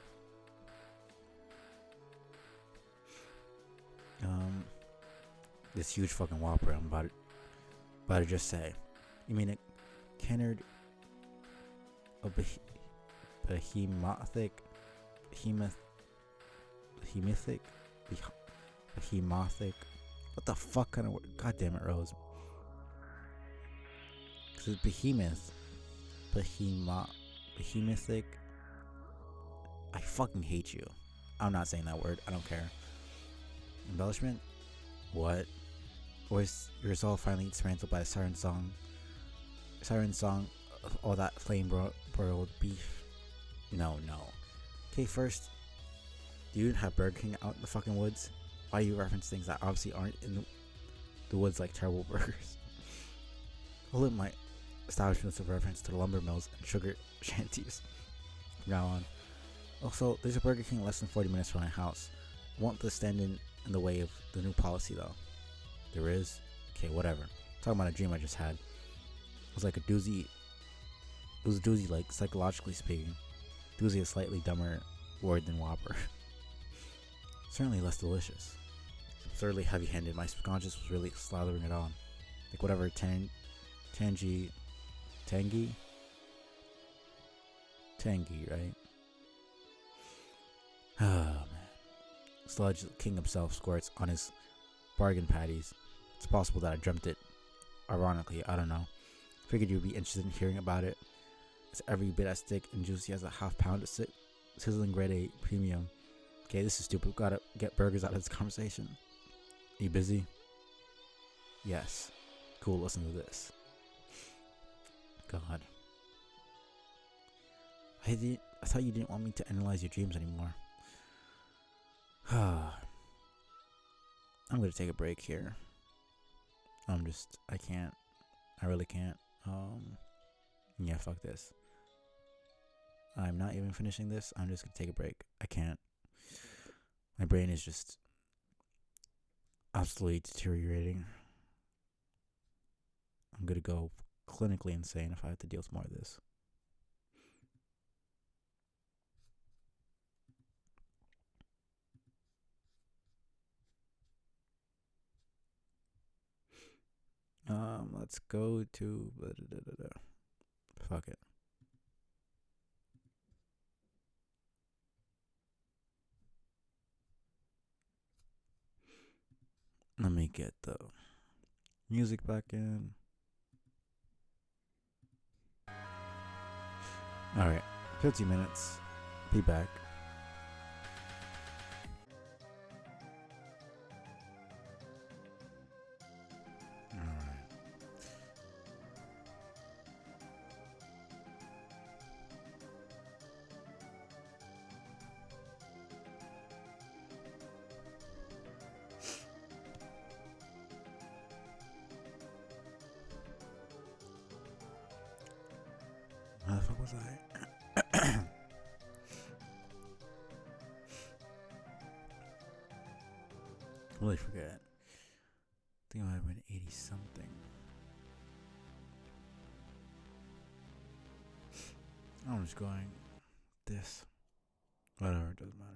This huge fucking Whopper I'm about to just say. You mean a Kennard, a behemoth, what the fuck kind of word? God damn it, Rose. Cause it's behemothing. I fucking hate you. I'm not saying that word. I don't care. Embellishment? What? Or is your soul finally dismantled by the siren song of all that flame broiled beef? No. Okay, first, do you have Burger King out in the fucking woods? Why do you reference things that obviously aren't in the woods like terrible burgers? I'll limit my establishments of reference to the lumber mills and sugar shanties from now on. Also, there's a Burger King less than 40 minutes from my house. I want to stand in the way of the new policy though. There is? Okay, whatever. Talking about a dream I just had. It was like a doozy. It was a doozy, like, psychologically speaking. Doozy is a slightly dumber word than Whopper. Certainly less delicious. It's absurdly heavy-handed. My subconscious was really slathering it on. Like whatever tangy, right? Oh man. Sludge King himself squirts on his bargain patties. It's possible that I dreamt it. Ironically, I don't know. Figured you'd be interested in hearing about it. It's every bit as thick and juicy as a half-pound of sizzling grade A premium. Okay, this is stupid. Gotta get burgers out of this conversation. Are you busy? Yes. Cool, listen to this. God. I thought you didn't want me to analyze your dreams anymore. I'm gonna take a break here. I can't. I really can't. Yeah, fuck this. I'm not even finishing this. I'm just gonna take a break. I can't. My brain is just absolutely deteriorating. I'm gonna go clinically insane if I have to deal with more of this. Let's go to fuck it. Let me me get the music back in. Alright, 15 minutes. Be back. Alright. How the fuck was I? Really forget. I think I might have been 80 something. I'm just going this. Whatever, it doesn't matter.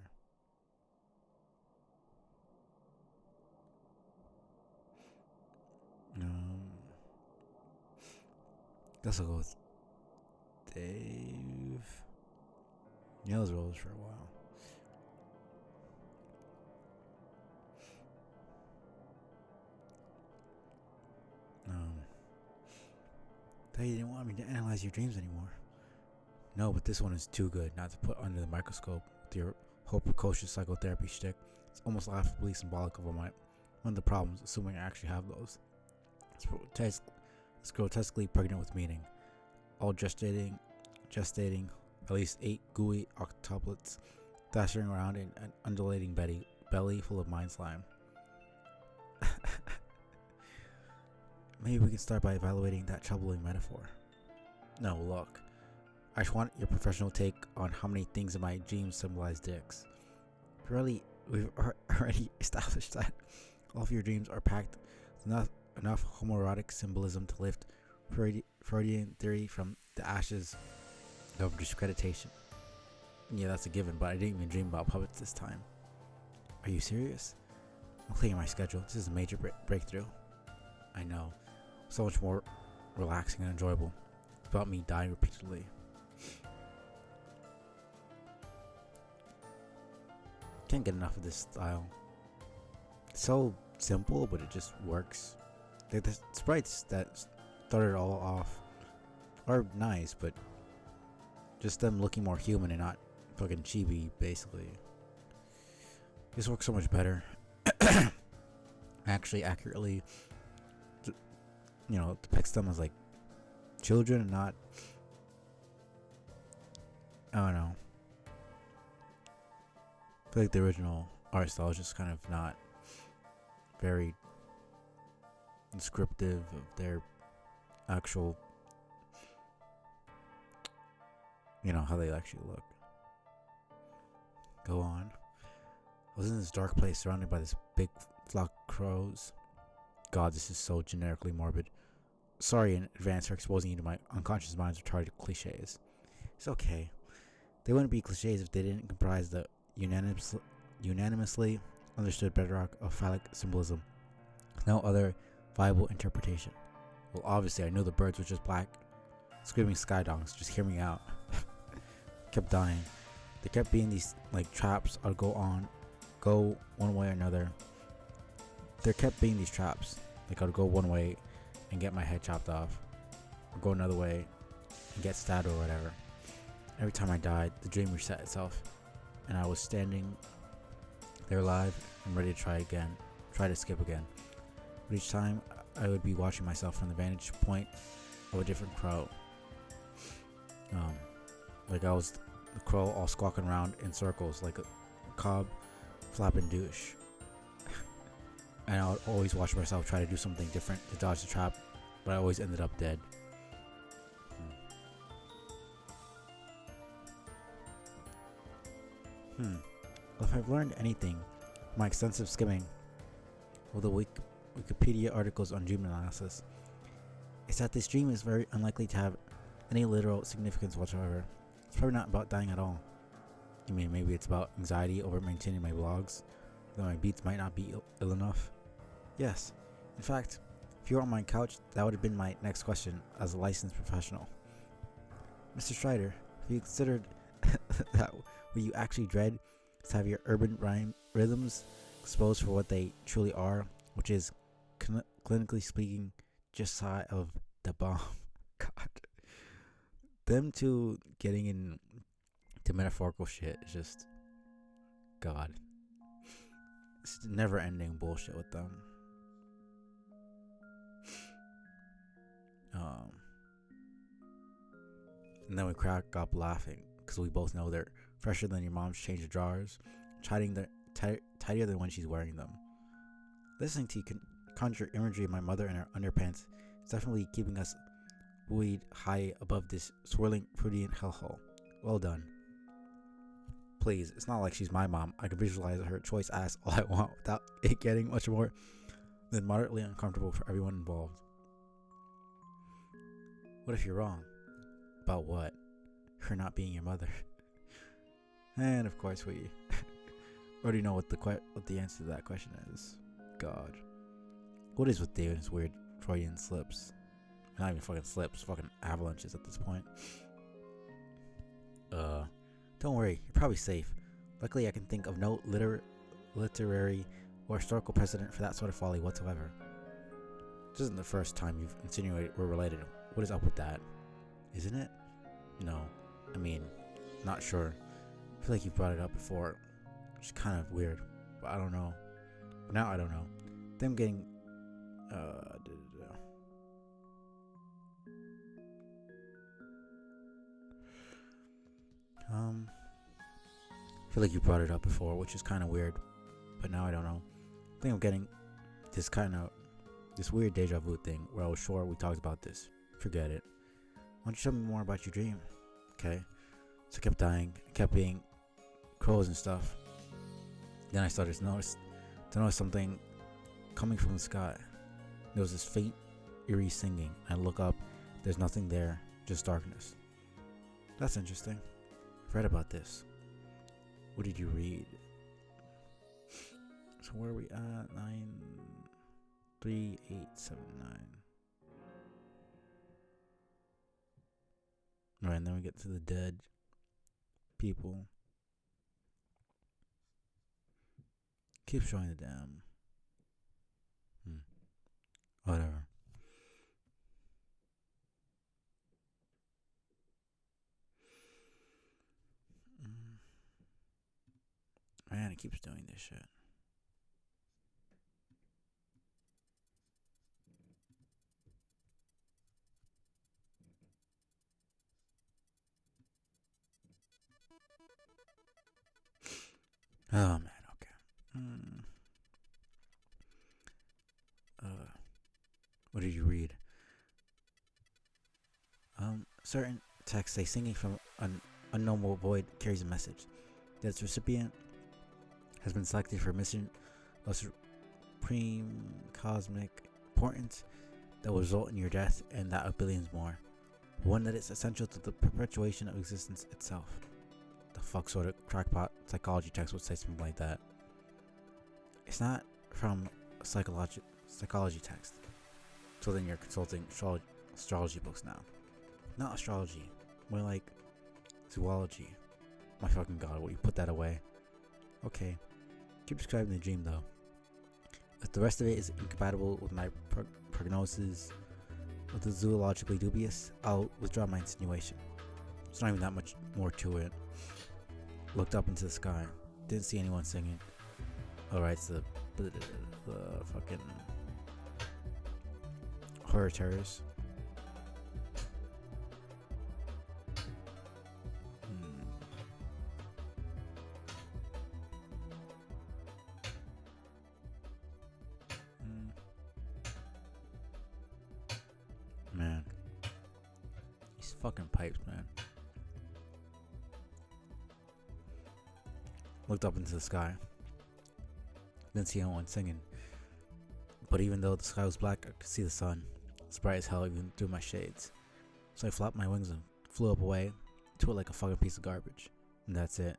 Guess I'll go with Dave. Yeah, those roles for a while. Thought you didn't want me to analyze your dreams anymore. No, but this one is too good not to put under the microscope with your whole precocious psychotherapy shtick. It's almost laughably symbolic of one of the problems, assuming I actually have those. It's grotesquely pregnant with meaning. All gestating at least 8 gooey octuplets dashing around in an undulating belly full of mind slime. Maybe we can start by evaluating that troubling metaphor. No, look. I just want your professional take on how many things in my dreams symbolize dicks. We've already established that all of your dreams are packed with enough homoerotic symbolism to lift Freudian theory from the ashes of discreditation. Yeah, that's a given, but I didn't even dream about puppets this time. Are you serious? I'm clearing my schedule. This is a major breakthrough. I know. So much more relaxing and enjoyable. It's about me dying repeatedly. Can't get enough of this style. It's so simple, but it just works. The sprites that started it all off are nice, but just them looking more human and not fucking chibi, basically. This works so much better. Actually, accurately, depicts them as like children and not, I don't know. I feel like the original art style is just kind of not very descriptive of their actual, how they actually look. Go on. I was in this dark place surrounded by this big flock of crows. God, this is so generically morbid. Sorry in advance for exposing you to my unconscious mind's retarded cliches. It's okay. They wouldn't be cliches if they didn't comprise the unanimously understood bedrock of phallic symbolism. No other viable interpretation. Well, obviously I knew the birds were just black screaming sky dogs. Just hear me out. Kept dying. There kept being these traps. I'd go one way or another. There kept being these traps. I'd go one way and get my head chopped off, or go another way and get stabbed or whatever. Every time I died, the dream reset itself, and I was standing there alive and ready to try to skip again. But each time, I would be watching myself from the vantage point of a different crow. I was the crow all squawking around in circles like a cob flapping douche. And I would always watch myself try to do something different to dodge the trap, but I always ended up dead. Well, if I've learned anything from my extensive skimming of the Wikipedia articles on dream analysis, it's that this dream is very unlikely to have any literal significance whatsoever. It's probably not about dying at all. I mean, maybe it's about anxiety over maintaining my blogs, though my beats might not be ill enough. Yes, in fact, if you were on my couch, that would have been my next question as a licensed professional. Mr. Strider, have you considered that what you actually dread is to have your urban rhyme rhythms exposed for what they truly are, which is clinically speaking, just shy of the bomb. God, them two getting into metaphorical shit is just God. It's never ending bullshit with them. And then we crack up laughing because we both know they're fresher than your mom's change of drawers, tidier than when she's wearing them. Listening to you conjure imagery of my mother in her underpants is definitely keeping us buoyed high above this swirling, prudent hellhole. Well done. Please, it's not like she's my mom. I can visualize her choice ass all I want without it getting much more than moderately uncomfortable for everyone involved. What if you're wrong? About what? Her not being your mother. And of course we already know what the answer to that question is. God. What is with David's weird Freudian slips? Not even fucking slips, fucking avalanches at this point. Don't worry, you're probably safe. Luckily I can think of no literary or historical precedent for that sort of folly whatsoever. This isn't the first time you've insinuated we're related. What is up with that? Isn't it? No. I mean, not sure. I feel like you've brought it up before. It's kind of weird. But I don't know. Now I don't know. Them getting... I feel like you brought it up before, which is kind of weird. But now I don't know. I think I'm getting this weird deja vu thing where I was sure we talked about this. Forget it. Why don't you tell me more about your dream? Okay. So it kept dying. It kept being crows and stuff. Then I started to notice something coming from the sky. There was this faint, eerie singing. I look up. There's nothing there. Just darkness. That's interesting. I've read about this. What did you read? So where are we at? 93879. Right, and then we get to the dead people. Keep showing the damn. Whatever. Man, it keeps doing this shit. Oh man, okay. What did you read? Certain texts say singing from an unknowable void carries a message. That its recipient has been selected for a mission of supreme cosmic importance that will result in your death and that of billions more. One that is essential to the perpetuation of existence itself. The fuck sort of crackpot psychology text would say something like that? It's not from a psychology text. So then you're consulting astrology books now. Not astrology, more like zoology. My fucking god, will you put that away? Okay, keep describing the dream though. If the rest of it is incompatible with my prognosis of the zoologically dubious, I'll withdraw my insinuation. There's not even that much more to it. Looked up into the sky, didn't see anyone singing. Alright, it's the fucking horror terrors. Man, these fucking pipes, man. Looked up into the sky. Didn't see anyone singing. But even though the sky was black, I could see the sun. It's bright as hell even through my shades. So I flapped my wings and flew up away to it like a fucking piece of garbage. And that's it.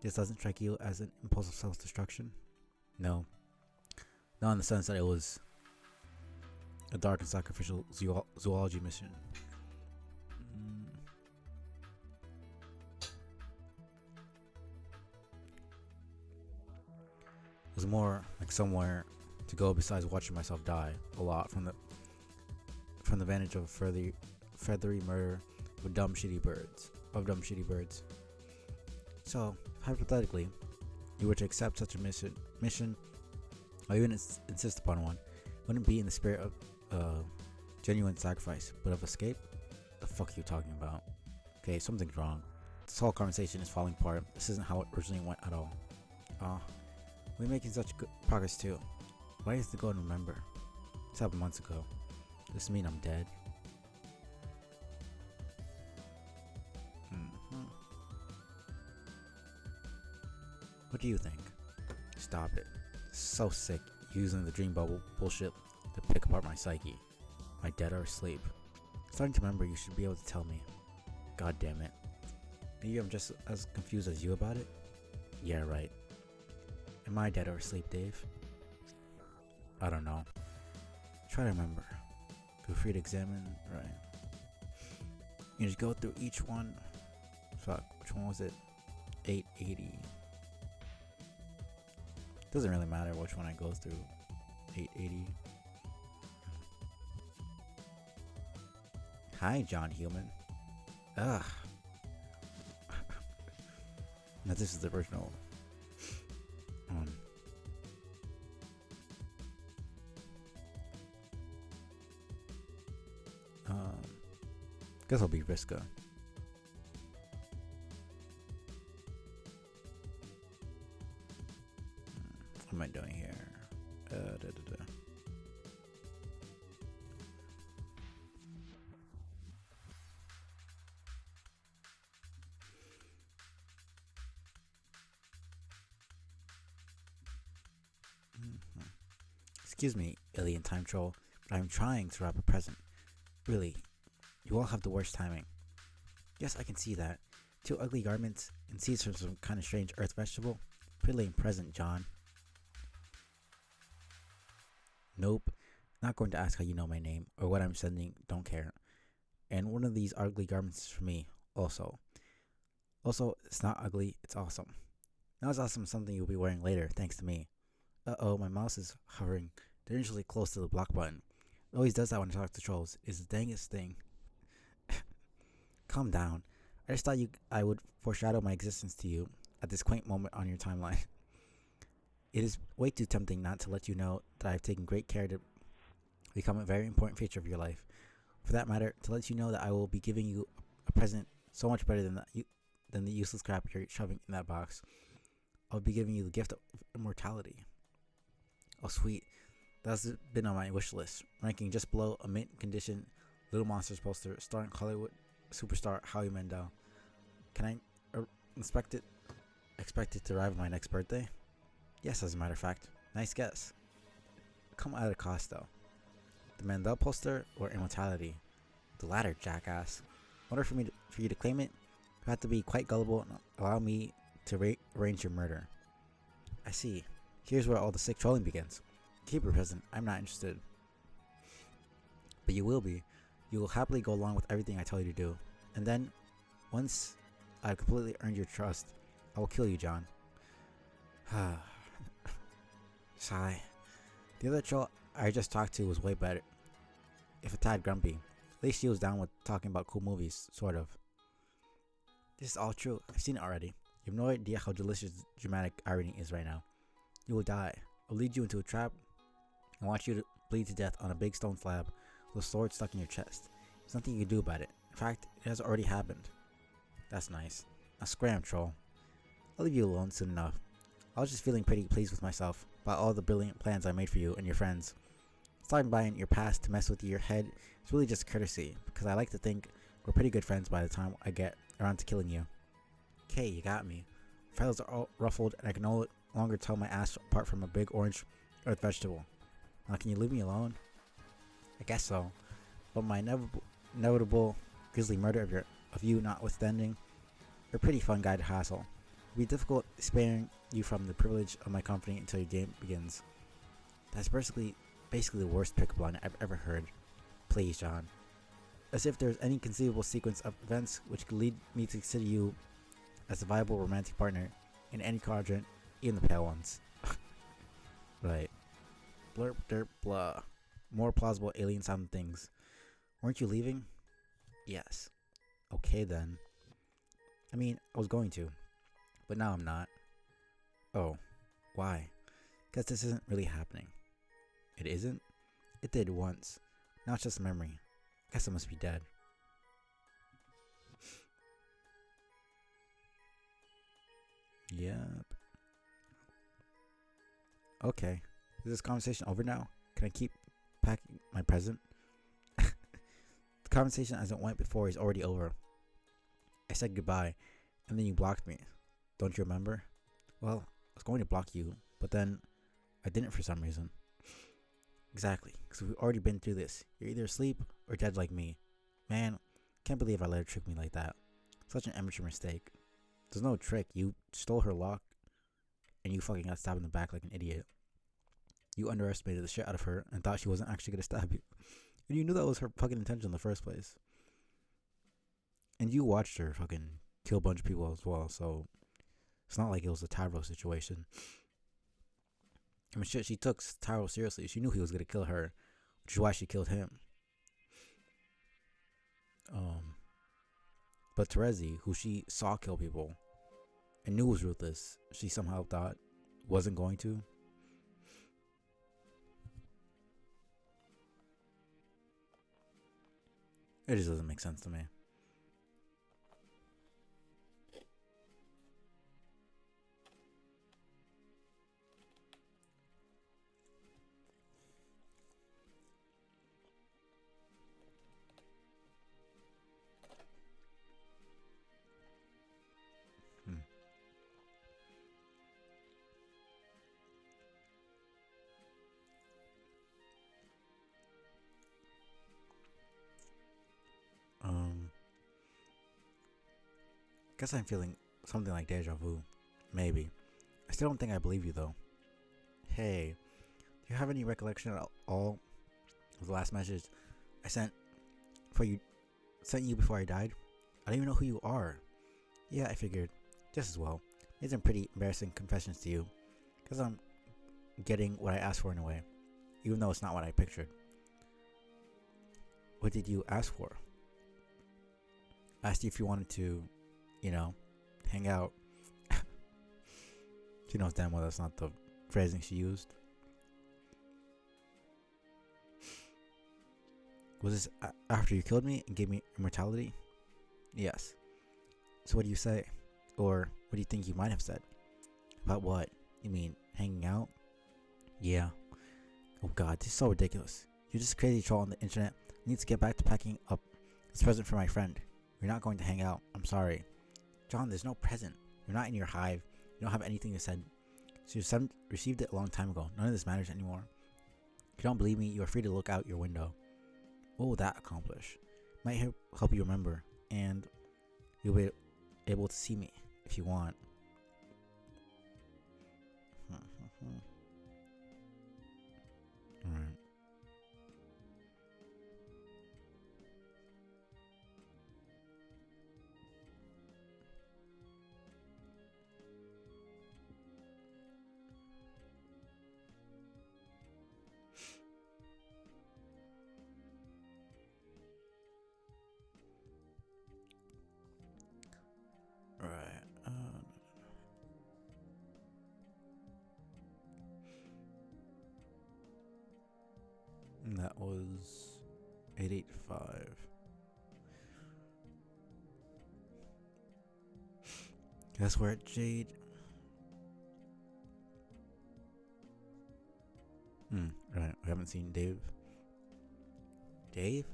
This doesn't strike you as an impulse of self-destruction? No. Not in the sense that it was a dark and sacrificial zoology mission. It was more like somewhere to go besides watching myself die a lot from the vantage of feathery murder of dumb shitty birds. So hypothetically, you were to accept such a mission, or even insist upon one, wouldn't it be in the spirit of genuine sacrifice, but of escape? The fuck are you talking about? Okay, something's wrong. This whole conversation is falling apart. This isn't how it originally went at all. We're making such good progress too. Why is the go and remember? 7 months ago. Does this mean I'm dead? What do you think? Stop it. So sick using the dream bubble bullshit to pick apart my psyche. Am I dead or asleep? Starting to remember, you should be able to tell me. God damn it. Maybe I'm just as confused as you about it? Yeah, right. Am I dead or asleep, Dave? I don't know. Try to remember. Feel free to examine, right? You just go through each one. Fuck, which one was it? 880. Doesn't really matter which one I go through. 880. Hi, John Human. Ugh. Now this is the original. Guess I'll be Riska. What am I doing here? Excuse me, alien time troll, but I'm trying to wrap a present. Really, you all have the worst timing. Yes, I can see that. 2 ugly garments and seeds from some kind of strange earth vegetable. Pretty lame present, John. Nope. Not going to ask how you know my name or what I'm sending. Don't care. And one of these ugly garments is for me, also. Also, it's not ugly, it's awesome. Now it's awesome something you'll be wearing later, thanks to me. Uh-oh, my mouse is hovering dangerously close to the block button. It always does that when I talk to trolls. It's the dangest thing. Calm down. I just thought I would foreshadow my existence to you at this quaint moment on your timeline. It is way too tempting not to let you know that I have taken great care to become a very important feature of your life. For that matter, to let you know that I will be giving you a present so much better than the useless crap you're shoving in that box. I'll be giving you the gift of immortality. Oh sweet, that's been on my wish list, ranking just below a mint condition Little Monsters poster starring Hollywood superstar Howie Mandel. Can I expect it to arrive on my next birthday? Yes, as a matter of fact. Nice guess. Come at a cost though. The Mandel poster or immortality? The latter, jackass. In order for you to claim it, you have to be quite gullible and allow me to arrange your murder. I see. Here's where all the sick trolling begins. Keep it present. I'm not interested. But you will be. You will happily go along with everything I tell you to do. And then, once I've completely earned your trust, I will kill you, John. Sigh. The other troll I just talked to was way better. If a tad grumpy. At least she was down with talking about cool movies, sort of. This is all true. I've seen it already. You have no idea how delicious dramatic irony is right now. You will die. I'll lead you into a trap and watch you bleed to death on a big stone slab with a sword stuck in your chest. There's nothing you can do about it. In fact, it has already happened. That's nice. Now scram, troll. I'll leave you alone soon enough. I was just feeling pretty pleased with myself about all the brilliant plans I made for you and your friends. Stopping by in your past to mess with your head is really just courtesy, because I like to think we're pretty good friends by the time I get around to killing you. Okay, you got me. Feathers are all ruffled and I can no longer tell my ass apart from a big orange earth vegetable. Now can you leave me alone? I guess so. But my inevitable grisly murder of you notwithstanding, you're a pretty fun guy to hassle. It'll be difficult sparing you from the privilege of my company until your game begins. That's basically the worst pickup line I've ever heard. Please, John. As if there's any conceivable sequence of events which could lead me to consider you as a viable romantic partner in any quadrant, even the pale ones. Right. Blurp, derp, blah. More plausible alien sounding things. Weren't you leaving? Yes. Okay then. I mean, I was going to, but now I'm not. Oh, why? Guess this isn't really happening. It isn't? It did once. Now it's just a memory. Guess I must be dead. Yep. Okay. Is this conversation over now? Can I keep packing my present? The conversation as it went before is already over. I said goodbye, and then you blocked me. Don't you remember? Well, I was going to block you, but then I didn't for some reason. Exactly, because we've already been through this. You're either asleep or dead like me. Man, can't believe I let her trick me like that. Such an amateur mistake. There's no trick. You stole her lock, and you fucking got stabbed in the back like an idiot. You underestimated the shit out of her and thought she wasn't actually gonna stab you. And you knew that was her fucking intention in the first place. And you watched her fucking kill a bunch of people as well, so it's not like it was a Tyrell situation. I mean, shit, she took Tyrell seriously. She knew he was gonna kill her, which is why she killed him. But Terezi, who she saw kill people and knew was ruthless, she somehow thought wasn't going to. It just doesn't make sense to me. Guess I'm feeling something like deja vu. Maybe. I still don't think I believe you though. Hey, do you have any recollection at all of the last message I sent you before I died? I don't even know who you are. Yeah, I figured. Just as well. Made some pretty embarrassing confessions to you. Because I'm getting what I asked for in a way. Even though it's not what I pictured. What did you ask for? I asked you if you wanted to, hang out. She knows damn well that's not the phrasing she used. Was this after you killed me and gave me immortality? Yes. So what do you say? Or what do you think you might have said? About what? You mean hanging out? Yeah. Oh god, this is so ridiculous. You're just a crazy troll on the internet. I need to get back to packing up this present for my friend. We're not going to hang out. I'm sorry. John, there's no present. You're not in your hive. You don't have anything to send. So you received it a long time ago. None of this matters anymore. If you don't believe me, you are free to look out your window. What will that accomplish? Might help you remember, and you'll be able to see me if you want. Alright. That was 885. Guess we're at Jade. Right. We haven't seen Dave. Dave?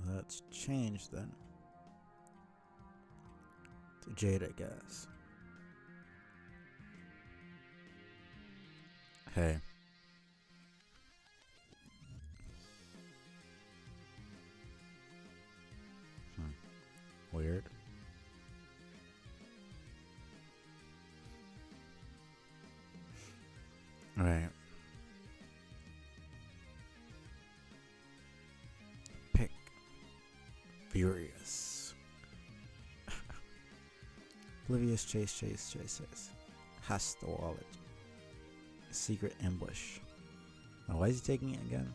Let's change then. To Jade, I guess. Hey. Weird. Alright. Pick. Furious. Oblivious chase. Has the wallet. Secret ambush. Now, why is he taking it again?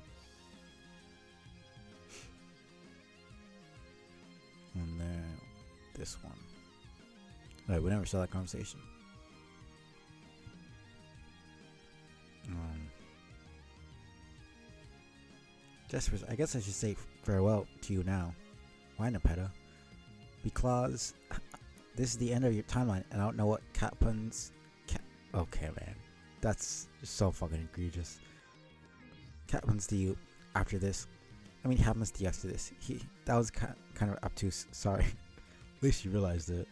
And then this one. Alright, we never saw that conversation. Jespers, I guess I should say farewell to you now. Why, Nepeta? Because this is the end of your timeline, and I don't know what cat puns. Okay, man, that's just so fucking egregious. Cat puns to you after this. I mean, happens to you after this. That was kind of obtuse. Sorry. At least you realized it.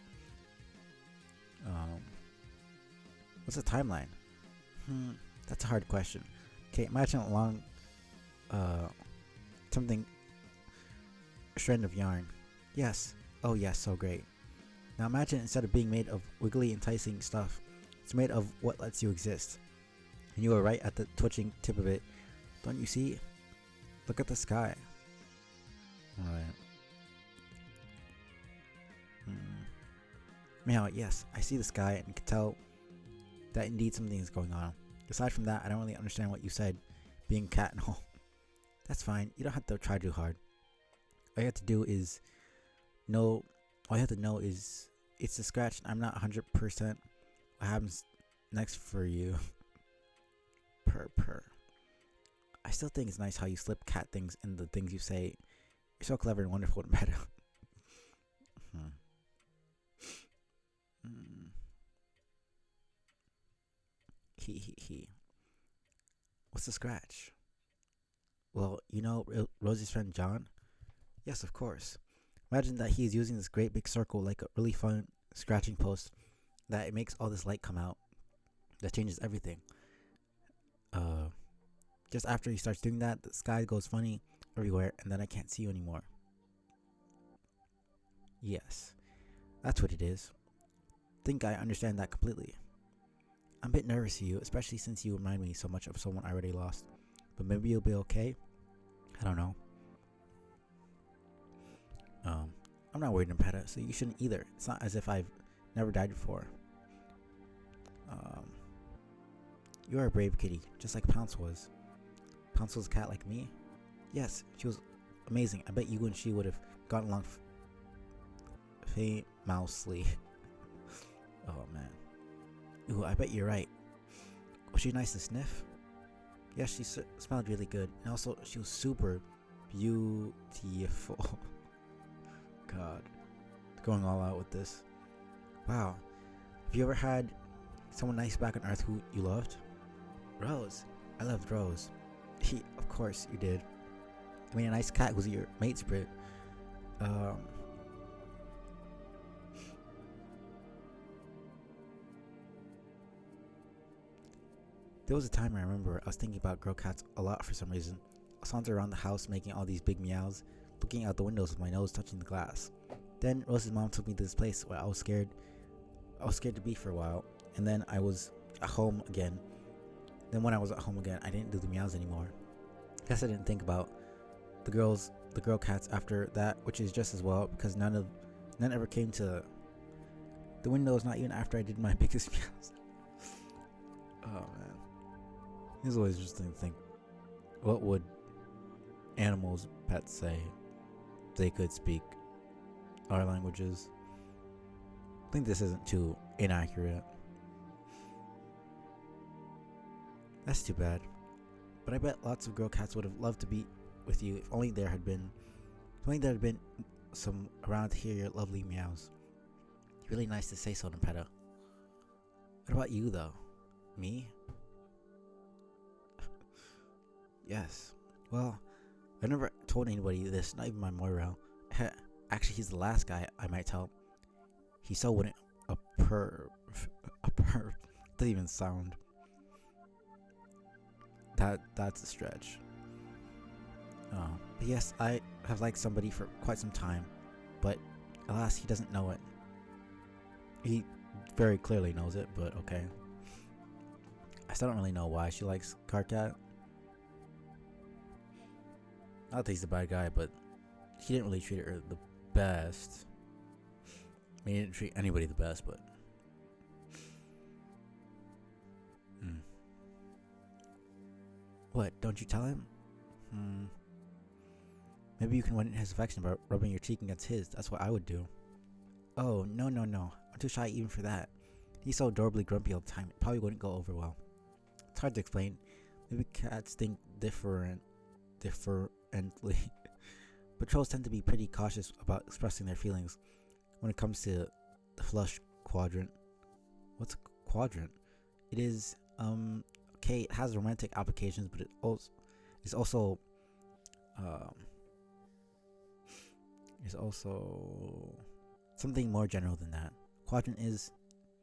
What's the timeline? That's a hard question. Okay, imagine a long, something, strand of yarn. Yes. Oh yes, so great. Now imagine instead of being made of wiggly, enticing stuff, it's made of what lets you exist. And you are right at the twitching tip of it. Don't you see? Look at the sky. Alright. Meow, yes, I see the sky and can tell that indeed something is going on. Aside from that, I don't really understand what you said, being cat and all. That's fine, you don't have to try too hard. All you have to do is know, all you have to know is it's a scratch. I'm not 100% what happens next for you. Purr. I still think it's nice how you slip cat things in the things you say. You're so clever and wonderful to Meta. He. What's the scratch? Well, you know Rosie's friend John? Yes, of course. Imagine that he's using this great big circle like a really fun scratching post that it makes all this light come out. That changes everything. Just after he starts doing that, the sky goes funny everywhere and then I can't see you anymore. Yes, that's what it is. Think I understand that completely. I'm a bit nervous for you, especially since you remind me so much of someone I already lost. But maybe you'll be okay? I don't know. I'm not worried, Nepeta, so you shouldn't either. It's not as if I've never died before. You are a brave kitty, just like Pounce was. Pounce was a cat like me? Yes, she was amazing. I bet you and she would have gotten along famously. Oh man. Ooh, I bet you're right. Was she nice to sniff? Yes, she smelled really good. And also, she was super beautiful. God. Going all out with this. Wow. Have you ever had someone nice back on Earth who you loved? Rose. I loved Rose. Of course you did. I mean, a nice cat who's your mate spirit. There was a time I remember I was thinking about girl cats a lot for some reason. I was sauntering around the house making all these big meows, looking out the windows with my nose touching the glass. Then Rose's mom took me to this place where I was scared to be for a while, and then I was at home again. Then when I was at home again, I didn't do the meows anymore. Guess I didn't think about the girl cats after that, which is just as well because none ever came to the windows, not even after I did my biggest meows. Oh man. It's always interesting to think, what would animals, pets say if they could speak our languages? I think this isn't too inaccurate. That's too bad. But I bet lots of girl cats would have loved to be with you if only there had been some around to hear your lovely meows. Really nice to say so, Nepeta. What about you though? Me? Yes. Well, I never told anybody this, not even my Moira. Actually, he's the last guy I might tell. He's so wouldn't a perv. Doesn't even sound. That's a stretch. But yes, I have liked somebody for quite some time, but alas, he doesn't know it. He very clearly knows it, but okay. I still don't really know why she likes Karkat. Not that he's a bad guy, but he didn't really treat her the best. I mean, he didn't treat anybody the best, but What, don't you tell him? Maybe you can win his affection by rubbing your cheek against his. That's what I would do. Oh, no. I'm too shy even for that. He's so adorably grumpy all the time. It probably wouldn't go over well. It's hard to explain. Maybe cats think differently. But trolls tend to be pretty cautious about expressing their feelings when it comes to the flush quadrant. What's a quadrant? It is, okay, it has romantic applications, but it's also something more general than that. Quadrant is,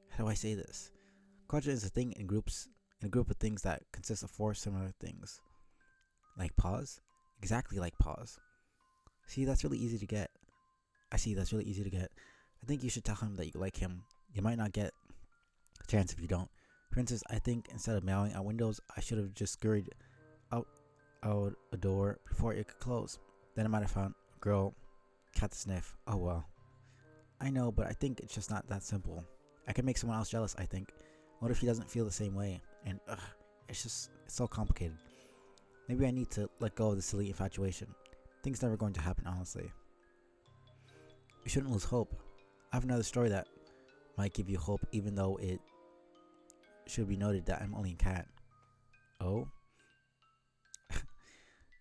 how do I say this? Quadrant is a thing in a group of things that consist of 4 similar things. Like pause? Exactly like pause. See, that's really easy to get. I think you should tell him that you like him. You might not get a chance if you don't. For instance, I think instead of meowing at windows, I should have just scurried out a door before it could close. Then I might have found a girl, cat to sniff. Oh well. I know, but I think it's just not that simple. I could make someone else jealous, I think. What if he doesn't feel the same way? And it's so complicated. Maybe I need to let go of the silly infatuation. Things never going to happen, honestly. You shouldn't lose hope. I have another story that might give you hope, even though it should be noted that I'm only a cat. Oh?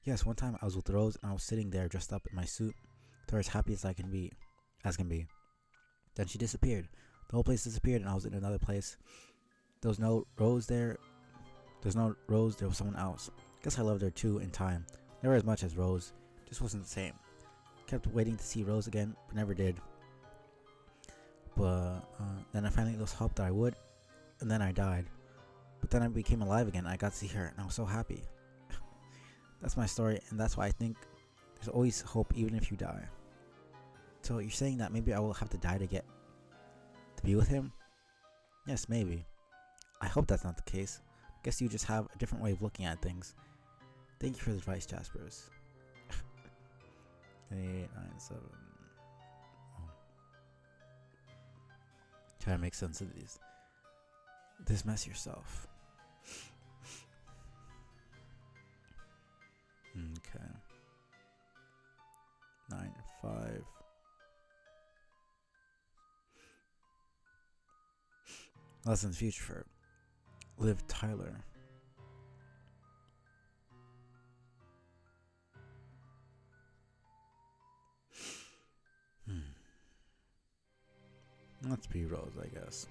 Yes, one time I was with Rose and I was sitting there dressed up in my suit, to her as happy as can be. Then she disappeared. The whole place disappeared and I was in another place. There was no Rose there. There was someone else. Guess I loved her too in time. Never as much as Rose. Just wasn't the same. Kept waiting to see Rose again, but never did. But then I finally lost hope that I would, and then I died. But then I became alive again. I got to see her, and I was so happy. That's my story, and that's why I think there's always hope even if you die. So you're saying that maybe I will have to die to get to be with him? Yes, maybe. I hope that's not the case. Guess you just have a different way of looking at things. Thank you for the advice, Jaspers. 8, 9, 7. Oh. Try to make sense of these. Dismiss yourself. Okay. 9, 5. Lessons future for Liv Tyler. Let's be Rose, I guess.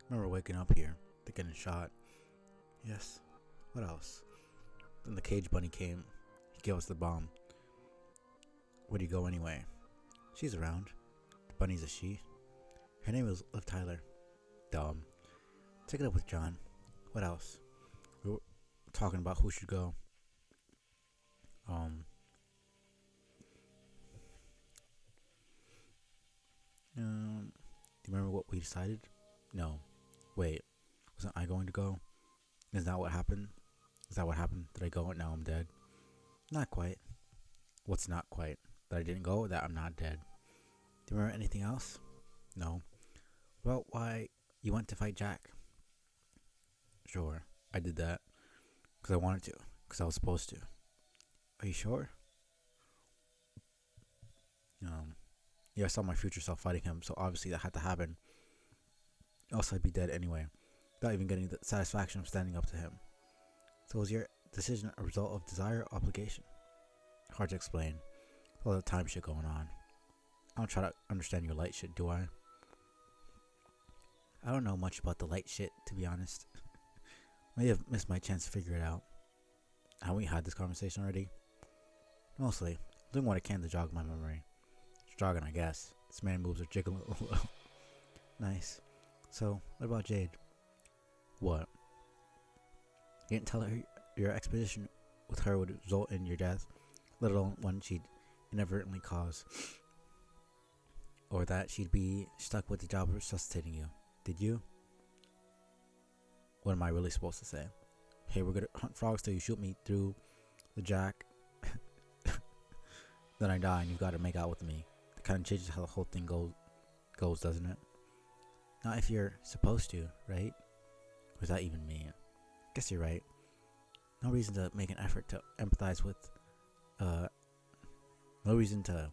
Remember waking up here, getting shot. Yes. What else? Then the cage bunny came. He gave us the bomb. Where'd he go anyway? She's around. The bunny's a she. Her name is Liv Tyler. Dumb. Take it up with John. What else? We were talking about who should go. Do you remember what we decided? No. Wait. Wasn't I going to go? Is that what happened? Is that what happened? Did I go and now I'm dead? Not quite. What's not quite? That I didn't go? That I'm not dead. Do you remember anything else? No. Well, why you went to fight Jack? Sure, I did that. Because I wanted to. Because I was supposed to. Are you sure? Yeah, I saw my future self fighting him, so obviously that had to happen. Else I'd be dead anyway, without even getting the satisfaction of standing up to him. So was your decision a result of desire or obligation? Hard to explain. All the time shit going on. I don't try to understand your light shit, do I? I don't know much about the light shit, to be honest. May have missed my chance to figure it out. Haven't we had this conversation already? Mostly. I'm doing what I can to jog my memory. It's jogging, I guess. This man moves are jiggling a little. Nice. So, what about Jade? What? You didn't tell her your expedition with her would result in your death, let alone one she'd inadvertently cause. Or that she'd be stuck with the job of resuscitating you. Did you? What am I really supposed to say? Hey, we're gonna hunt frogs till you shoot me through the jack. Then I die and you've got to make out with me. That kind of changes how the whole thing goes, doesn't it? Not if you're supposed to, right? What does that even mean? Guess you're right. No reason to make an effort to empathize with, no reason to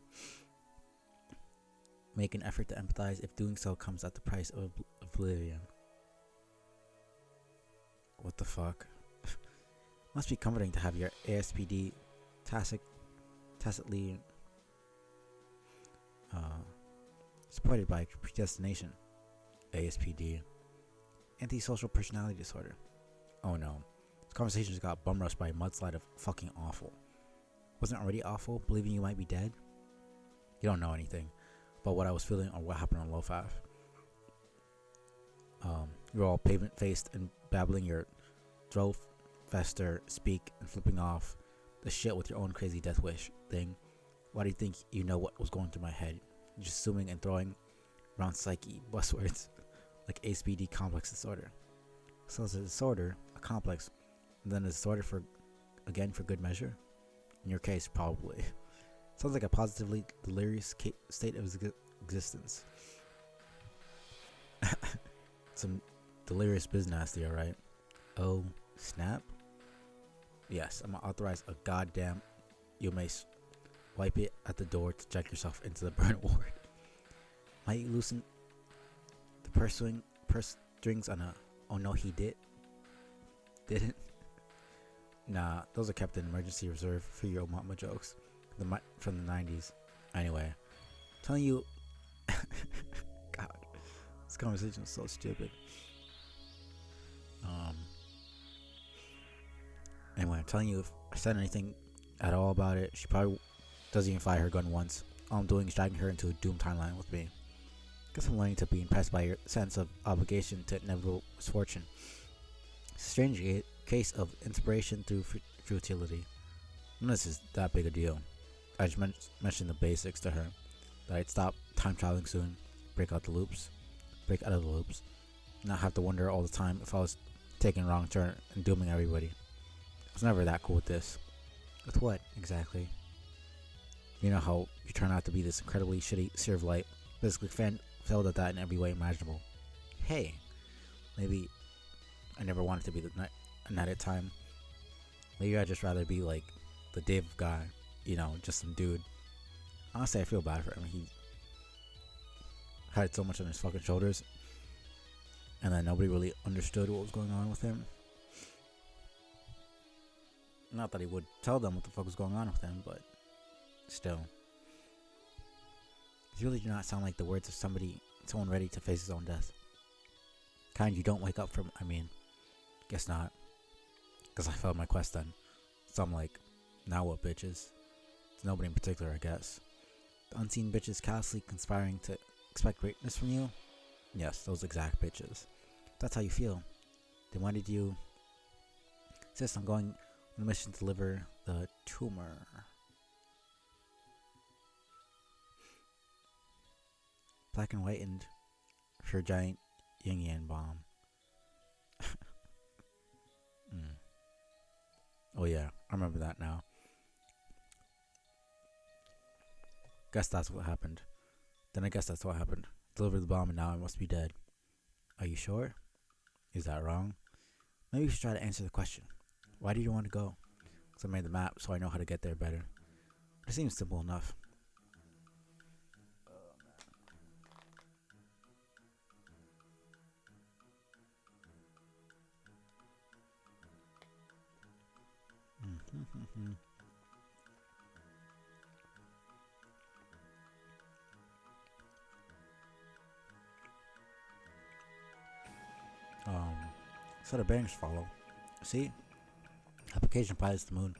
make an effort to empathize if doing so comes at the price of oblivion. What the fuck? Must be comforting to have your ASPD tacitly supported by predestination. ASPD. Antisocial personality disorder. Oh no. This conversation just got bum rushed by a mudslide of fucking awful. Wasn't it already awful believing you might be dead? You don't know anything about what I was feeling or what happened on Lofaf. You're all pavement faced and babbling your throw fester, speak, and flipping off the shit with your own crazy death wish thing. Why do you think you know what was going through my head? You're just assuming and throwing around psyche buzzwords like ASPD complex disorder. So it's a disorder, a complex, and then a disorder for good measure? In your case, probably. Sounds like a positively delirious state of existence. Some delirious business, alright? Oh, snap? Yes, I'm gonna authorize a goddamn. You may wipe it at the door to check yourself into the burn ward. Might you loosen the purse strings on a. Oh no, he didn't? Nah, those are kept in emergency reserve for your mama jokes from the 90s. Anyway, telling you. God, this conversation is so stupid. Anyway, I'm telling you, if I said anything at all about it, she probably doesn't even fire her gun once. All I'm doing is dragging her into a doomed timeline with me. Guess I'm learning to be impressed by your sense of obligation to inevitable misfortune. Strange case of inspiration through futility. None of this is that big a deal. I just mentioned the basics to her. That I'd stop time traveling soon, break out of the loops, not have to wonder all the time if I was taking a wrong turn and dooming everybody. I was never that cool with this. With what, exactly? You know how you turn out to be this incredibly shitty seer of light, basically failed at that in every way imaginable. Hey, maybe I never wanted to be the night at time. Maybe I'd just rather be like the Dave guy, just some dude. Honestly, I feel bad for him. He had so much on his fucking shoulders, and then nobody really understood what was going on with him. Not that he would tell them what the fuck was going on with him, but still. These really do not sound like the words of someone ready to face his own death. Kind you don't wake up from, guess not. Because I failed my quest then. So I'm like, now what, bitches? It's nobody in particular, I guess. The unseen bitches callously conspiring to expect greatness from you? Yes, those exact bitches. If that's how you feel, then why did you insist on going on a mission to deliver the tumor? Black and whitened for your giant yin-yang bomb. Oh yeah, I remember that now. Guess that's what happened. Then I guess that's what happened. Delivered the bomb and now I must be dead. Are you sure? Is that wrong? Maybe you should try to answer the question. Why do you want to go? Because I made the map so I know how to get there better. It seems simple enough. So the bearings follow. See? Application pilots the moon.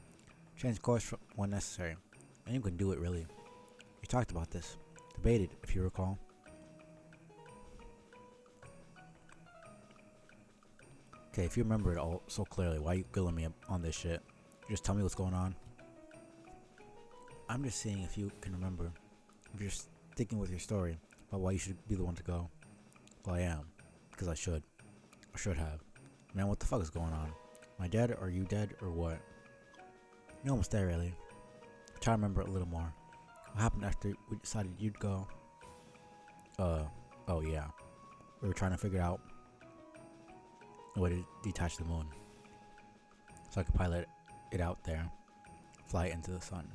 Change course when necessary. And you can do it really. We talked about this. Debated, if you recall. Okay, if you remember it all so clearly, why are you grilling me on this shit? Just tell me what's going on. I'm just seeing if you can remember. If you're sticking with your story about why you should be the one to go. Well, I am. Because I should. I should have. Man, what the fuck is going on? Am I dead? Or are you dead? Or what? You're almost there, really. Try to remember a little more. What happened after we decided you'd go? Oh yeah. We were trying to figure out a way to detach the moon. So I could pilot it out there. Fly it into the sun.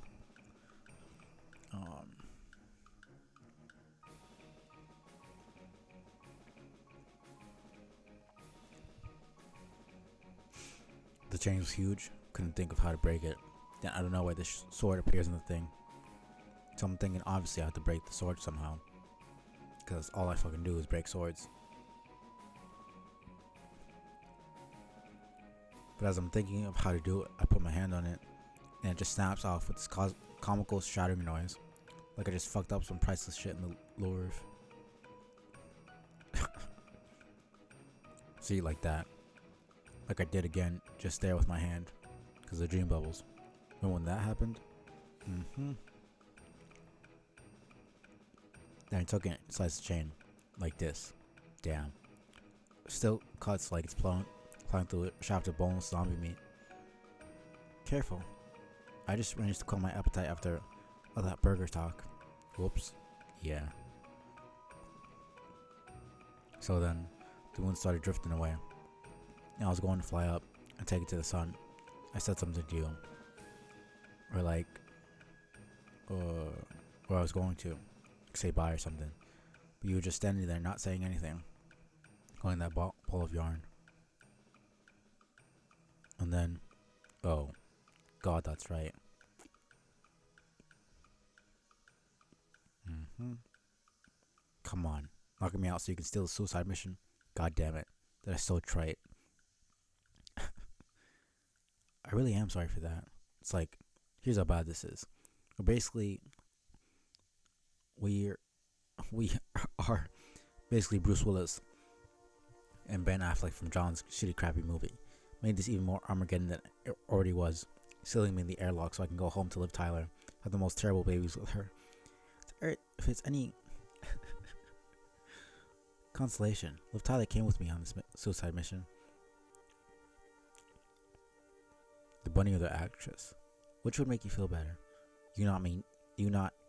The chain was huge. Couldn't think of how to break it. Then I don't know why this sword appears in the thing. So I'm thinking obviously I have to break the sword somehow. Because all I fucking do is break swords. But as I'm thinking of how to do it, I put my hand on it. And it just snaps off with this comical shattering noise. Like I just fucked up some priceless shit in the lower. See, like that. Like I did again, just there with my hand. Because of the dream bubbles. And when that happened? Then I took it and sliced the chain. Like this. Damn. Still cuts like it's plowing through a shaft of boneless zombie meat. Careful. I just managed to calm my appetite after all that burger talk. Whoops. Yeah. So then, the moon started drifting away. And I was going to fly up and take it to the sun. I said something to you. Or like, where I was going to. Say bye or something. But you were just standing there not saying anything. Holding that ball of yarn. And then, oh, God, that's right. Come on. Knocking me out so you can steal the suicide mission? God damn it. That is so trite. I really am sorry for that. It's like, here's how bad this is. Basically, we are basically Bruce Willis and Ben Affleck from John's shitty crappy movie. Made this even more Armageddon than it already was. Sealing me in the airlock so I can go home to Liv Tyler. Have the most terrible babies with her. If it's any consolation, Liv Tyler came with me on this suicide mission. The bunny or the actress? Which would make you feel better? You not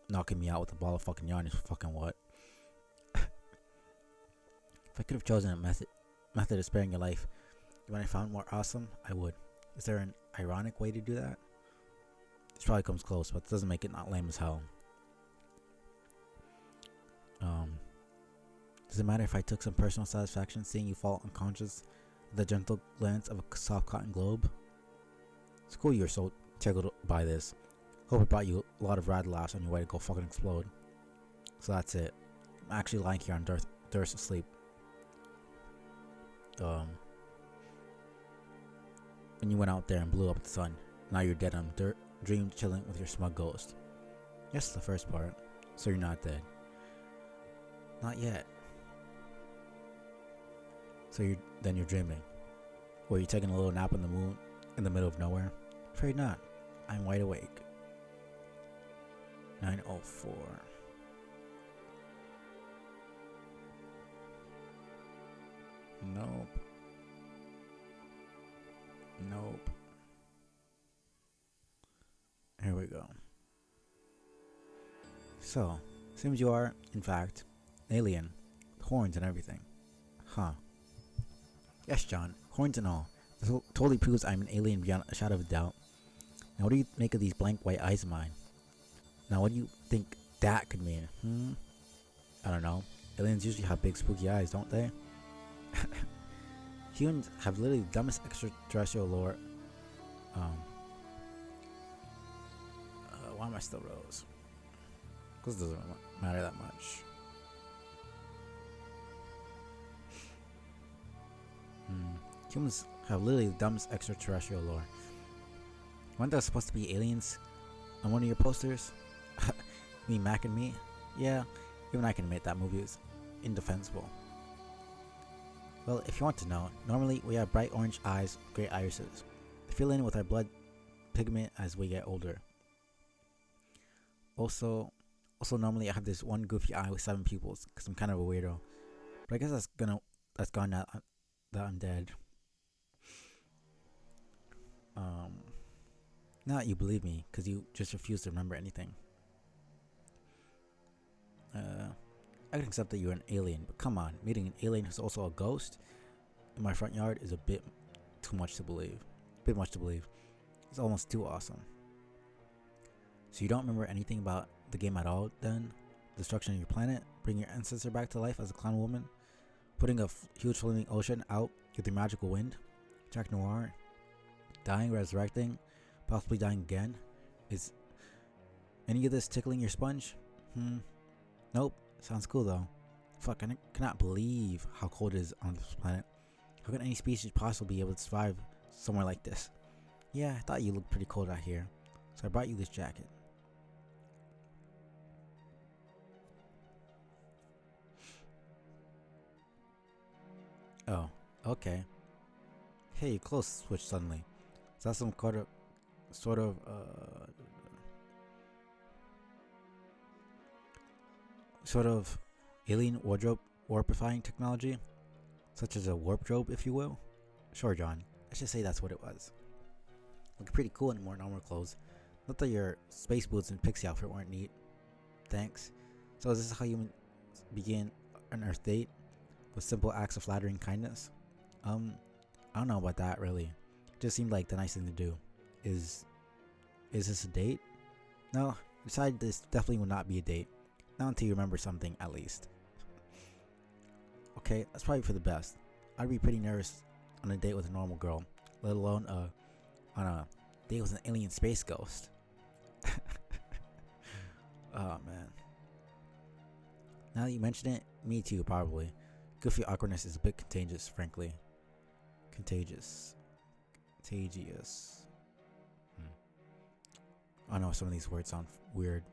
knocking me out with a ball of fucking yarn is fucking what? If I could have chosen a method of sparing your life, the one I found more awesome, I would. Is there an ironic way to do that? This probably comes close, but it doesn't make it not lame as hell. Does it matter if I took some personal satisfaction seeing you fall unconscious with the gentle glance of a soft cotton globe? It's cool you're so tickled by this. Hope it brought you a lot of rad laughs on your way to go fucking explode. So that's it. I'm actually lying here on thirst asleep. When you went out there and blew up the sun, now you're dead on dream chilling with your smug ghost. Yes, the first part. So you're not dead. Not yet. So you're dreaming. Were you taking a little nap on the moon in the middle of nowhere? Afraid not. I'm wide awake. 9:04. Nope. Here we go. So, seems you are, in fact, an alien. With horns and everything. Huh. Yes, John. Horns and all. This totally proves I'm an alien beyond a shadow of a doubt. Now what do you make of these blank white eyes of mine? Now what do you think that could mean? I don't know. Aliens usually have big spooky eyes, don't they? Humans have literally the dumbest extraterrestrial lore. Why am I still Rose? Because it doesn't matter that much. Humans have literally the dumbest extraterrestrial lore. Weren't there supposed to be aliens on one of your posters? You mean Mac and Me? Yeah, even I can admit that movie is indefensible. Well, if you want to know, normally we have bright orange eyes with great irises. They fill in with our blood pigment as we get older. Also normally I have this one goofy eye with 7 pupils because I'm kind of a weirdo. But I guess that's gone now that I'm dead. Not you believe me because you just refuse to remember anything. I can accept that you're an alien, but come on, meeting an alien who's also a ghost in my front yard is a bit much to believe. It's almost too awesome. So you don't remember anything about the game at all then? Destruction of your planet? Bringing your ancestor back to life as a clown woman? Putting a huge floating ocean out with your magical wind? Jack Noir? Dying, resurrecting? Possibly dying again? Is any of this tickling your sponge? Nope. Sounds cool though. Fuck, I cannot believe how cold it is on this planet. How can any species possibly be able to survive somewhere like this? Yeah, I thought you looked pretty cold out here, so I brought you this jacket. Oh, okay. Hey, your clothes switched suddenly. Is that some sort of alien wardrobe warpifying technology? Such as a warp-drobe, if you will? Sure, John. I should say that's what it was. Looking pretty cool in more normal clothes. Not that your space boots and pixie outfit weren't neat. Thanks. So is this how humans begin an Earth date? With simple acts of flattering kindness? I don't know about that, really. It just seemed like the nice thing to do. Is this a date? No, decided this definitely would not be a date. Not until you remember something, at least. Okay, that's probably for the best. I'd be pretty nervous on a date with a normal girl, let alone on a date with an alien space ghost. Oh man. Now that you mention it, me too, probably. Goofy awkwardness is a bit contagious, frankly. Contagious. I know some of these words sound weird.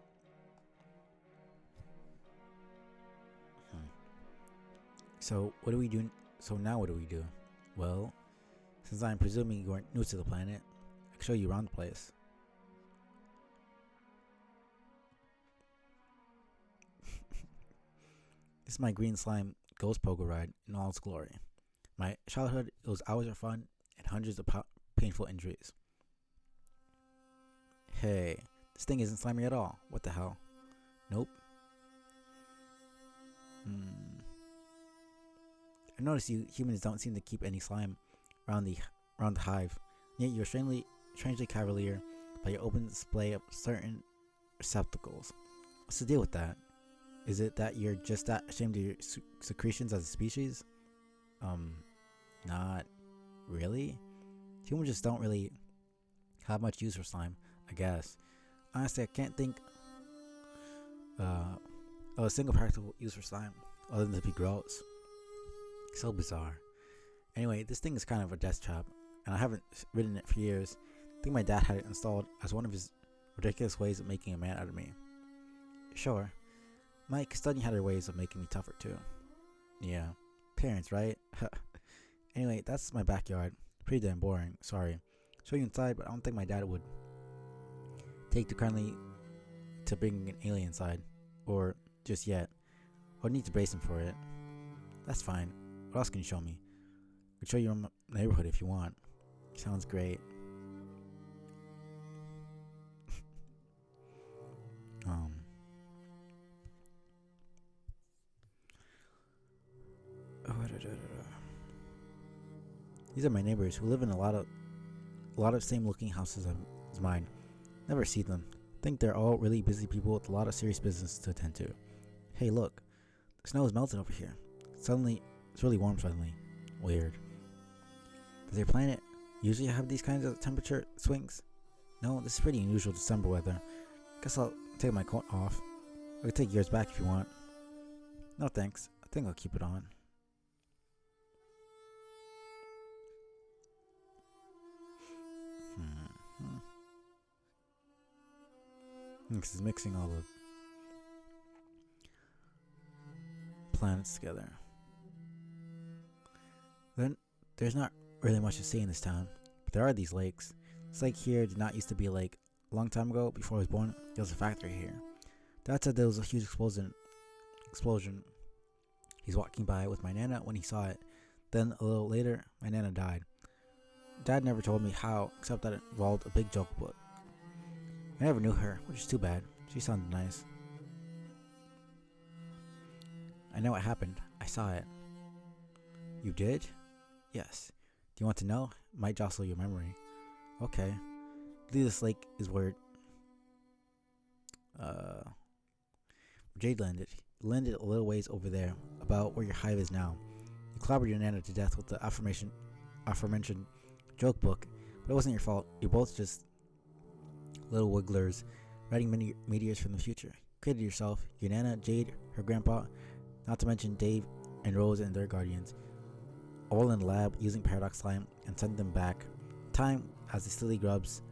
So what do we do? So now what do we do? Well, since I'm presuming you aren't new to the planet, I can show you around the place. This is my green slime ghost pogo ride in all its glory. My childhood, it was hours of fun and hundreds of painful injuries. Hey, this thing isn't slimy at all. What the hell? Nope. I noticed you humans don't seem to keep any slime around the hive. Yet you're strangely cavalier by your open display of certain receptacles. What's the deal with that? Is it that you're just that ashamed of your secretions as a species? Not really. Humans just don't really have much use for slime, I guess. Honestly, I can't think of a single practical use for slime other than to be gross. So bizarre. Anyway, this thing is kind of a death trap, and I haven't ridden it for years. I think my dad had it installed as one of his ridiculous ways of making a man out of me. Sure. My custodian had her ways of making me tougher too. Yeah. Parents, right? Anyway, that's my backyard. Pretty damn boring, sorry. Show you inside, but I don't think my dad would take too kindly to bringing an alien inside. Or just yet. I would need to brace him for it. That's fine. What else can you show me? I could show you around my neighborhood if you want. Sounds great. These are my neighbors who live in a lot of same looking houses as mine. Never see them. Think they're all really busy people with a lot of serious business to attend to. Hey, look. The snow is melting over here. Suddenly, it's really warm suddenly. Weird. Does your planet usually have these kinds of temperature swings? No, this is pretty unusual December weather. Guess I'll take my coat off. I can take yours back if you want. No thanks. I think I'll keep it on. Because it's mixing all the planets together. Then there's not really much to see in this town, but there are these lakes. This lake here did not used to be a lake. A long time ago, before I was born, there was a factory here. Dad said there was a huge explosion. He's walking by with my nana when he saw it. Then a little later, my nana died. Dad never told me how, except that it involved a big joke book. I never knew her, which is too bad. She sounded nice. I know what happened. I saw it. You did? Yes. Do you want to know? Might jostle your memory. Okay. I believe this lake is where Jade landed. He landed a little ways over there, about where your hive is now. You clobbered your nana to death with the aforementioned joke book, but it wasn't your fault. You're both just little wigglers, riding many meteors from the future. You created yourself, your nana, Jade, her grandpa, not to mention Dave and Rose and their guardians, all in the lab using paradox slime, and sent them back. Time as the silly grubs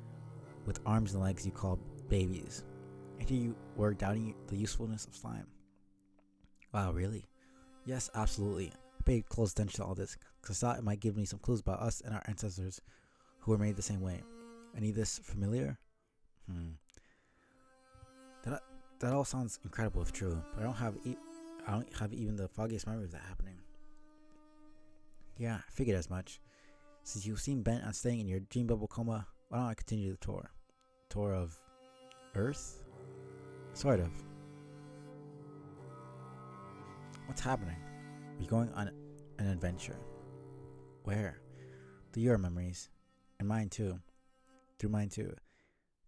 with arms and legs you call babies. And here you were doubting the usefulness of slime. Wow, really? Yes, absolutely. I paid close attention to all this because I thought it might give me some clues about us and our ancestors who were made the same way. Any of this familiar? That all sounds incredible if true, but I don't have even the foggiest memory of that happening. Yeah, I figured as much. Since you seem bent on staying in your dream bubble coma, why don't I continue the tour? Tour of Earth? Sort of. What's happening? We're going on an adventure. Where? Through your memories. And mine too. Through mine too.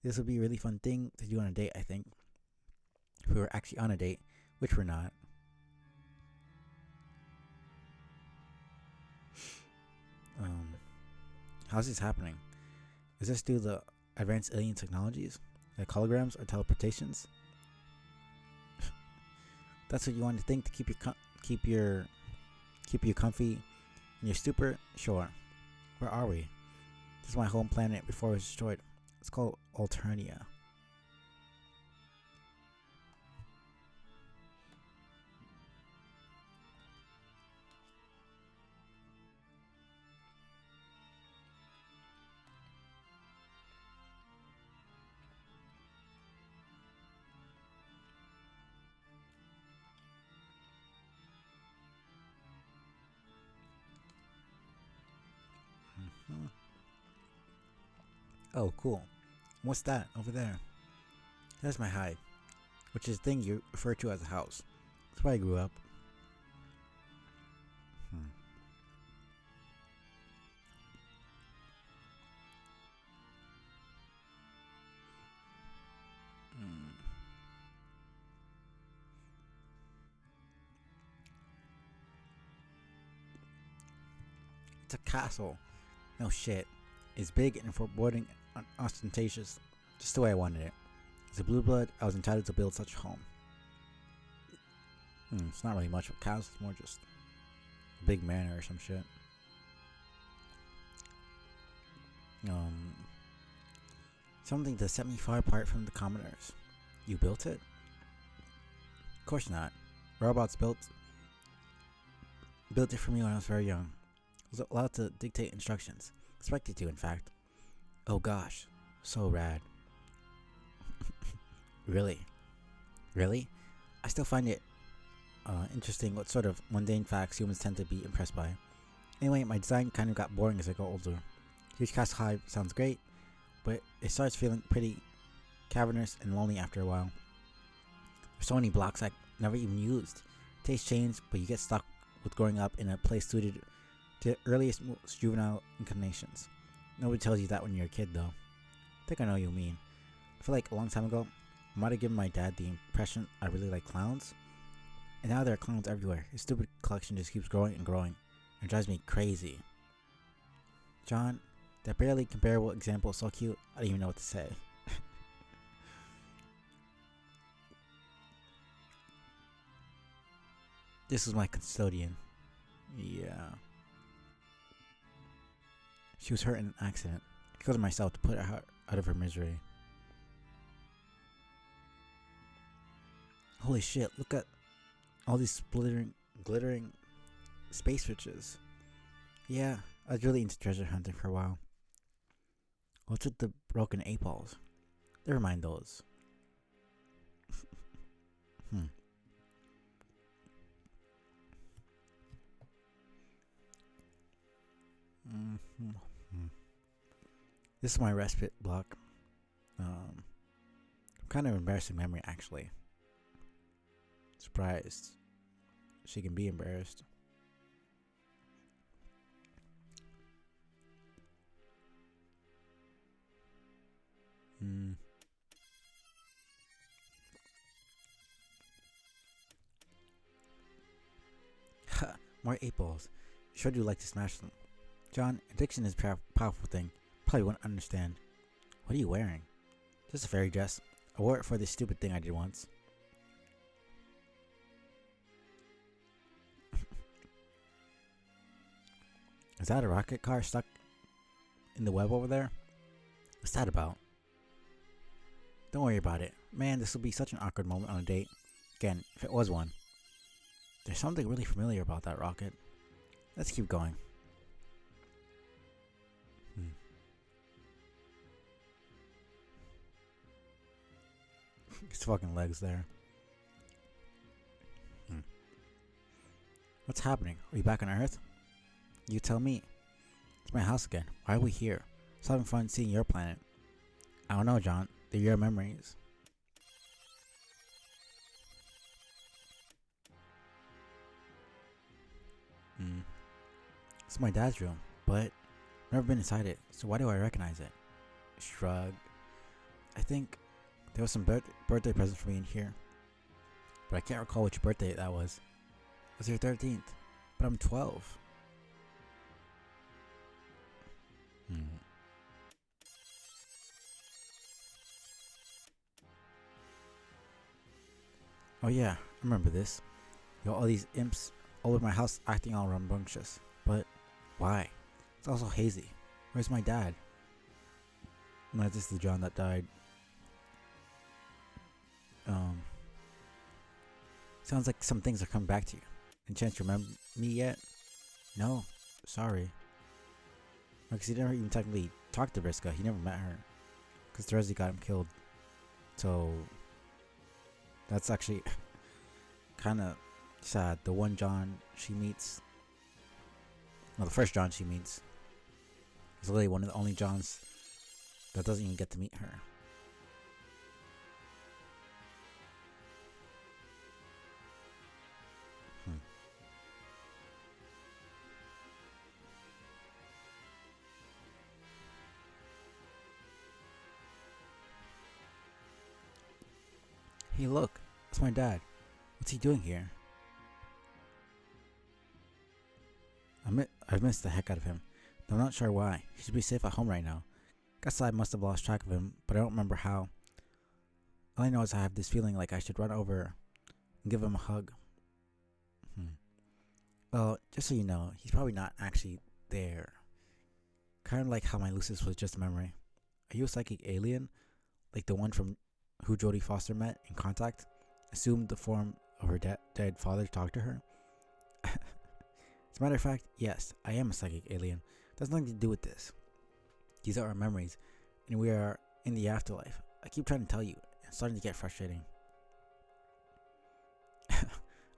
This would be a really fun thing to do on a date, I think. If we were actually on a date, which we're not. How's this happening? Is this due to the advanced alien technologies? Like holograms or teleportations? That's what you want to think to keep you comfy in your stupor? Sure. Where are we? This is my home planet before it was destroyed. It's called Alternia. Oh, cool. What's that over there? That's my hive, which is the thing you refer to as a house. That's where I grew up. It's a castle. No shit. It's big and foreboding and ostentatious, just the way I wanted it. As a blue blood, I was entitled to build such a home. It's not really much of a castle, it's more just a big manor or some shit. Something to set me far apart from the commoners. You built it? Of course not. Robots built it for me when I was very young. I was allowed to dictate instructions. Expected to, in fact. Oh gosh, so rad. Really? I still find it interesting what sort of mundane facts humans tend to be impressed by. Anyway, my design kind of got boring as I got older. Huge castle hive sounds great, but it starts feeling pretty cavernous and lonely after a while. There's so many blocks I never even used. Tastes change, but you get stuck with growing up in a place suited to the earliest, most juvenile inclinations. Nobody tells you that when you're a kid, though. I think I know what you mean. I feel like a long time ago, I might have given my dad the impression I really like clowns. And now there are clowns everywhere. His stupid collection just keeps growing and growing. And it drives me crazy. John, that barely comparable example is so cute, I don't even know what to say. This was my custodian. Yeah. She was hurt in an accident. I killed her myself to put her out of her misery. Holy shit, look at all these glittering space riches. Yeah, I was really into treasure hunting for a while. What's with the broken 8 balls? Never mind those. Hmm. Mm-hmm. This is my respite block. Kind of embarrassing memory, actually. Surprised she can be embarrassed. Hmm. Ha! More 8 balls. Sure do like to smash them. John, addiction is a powerful thing. Probably won't understand. What are you wearing? Just a fairy dress. I wore it for this stupid thing I did once. Is that a rocket car stuck in the web over there? What's that about? Don't worry about it. Man, this will be such an awkward moment on a date. Again, if it was one. There's something really familiar about that rocket. Let's keep going. His fucking legs there. What's happening? Are you back on Earth? You tell me. It's my house again. Why are we here? Just having fun seeing your planet. I don't know, John. They're your memories. It's my dad's room, but I've never been inside it, so why do I recognize it? Shrug. I think there was some birthday present for me in here, but I can't recall which birthday that was. It was your 13th, but I'm 12. Oh yeah, I remember this. You got all these imps all over my house acting all rambunctious. But why? It's also hazy. Where's my dad? No, this is the John that died. Sounds like some things are coming back to you. Any chance you remember me yet? No, sorry. Because he never even technically talked to Vriska. He never met her. Because Terezi got him killed. So that's actually kind of sad. The one John she meets, the first John she meets, is literally one of the only Johns that doesn't even get to meet her. Hey, look, that's my dad. What's he doing here? I've missed the heck out of him. I'm not sure why. He should be safe at home right now. Guess I must have lost track of him, but I don't remember how. All I know is I have this feeling like I should run over and give him a hug. Well, just so you know, he's probably not actually there. Kind of like how my Lucis was just a memory. Are you a psychic alien? Like the one from who Jodie Foster met in Contact? Assumed the form of her dead father to talk to her? As a matter of fact, yes, I am a psychic alien. It has nothing to do with this. These are our memories, and we are in the afterlife. I keep trying to tell you, and it's starting to get frustrating.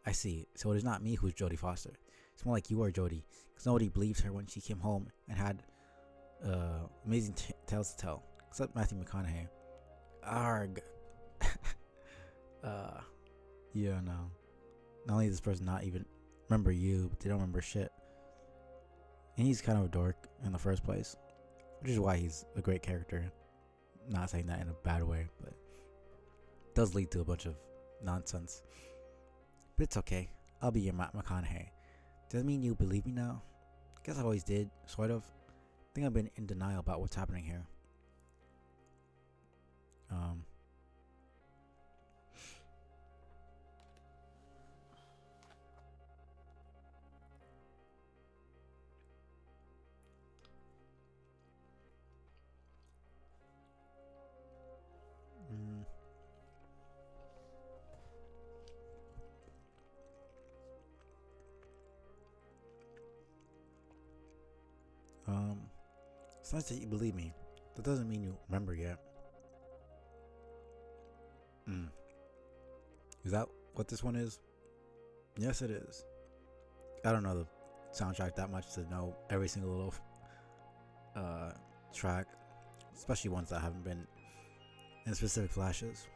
I see. So it is not me who's Jodie Foster. It's more like you are Jodie, because nobody believed her when she came home and had amazing tales to tell, except Matthew McConaughey. Arg. Yeah, no. Not only does this person not even remember you, but they don't remember shit. And he's kind of a dork in the first place, which is why he's a great character. Not saying that in a bad way, but it does lead to a bunch of nonsense. But it's okay. I'll be your Matt McConaughey. Does that mean you believe me now? Guess I always did, sort of. I think I've been in denial about what's happening here. It's nice that you believe me. That doesn't mean you remember yet. Is that what this one is? Yes, it is. I don't know the soundtrack that much to know every single little track, especially ones that haven't been in specific flashes.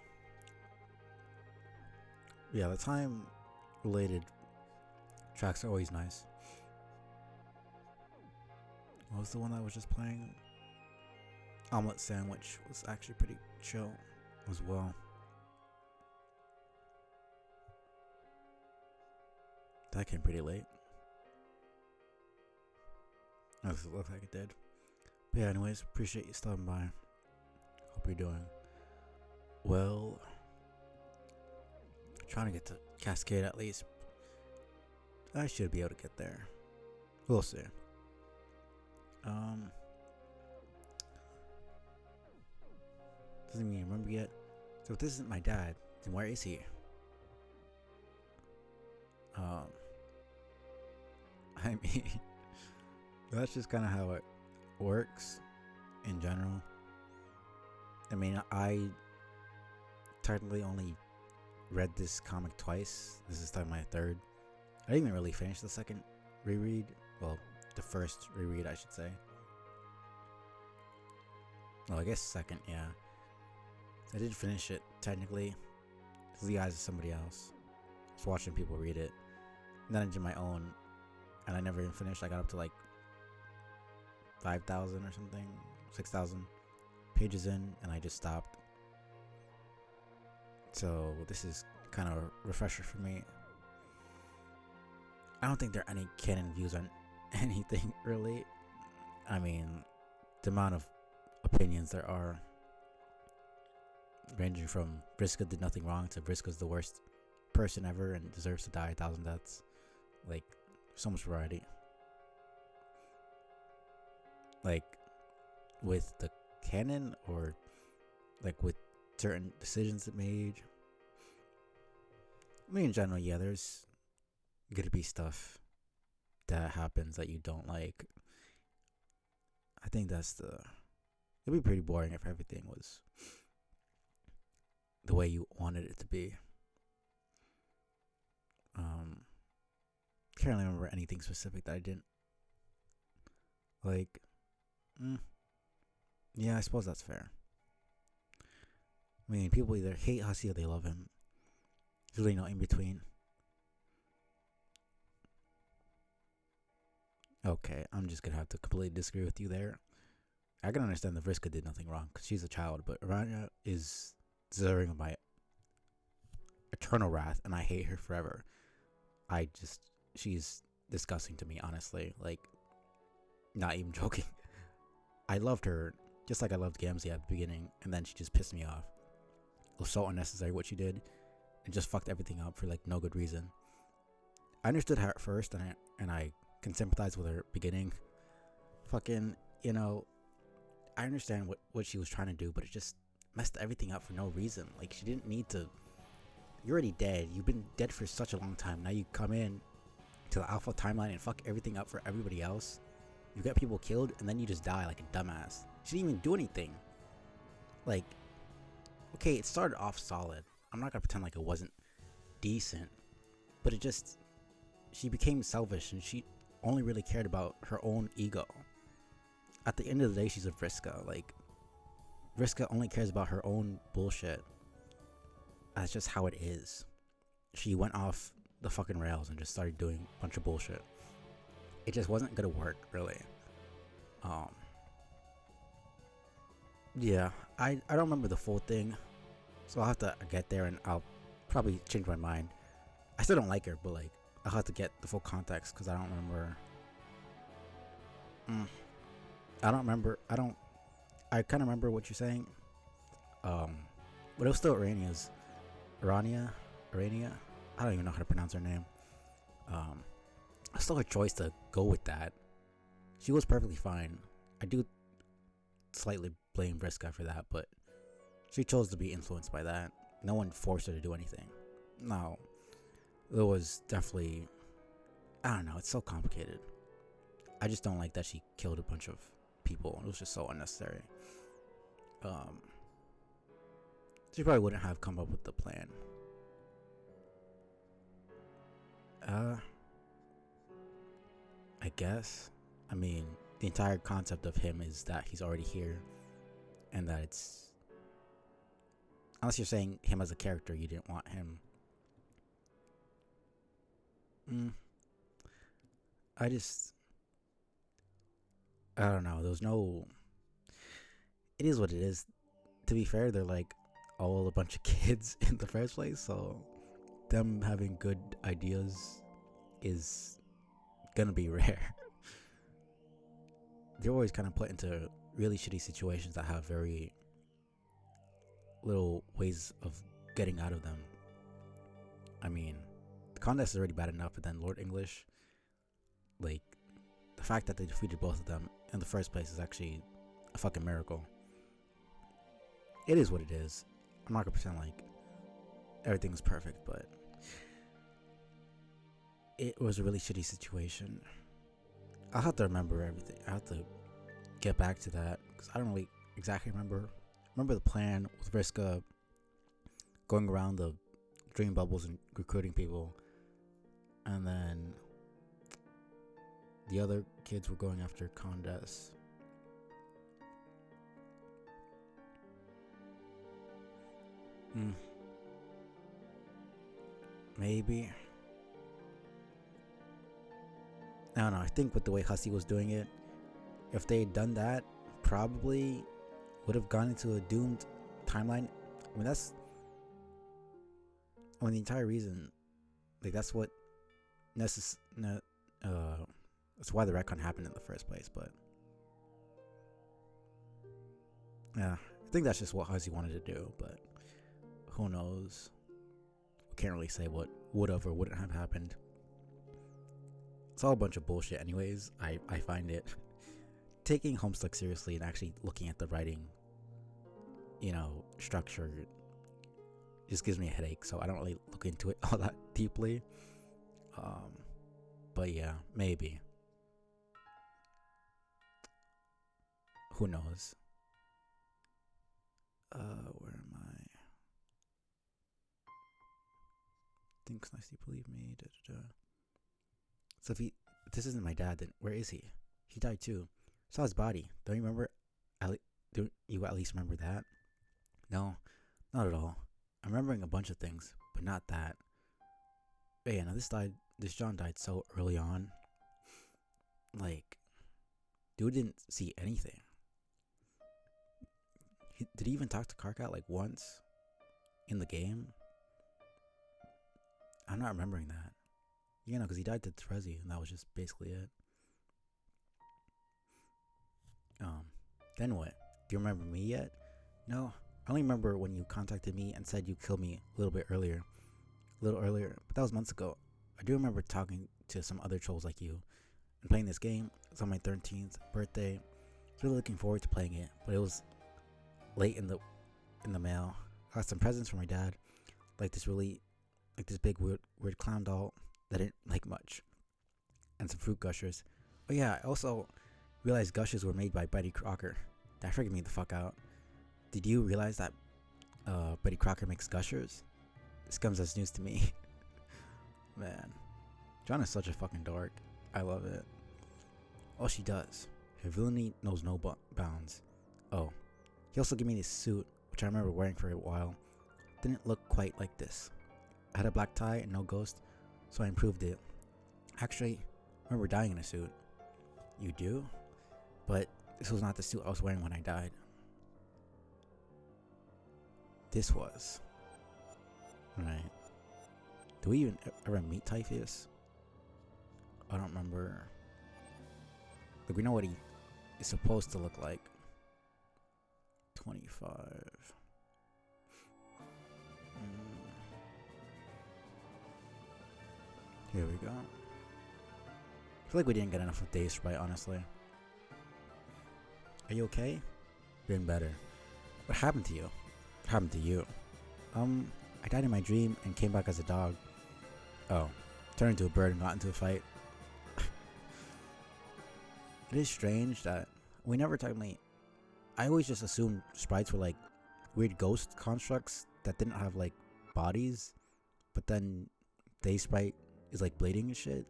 Yeah, the time related tracks are always nice. What was the one that was just playing? Omelet Sandwich was actually pretty chill as well. That came pretty late. It looks like it did. But yeah, anyways, appreciate you stopping by. Hope you're doing well. Trying to get to Cascade at least. I should be able to get there. We'll see. Doesn't mean you remember yet. So if this isn't my dad, then where is he? I mean, that's just kind of how it works in general. I mean, I technically only read this comic twice. This is my third. I didn't even really finish the second reread. Well, the first reread, I should say. Well, I guess second, yeah. I did finish it technically. Because the eyes of somebody else. I was watching people read it. And then I did my own. And I never even finished. I got up to like 5,000 or something. 6,000 pages in. And I just stopped. So this is kind of a refresher for me. I don't think there are any canon views on anything really. I mean, the amount of opinions there are, ranging from Vriska did nothing wrong to Vriska's the worst person ever and deserves to die 1,000 deaths. Like, so much variety. Like, with the canon or like with certain decisions it made. I mean, in general, yeah, there's gonna be stuff that happens that you don't like. I think it'd be pretty boring if everything was the way you wanted it to be. Can't really remember anything specific that I didn't like. Yeah, I suppose that's fair. I mean, people either hate Hussie or they love him. There's really no in between. Okay, I'm just gonna have to completely disagree with you there. I can understand that Vriska did nothing wrong because she's a child, but Aranya is deserving of my eternal wrath, and I hate her forever. She's disgusting to me, honestly. Like, not even joking. I loved her just like I loved Gamzee at the beginning, and then she just pissed me off. It was so unnecessary what she did, and just fucked everything up for like no good reason. I understood her at first, and I can sympathize with her beginning. Fucking, I understand what she was trying to do, but it just messed everything up for no reason. Like, she didn't need to. You're already dead. You've been dead for such a long time. Now you come in to the Alpha timeline and fuck everything up for everybody else. You get people killed, and then you just die like a dumbass. She didn't even do anything. Like, okay, it started off solid. I'm not gonna pretend like it wasn't decent, but she became selfish, and she only really cared about her own ego. At the end of the day, she's a Vriska. Like, Vriska only cares about her own bullshit. That's just how it is. She went off the fucking rails and just started doing a bunch of bullshit. It just wasn't gonna work, really. Yeah, I don't remember the full thing, so I'll have to get there and I'll probably change my mind. I still don't like her, but like, I'll have to get the full context because I don't remember. I kind of remember what you're saying. But it was still Arania. I don't even know how to pronounce her name. It's still her choice to go with that. She was perfectly fine. I do slightly blame Vriska for that, but she chose to be influenced by that. No one forced her to do anything. No, it was definitely, I don't know, it's so complicated. I just don't like that she killed a bunch of people. It was just so unnecessary. She probably wouldn't have come up with the plan. I guess. I mean, the entire concept of him is that he's already here, and that it's, unless you're saying him as a character, you didn't want him. I don't know. There was no. It is what it is. To be fair, they're like all a bunch of kids in the first place, so them having good ideas is gonna be rare. They're always kind of put into really shitty situations that have very little ways of getting out of them. I mean, the contest is already bad enough, but then Lord English, like, the fact that they defeated both of them in the first place is actually a fucking miracle. It is what it is. I'm not gonna pretend like everything's perfect, but it was a really shitty situation. I'll have to remember everything. I have to get back to that because I don't really exactly remember. Remember the plan with Vriska going around the dream bubbles and recruiting people, and then the other kids were going after Condes. Maybe. I don't know. I think with the way Hussey was doing it, if they had done that, probably would have gone into a doomed timeline. I mean, that's the entire reason. Like, that's what that's why the retcon happened in the first place. But yeah, I think that's just what Hussey wanted to do. But who knows? We can't really say what would have or wouldn't have happened. It's all a bunch of bullshit anyways. I find it taking Homestuck seriously and actually looking at the writing, structure just gives me a headache, so I don't really look into it all that deeply. But yeah, maybe. Who knows? Where am I? Thinks nicely, believe me. Da, da, da. So if this isn't my dad, then where is he? He died too. Saw his body. Don't you remember? Do you at least remember that? No, not at all. I'm remembering a bunch of things, but not that. But yeah, now this John died so early on. Like, dude didn't see anything. Did he even talk to Karkat like once in the game? I'm not remembering that. Because he died to Trezzy, and that was just basically it. Then what? Do you remember me yet? No, I only remember when you contacted me and said you killed me a little earlier, but that was months ago. I do remember talking to some other trolls like you and playing this game. It's on my 13th birthday. I was really looking forward to playing it, but it was late in the mail. I got some presents from my dad, like this big weird clown doll that I didn't like much, and some fruit gushers. Oh yeah, I also realized gushers were made by Betty Crocker. That freaked me the fuck out. Did you realize that Betty Crocker makes gushers? This comes as news to me. Man, John is such a fucking dork. I love it. Oh, she does. Her villainy knows no bounds. Oh, he also gave me this suit, which I remember wearing for a while. Didn't look quite like this. I had a black tie and no ghost, so I improved it. Actually, I remember dying in a suit. You do? But this was not the suit I was wearing when I died. This was. Right. Do we even ever meet Typheus? I don't remember. Like, we know what he is supposed to look like. 25. Here we go. I feel like we didn't get enough of Days right, honestly. Are you okay? Doing better. What happened to you? What happened to you? I died in my dream and came back as a dog. Oh, turned into a bird and got into a fight. It is strange that we never technically. I always just assumed sprites were like weird ghost constructs that didn't have like bodies, but then they sprite is like bleeding and shit.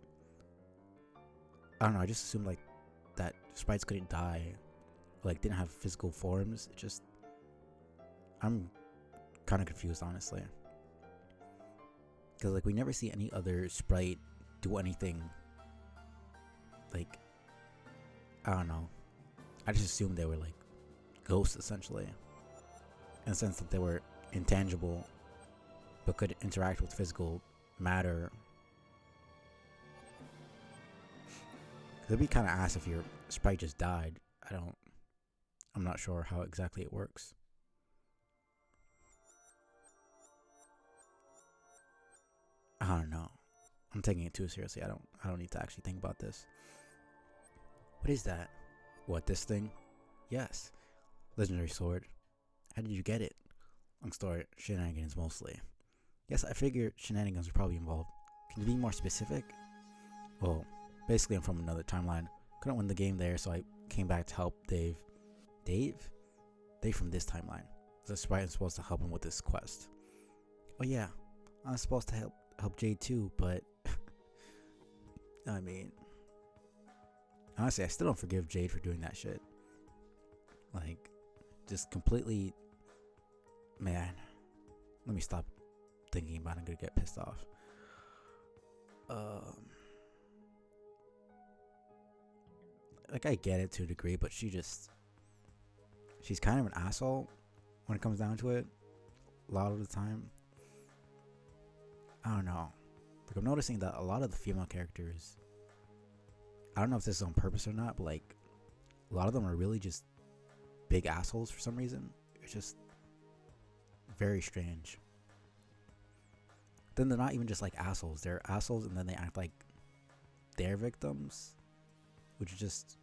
I don't know. I just assumed like that sprites couldn't die, like didn't have physical forms. It just, I'm kind of confused honestly, because like we never see any other sprite do anything. Like, I don't know. I just assumed they were like ghosts essentially, in the sense that they were intangible but could interact with physical matter. It'd be kind of ass if your sprite just died. I'm not sure how exactly it works. I don't know. I'm taking it too seriously. I don't need to actually think about this. What is that? What, this thing? Yes. Legendary sword. How did you get it? Long story, shenanigans mostly. Yes, I figured shenanigans were probably involved. Can you be more specific? Well, basically I'm from another timeline. Couldn't win the game there, so I came back to help Dave. Dave? Dave from this timeline. The sprite is supposed to help him with this quest. Oh yeah, I'm supposed to help Jade too, but I mean, honestly, I still don't forgive Jade for doing that shit. Like, just completely, man. Let me stop thinking about it. I'm gonna get pissed off. Like, I get it to a degree, but she's kind of an asshole when it comes down to it. A lot of the time, I don't know. Like, I'm noticing that a lot of the female characters, I don't know if this is on purpose or not, but like, a lot of them are really just big assholes for some reason. It's just very strange. Then they're not even just like assholes. They're assholes and then they act like they're victims, which is just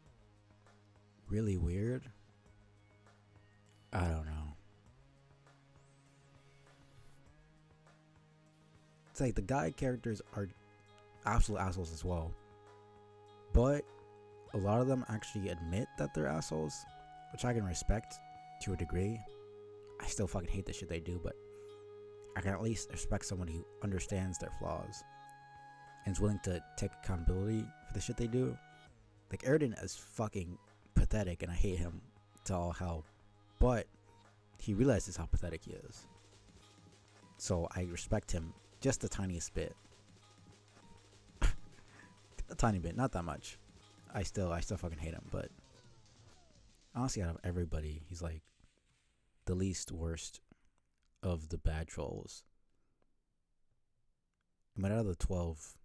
really weird. I don't know. It's like the guy characters are absolute assholes as well, but a lot of them actually admit that they're assholes, which I can respect to a degree. I still fucking hate the shit they do, but I can at least respect someone who understands their flaws and is willing to take accountability for the shit they do. Like, Erden is fucking pathetic and I hate him to all hell, but he realizes how pathetic he is, so I respect him just the tiniest bit. A tiny bit, not that much. I still fucking hate him, but honestly, out of everybody, he's like the least worst of the bad trolls. I mean, out of the 12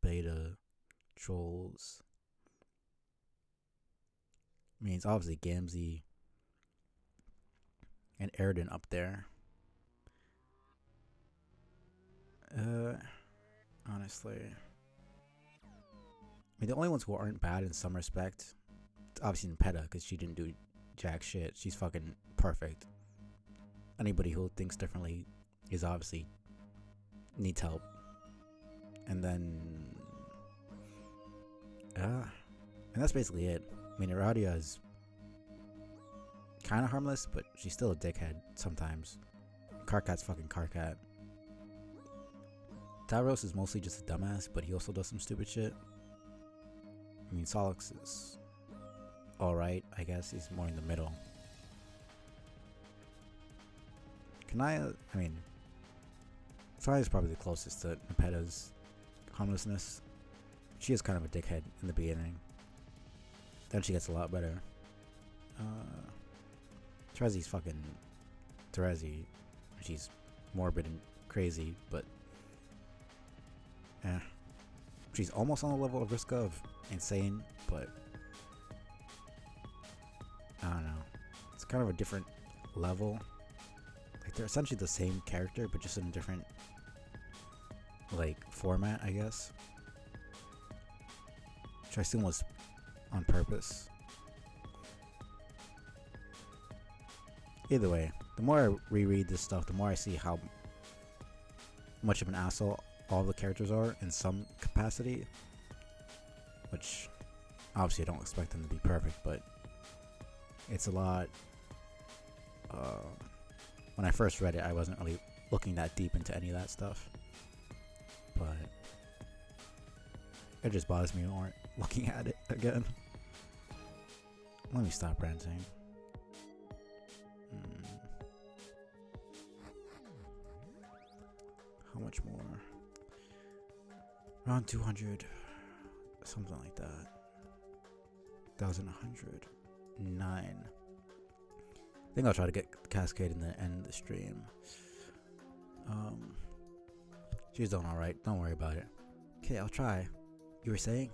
beta trolls, I mean, it's obviously Gamzee and Erden up there. Honestly, I mean, the only ones who aren't bad in some respect, obviously Peta, because she didn't do jack shit. She's fucking perfect. Anybody who thinks differently is obviously needs help. And then, and that's basically it. I mean, Iradia is kind of harmless, but she's still a dickhead sometimes. Karkat's fucking Karkat. Tyros is mostly just a dumbass, but he also does some stupid shit. I mean, Solix is alright, I guess. He's more in the middle. Kanaya, I mean, Kanaya is probably the closest to Nepeta's harmlessness. She is kind of a dickhead in the beginning. Then she gets a lot better. Terezi's fucking Terezi. She's morbid and crazy, but she's almost on the level of Vriska of insane, but I don't know. It's kind of a different level. Like, they're essentially the same character, but just in a different, like, format, I guess. Which I assume was on purpose. Either way, the more I reread this stuff, the more I see how much of an asshole all the characters are in some capacity. Which, obviously I don't expect them to be perfect, but It's a lot. When I first read it, I wasn't really looking that deep into any of that stuff, but it just bothers me more looking at it again. Let me stop ranting. How much more? Around 200, something like that. 1,109. I think I'll try to get Cascade in the end of the stream. She's doing alright, don't worry about it. Okay, I'll try. You were saying?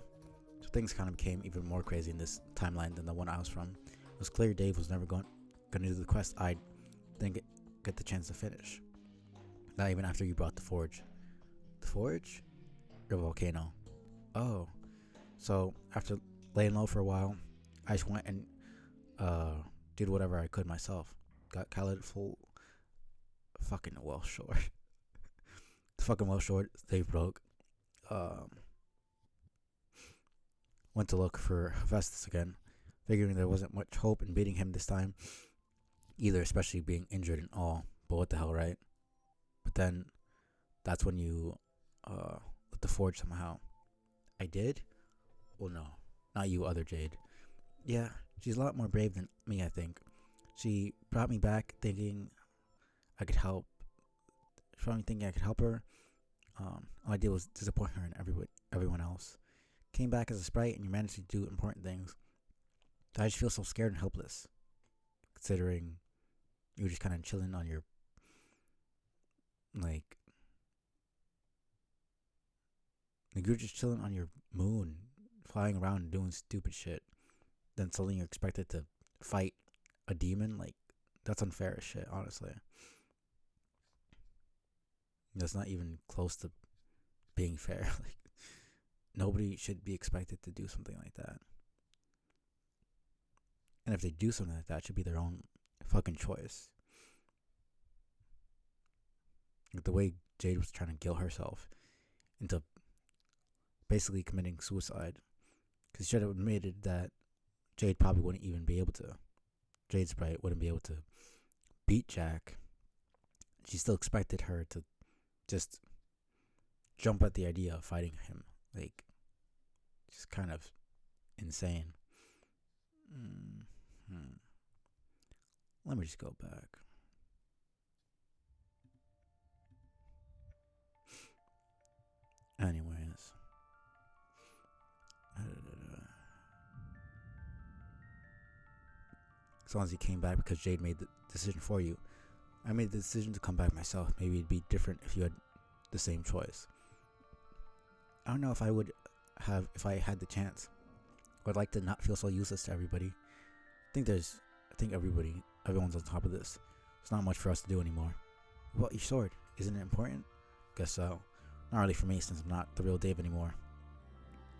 So things kind of became even more crazy in this timeline than the one I was from. It was clear Dave was never going to do the quest I didn't get the chance to finish. Not even after you brought the forge. The forge? Your volcano. Oh. So after laying low for a while, I just went and did whatever I could myself. Got Khaled full fucking well short. The fucking well short they broke. Went to look for Hephaestus again, figuring there wasn't much hope in beating him this time either, especially being injured and all. But what the hell, right? But then that's when you lit the forge somehow. I did? Well, no, not you, other Jade. Yeah, she's a lot more brave than me, I think. She brought me back thinking I could help. She brought me thinking I could help her. All I did was disappoint her and everyone else. Came back as a sprite and you managed to do important things. I just feel so scared and helpless. Considering you were just kind of chilling on your, like you were just chilling on your moon, flying around and doing stupid shit. Then suddenly you're expected to fight a demon. Like, that's unfair as shit, honestly. That's not even close to being fair. Like, nobody should be expected to do something like that. And if they do something like that, it should be their own fucking choice. Like the way Jade was trying to kill herself into basically committing suicide. Because she should have admitted that Jade probably wouldn't even be able to. Jade Sprite wouldn't be able to beat Jack. She still expected her to just jump at the idea of fighting him. Like, just kind of insane. Let me just go back. Anyways. As long as you came back because Jade made the decision for you. I made the decision to come back myself. Maybe it'd be different if you had the same choice. I don't know if I would have if I had the chance. I'd like to not feel so useless to everybody. I think everyone's on top of this. There's not much for us to do anymore. What, your sword? Isn't it important? Guess so. Not really for me since I'm not the real Dave anymore.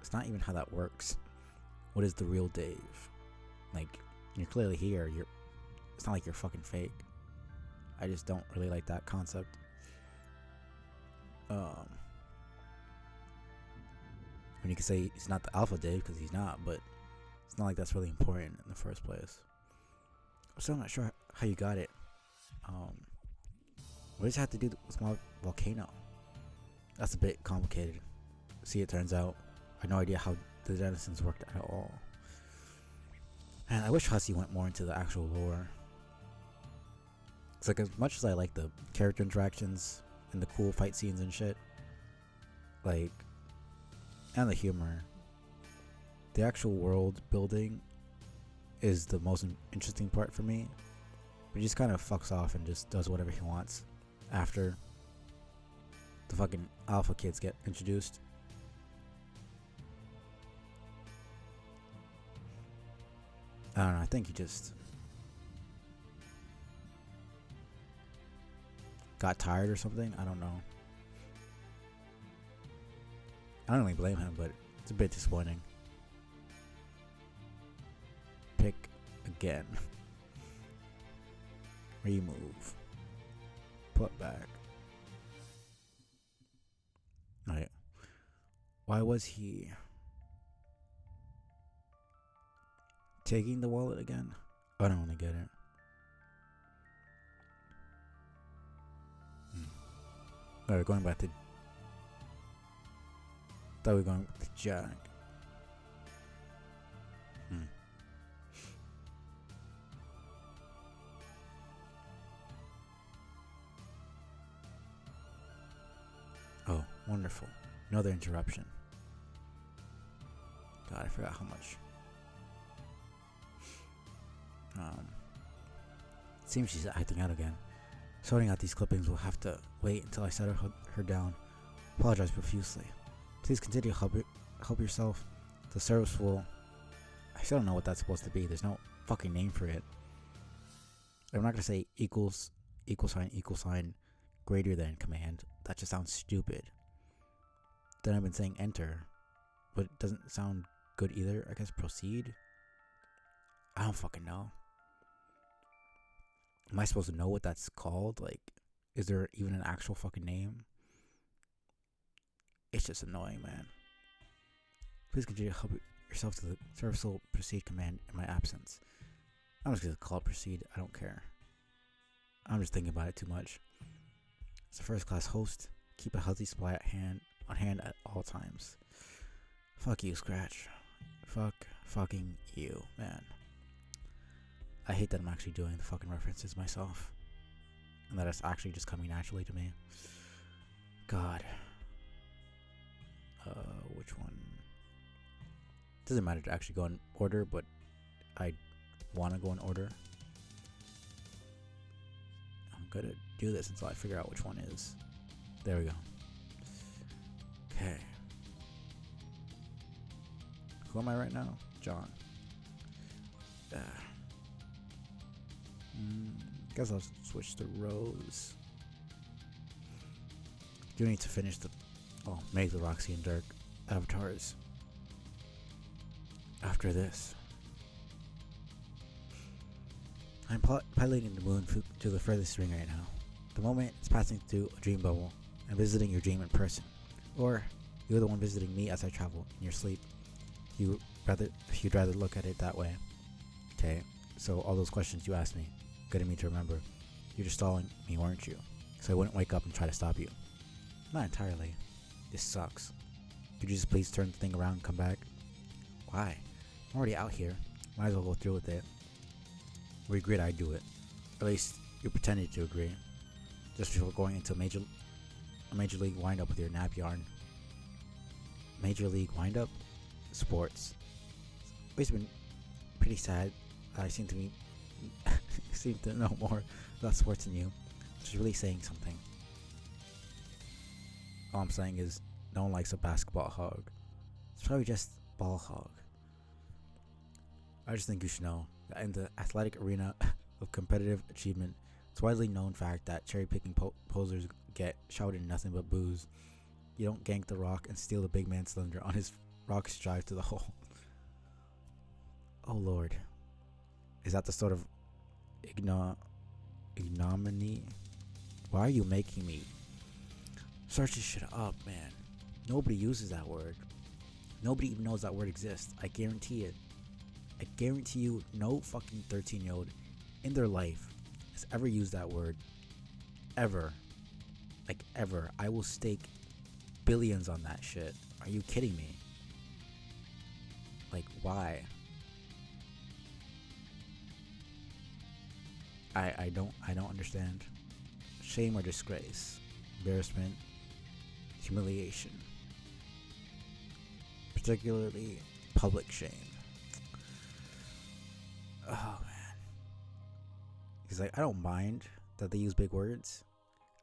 It's not even how that works. What is the real Dave? Like, you're clearly here. It's not like you're fucking fake. I just don't really like that concept. When you can say he's not the alpha Dave because he's not, but it's not like that's really important in the first place. I'm still not sure how you got it. What does it have to do with my volcano? That's a bit complicated. See, it turns out I had no idea how the denizens worked at all. And I wish Hussey went more into the actual lore. It's like, as much as I like the character interactions and the cool fight scenes and shit, like, and the humor, the actual world building is the most interesting part for me. But he just kind of fucks off and just does whatever he wants after the fucking alpha kids get introduced. I don't know, I think he just got tired or something. I don't know. I don't really blame him, but it's a bit disappointing. Pick again. Remove. Put back. Alright. Why was he taking the wallet again? I don't really get it. Alright, going back to. Thought we were going to Jack. Oh, wonderful. Another interruption. God, I forgot how much. Seems she's acting out again. Sorting out these clippings will have to wait until I set her down. Apologize profusely. Please continue to help yourself. The service will. I still don't know what that's supposed to be. There's no fucking name for it. I'm not gonna say equals, equal sign, greater than command. That just sounds stupid. Then I've been saying enter, but it doesn't sound good either. I guess proceed. I don't fucking know. Am I supposed to know what that's called? Like, is there even an actual fucking name? It's just annoying, man. Please continue to help yourself to the service will proceed command in my absence. I'm just gonna call it proceed. I don't care. I'm just thinking about it too much. As a first class host, keep a healthy supply on hand at all times. Fuck you, Scratch. Fucking you, man. I hate that I'm actually doing the fucking references myself. And that it's actually just coming naturally to me. God. Which one? Doesn't matter to actually go in order, but I want to go in order. I'm gonna do this until I figure out which one is. There we go. Okay. Who am I right now? John. Guess I'll switch to Rose. Do need to finish make the Roxy and Dirk avatars after this. I'm piloting the moon to the furthest ring right now. The moment is passing through a dream bubble and visiting your dream in person. Or you're the one visiting me as I travel in your sleep. If you'd rather look at it that way. Okay, so all those questions you asked me, getting me to remember, you're just stalling me, weren't you? So I wouldn't wake up and try to stop you. Not entirely. This sucks. Could you just please turn the thing around and come back? Why? I'm already out here. Might as well go through with it. We agreed I'd do it. At least you pretended to agree. Just before going into a major league wind-up with your nap yarn. Major league wind-up? Sports. It's always been pretty sad. I seem to know more about sports than you, which is really saying something. All I'm saying is, no one likes a basketball hog. It's probably just ball hog. I just think you should know that in the athletic arena of competitive achievement, it's widely known fact that cherry-picking posers get shouted nothing but boos. You don't gank the Rock and steal the big man's cylinder on his rocket drive to the hole. Oh Lord. Is that the sort of ignominy? Why are you making me? Search this shit up, man. Nobody uses that word. Nobody even knows that word exists. I guarantee it. I guarantee you no fucking 13-year-old in their life has ever used that word. Ever. Like, ever. I will stake billions on that shit. Are you kidding me? Like, why? I don't understand. Shame or disgrace. Embarrassment. Humiliation. Particularly public shame. Oh man. He's like, I don't mind that they use big words.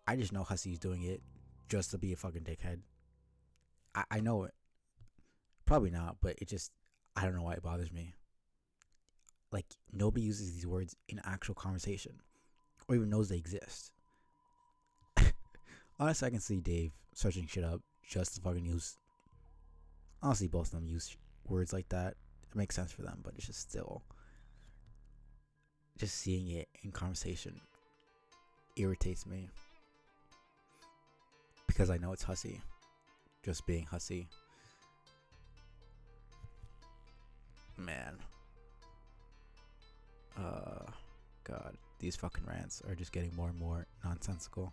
I just know Hussy's doing it just to be a fucking dickhead. I know it. Probably not, but it just, I don't know why it bothers me. Like, nobody uses these words in actual conversation or even knows they exist. Honestly, I can see Dave searching shit up just to fucking use. Honestly, both of them use words like that. It makes sense for them, but it's just still. Just seeing it in conversation irritates me. Because I know it's Hussy. Just being Hussy. Man. God, these fucking rants are just getting more and more nonsensical.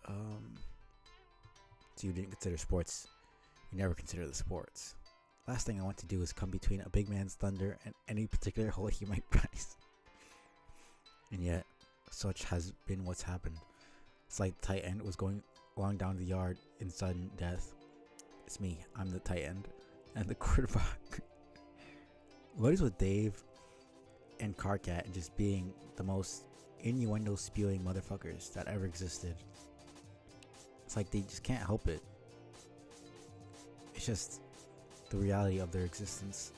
So you didn't consider sports. You never consider the sports. Last thing I want to do is come between a big man's thunder and any particular hole he might prize. And yet, such has been what's happened. It's like the tight end was going along down the yard in sudden death. It's me. I'm the tight end and the quarterback. What is with Dave and Carcat and just being the most innuendo spewing motherfuckers that ever existed? It's like they just can't help it. It's just the reality of their existence.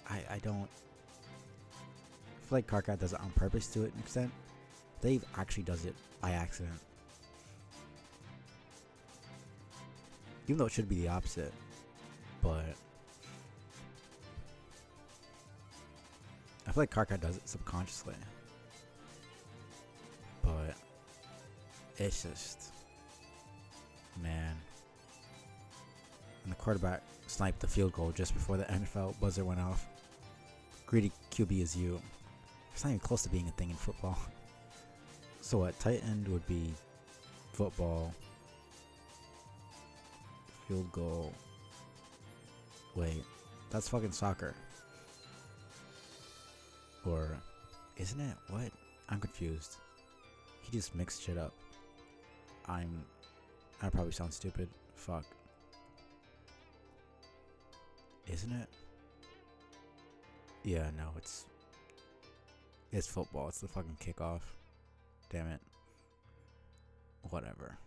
I don't feel like Carcat does it on purpose to an extent. Dave actually does it by accident. Even though it should be the opposite. But I feel like Carcat does it subconsciously. But it's just, man. And the quarterback sniped the field goal just before the NFL buzzer went off. Greedy QB is you. It's not even close to being a thing in football. So what? Tight end would be football. Field goal. Wait, that's fucking soccer. Or isn't it? What? I'm confused. He just mixed shit up. I probably sound stupid. Fuck. Isn't it? Yeah, no, it's football. It's the fucking kickoff. Damn it. Whatever.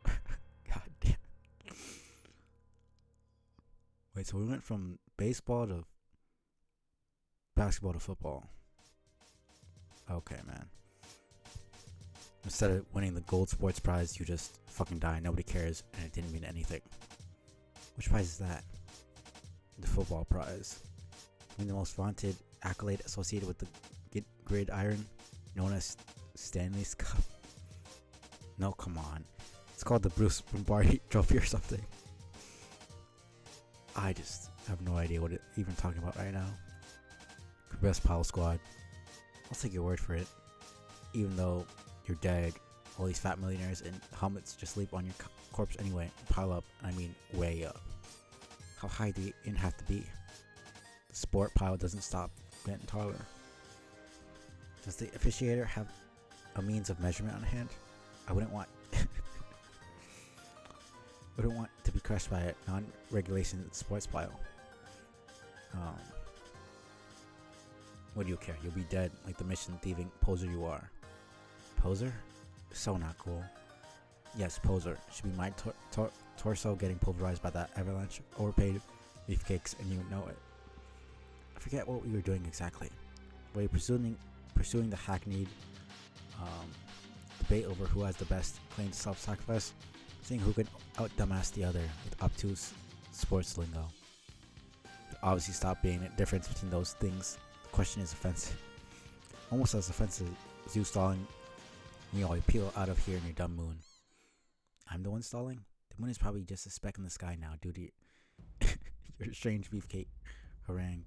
God damn. Wait, so we went from baseball to basketball to football. Okay, man. Instead of winning the gold sports prize, you just fucking die. Nobody cares, and it didn't mean anything. Which prize is that? The football prize. I mean, the most vaunted accolade associated with the gridiron, known as Stanley's Cup. No, come on. It's called the Bruce Lombardi Trophy or something. I just have no idea what it's even talking about right now. Best Pile Squad. I'll take your word for it. Even though you're dead, all these fat millionaires in helmets just leap on your corpse anyway. Pile up, I mean way up. How high do you even have to be? The sport pile doesn't stop getting taller. Does the officiator have a means of measurement on hand? I wouldn't want to be crushed by a non-regulation sports pile. What do you care? You'll be dead like the mission thieving poser you are. Poser? So not cool. Yes, poser. Should be my torso getting pulverized by that avalanche of overpaid beefcakes, and you know it. I forget what we were doing exactly. Were you pursuing the hackneyed debate over who has the best claim to self-sacrifice? Seeing who can out-dumbass the other with obtuse sports lingo. Obviously stop being a difference between those things. The question is offensive. Almost as offensive as you stalling. You peel out of here in your dumb moon. I'm the one stalling? The moon is probably just a speck in the sky now due to your strange beefcake harangue.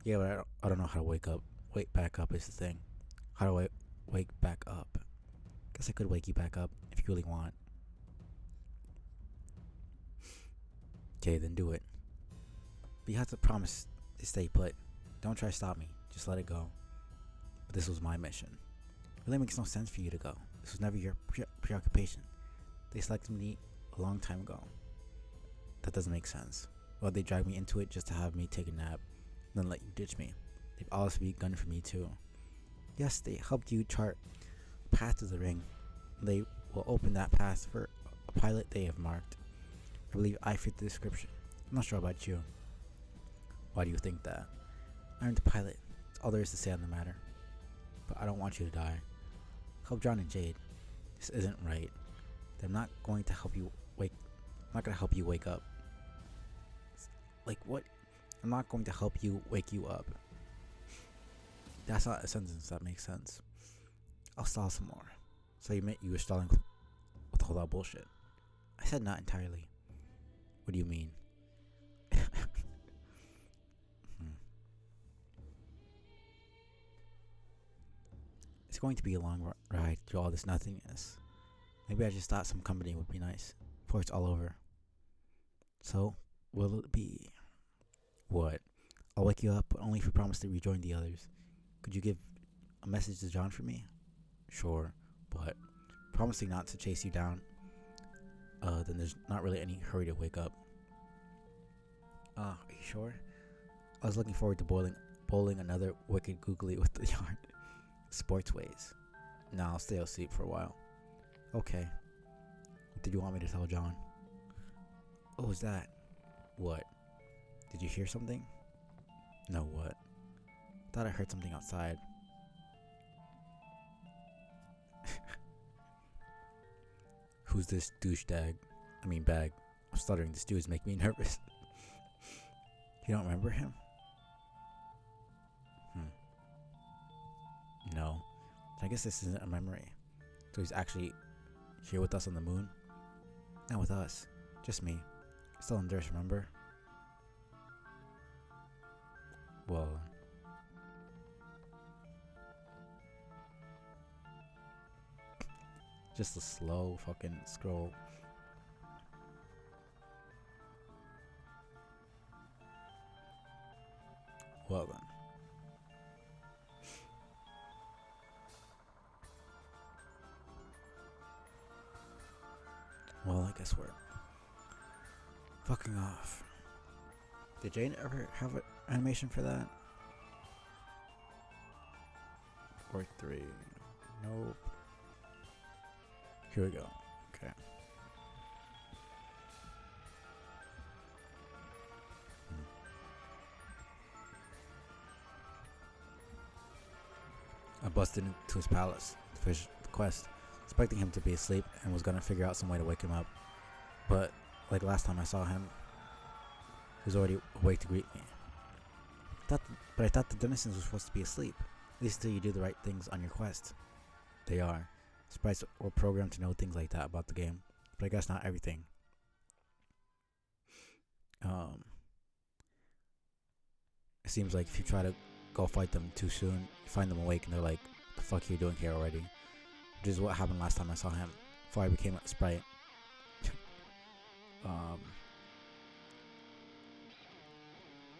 Yeah, but I don't know how to wake back up is the thing. How do I wake back up? Guess I could wake you back up if you really want. Okay, then do it. But you have to promise to stay put. Don't try to stop me. Just let it go. But this was my mission. It really makes no sense for you to go. This was never your preoccupation. They selected me a long time ago. That doesn't make sense. Well, they dragged me into it just to have me take a nap, and then let you ditch me. They've always begun for me too. Yes, they helped you chart a path to the ring. They will open that path for a pilot they have marked. I believe I fit the description. I'm not sure about you. Why do you think that? I'm the pilot. That's all there is to say on the matter. But I don't want you to die. Help John and Jade. This isn't right. I'm not going to help you wake. I'm not going to help you wake up. Like what? I'm not going to help you wake you up. That's not a sentence that makes sense. I'll stall some more. So you admit you were stalling with all that bullshit. I said not entirely. What do you mean? It's going to be a long ride through all this nothingness. Maybe I just thought some company would be nice before it's all over. So, will it be? What? I'll wake you up, but only if you promise to rejoin the others. Could you give a message to John for me? Sure, but promising not to chase you down, then there's not really any hurry to wake up. Are you sure? I was looking forward to bowling another wicked googly with the yarn. Sports ways. Nah, I'll stay asleep for a while. Okay. What did you want me to tell John? What was that? What? Did you hear something? No, what? Thought I heard something outside. Who's this bag? I'm stuttering. This dude's making me nervous. You don't remember him? No. I guess this isn't a memory. So he's actually here with us on the moon? Not with us. Just me. Still on Earth, remember? Well... just a slow fucking scroll. Well then. Well, I guess we're fucking off. Did Jane ever have an animation for that? Or 3. Nope. Here we go. Okay. I busted into his palace to finish the quest, expecting him to be asleep and was gonna figure out some way to wake him up. But, like last time I saw him, he was already awake to greet me. I thought the denizens were supposed to be asleep, at least until you do the right things on your quest. They are. Sprites were programmed to know things like that about the game, but I guess not everything. It seems like if you try to go fight them too soon, you find them awake and they're like, "The fuck are you doing here already?" Which is what happened last time I saw him, before I became a sprite.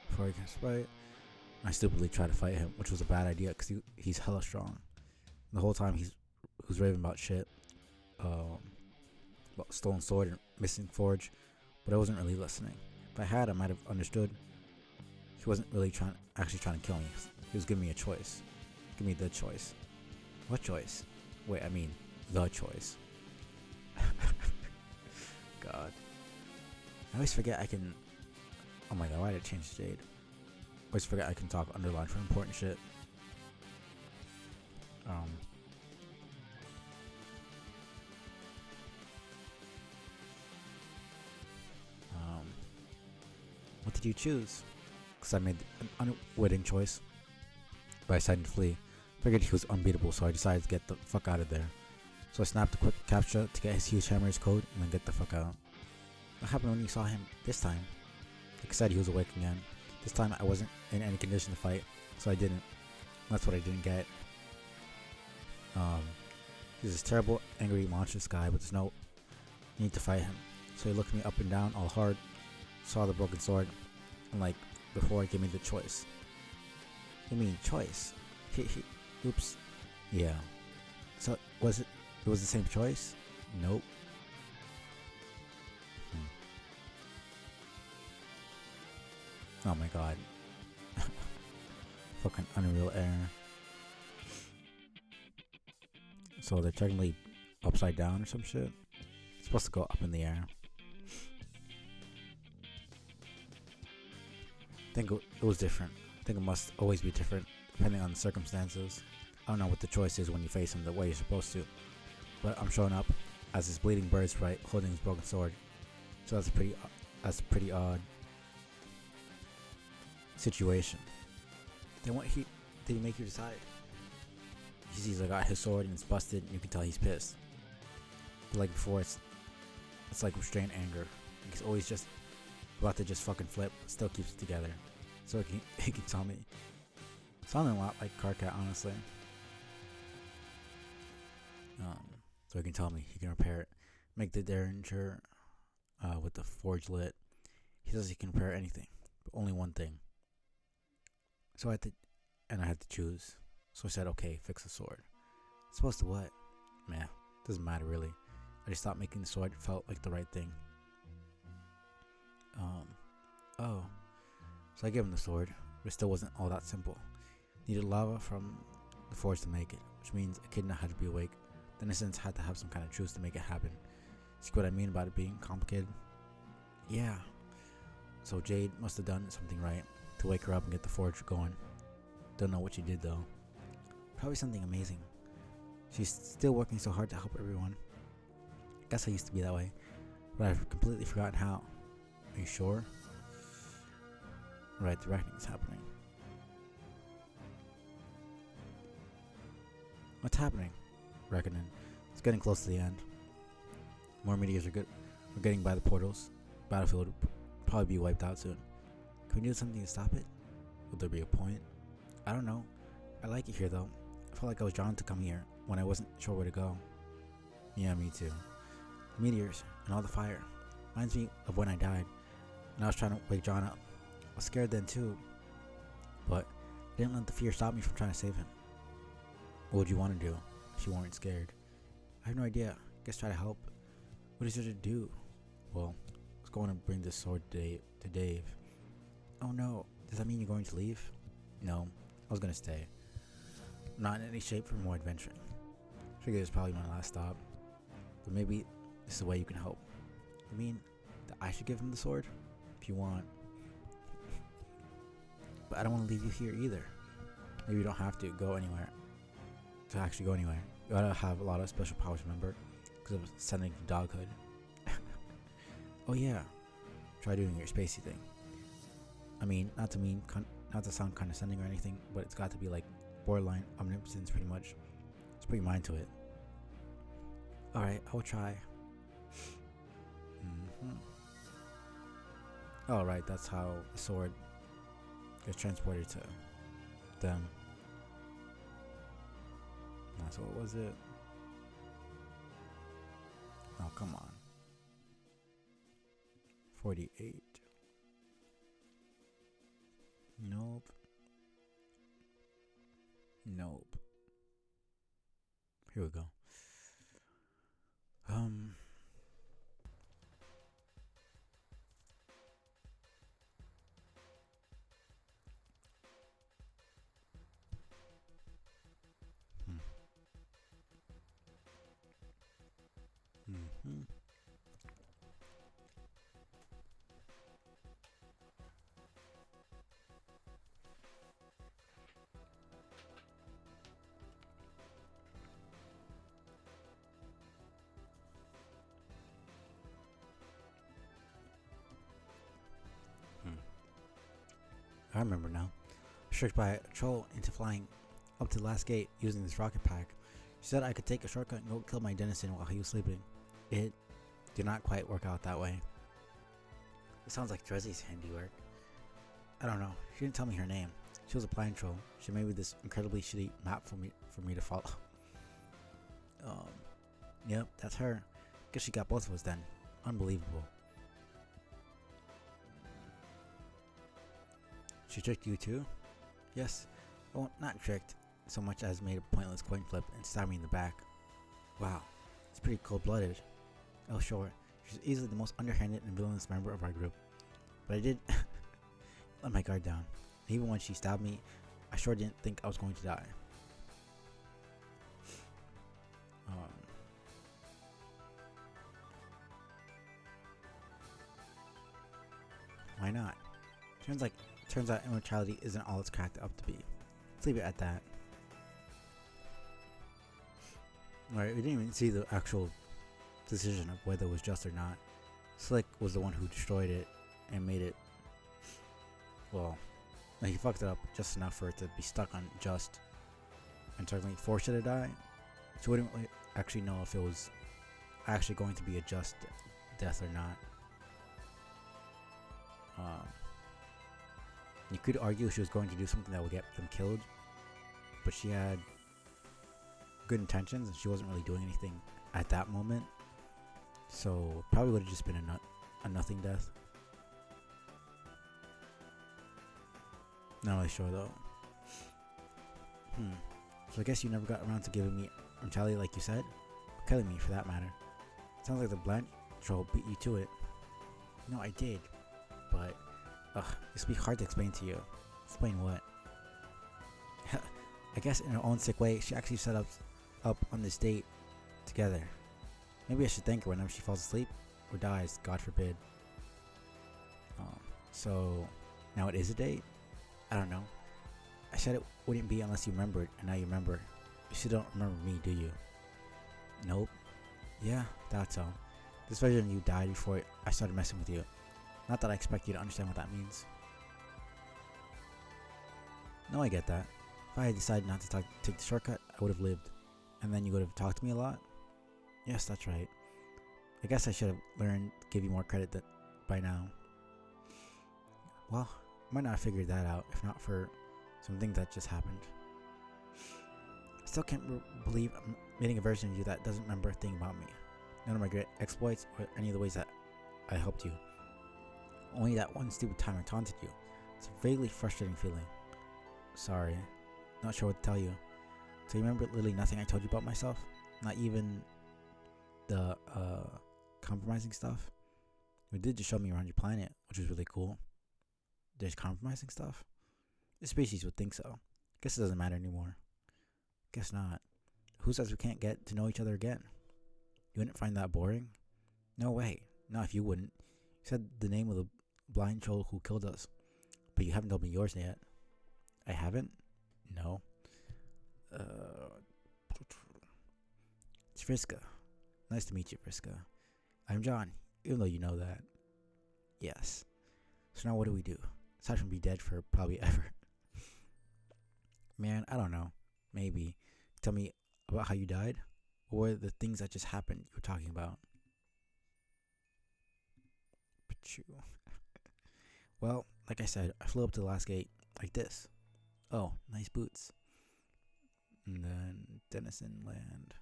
Before I became a sprite, I stupidly tried to fight him, which was a bad idea because he's hella strong. And the whole time he was raving about shit, about stolen sword and missing forge, but I wasn't really listening. If I had, I might have understood. He wasn't really actually trying to kill me. He was giving me a choice. Give me the choice. What choice? Wait, I mean the choice. God. I always forget I can... Oh my god, why did I change Jade? I always forget I can talk underline for important shit. What did you choose? Because I made an unwitting choice. But I decided to flee. Figured he was unbeatable, so I decided to get the fuck out of there. So I snapped a quick captcha to get his huge hammer's code and then get the fuck out. What happened when you saw him this time? Like I said, he was awake again. This time I wasn't in any condition to fight, so I didn't. That's what I didn't get. He's this terrible, angry, monstrous guy, but there's no need to fight him. So he looked me up and down all hard, saw the broken sword, and like before, gave me the choice. You mean choice? Oops. Yeah. So was it? It was the same choice? Nope. Oh my god. Fucking Unreal Air. So they're technically upside down or some shit? It's supposed to go up in the air. I think it was different. I think it must always be different depending on the circumstances. I don't know what the choice is when you face him the way you're supposed to. But I'm showing up as this bleeding bird sprite holding his broken sword. So that's a pretty odd situation. Then what did he make you decide? He sees I got his sword and it's busted and you can tell he's pissed. But like before, it's like restrained anger. He's always just about to just fucking flip, but still keeps it together. So he can tell me. Sounding a lot like Carcat, honestly. So he can tell me he can repair it, make the derringer with the forge lit. He says he can repair anything, but only one thing. So I had to choose. So I said, okay, fix the sword. Supposed to what? Meh, doesn't matter really. I just thought making the sword felt like the right thing. Oh. So I gave him the sword, but it still wasn't all that simple. Needed lava from the forge to make it, which means Echidna had to be awake. The innocents had to have some kind of juice to make it happen. See what I mean about it being complicated? Yeah. So Jade must have done something right to wake her up and get the forge going. Don't know what she did though. Probably something amazing. She's still working so hard to help everyone. Guess I used to be that way, but I've completely forgotten how. Are you sure? Right, the reckoning's happening. What's happening? Reckoning. It's getting close to the end. More meteors are good. We're getting by the portals. Battlefield will probably be wiped out soon. Can we do something to stop it? Will there be a point? I don't know. I like it here though. I felt like I was drawn to come here when I wasn't sure where to go. Yeah, me too. The meteors and all the fire reminds me of when I died and I was trying to wake John up. I was scared then too, but I didn't let the fear stop me from trying to save him. What would you want to do if you weren't scared? I have no idea. Guess try to help. What is there to do? Well, I was going to bring this sword to Dave. Oh no, does that mean you're going to leave? No, I was going to stay. Not in any shape for more adventuring. Figured it's probably my last stop. But maybe this is a way you can help. You mean that I should give him the sword? If you want. But I don't want to leave you here either. Maybe you don't have to go anywhere. To actually go anywhere. You gotta have a lot of special powers, remember? Because of sending to doghood. Oh yeah. Try doing your spacey thing. I mean, not to sound condescending or anything, but it's got to be like borderline omnipotence pretty much. Just put your mind to it. Alright, I will try. Alright, that's how the sword gets transported to them. So what was it? Oh, come on. 48. Nope. Here we go. I remember now. Tricked by a troll into flying up to the last gate using this rocket pack. She said I could take a shortcut and go kill my denizen while he was sleeping. It did not quite work out that way. It sounds like Dressy's handiwork. I don't know. She didn't tell me her name. She was a blind troll. She made me this incredibly shitty map for me to follow. Yep, that's her. Guess she got both of us then. Unbelievable. She tricked you too? Yes. Well, not tricked, so much as made a pointless coin flip and stabbed me in the back. Wow, it's pretty cold-blooded. Oh sure, she's easily the most underhanded and villainous member of our group. But I did let my guard down. Even when she stabbed me, I sure didn't think I was going to die. Why not? Turns out immortality isn't all it's cracked up to be. Let's leave it at that. Alright, we didn't even see the actual decision of whether it was just or not. Slick was the one who destroyed it and made it, well, he fucked it up just enough for it to be stuck on just and certainly forced it to die. So we didn't really actually know if it was actually going to be a just death or not. You could argue she was going to do something that would get them killed, but she had good intentions, and she wasn't really doing anything at that moment. So probably would have just been a nothing death. Not really sure though. So I guess you never got around to giving me brutality like you said, or killing me for that matter. Sounds like the blind troll beat you to it. No, I did, but this would be hard to explain to you. Explain what? I guess in her own sick way, she actually set up on this date together. Maybe I should thank her whenever she falls asleep or dies, God forbid. So now it is a date? I don't know. I said it wouldn't be unless you remembered, and now you remember. You still don't remember me, do you? Nope. Yeah, thought so. This version of you died before I started messing with you. Not that I expect you to understand what that means. No, I get that. If I had decided not to take the shortcut, I would have lived. And then you would have talked to me a lot? Yes, that's right. I guess I should have learned to give you more credit by now. Well, I might not have figured that out if not for something that just happened. I still can't believe I'm meeting a version of you that doesn't remember a thing about me. None of my great exploits or any of the ways that I helped you. Only that one stupid time I taunted you. It's a vaguely frustrating feeling. Sorry. Not sure what to tell you. So you remember literally nothing I told you about myself? Not even the compromising stuff? You did just show me around your planet, which was really cool. There's compromising stuff? This species would think so. Guess it doesn't matter anymore. Guess not. Who says we can't get to know each other again? You wouldn't find that boring? No way. Not if you wouldn't. You said the name of the blind troll who killed us, but you haven't told me yours yet. I haven't? No. It's Friska. Nice to meet you, Friska. I'm John, even though you know that. Yes. So now what do we do? Aside from be dead for probably ever. Man, I don't know. Maybe. Tell me about how you died? Or the things that just happened you were talking about? Well, like I said, I flew up to the last gate like this. Oh, nice boots. And then Denison Land.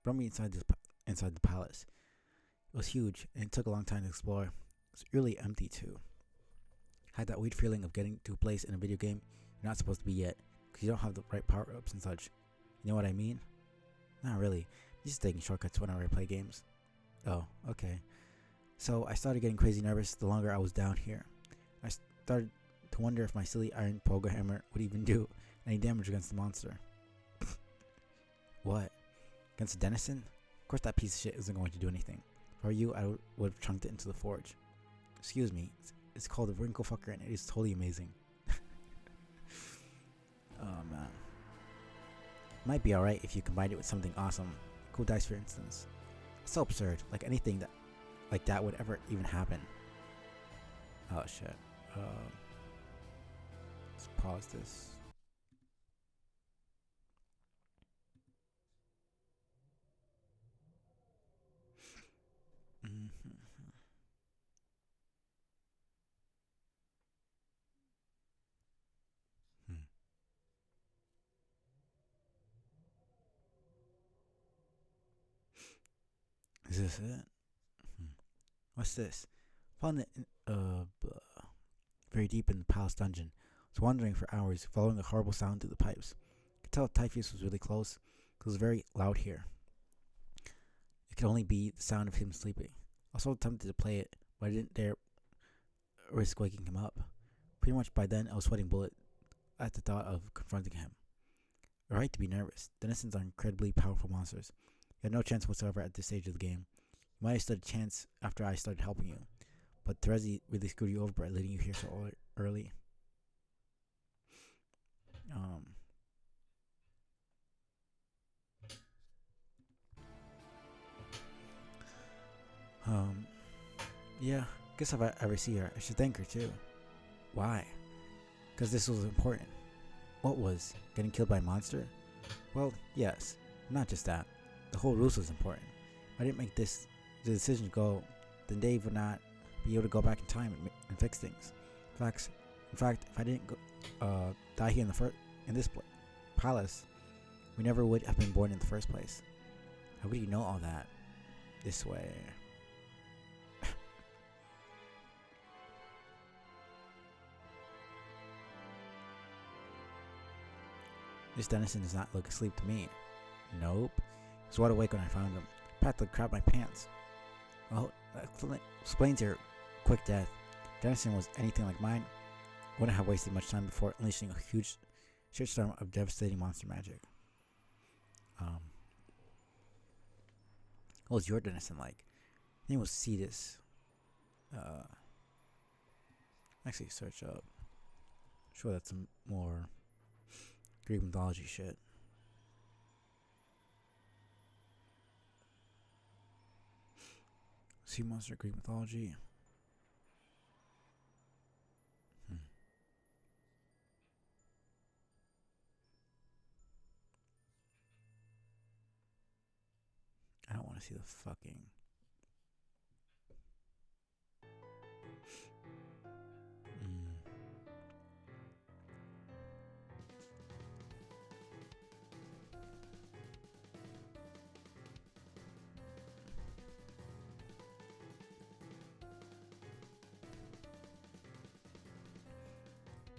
Brought me inside the palace. It was huge, and it took a long time to explore. It was really empty too. Had that weird feeling of getting to a place in a video game you're not supposed to be yet, because you don't have the right power-ups and such. You know what I mean? Not really. I'm just taking shortcuts whenever I play games. Oh, okay. So I started getting crazy nervous the longer I was down here. I started to wonder if my silly iron pogo hammer would even do any damage against the monster. What? Against the Denison? Of course that piece of shit isn't going to do anything. If I were you, I would have chunked it into the forge. Excuse me. It's called a wrinkle fucker and it is totally amazing. Oh man. Might be alright if you combined it with something awesome. Cool dice for instance. It's so absurd. Like anything like that would ever even happen. Oh shit. Let's pause this. Is this it? What's this? Found it very deep in the palace dungeon. Was wandering for hours, following a horrible sound through the pipes. Could tell Typhus was really close, because it was very loud here. It could only be the sound of him sleeping. I was so tempted to play it, but I didn't dare risk waking him up. Pretty much by then, I was sweating bullets at the thought of confronting him. Alright to be nervous. Denisons are incredibly powerful monsters. You had no chance whatsoever at this stage of the game. You might have stood a chance after I started helping you, but Terezi really screwed you over by letting you here so early. Yeah, guess if I ever see her, I should thank her too. Why? Because this was important. What was? Getting killed by a monster? Well, yes. Not just that. The whole ruse was important. If I didn't make the decision to go, then Dave would not be able to go back in time and fix things. In fact, if I didn't die here in the in this palace, we never would have been born in the first place. How would you know all that? This way. This Dennison does not look asleep to me. Nope. He was wide awake when I found him. Practically crapped my pants. Well, that explains your quick death. If Dennison was anything like mine, wouldn't have wasted much time before unleashing a huge shitstorm of devastating monster magic. What was your Dennison like? His name was Cetus. Actually, search up. Sure, that's some more Greek mythology shit. Sea monster, Greek mythology. I don't want to see the fucking.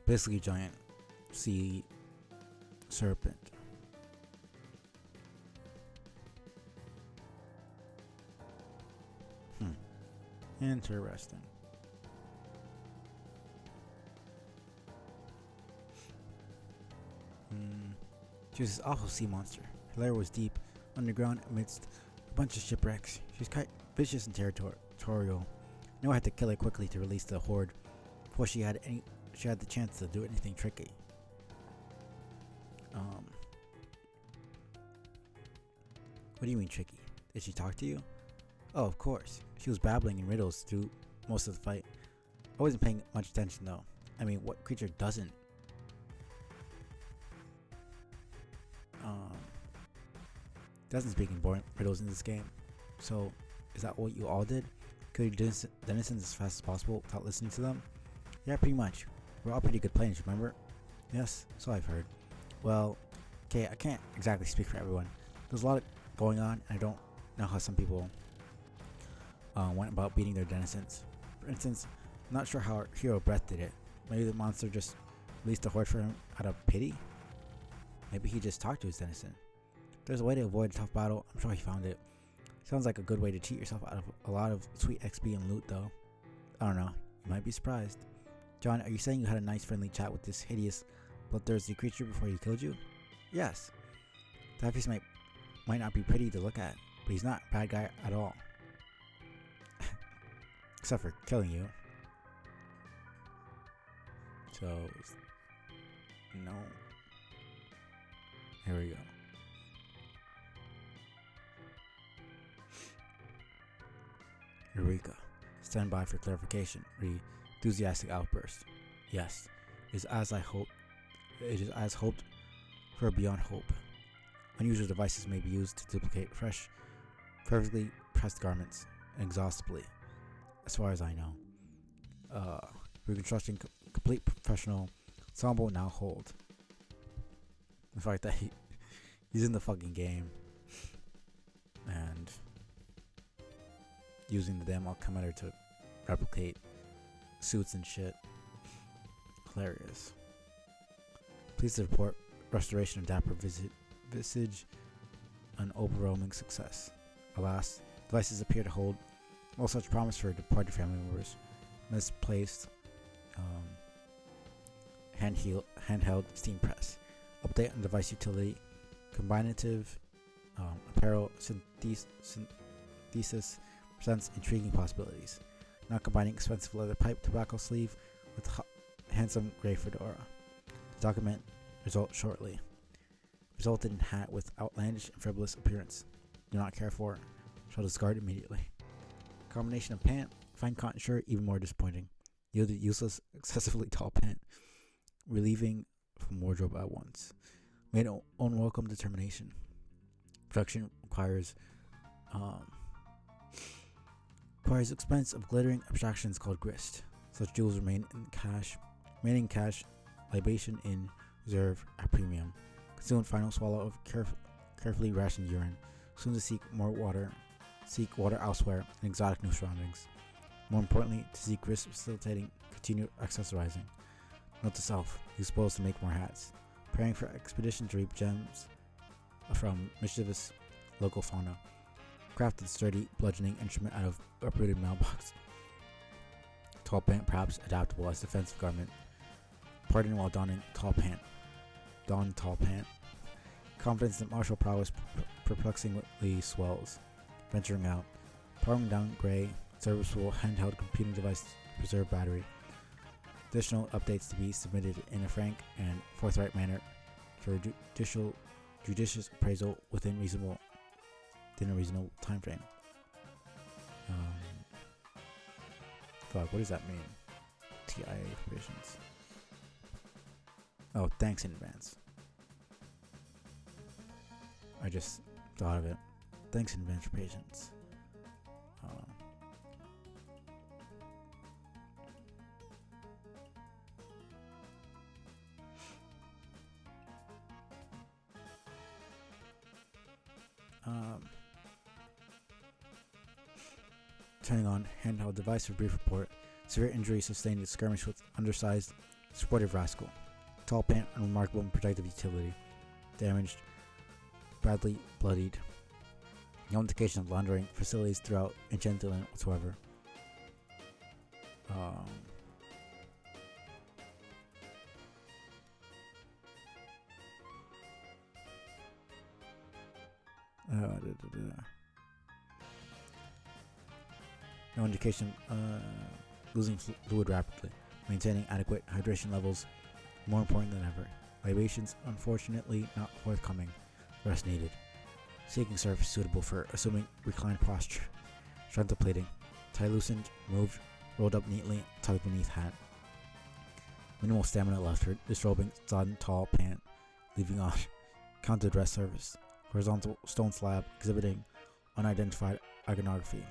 Basically, giant sea serpent. Interesting. She was this awful sea monster. Her lair was deep, underground, amidst a bunch of shipwrecks. She was quite vicious and territorial. I knew I had to kill her quickly to release the horde before she had the chance to do anything tricky. What do you mean tricky? Did she talk to you? Oh, of course. She was babbling in riddles through most of the fight. I wasn't paying much attention though. I mean, what creature doesn't? Doesn't speak in boring riddles in this game. So, is that what you all did? Killed your denizens as fast as possible without listening to them? Yeah, pretty much. We're all pretty good players, remember? Yes, so I've heard. Well, okay, I can't exactly speak for everyone. There's a lot going on, and I don't know how some people went about beating their denizens. For instance, I'm not sure how our hero Breath did it. Maybe the monster just released a horde for him out of pity? Maybe he just talked to his denizen. If there's a way to avoid a tough battle, I'm sure he found it. Sounds like a good way to cheat yourself out of a lot of sweet XP and loot though. I don't know, you might be surprised. John, are you saying you had a nice friendly chat with this hideous, bloodthirsty creature before he killed you? Yes. That face might not be pretty to look at, but he's not a bad guy at all. Except for killing you. So, no. Here we go. Eureka. Stand by for clarification. Enthusiastic outburst. Yes, it is as I hoped. It is as hoped for beyond hope. Unusual devices may be used to duplicate fresh, perfectly pressed garments inexhaustibly, as far as I know. Reconstructing complete professional ensemble now hold. The fact that he's in the fucking game and using the damn alchemizer to replicate suits and shit. Hilarious. Pleased to report restoration of dapper visage an overwhelming success. Alas, devices appear to hold no such promise for departed family members. Misplaced handheld steam press. Update on device utility. Combinative apparel synthesis presents intriguing possibilities. Now combining expensive leather pipe tobacco sleeve with handsome gray fedora. The document results shortly. Resulted in hat with outlandish and frivolous appearance. Do not care for. Shall discard immediately. Combination of pant, fine cotton shirt, even more disappointing. Yielded useless, excessively tall pant. Relieving from wardrobe at once. Made unwelcome determination. Production requires expense of glittering abstractions called grist. Such jewels remain in cash, libation in reserve at premium. Consume final swallow of carefully rationed urine. Soon to seek water elsewhere in exotic new surroundings. More importantly, to seek risk facilitating continued accessorizing. Note to self, use spools to make more hats. Preparing for expedition to reap gems from mischievous local fauna. Crafted sturdy bludgeoning instrument out of uprooted mailbox. Tall pant, perhaps adaptable as defensive garment. Pardon while donning tall pant. Don tall pant. Confidence in martial prowess perplexingly swells. Venturing out. Powering down gray, serviceable handheld computing device preserve battery. Additional updates to be submitted in a frank and forthright manner for judicious appraisal within a reasonable time frame. Fuck, what does that mean? TIA provisions. Oh, thanks in advance. I just thought of it. Thanks in advance for patience. Turning on handheld device for brief report. Severe injury sustained in skirmish with undersized, sportive rascal. Tall pant, unremarkable in protective utility. Damaged, badly bloodied. No indication of laundering facilities throughout enchanted land whatsoever. No indication losing fluid rapidly, maintaining adequate hydration levels, more important than ever. Libations unfortunately not forthcoming, rest needed. Seeking surface suitable for assuming reclined posture. Contemplating. Tie loosened, moved, rolled up neatly, tucked beneath hat. Minimal stamina left her disrobing sodden tall pant, leaving on counter dress surface. Horizontal stone slab exhibiting unidentified iconography.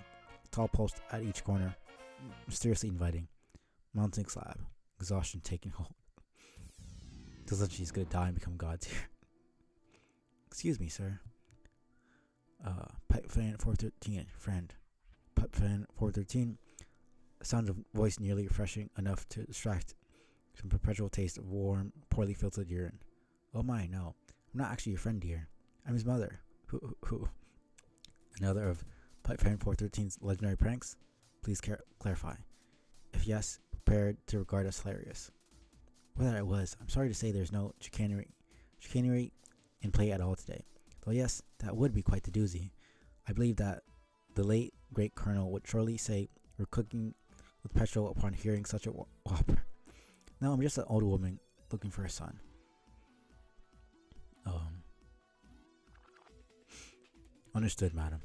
Tall post at each corner, mysteriously inviting. Mounting slab, exhaustion taking hold. Feels like she's gonna die and become gods here. Excuse me, sir. Pipe fan 413, friend. Pipe fan 413. A sound of voice nearly refreshing enough to distract from perpetual taste of warm, poorly filtered urine. Oh my, no. I'm not actually your friend, dear. I'm his mother. Who? Another of Pipe fan 413's legendary pranks? Please clarify. If yes, prepared to regard as hilarious. Whether I was, I'm sorry to say there's no chicanery in play at all today. Though yes, that would be quite the doozy. I believe that the late, great Colonel would surely say we're cooking with petrol upon hearing such a whopper. No, I'm just an old woman looking for a son. Understood, madam.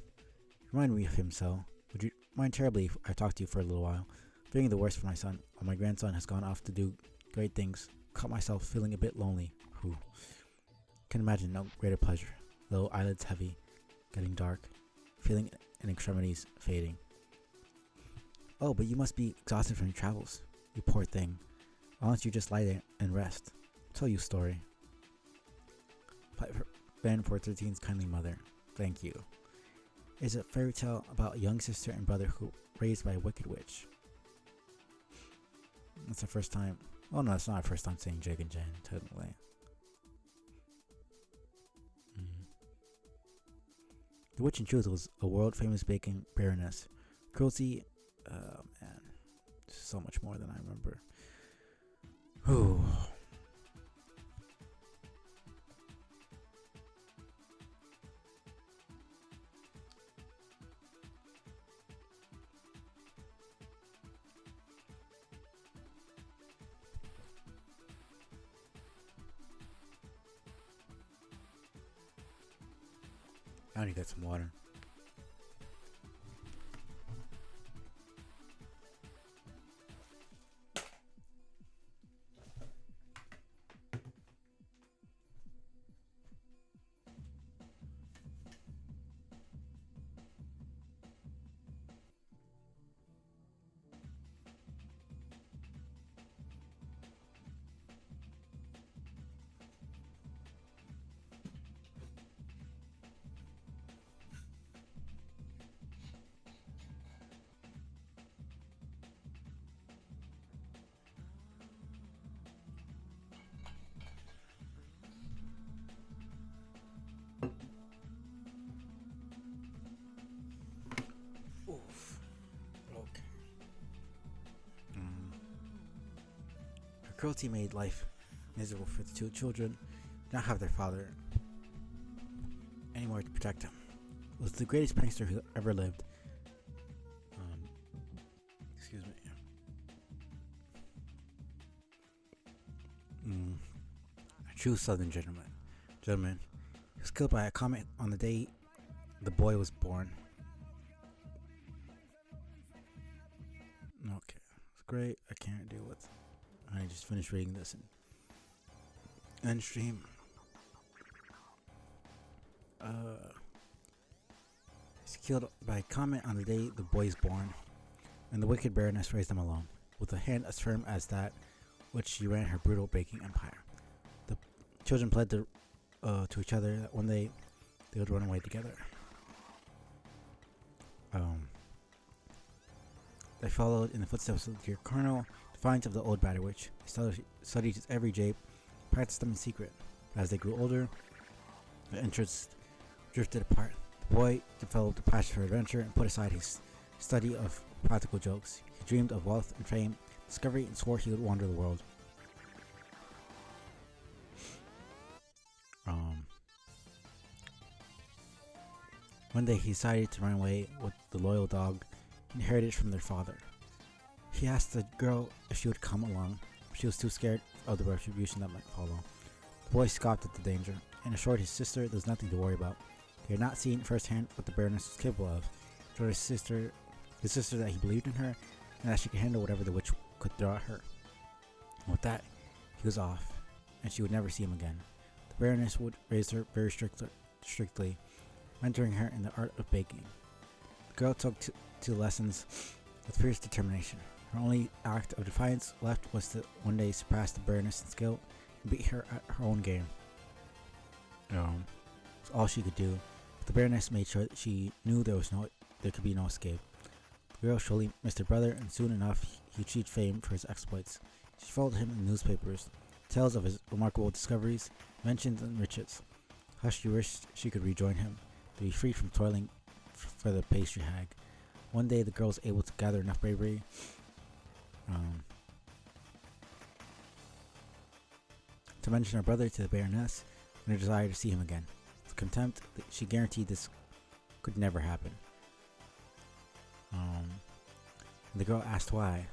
Remind me of him so. Would you mind terribly if I talked to you for a little while? Fearing the worst for my son, while my grandson has gone off to do great things. Caught myself feeling a bit lonely. Can imagine no greater pleasure. Low eyelids heavy, getting dark, feeling in extremities fading. Oh, but you must be exhausted from your travels. You poor thing. Why don't you just lie there and rest? I'll tell you a story. Band 413's kindly mother. Thank you. It's a fairy tale about a young sister and brother who were raised by a wicked witch. That's the first time. Oh no, it's not our first time saying Jake and Jen, technically. The witch in truth was a world famous baking baroness. Cruelty, man, so much more than I remember. Whew. I need to get some water. Cruelty made life miserable for the two children. Did not have their father anymore to protect them. Was the greatest prankster who ever lived. Excuse me. A true Southern gentleman. He was killed by a comet on the day the boy was born. Okay, it's great. I can't deal with. I just finished reading this in end stream. He's killed by a comet on the day the boy is born, and the wicked Baroness raised him alone, with a hand as firm as that which she ran her brutal baking empire. The children pled to each other that one day they would run away together. They followed in the footsteps of the dear Colonel, defiant of the old Batter Witch. They studied his every jape, practiced them in secret. But as they grew older, their interests drifted apart. The boy developed a passion for adventure and put aside his study of practical jokes. He dreamed of wealth and fame, discovery, and swore he would wander the world. One day he decided to run away with the loyal dog he inherited from their father. He asked the girl if she would come along, but she was too scared of the retribution that might follow. The boy scoffed at the danger and assured his sister there's nothing to worry about. He had not seen firsthand what the Baroness was capable of. He told his sister that he believed in her and that she could handle whatever the witch could throw at her. And with that, he was off, and she would never see him again. The Baroness would raise her very strictly, mentoring her in the art of baking. The girl took to lessons with fierce determination. Her only act of defiance left was to one day surpass the Baroness in skill and beat her at her own game. It's all she could do. But the Baroness made sure that she knew there could be no escape. The girl surely missed her brother, and soon enough he achieved fame for his exploits. She followed him in newspapers. Tales of his remarkable discoveries, mentions, and riches. How she wished she could rejoin him, to be free from toiling for the pastry hag. One day the girl was able to gather enough bravery to mention her brother to the Baroness and her desire to see him again. With contempt, she guaranteed this could never happen. The girl asked why.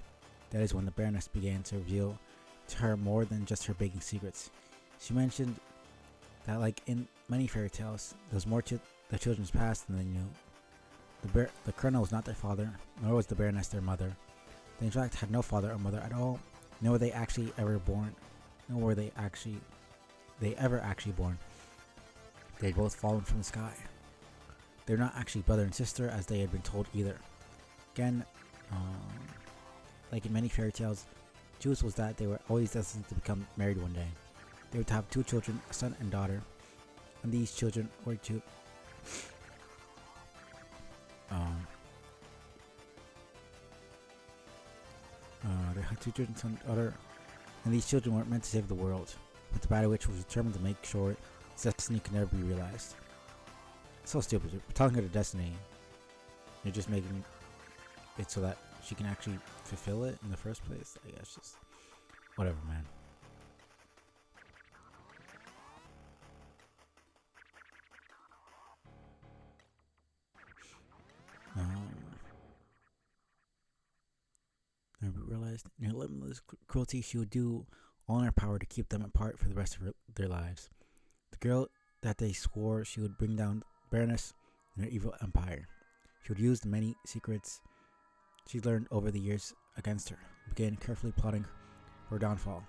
That is when the Baroness began to reveal to her more than just her baking secrets. She mentioned that, like in many fairy tales, there was more to the children's past than they knew. The Colonel was not their father, nor was the Baroness their mother. They in fact had no father or mother at all, nor were they actually ever born. Nor were they ever actually born. They had both fallen from the sky. They were not actually brother and sister as they had been told either. Again, like in many fairy tales, the truth was that they were always destined to become married one day. They would have two children, a son and daughter, and these children were to they had two children, son and daughter, and these children weren't meant to save the world, but the Bad Witch was determined to make sure its destiny could never be realized. It's so stupid. You're telling her the destiny. You're just making it so that she can actually fulfill it in the first place. I guess just whatever, man. I realized in her limitless cruelty, she would do all in her power to keep them apart for the rest of their lives. The girl that they swore she would bring down Baroness and her evil empire. She would use the many secrets she learned over the years against her, and began carefully plotting her downfall.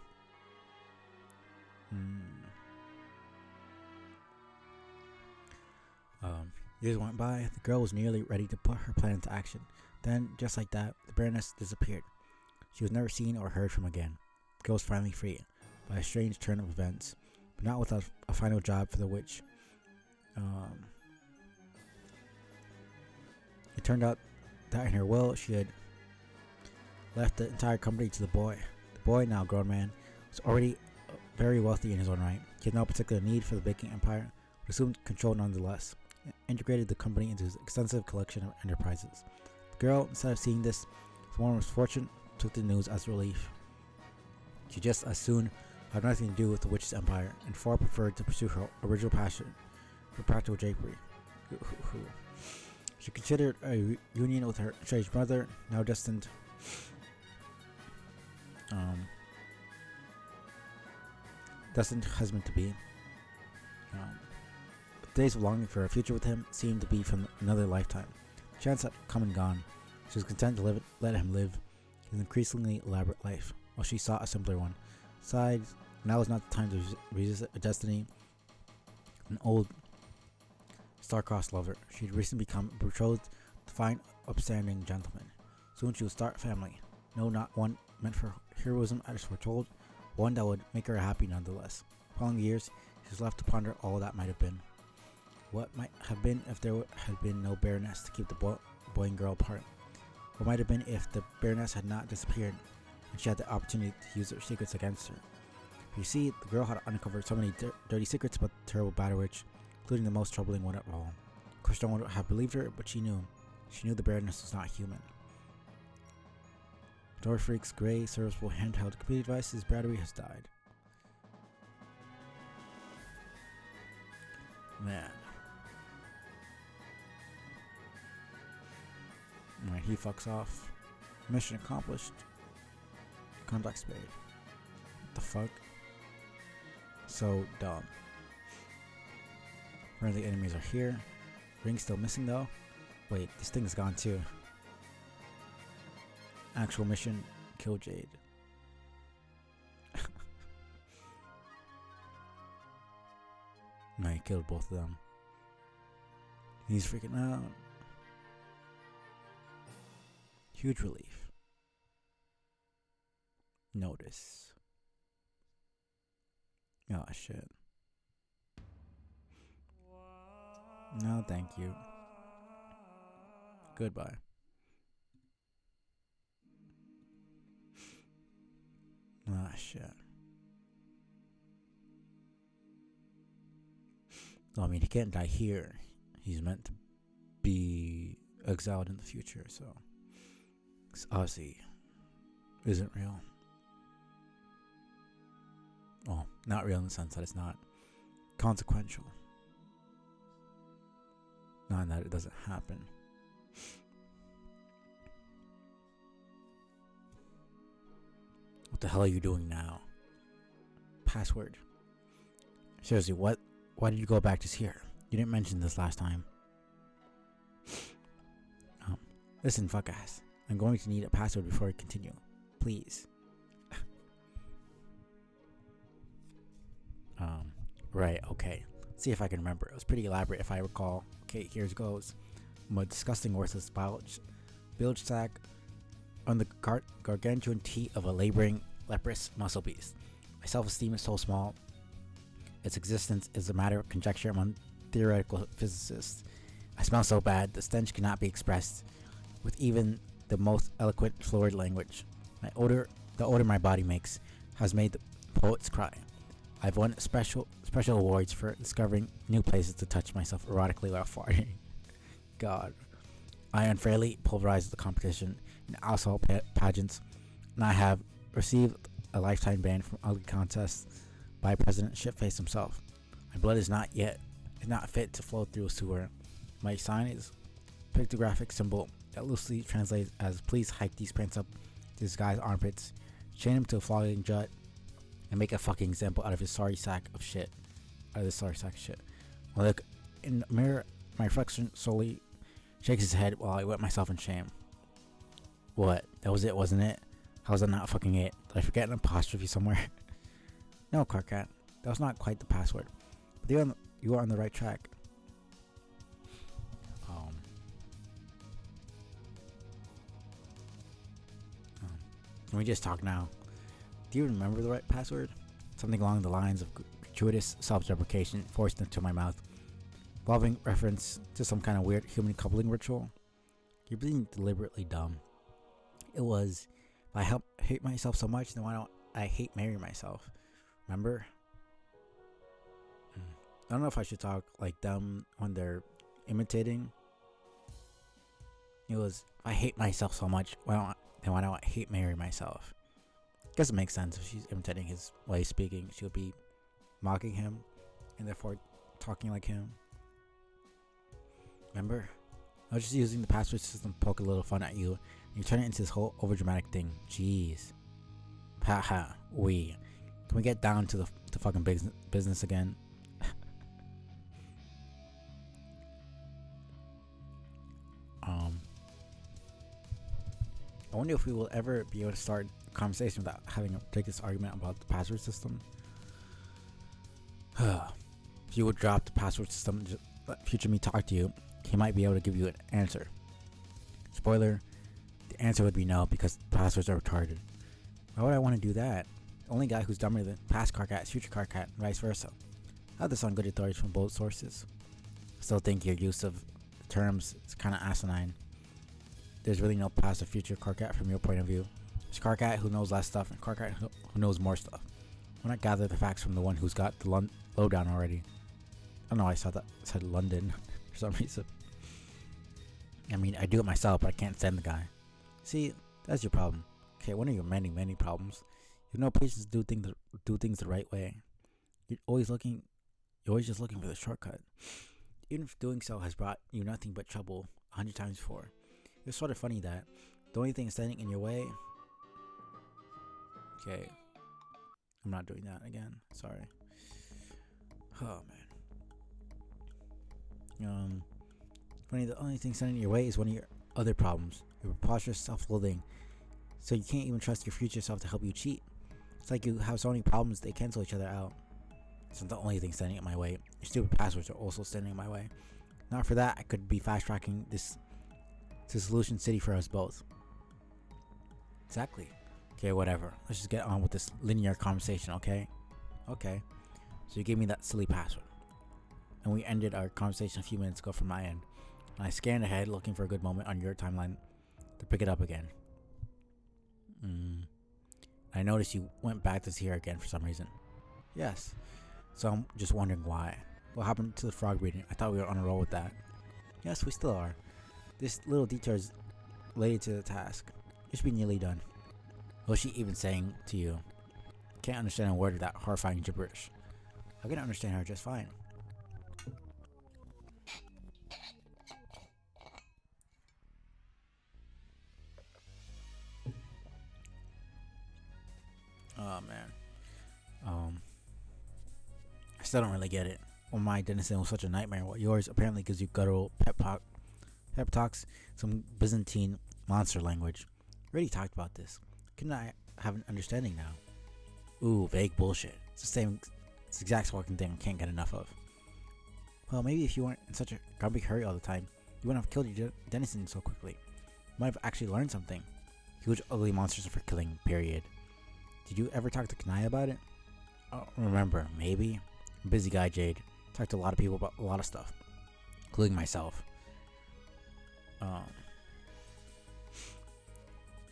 Years went by. The girl was nearly ready to put her plan into action. Then, just like that, the Baroness disappeared. She was never seen or heard from again. The girl was finally free, by a strange turn of events, but not without a final job for the witch. It turned out that in her will, she had left the entire company to the boy. The boy, now a grown man, was already very wealthy in his own right. He had no particular need for the baking empire, but assumed control nonetheless, and integrated the company into his extensive collection of enterprises. The girl, instead of seeing this as one misfortune, took the news as relief. She just as soon have nothing to do with the witch's empire, and far preferred to pursue her original passion for practical drapery. She considered a union with her estranged mother, now destined husband to be. The days of longing for a future with him seemed to be from another lifetime. Chance had come and gone. She was content to let him live his increasingly elaborate life, while she sought a simpler one. Besides, now was not the time to resist a destiny. An old, star-crossed lover. She had recently become betrothed to fine, upstanding gentleman. Soon she would start a family. No, not one meant for heroism as foretold, one that would make her happy nonetheless. Following years, she was left to ponder all that might have been. What might have been if there had been no Baroness to keep the boy and girl apart? What might have been if the Baroness had not disappeared and she had the opportunity to use her secrets against her? You see, the girl had uncovered so many dirty secrets about the terrible Battle Witch, including the most troubling one of all. Of course, no one would have believed her, but she knew. She knew the Baroness was not human. Dorfreak's gray, serviceable handheld computer device's battery has died. Man. Alright, he fucks off. Mission accomplished. Contact spade. What the fuck? So dumb. Friendly enemies are here. Ring's still missing though. Wait, this thing is gone too. Actual mission, kill Jade. No, he killed both of them. He's freaking out. Huge relief. Notice. Oh shit. No, thank you. Goodbye. Ah, shit. Well, I mean, he can't die here. He's meant to be exiled in the future, so this obviously isn't real. Well, not real in the sense that it's not consequential. Not in that it doesn't happen. What the hell are you doing now? Password. Seriously, why did you go back to here? You didn't mention this last time. Listen, fuck ass. I'm going to need a password before I continue. Please. Right, okay. Let's see if I can remember. It was pretty elaborate if I recall. Okay, here goes. I'm a disgusting, worthless bilge sack on the gargantuan teat of a laboring, leprous muscle beast. My self-esteem is so small. Its existence is a matter of conjecture among theoretical physicists. I smell so bad, the stench cannot be expressed with even the most eloquent, florid language. The odor my body makes has made the poets cry. I've won special awards for discovering new places to touch myself erotically while farting. God. I unfairly pulverized the competition in asshole pageants, and I have received a lifetime ban from ugly contests by President Shitface himself. My blood is not fit to flow through a sewer. My sign is a pictographic symbol that loosely translates as "Please hike these pants up to this guy's armpits, chain him to a flogging jut, and make a fucking example out of his sorry sack of shit." I look in the mirror, my reflection slowly shakes his head while I wet myself in shame. What? That was it, wasn't it? How was that not fucking it? Did I forget an apostrophe somewhere? No, Carcat. That was not quite the password. But you are on the right track. Can we just talk now? Do you remember the right password? Something along the lines of gratuitous self-deprecation forced into my mouth, involving reference to some kind of weird human coupling ritual. You're being deliberately dumb. It was, if I hate myself so much, then why don't I hate marry myself? Remember? I don't know if I should talk like them when they're imitating. It was, if I hate myself so much, why don't I hate marry myself? Guess it makes sense. If she's imitating his way of speaking, she would be mocking him and therefore talking like him. Remember? I was just using the password system to poke a little fun at you, and you turn it into this whole overdramatic thing. Jeez. Haha. Can we get down to the fucking business again? I wonder if we will ever be able to start a conversation without having a ridiculous argument about the password system. If you would drop the password system, just let future me talk to you, he might be able to give you an answer. Spoiler, the answer would be no, because passwords are retarded. Why would I want to do that? The only guy who's dumber than past Carcat is future Carcat, and vice versa. I have this on good authority from both sources. I still think your use of terms is kind of asinine. There's really no past or future Carcat from your point of view. There's Carcat who knows less stuff, and Carcat who knows more stuff. Why not gather the facts from the one who's got the lowdown already? I don't know, I saw that it said London for some reason. I mean, I do it myself, but I can't stand the guy. See, that's your problem. Okay, one of your many problems. You have no patience to do things the right way. You're always just looking for the shortcut. Even if doing so has brought you nothing but trouble 100 times before. It's sort of funny that the only thing standing in your way. Okay, I'm not doing that again. Sorry. Oh man. Funny, the only thing standing in your way is one of your other problems. Your preposterous self-loathing. So you can't even trust your future self to help you cheat. It's like you have so many problems they cancel each other out. It's not the only thing standing in my way. Your stupid passwords are also standing in my way. Not for that, I could be fast-tracking this to Solution City for us both. Exactly. Okay, whatever. Let's just get on with this linear conversation, okay? Okay. So you gave me that silly password. And we ended our conversation a few minutes ago from my end. And I scanned ahead looking for a good moment on your timeline to pick it up again. I noticed you went back to here again for some reason. Yes. So I'm just wondering why. What happened to the frog breeding? I thought we were on a roll with that. Yes, we still are. This little detour is related to the task. It should be nearly done. What was she even saying to you? Can't understand a word of that horrifying gibberish. I can understand her just fine. Oh man. I still don't really get it. Well, my Dennison was such a nightmare. What yours apparently gives you guttural pep talks, some Byzantine monster language. We already talked about this. Couldn't I have an understanding now? Ooh, vague bullshit. It's the exact fucking thing I can't get enough of. Well, maybe if you weren't in such a big hurry all the time, you wouldn't have killed your Dennison so quickly. You might have actually learned something. Huge ugly monsters are for killing, period. Did you ever talk to Kanai about it? I don't remember, maybe. I'm a busy guy, Jade. Talked to a lot of people about a lot of stuff, including myself.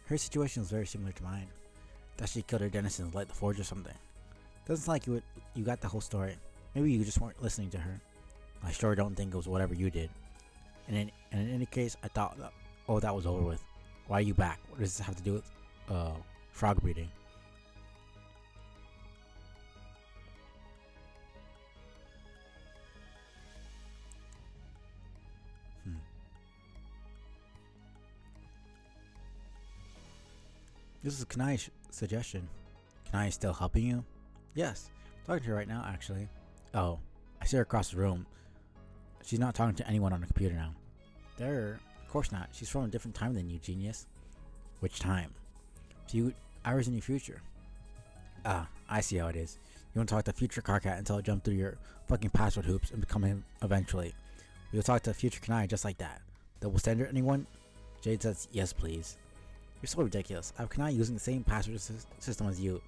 Her situation was very similar to mine. That she killed her Dennison to light the forge or something. Doesn't sound like you got the whole story. Maybe you just weren't listening to her. I sure don't think it was whatever you did. And in any case, I thought that was over with. Why are you back? What does this have to do with frog breeding? This is Kanai's suggestion. Kanai is still helping you? Yes. I'm talking to her right now, actually. Oh, I see her across the room. She's not talking to anyone on the computer now. There? Of course not. She's from a different time than you, genius. Which time? A few hours in your future. Ah, I see how it is. You want to talk to future Carcat until I jump through your fucking password hoops and become him eventually. You'll talk to future Kanai just like that. Double standard, anyone? Jade says, yes, please. You're so ridiculous. I have Kanai using the same password system as you.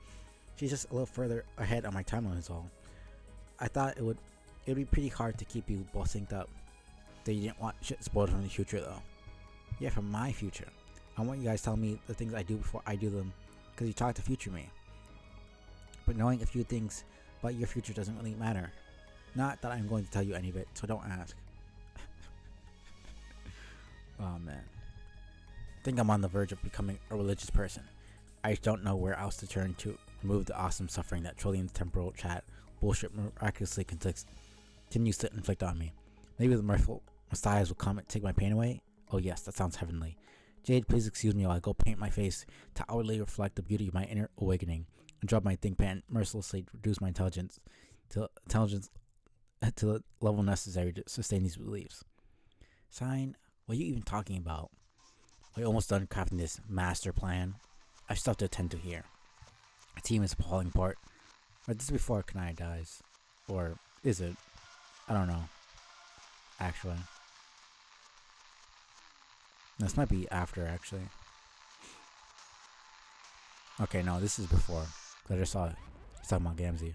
She's just a little further ahead on my timeline is all. I thought it would be pretty hard to keep you both synced up. That you didn't want shit spoiled from the future though. Yeah, from my future. I want you guys telling me the things I do before I do them, because you talk to future me. But knowing a few things about your future doesn't really matter. Not that I'm going to tell you any of it, so don't ask. Oh man. I think I'm on the verge of becoming a religious person. I just don't know where else to turn to remove the awesome suffering that Trillian's temporal chat bullshit miraculously continues to inflict on me. Maybe the merciful messiahs will come and take my pain away? Oh yes, that sounds heavenly. Jade, please excuse me while I go paint my face to outwardly reflect the beauty of my inner awakening, and drop my think pen mercilessly to reduce my intelligence to the level necessary to sustain these beliefs. Sign, what are you even talking about? We're almost done crafting this master plan. I have stuff to attend to here. The team is falling apart. But this is before Kanai dies. Or is it? I don't know. Actually. This might be after, actually. Okay, no, this is before. I just saw it. It's talking about Gamzee.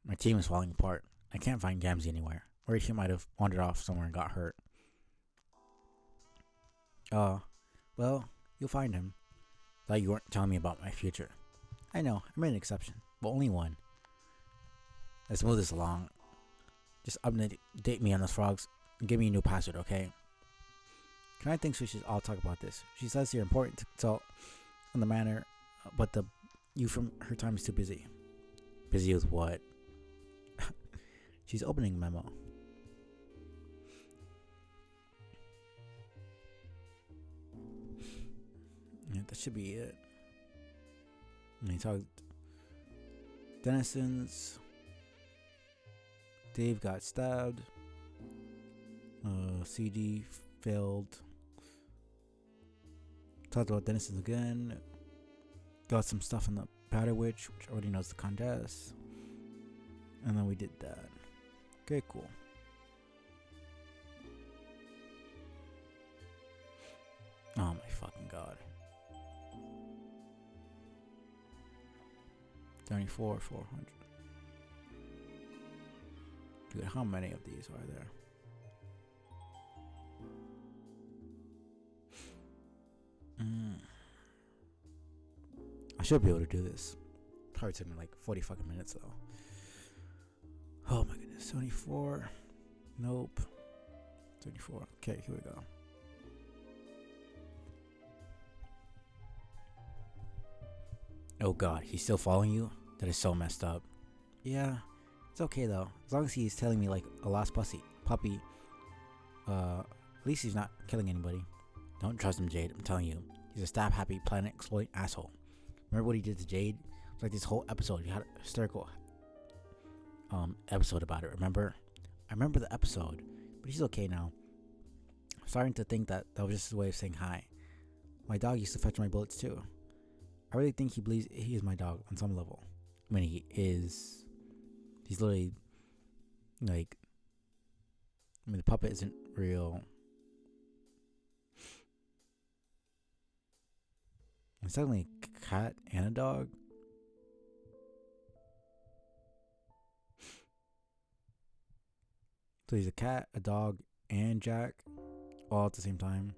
My team is falling apart. I can't find Gamzee anywhere. Worried he might have wandered off somewhere and got hurt. Well, you'll find him. Thought you weren't telling me about my future. I know, I made an exception, but only one. Let's move this along. Just update me on those frogs and give me a new password, okay? Kanai thinks we should all talk about this. She says you're important to consult on the matter, but you from her time is too busy. Busy with what? She's opening memo. Yeah, that should be it. And he talked Dennison's. Dave got stabbed. CD failed. Talked about Dennison's again. Got some stuff in the Powder Witch, which already knows the contest. And then we did that. Okay, cool. Oh my fucking god. 74, 400. Dude, how many of these are there? I should be able to do this. Probably took me like 40 fucking minutes though. Oh my goodness. 74. Nope. 74. Okay, here we go. Oh god, he's still following you? That is so messed up. Yeah, it's okay though. As long as he's telling me like a lost puppy. At least he's not killing anybody. Don't trust him, Jade. I'm telling you. He's a stab-happy, planet-exploiting asshole. Remember what he did to Jade? It's like this whole episode. You had a hysterical episode about it, remember? I remember the episode. But he's okay now. I'm starting to think that was just his way of saying hi. My dog used to fetch my bullets too. I really think he believes he is my dog on some level. I mean, he is. He's literally like. I mean, the puppet isn't real. It's definitely a cat and a dog. So he's a cat, a dog, and Jack, all at the same time.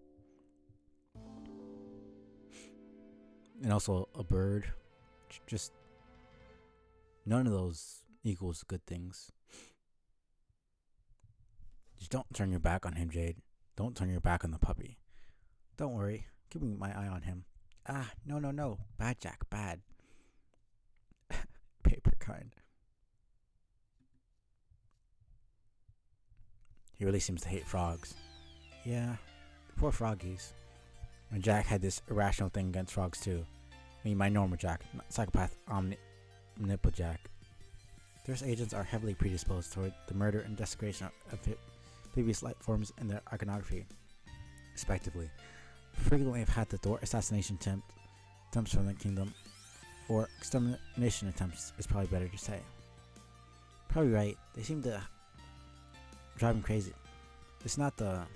And also a bird. Just none of those equals good things. Just don't turn your back on him, Jade. Don't turn your back on the puppy. Don't worry. Keeping my eye on him. Ah, no. Bad, Jack, bad. Paper kind. He really seems to hate frogs. Yeah, poor froggies. And Jack had this irrational thing against frogs too. I mean, my normal Jack, not psychopath omnipot Jack. Their agents are heavily predisposed toward the murder and desecration of previous life forms in their iconography, respectively. Frequently have had the thwart assassination attempts from the kingdom, or extermination attempts is probably better to say. Probably right. They seem to drive him crazy. It's not the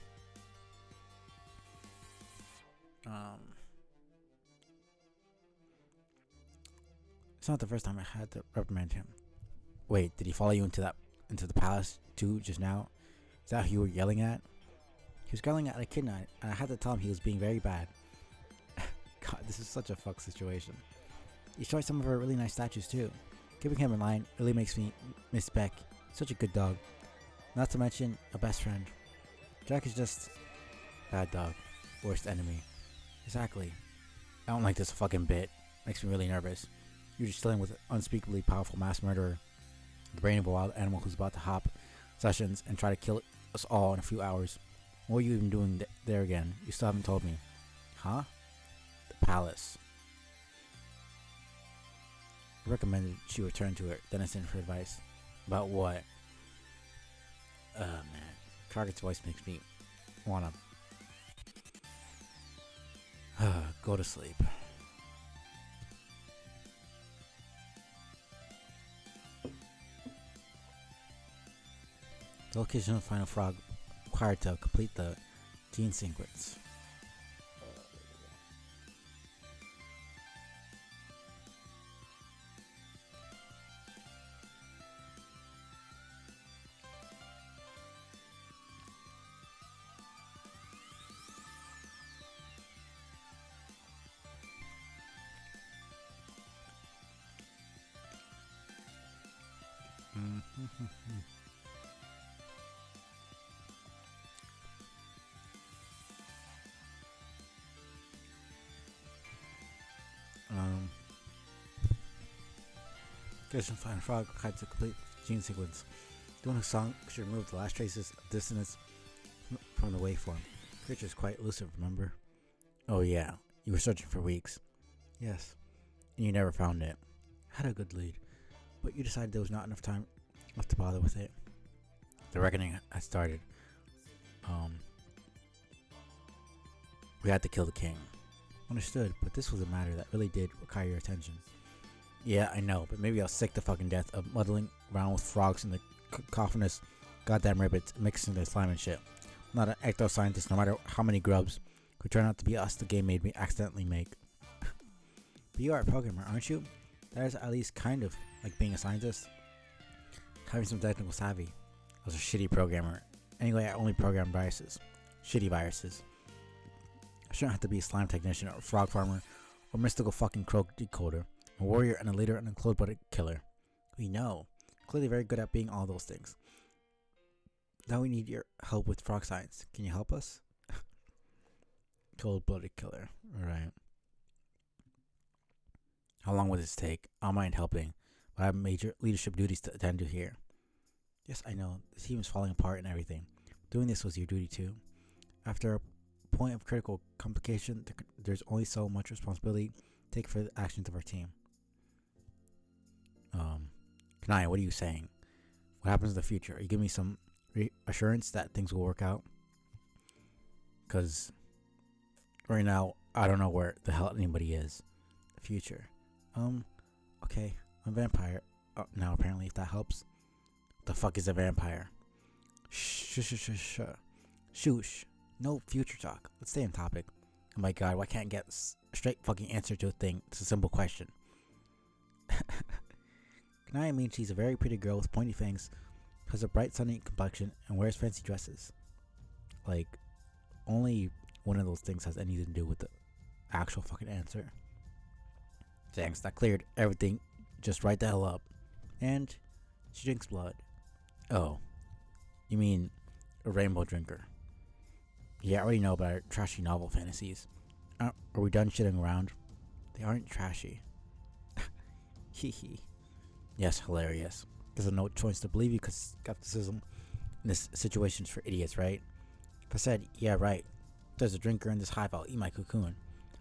it's not the first time I had to reprimand him. Wait, did he follow you into the palace too just now? Is that who you were yelling at? He was yelling at a kid and I had to tell him he was being very bad. God, this is such a fuck situation. He destroyed some of her really nice statues too. Keeping him in line really makes me miss Beck. Such a good dog. Not to mention a best friend. Jack is just bad dog. Worst enemy. Exactly. I don't like this fucking bit. Makes me really nervous. You're just dealing with an unspeakably powerful mass murderer, the brain of a wild animal who's about to hop sessions and try to kill us all in a few hours. What are you even doing there again? You still haven't told me. Huh? The palace. I recommended she return to her denizen for advice. About what? Man. Target's voice makes me wanna go to sleep. The location of the final frog required to complete the gene sequence. Location of the final frog required to complete the gene sequence. Doing a song should remove the last traces of dissonance from the waveform. The creature is quite elusive, remember? Oh yeah, you were searching for weeks. Yes, and you never found it. Had a good lead, but you decided there was not enough time left to bother with it. The reckoning had started. We had to kill the king. Understood, but this was a matter that really did require your attention. Yeah, I know, but maybe I'll sick to fucking death of muddling around with frogs and the coffinous goddamn rabbits mixing their slime and shit. I'm not an ecto-scientist, no matter how many grubs could turn out to be us the game made me accidentally make. But you are a programmer, aren't you? That is at least kind of like being a scientist. Having some technical savvy. I was a shitty programmer. Anyway, I only programmed viruses. Shitty viruses. I shouldn't have to be a slime technician or a frog farmer or mystical fucking croak decoder. A warrior and a leader and a cold-blooded killer. We know. Clearly very good at being all those things. Now we need your help with frog science. Can you help us? Cold-blooded killer. Alright. How long will this take? I don't mind helping, but I have major leadership duties to attend to here. Yes, I know. The team is falling apart and everything. Doing this was your duty too. After a point of critical complication, there's only so much responsibility to take for the actions of our team. Kanai, what are you saying? What happens in the future? Are you giving me some assurance that things will work out? Because right now, I don't know where the hell anybody is. The future. Okay. I'm a vampire. Now, apparently, if that helps. What the fuck is a vampire? Shush. No future talk. Let's stay on topic. Oh my god, why can't I get a straight fucking answer to a thing? It's a simple question. Kanaya means she's a very pretty girl with pointy fangs, has a bright sunny complexion, and wears fancy dresses. Like, only one of those things has anything to do with the actual fucking answer. Thanks, that cleared everything just right the hell up. And she drinks blood. Oh, you mean a rainbow drinker? Yeah, I already know about her trashy novel fantasies. Are we done shitting around? They aren't trashy. Hee. Yes, hilarious. There's no choice to believe you because skepticism in this situation's for idiots, right? If I said, yeah, right, there's a drinker in this hive, I'll eat my cocoon.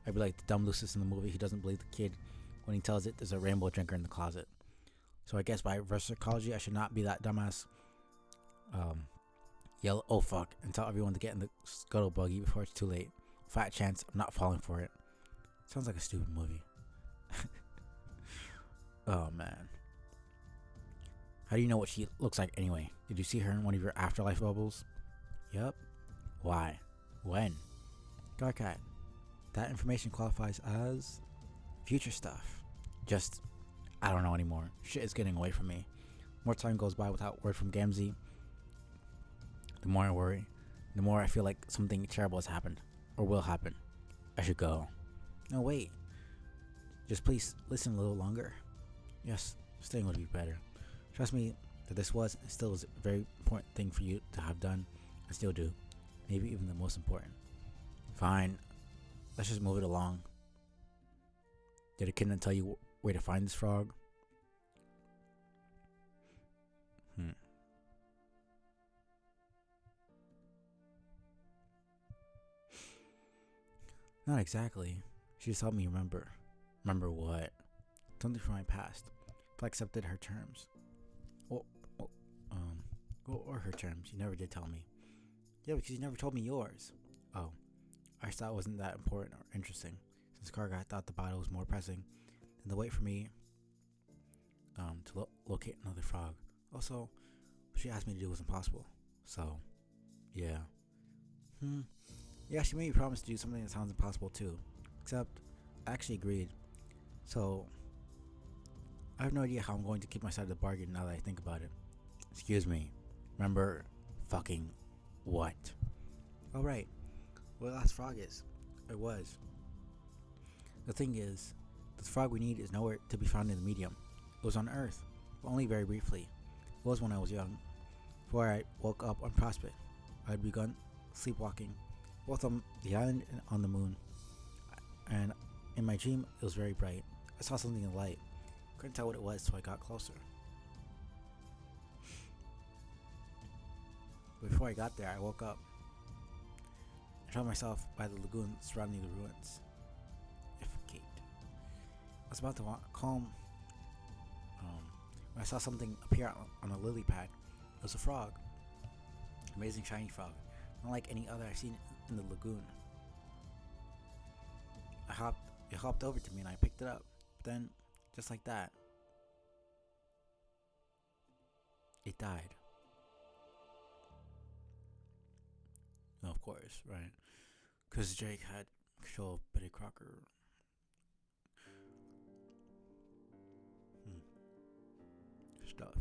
I'd be like the dumb Lucius in the movie who doesn't believe the kid when he tells it there's a rainbow drinker in the closet. So I guess by reverse psychology, I should not be that dumbass. Yell, oh fuck, and tell everyone to get in the scuttle buggy before it's too late. Fat chance I'm not falling for it. Sounds like a stupid movie. Oh man. How do you know what she looks like anyway? Did you see her in one of your afterlife bubbles? Yup. Why? When? Garcat. That information qualifies as future stuff. Just, I don't know anymore. Shit is getting away from me. More time goes by without word from Gamzee, the more I worry. The more I feel like something terrible has happened. Or will happen. I should go. No, wait. Just please listen a little longer. Yes, staying would be better. Trust me that this was and still is a very important thing for you to have done. I still do. Maybe even the most important. Fine. Let's just move it along. Did a kid not tell you where to find this frog? Not exactly. She just helped me remember. Remember what? Something from my past. If I accepted her terms. Well, or her terms. You never did tell me. Yeah, because you never told me yours. Oh, I just thought it wasn't that important or interesting. Since Karga thought the battle was more pressing than the wait for me to locate another frog. Also, what she asked me to do was impossible. So, yeah. Yeah, she made me promise to do something that sounds impossible too. Except, I actually agreed. So, I have no idea how I'm going to keep my side of the bargain now that I think about it. Excuse me. Remember fucking what? Oh right. What the last frog is. It was. The thing is, the frog we need is nowhere to be found in the medium. It was on Earth, but only very briefly. It was when I was young. Before I woke up on Prospect, I had begun sleepwalking, both on the island and on the moon. And in my dream, it was very bright. I saw something in the light. Couldn't tell what it was, so I got closer. Before I got there, I woke up. I found myself by the lagoon surrounding the ruins. Gate. I was about to calm when I saw something appear on a lily pad. It was a frog. Amazing shiny frog. Not like any other I've seen in the lagoon. It hopped over to me and I picked it up. Then, just like that, it died. No, of course, right? Because Jake had control of Betty Crocker. Stuff.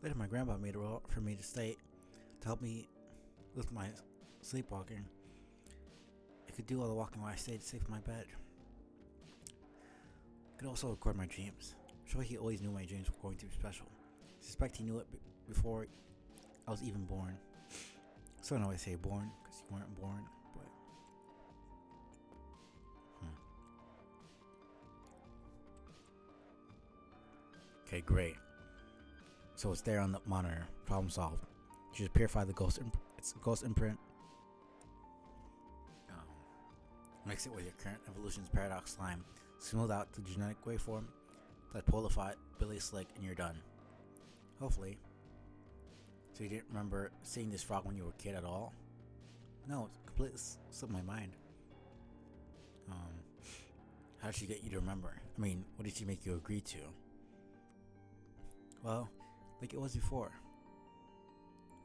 Later, my grandpa made a rule for me to stay to help me with my sleepwalking. I could do all the walking while I stayed safe in my bed. I could also record my dreams. I'm sure he always knew my dreams were going to be special. I suspect he knew it before I was even born. So I don't always say born because you weren't born, but. Okay, great. So it's there on the monitor. Problem solved. You just purify the ghost. It's a ghost imprint. Mix it with your current evolution's paradox slime. Smooth out the genetic waveform. Let Polify, Billy Slick, and you're done. Hopefully. So you didn't remember seeing this frog when you were a kid at all? No, it completely slipped my mind. How did she get you to remember? I mean, what did she make you agree to? Well, like it was before.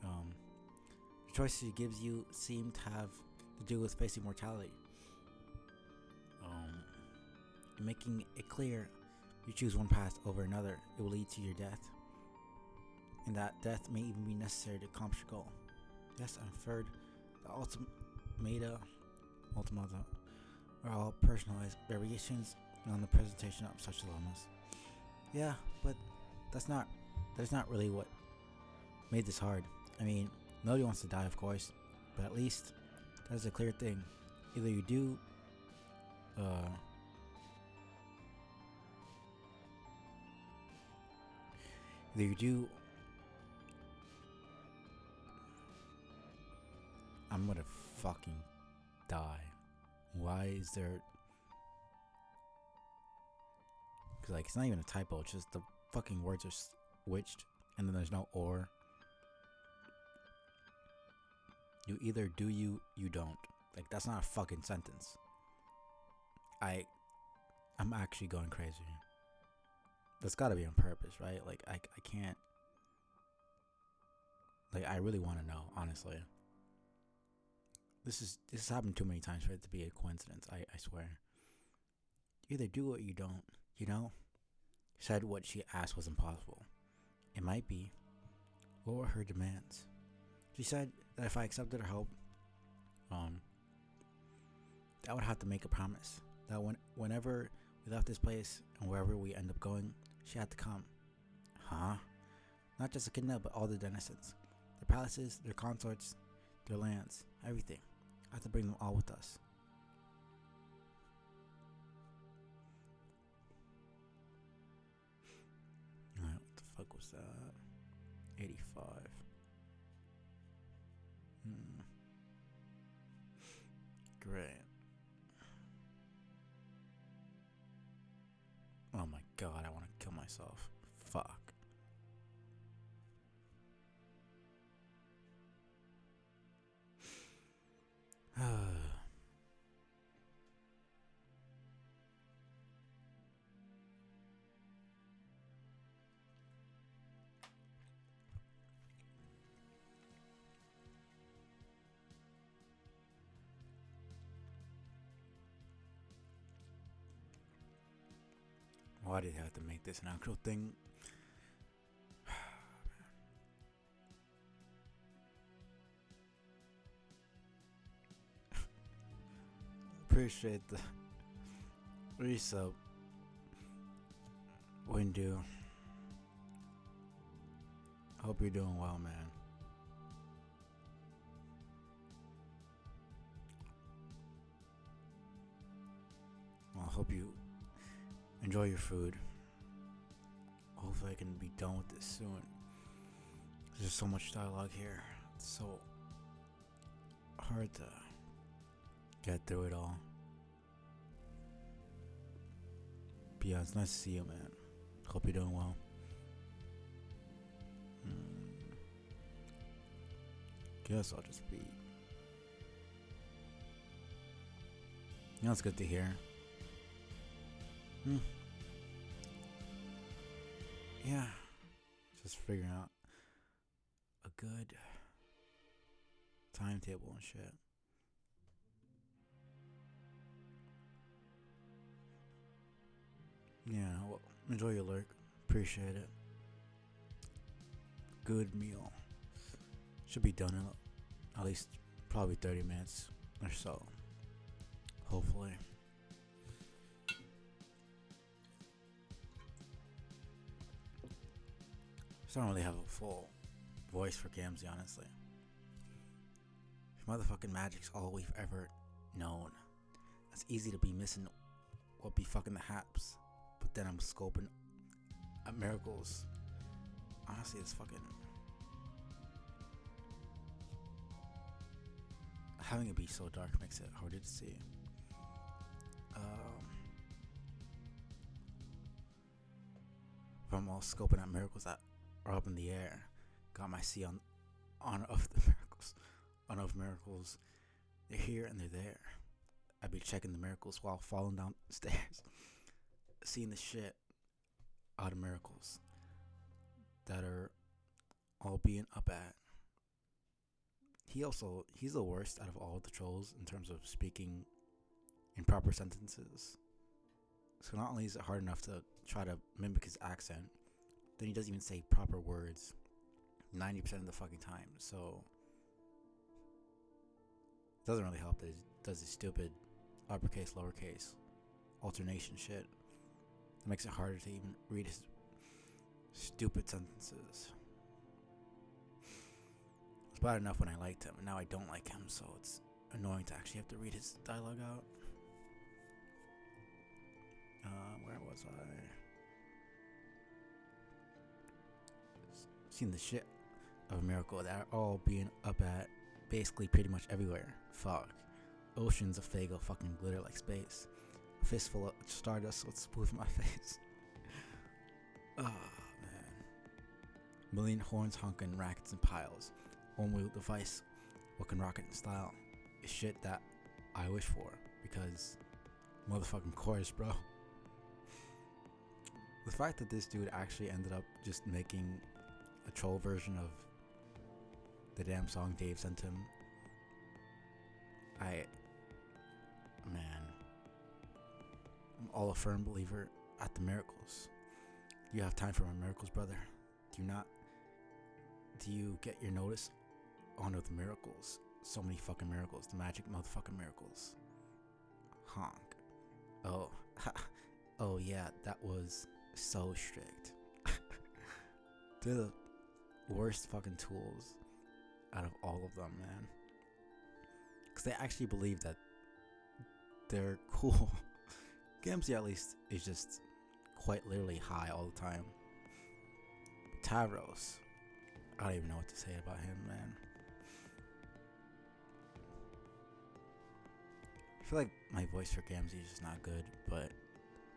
The choices she gives you seem to have to do with facing mortality. Making it clear you choose one path over another, it will lead to your death. And that death may even be necessary to accomplish your goal. Yes, and third, the automata are all personalized variations on the presentation of such dilemmas. Yeah, but that's not really what made this hard. I mean, nobody wants to die, of course, but at least that's a clear thing. Either you do, I'm gonna fucking die. Why is there? Cause like it's not even a typo. It's just the fucking words are switched, and then there's no or. You either do, you don't. Like that's not a fucking sentence. I'm actually going crazy. That's gotta be on purpose, right? Like I can't. Like I really want to know, honestly. This has happened too many times for it to be a coincidence. I swear. Either do or you don't, you know? Said what she asked was impossible. It might be. What were her demands? She said that if I accepted her help, I would have to make a promise that whenever we left this place and wherever we end up going, she had to come. Huh? Not just a kidnap, but all the denizens. Their palaces, their consorts, their lands, everything. I have to bring them all with us. Alright, what the fuck was that? 85. Great. Oh my god, I want to kill myself. Fuck. Why did they have to make this an actual thing? Appreciate the resub. Windu. Hope you're doing well, man. Well, I hope you enjoy your food. Hopefully I can be done with this soon. There's so much dialogue here. It's so hard to get through it all. But yeah, it's nice to see you, man. Hope you're doing well. Guess I'll just be... You know, it's good to hear. Yeah, just figuring out a good timetable and shit. Yeah, well, enjoy your lurk. Appreciate it. Good meal. Should be done in at least probably 30 minutes or so. Hopefully. I don't really have a full voice for Gamzee, honestly. Motherfucking magic's all we've ever known. It's easy to be missing what be fucking the haps, but then I'm scoping at miracles. Honestly, it's fucking... Having it be so dark makes it harder to see. If I'm all scoping at miracles that are up in the air, got my C on of the miracles. On of miracles, they're here and they're there. I'd be checking the miracles while falling down the stairs, seeing the shit out of miracles that are all being up at. He's the worst out of all the trolls in terms of speaking in proper sentences. So not only is it hard enough to try to mimic his accent, then he doesn't even say proper words 90% of the fucking time. So it doesn't really help that he does this stupid uppercase, lowercase alternation shit. It makes it harder to even read his stupid sentences. It's bad enough when I liked him, and now I don't like him, so it's annoying to actually have to read his dialogue out. Where was I? Seen the shit of a miracle that are all being up at basically pretty much everywhere. Fuck. Oceans of Fago fucking glitter like space. A fistful of stardust would spoof my face. Ah, man. Million horns honking rackets and piles. One wheel device looking rocket in style. Is shit that I wish for, because motherfucking chorus, bro. The fact that this dude actually ended up just making a troll version of the damn song Dave sent him. Man. I'm all a firm believer at the miracles. Do you have time for my miracles, brother? Do you not? Do you get your notice on the miracles? So many fucking miracles. The magic motherfucking miracles. Honk. Oh. Oh yeah, that was so strict. They're the worst fucking tools out of all of them, man. Because they actually believe that they're cool. Gamzee at least is just quite literally high all the time. Tavros, I don't even know what to say about him, man. I feel like my voice for Gamzee is just not good, but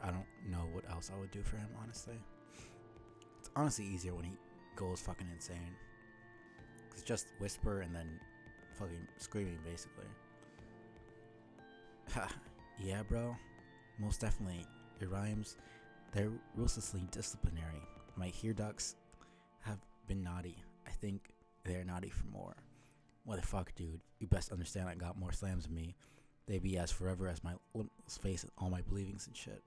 I don't know what else I would do for him, honestly. It's honestly easier when he goes fucking insane. It's just whisper and then fucking screaming, basically. Ha, yeah, bro. Most definitely. Your rhymes, they're ruthlessly disciplinary. My here ducks have been naughty. I think they're naughty for more. What the fuck, dude? You best understand I got more slams than me. They be as forever as my limitless face and all my believings and shit.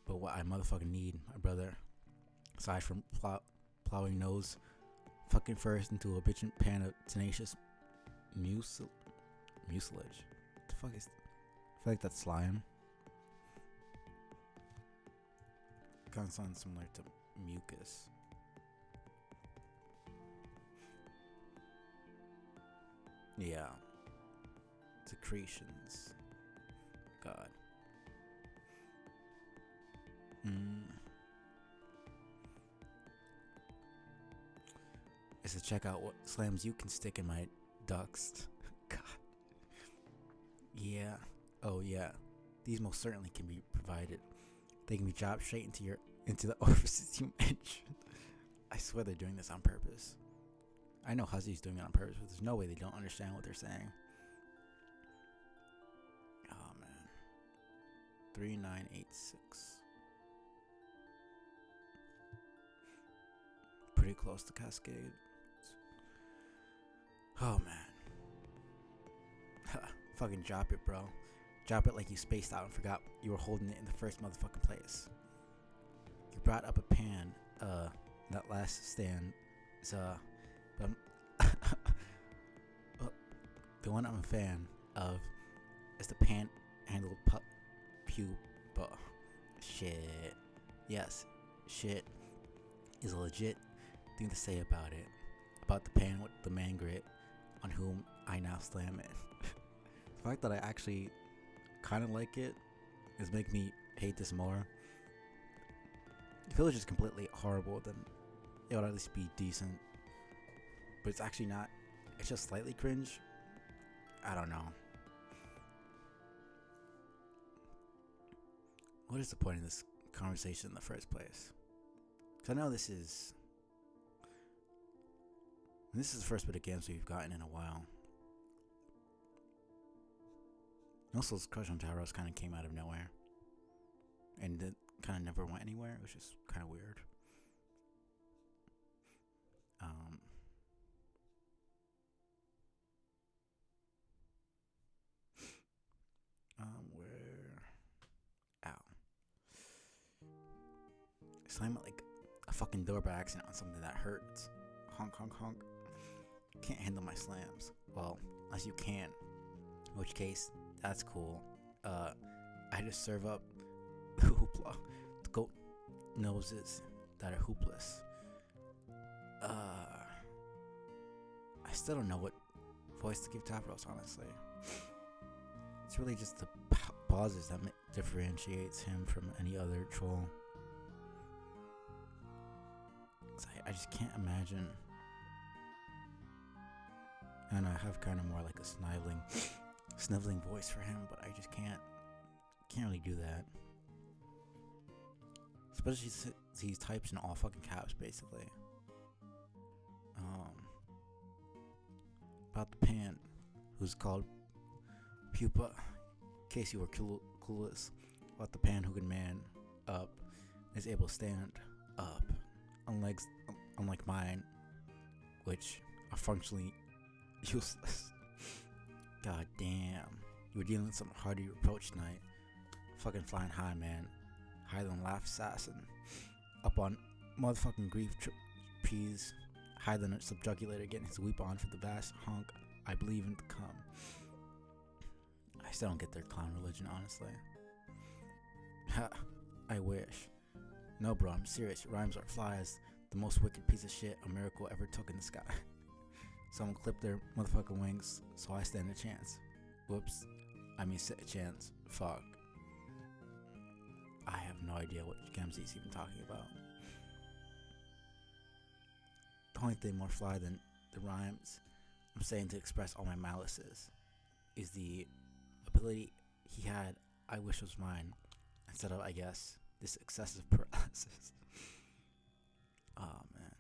But what I motherfucking need, my brother, aside from plowing nose fucking first into a bitchin' pan of tenacious mucilage. What the fuck is... I feel like that's slime. Kind of sounds similar to mucus. Yeah. Secretions. God. Is to check out what slams you can stick in my ducts. God. Yeah. Oh yeah. These most certainly can be provided. They can be dropped straight into the orifices you mentioned. I swear they're doing this on purpose. I know Huzzy's doing it on purpose, but there's no way they don't understand what they're saying. Oh man. 3986. Pretty close to Cascade. Oh man. Fucking drop it, bro. Drop it like you spaced out and forgot you were holding it in the first motherfucking place. You brought up a pan, that last stand is, the one I'm a fan of is the pan-handled pupa. Shit. Yes, shit is a legit thing to say about it. About the pan with the man grit on whom I now slam it. The fact that I actually kind of like it is making me hate this more. If it was just completely horrible, then it would at least be decent. But it's actually not. It's just slightly cringe. I don't know. What is the point of this conversation in the first place? Because I know this is the first bit of games we've gotten in a while. Also, this crush on Tauros kind of came out of nowhere. And it kind of never went anywhere. It was just kind of weird. Where? Ow. Slam it like a fucking door by accident on something that hurts. Honk, honk, honk. Can't handle my slams. Well, unless you can. In which case, that's cool. I just serve up hoopla. Goat noses that are hoopless. I still don't know what voice to give Tavros, honestly. It's really just the pauses that differentiates him from any other troll. I just can't imagine. And I have kind of more like a sniveling voice for him, but I just can't really do that. Especially since he types in all fucking caps, basically. About the pan, who's called Pupa. In case you were clueless, about the pan who can man up, is able to stand up. Unlike mine, which are functionally useless. God damn. You were dealing with some hardy reproach tonight. Fucking flying high, man. Higher than laugh assassin. Up on motherfucking grief peas. Higher than a subjugulator getting his weep on for the vast honk I believe in to come. I still don't get their clown religion, honestly. Ha, I wish. No, bro, I'm serious. Your rhymes are fly as the most wicked piece of shit a miracle ever took in the sky. Someone clipped their motherfucking wings, so I stand a chance. Whoops. I mean, sit a chance. Fuck. I have no idea what Gamzee's even talking about. The only thing more fly than the rhymes I'm saying to express all my malices is the ability he had, I wish was mine, instead of, I guess, this excessive paralysis. Oh, man.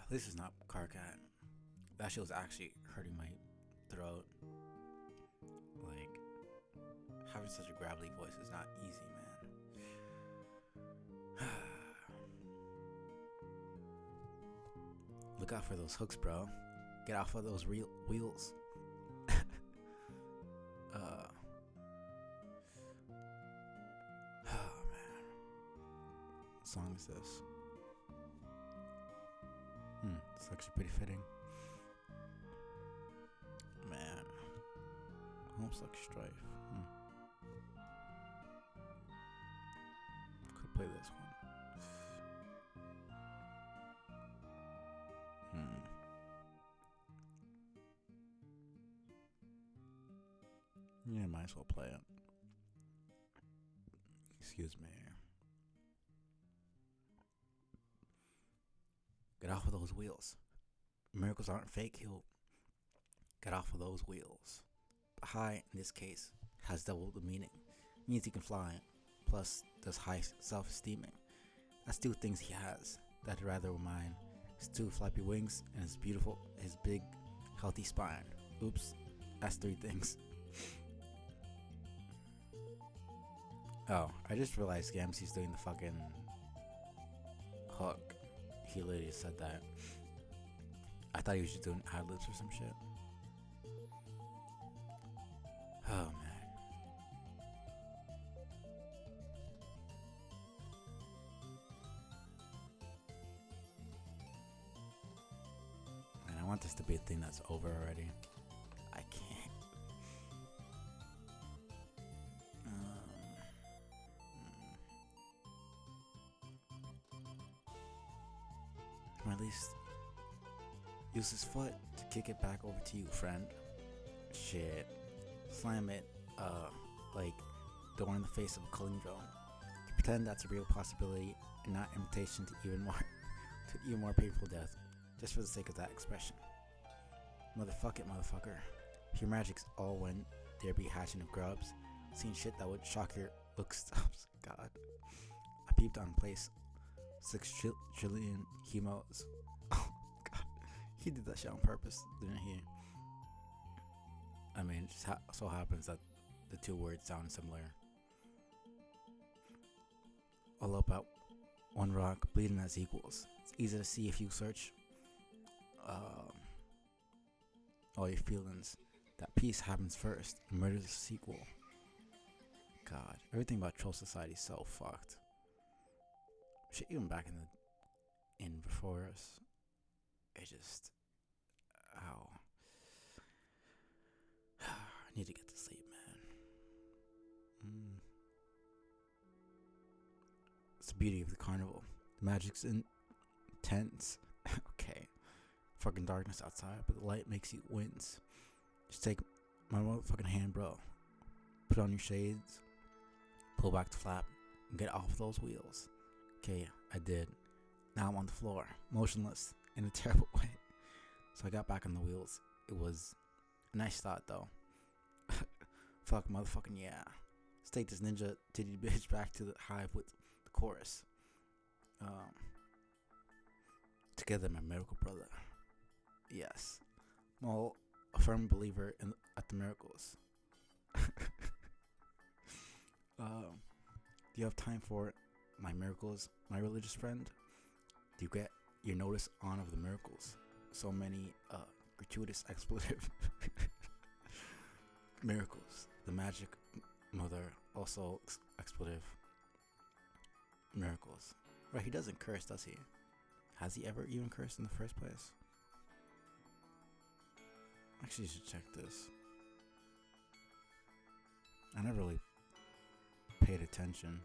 This is not Carcat. That shit was actually hurting my throat. Like, having such a gravelly voice is not easy, man. Look out for those hooks, bro. Get off of those wheels. Oh, man. What song is this? It's actually pretty fitting. Man. Homestuck Strife. Could play this one. Yeah, might as well play it. Excuse me. Get off of those wheels. Miracles aren't fake, he'll get off of those wheels. High, in this case, has double the meaning. It means he can fly, plus does high self-esteeming. That's two things he has that I'd rather were mine. His two flappy wings and his big, healthy spine. Oops, that's three things. Oh, I just realized Gamzee's doing the fucking hook. He literally said that. I thought he was just doing ad-libs or some shit. Oh, man. Man, I want this to be a thing that's over already. I can't. Or at least use his foot to kick it back over to you, friend. Shit. Slam it, like door in the face of a culling drone. Pretend that's a real possibility and not invitation to even more painful death, just for the sake of that expression. Motherfuck it, motherfucker. Pure magic's all when there be hatching of grubs. Seeing shit that would shock your look stops. God. I peeped on place 6 trillion humos. Oh, God. He did that shit on purpose, didn't he? I mean, it just so happens that the two words sound similar. All up at one rock, bleeding as equals. It's easy to see if you search all your feelings. That peace happens first, and murder's a sequel. God, everything about troll society is so fucked. Shit, even back in before us, it just, ow. I need to get to sleep, man. It's the beauty of the carnival. The magic's intense. Okay. Fucking darkness outside, but the light makes you wince. Just take my motherfucking hand, bro. Put on your shades. Pull back the flap. And get off those wheels. Okay, I did. Now I'm on the floor. Motionless. In a terrible way. So I got back on the wheels. It was a nice thought, though. Fuck, motherfucking yeah. Let's take this ninja titty bitch back to the hive with the chorus. Together, my miracle brother. Yes. Well, a firm believer at the miracles. Do you have time for my miracles, my religious friend? Do you get your notice on of the miracles? So many gratuitous expletive miracles. The magic mother also expletive miracles. Right, he doesn't curse, does he? Has he ever even cursed in the first place? Actually, you should check this. I never really paid attention.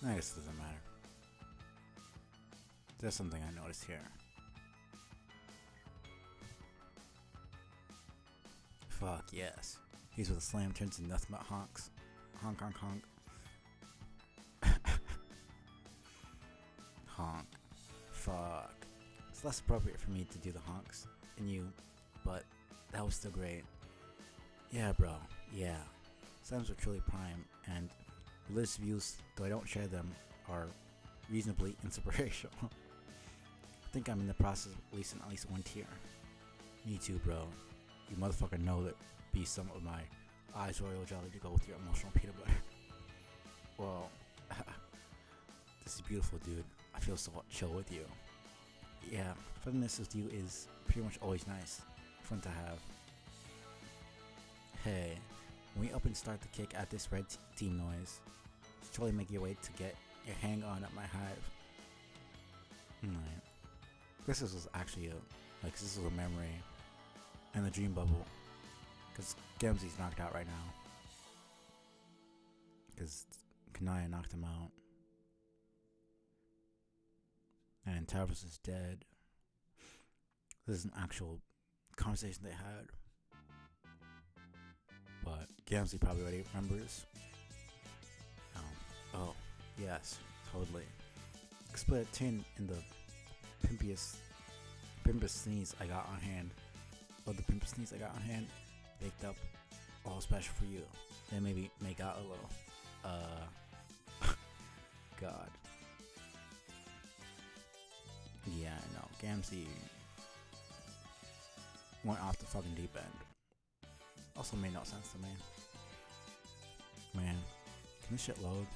I guess it doesn't matter. There's something I noticed here. Fuck yes. He's with a slam turns into nothing but honks. Honk, honk, honk. Honk. Fuck. It's less appropriate for me to do the honks than you, but that was still great. Yeah, bro. Yeah. Slams were truly prime, and religious views, though I don't share them, are reasonably inspirational. I think I'm in the process of releasing at least one tier. Me too, bro. You motherfucker know that be some of my eyes royal jelly to go with your emotional peanut butter. Well, this is beautiful, dude. I feel so chill with you. Yeah, funness with you is pretty much always nice. Fun to have. Hey, when we up and start the kick at this red team noise, totally make your way to get your hang on at my hive. Right. This was actually this was a memory and a dream bubble. Because Gemsy's knocked out right now. Because Kanaya knocked him out. And Tavros is dead. This is an actual conversation they had. But Gamsey probably already remembers. Oh, yes, totally. Split a tin in the pimpest sneeze I got on hand. Oh, the pimpest sneeze I got on hand, baked up, all special for you. Then maybe make out a little. God. Yeah, no, Gamsey went off the fucking deep end. Also made no sense to me. Man, can this shit load?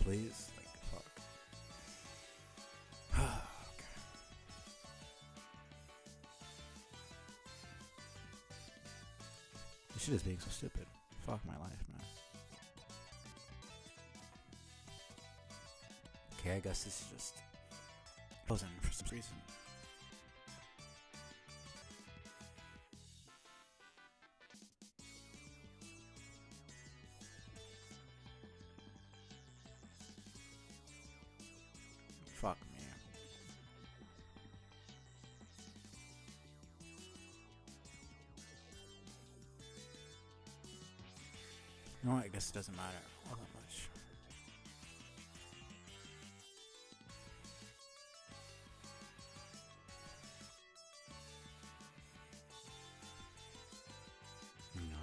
Please? Like, fuck. Okay. This shit is being so stupid. Fuck my life, man. Okay, I guess this is just frozen for some reason. Fuck me. You know what? I guess it doesn't matter all that much.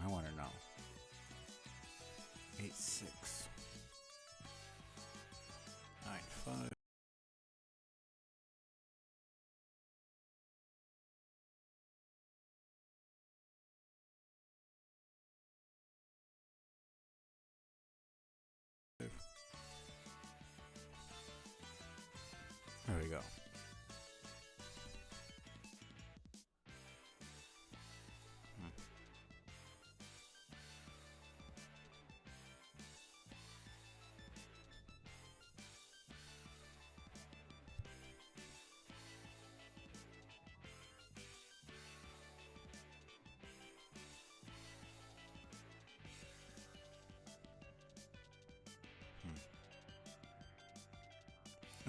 I want to know. 8-6. 9-5. There we go.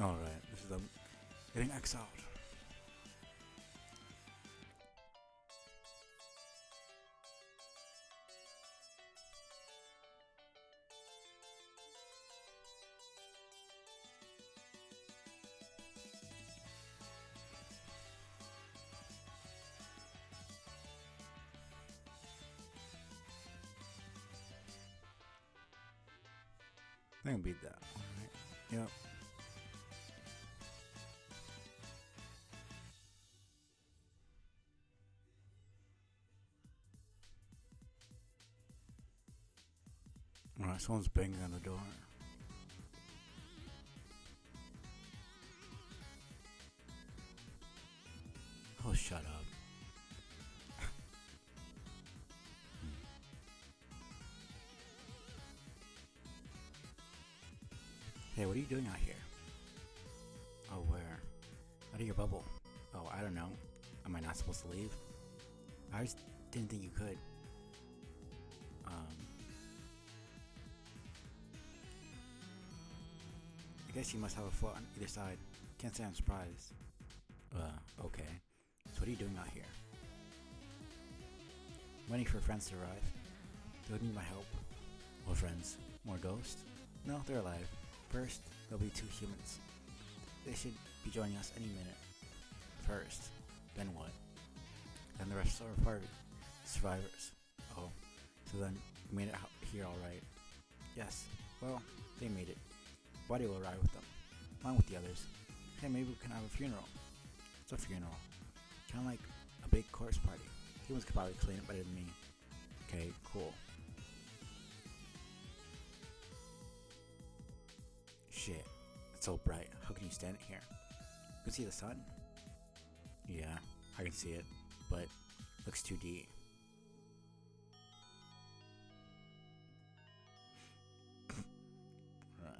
Alright, this is them getting exiled. I think I beat that. Right? Yep. Alright, someone's banging on the door. Oh, shut up. Hey, what are you doing out here? Oh, where? Out of your bubble. Oh, I don't know. Am I not supposed to leave? I just didn't think you could. I guess you must have a foot on either side. Can't say I'm surprised. Okay. So what are you doing out here? Waiting for friends to arrive. They would need my help. More friends. More ghosts? No, they're alive. First, there'll be 2 humans. They should be joining us any minute. First. Then what? Then the rest are party. Survivors. Oh. So then, we made it here alright. Yes. Well, they made it. Buddy will ride with them. Along with the others. Hey, maybe we can have a funeral. It's a funeral. Kind of like a big corpse party. Humans could probably clean it better than me. Okay, cool. Shit. It's so bright. How can you stand it here? You can see the sun? Yeah, I can see it. But looks 2D. Right.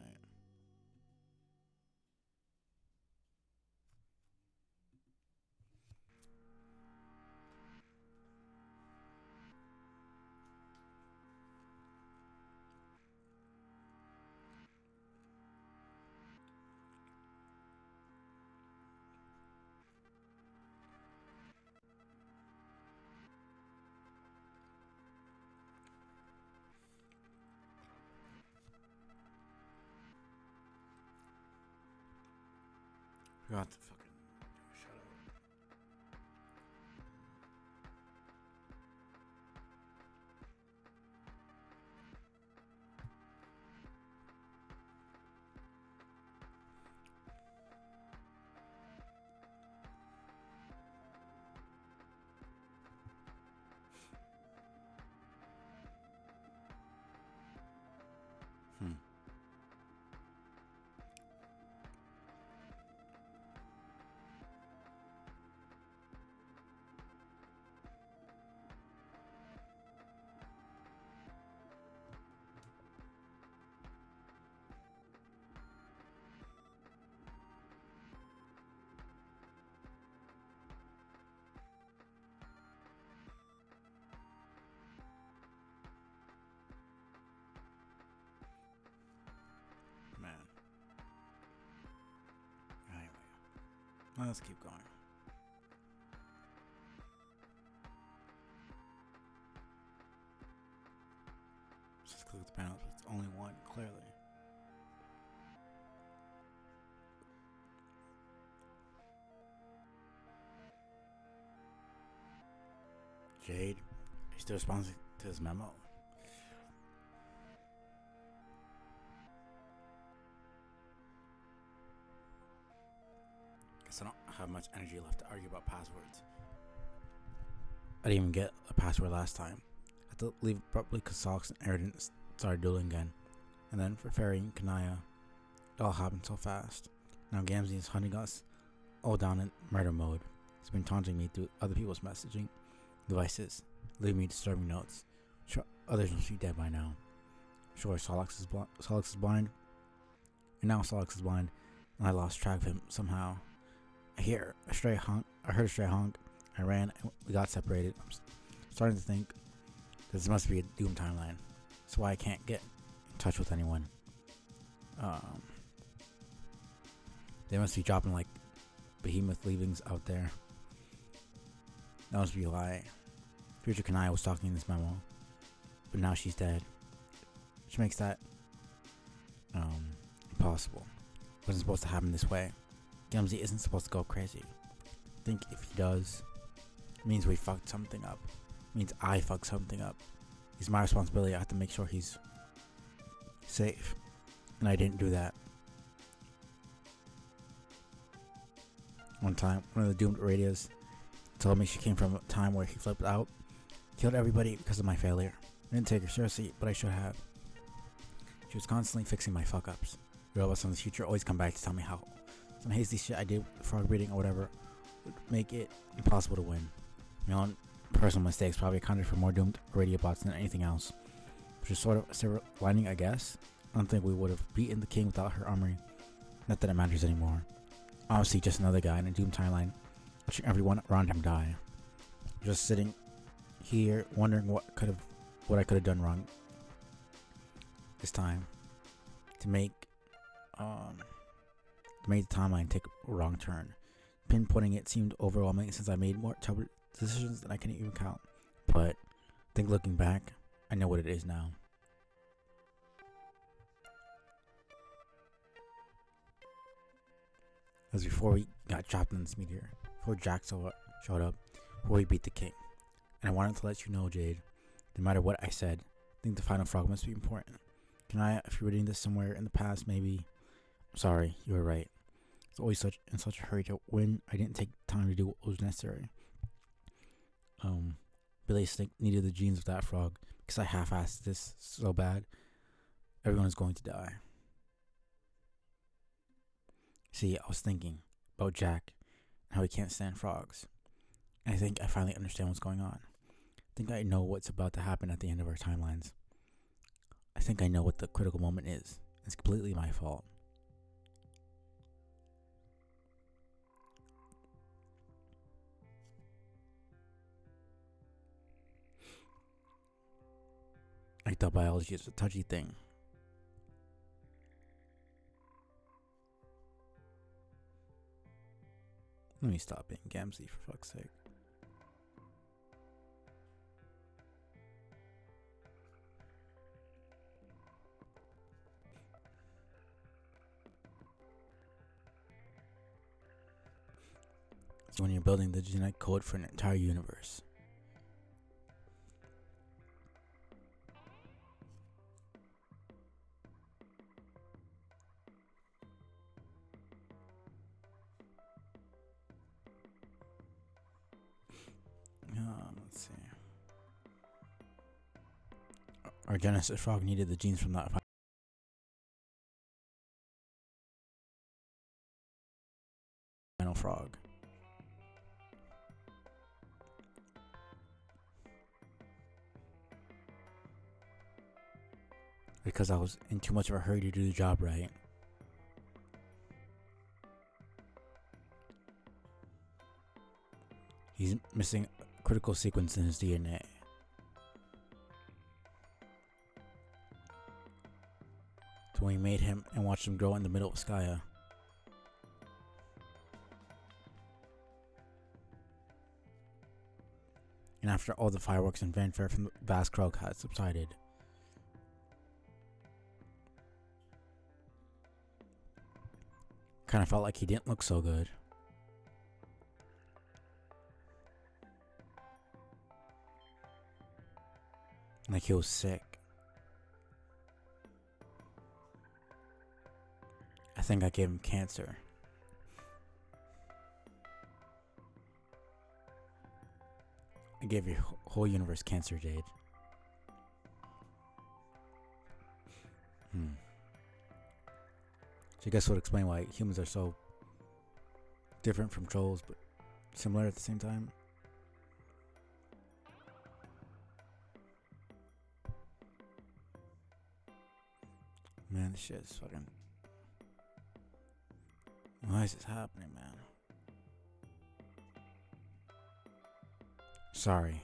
Forgot to fucking shut up. Man. Anyway. Well, let's keep going. Just click the panels, but it's only one, clearly. Jade, are you still responding to his memo? Guess I don't have much energy left to argue about passwords. I didn't even get a password last time. I had to leave abruptly because Sox and Aridin started dueling again. And then for Ferry and Kanaya, it all happened so fast. Now Gamzee is hunting us all down in murder mode. He's been taunting me through other people's messaging devices, leaving me disturbing notes. Sure, others must be dead by now. Sure, Solix is blind. And now Solix is blind, and I lost track of him somehow. I heard a stray honk. I ran, and we got separated. I'm starting to think this must be a Doom timeline. That's why I can't get in touch with anyone. They must be dropping like behemoth leavings out there. That must be a lie. Future Kanaya was talking in this memo, but now she's dead, which makes that impossible. It wasn't supposed to happen this way. Gamzee isn't supposed to go crazy. I think if he does, it means we fucked something up. It means I fucked something up. It's my responsibility. I have to make sure he's safe. and I didn't do that. One time, one of the doomed radios told me she came from a time where he flipped out, killed everybody because of my failure. I didn't take her seriously, but I should have. She was constantly fixing my fuck-ups. Robots from the future always come back to tell me how some hasty shit I did with frog breeding or whatever would make it impossible to win. My own personal mistakes probably accounted for more doomed radio bots than anything else, which is sort of a silver lining, I guess. I don't think we would have beaten the king without her armory. Not that it matters anymore. Obviously, just another guy in a doomed timeline, watching everyone around him die. Just sitting here, wondering what I could have done wrong this time to make the timeline take a wrong turn. Pinpointing it seemed overwhelming since I made more trouble decisions than I can even count. But I think looking back, I know what it is now. It was before we got trapped in this meteor, before Jack showed up, before we beat the king. And I wanted to let you know, Jade, no matter what I said, I think the final frog must be important. Can I, if you're reading this somewhere in the past, maybe? I'm sorry, you were right. It's always in such a hurry to win. I didn't take time to do what was necessary. Billy Snake needed the genes of that frog because I half-assed this so bad. Everyone is going to die. See, I was thinking about Jack and how he can't stand frogs. And I think I finally understand what's going on. I think I know what's about to happen at the end of our timelines. I think I know what the critical moment is. It's completely my fault. I thought biology is a touchy thing. Let me stop being Gamzee for fuck's sake. So when you're building the genetic code for an entire universe, let's see. Our Genesis frog needed the genes from that final frog. Because I was in too much of a hurry to do the job right. He's missing a critical sequence in his DNA. So when we made him and watched him grow in the middle of Skya, and after all the fireworks and fanfare from the vast crowd had subsided, kind of felt like he didn't look so good. Like he was sick. I think I gave him cancer. I gave your whole universe cancer, Jade. So I guess would explain why humans are so different from trolls, but similar at the same time. Man, this shit is fucking... Why is this happening, man? Sorry.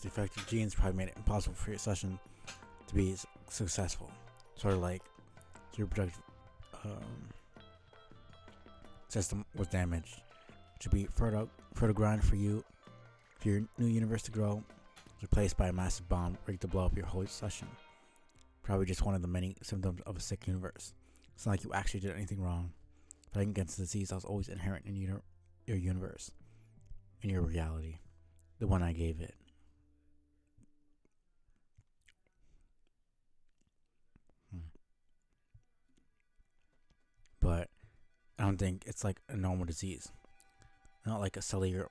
defective genes probably made it impossible for your session to be successful. Sort of like your reproductive system was damaged. To be further ground for your new universe to grow, replaced by a massive bomb rigged to blow up your whole session. Probably just one of the many symptoms of a sick universe. It's not like you actually did anything wrong. Fighting against the disease that was always inherent in your universe, in your reality, the one I gave it. But I don't think it's like a normal disease. Not like a cellular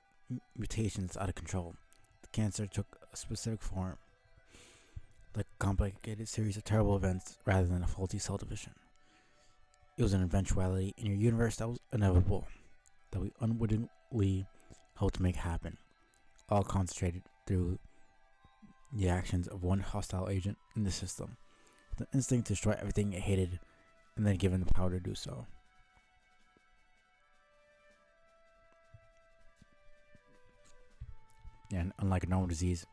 mutation that's out of control. The cancer took a specific form, like a complicated series of terrible events rather than a faulty cell division. It was an eventuality in your universe that was inevitable, that we unwittingly helped make happen, all concentrated through the actions of one hostile agent in the system, with an instinct to destroy everything it hated, and then given the power to do so. And unlike a normal disease,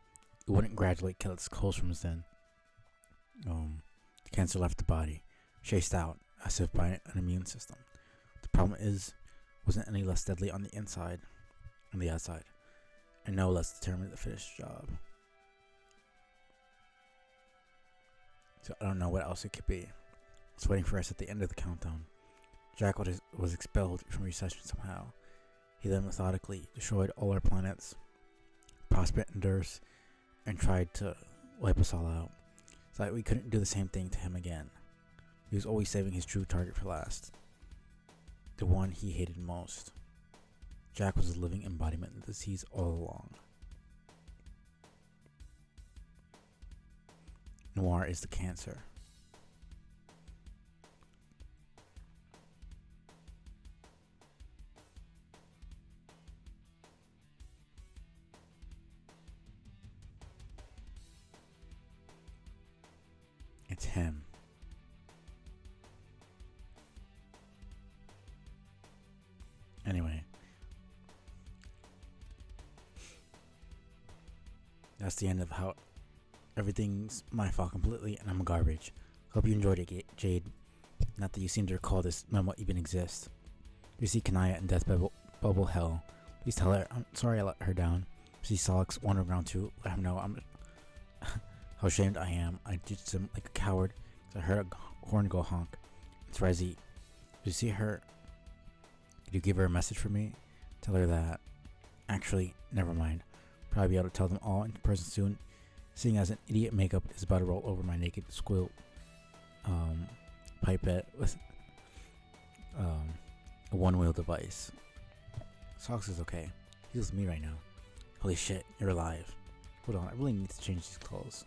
it wouldn't gradually kill its host from within. The cancer left the body, chased out as if by an immune system. The problem wasn't any less deadly on the outside, and no less determined to finish the job. So I don't know what else it could be. It's waiting for us at the end of the countdown. Jack was expelled from recession somehow. He then methodically destroyed all our planets, Prospect and Durst, and tried to wipe us all out, so that we couldn't do the same thing to him again. He was always saving his true target for last, the one he hated most. Jack was a living embodiment of the disease all along. Noir is the cancer. It's him. Anyway, that's the end of how everything's my fault completely and I'm garbage. Hope you enjoyed it, Jade. Not that you seem to recall this memo even exists. You see Kanaya in Death Bubble Hell. Please tell her I'm sorry I let her down. See Solix wandering around too. Let him know I'm how ashamed I am. I did him like a coward. I heard a horn go honk. It's Rezi. Did you see her? Did you give her a message for me? Tell her that. Actually, never mind. Probably be able to tell them all in person soon, seeing as an idiot makeup is about to roll over my naked squill pipette with a one-wheel device. Socks is okay. He's with me right now. Holy shit, you're alive. Hold on, I really need to change these clothes.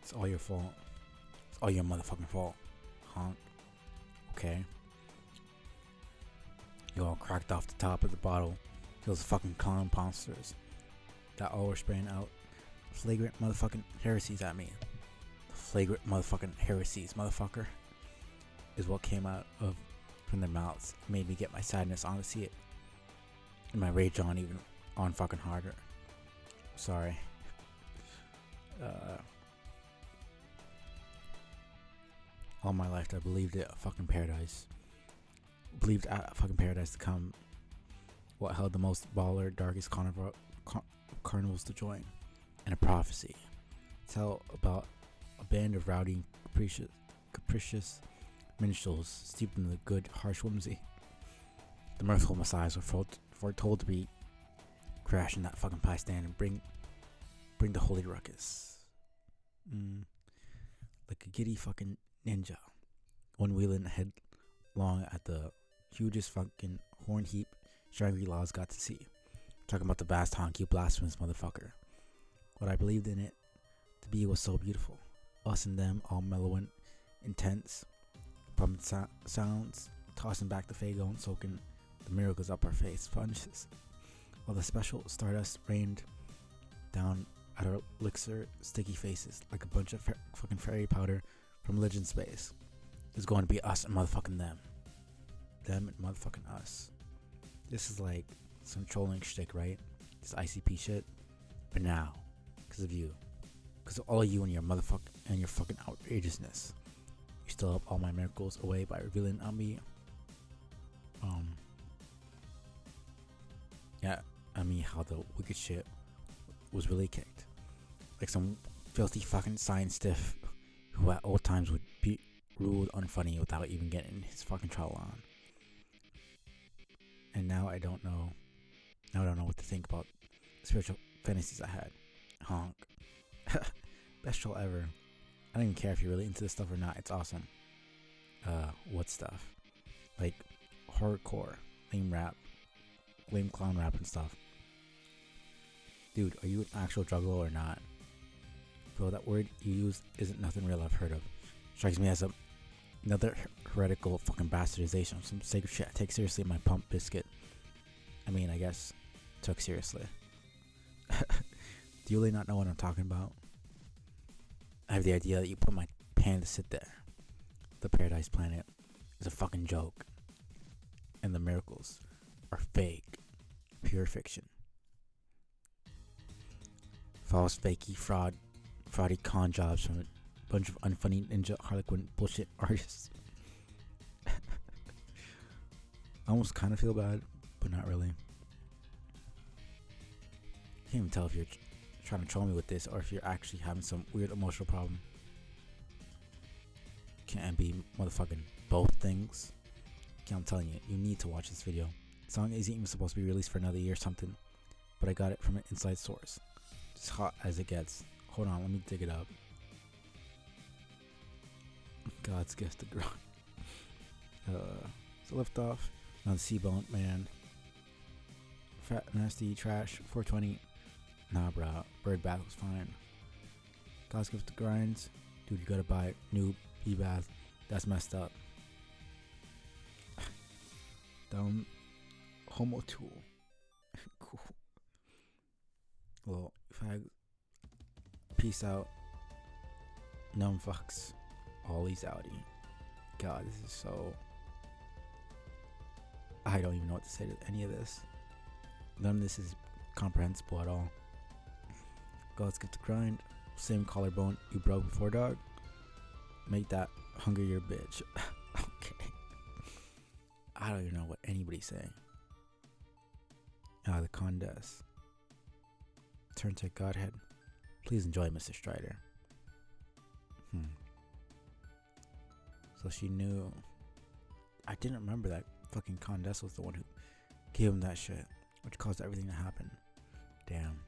It's all your fault. It's all your motherfucking fault. Honk. Okay. You all cracked off the top of the bottle. Those fucking clown monsters that all were spraying out flagrant motherfucking heresies at me. The flagrant motherfucking heresies, motherfucker, is what came out of from their mouths. It made me get my sadness on to see it. And my rage on fucking harder. Sorry. All my life I believed it a fucking paradise. Believed a fucking paradise to come. What held the most baller, darkest carnivals to join. And a prophecy. Tell about a band of rowdy, capricious minstrels steeped in the good, harsh whimsy. The mirthful messiahs were foretold to be crashing that fucking pie stand and bring the holy ruckus. Like a giddy fucking ninja, one wheeling headlong at the hugest fucking horn heap Shangri-La's got to see. Talking about the vast honky blasphemous motherfucker. What I believed in it to be was so beautiful. Us and them, all mellow and intense, pumping sounds, tossing back the Fago and soaking the miracles up our face sponges, while the special stardust rained down at our elixir sticky faces like a bunch of fucking fairy powder from Legend Space. It's going to be us and motherfucking them. Them and motherfucking us. This is like some trolling shtick, right? This ICP shit. But now, because of you, because of all of you and your fucking outrageousness, you still have all my miracles away by revealing on me. Yeah, I mean how the wicked shit was really kicked. Like some filthy fucking science stiff who at old times would be ruled unfunny without even getting his fucking trowel on. And now I don't know what to think about spiritual fantasies I had. Honk. Best troll ever. I don't even care if you're really into this stuff or not. It's awesome. What stuff? Like horrorcore, lame rap, lame clown rap and stuff. Dude, are you an actual juggalo or not? Bro, that word you used isn't nothing real I've heard of. Strikes me as another heretical fucking bastardization of some sacred shit I take seriously in my pump biscuit. I mean, I guess, took seriously. Do you really not know what I'm talking about? I have the idea that you put my pan to sit there. The paradise planet is a fucking joke. And the miracles are fake. Pure fiction. False, fakey, fraudy con jobs from a bunch of unfunny ninja harlequin bullshit artists. I almost kind of feel bad, but not really. Can't even tell if you're trying to troll me with this or if you're actually having some weird emotional problem. Can't be motherfucking both things. Okay, I'm telling you, you need to watch this video. The song isn't even supposed to be released for another year or something, but I got it from an inside source. It's hot as it gets. Hold on, let me dig it up. God's gift to grind. So lift off. Now the C-Bone, man. Fat, nasty, trash, 420. Nah, bro. Bird bath was fine. God's gift to grinds. Dude, you gotta buy new B-bath. That's messed up. Down. Homo tool. Cool. Well, fag. Peace out. Numb fucks. Ollie's outie. God, this is so... I don't even know what to say to any of this. None of this is comprehensible at all. God's gift to grind. Same collarbone you broke before, dog. Make that hunger your bitch. Okay. I don't even know what anybody's saying. The Condes. Turn to Godhead. Please enjoy, Mr. Strider. So she knew. I didn't remember that fucking Condes was the one who gave him that shit, which caused everything to happen. Damn.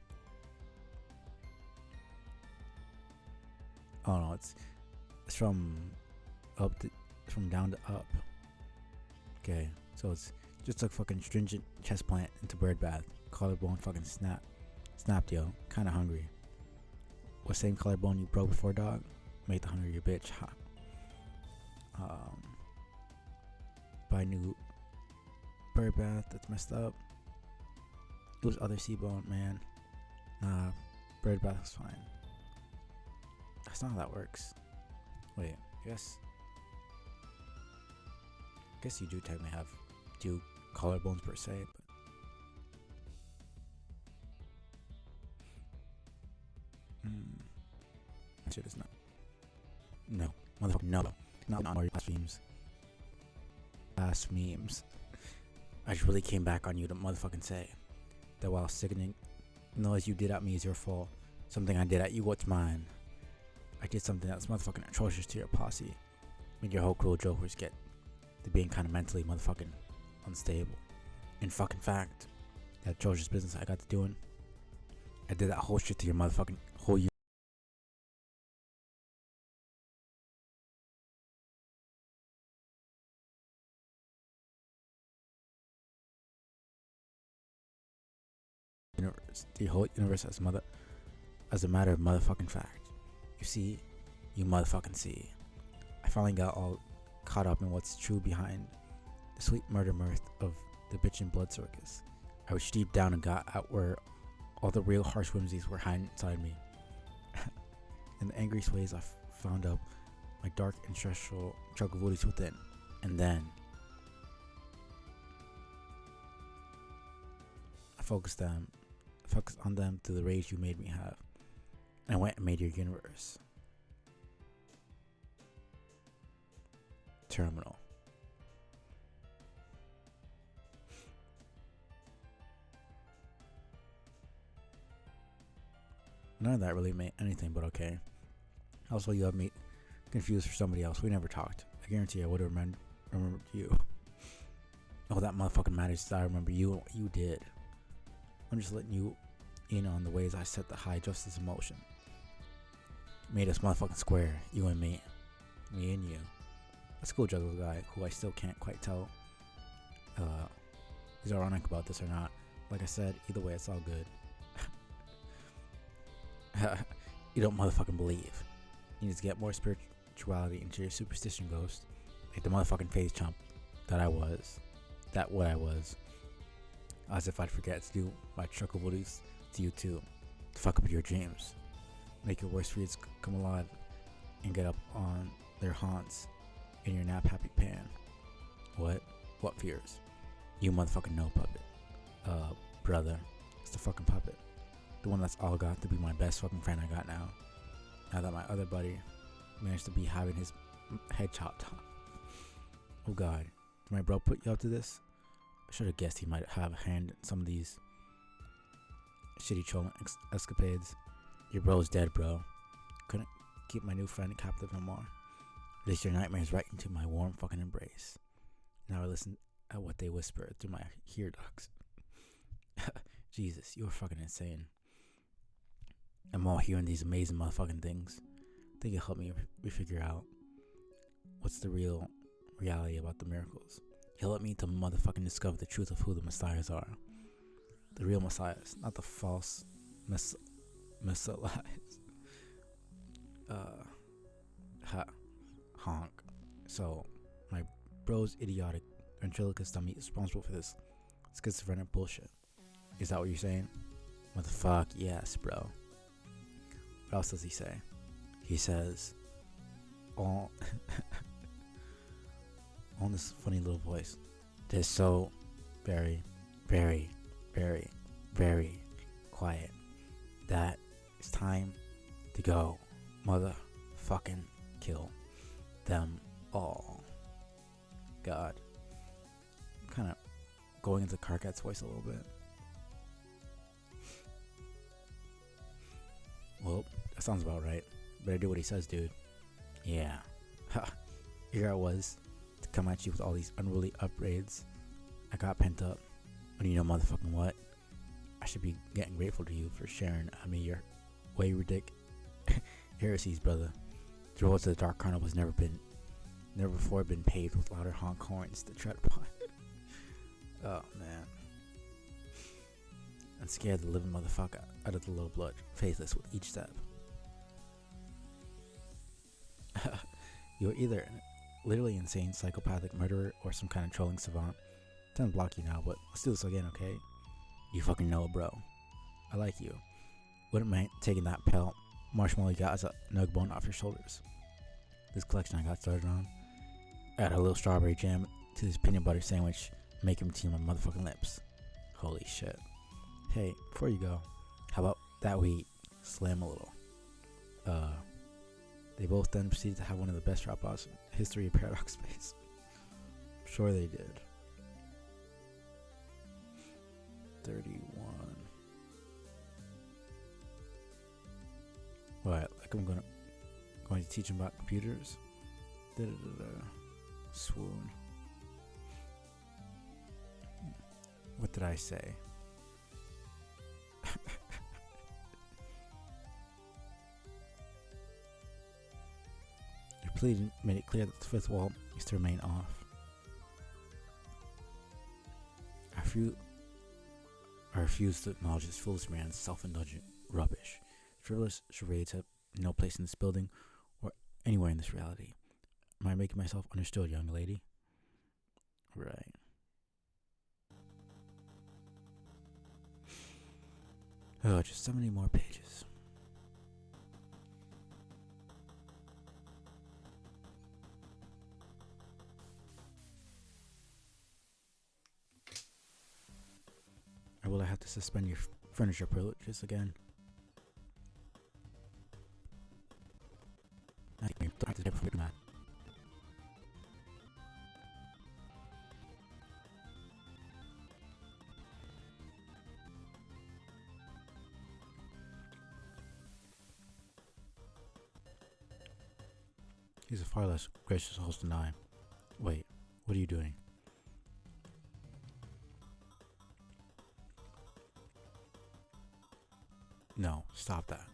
Oh no, it's from from down to up. Okay, so it's just a fucking stringent chest plant into bird bath. Collarbone fucking snapped, yo. Kinda hungry. What same collarbone you broke before, dog? Make the hunger your bitch. Ha. Buy new bird bath. That's messed up. It was other C-Bone, man. Nah, bird bath was fine. That's not how that works. Wait, I guess you do technically have two collarbones per se, but that shit is not. No, motherfucker, no, not on blasphemes. Blasphemes. I just really came back on you to motherfucking say that while sickening noise you did at me is your fault. Something I did at you, what's mine? I did something that's motherfucking atrocious to your posse. Made your whole crew of jokers get to being kind of mentally motherfucking unstable. In fucking fact, that atrocious business I got to doing. I did that whole shit to your motherfucking whole universe. The whole universe as a matter of motherfucking fact. You see, you motherfucking see. I finally got all caught up in what's true behind the sweet murder mirth of the bitchin' blood circus. I reached deep down and got out where all the real harsh whimsies were hiding inside me. In the angriest ways, I found out my dark and stressful chuckavoodies within. And then I focused on them through the rage you made me have. And I went and made your universe terminal. None of that really meant anything, but okay. Also, you have me confused for somebody else. We never talked. I guarantee I would have remembered you. Oh, that motherfucking matters that I remember you and what you did. I'm just letting you in on the ways I set the high justice in motion. Made us motherfucking square, you and me. Me and you. A school juggler guy who I still can't quite tell is ironic about this or not. Like I said, either way, it's all good. You don't motherfucking believe. You need to get more spirituality into your superstition, ghost. Like the motherfucking face chump that I was. That what I was. As if I'd forget to do my chuckavoodies to you too. To fuck up your dreams. Make your worst fears come alive. And get up on their haunts in your nap happy pan. What? What fears? You motherfucking know, puppet. Brother. It's the fucking puppet. The one that's all got to be my best fucking friend I got now. Now that my other buddy managed to be having his head chopped off. Oh god. Did my bro put you up to this? I should have guessed he might have a hand in some of these shitty trolling escapades. Your bro's dead, bro. Couldn't keep my new friend captive no more. At least your nightmares right into my warm fucking embrace. Now I listen at what they whisper through my ear ducts. Jesus, you're fucking insane. I'm all hearing these amazing motherfucking things. I think it'll help me figure out what's the real reality about the miracles. He'll let me to motherfucking discover the truth of who the messiahs are. The real messiahs, not the false messiahs. Honk. So, my bro's idiotic ventriloquist dummy is responsible for this schizophrenic bullshit. Is that what you're saying? Motherfuck, yes, bro. What else does he say? He says, all on this funny little voice. They're so very, very, very, very quiet that it's time to go motherfucking kill them all. God. I'm kind of going into Carcat's voice a little bit. Well, that sounds about right. Better do what he says, dude. Yeah. Ha. Here I was to come at you with all these unruly upgrades. I got pent up. But you know motherfucking what? I should be getting grateful to you for sharing your way ridiculous heresies, brother. The road to the Dark Carnival has never before been paved with louder honk horns to tread upon. Oh man. And scared the living motherfucker out of the low blood, faithless with each step. You're either an literally insane psychopathic murderer or some kind of trolling savant. Time to block you now, but let's do this again, okay? You fucking know it, bro. I like you. Wouldn't mind taking that pale marshmallow you got as a nug bone off your shoulders. This collection I got started on, add a little strawberry jam to this peanut butter sandwich, make him tear my motherfucking lips. Holy shit. Hey, before you go, how about that we slam a little? They both then proceeded to have one of the best drop offs in the history of Paradox Space. Sure they did. 31. What? Like I'm going to teach them about computers? Swoon. What did I say? pleading made it clear that the fifth wall is to remain off. I refuse to acknowledge this foolish man's self-indulgent rubbish. Frivolous charades have no place in this building or anywhere in this reality. Am I making myself understood, young lady? Right. Oh, just 70 more pages. Or will I have to suspend your furniture privileges again? I think I have to from that. He's a far less gracious host than I. Wait, what are you doing? No, stop that.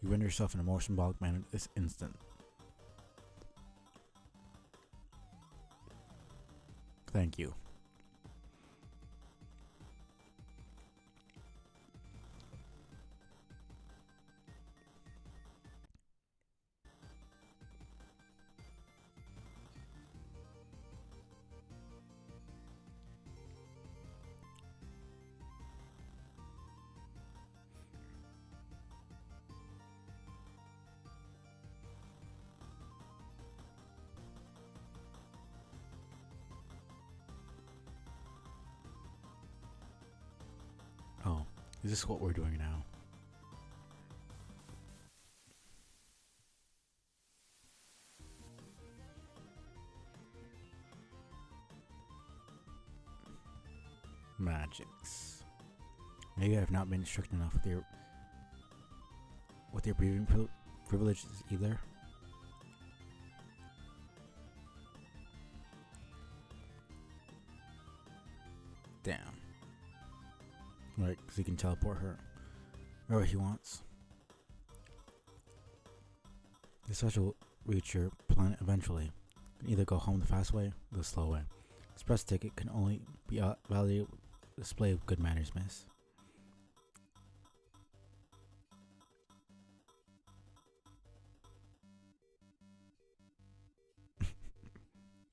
You render yourself in a more symbolic manner this instant. Thank you. Oh, is this what we're doing now? Magics. Maybe I've not been strict enough with your breathing privileges either. Damn. Right, because he can teleport her wherever he wants. This such will reach your planet eventually. You can either go home the fast way or the slow way. Express ticket can only be validated with a display of good manners, miss.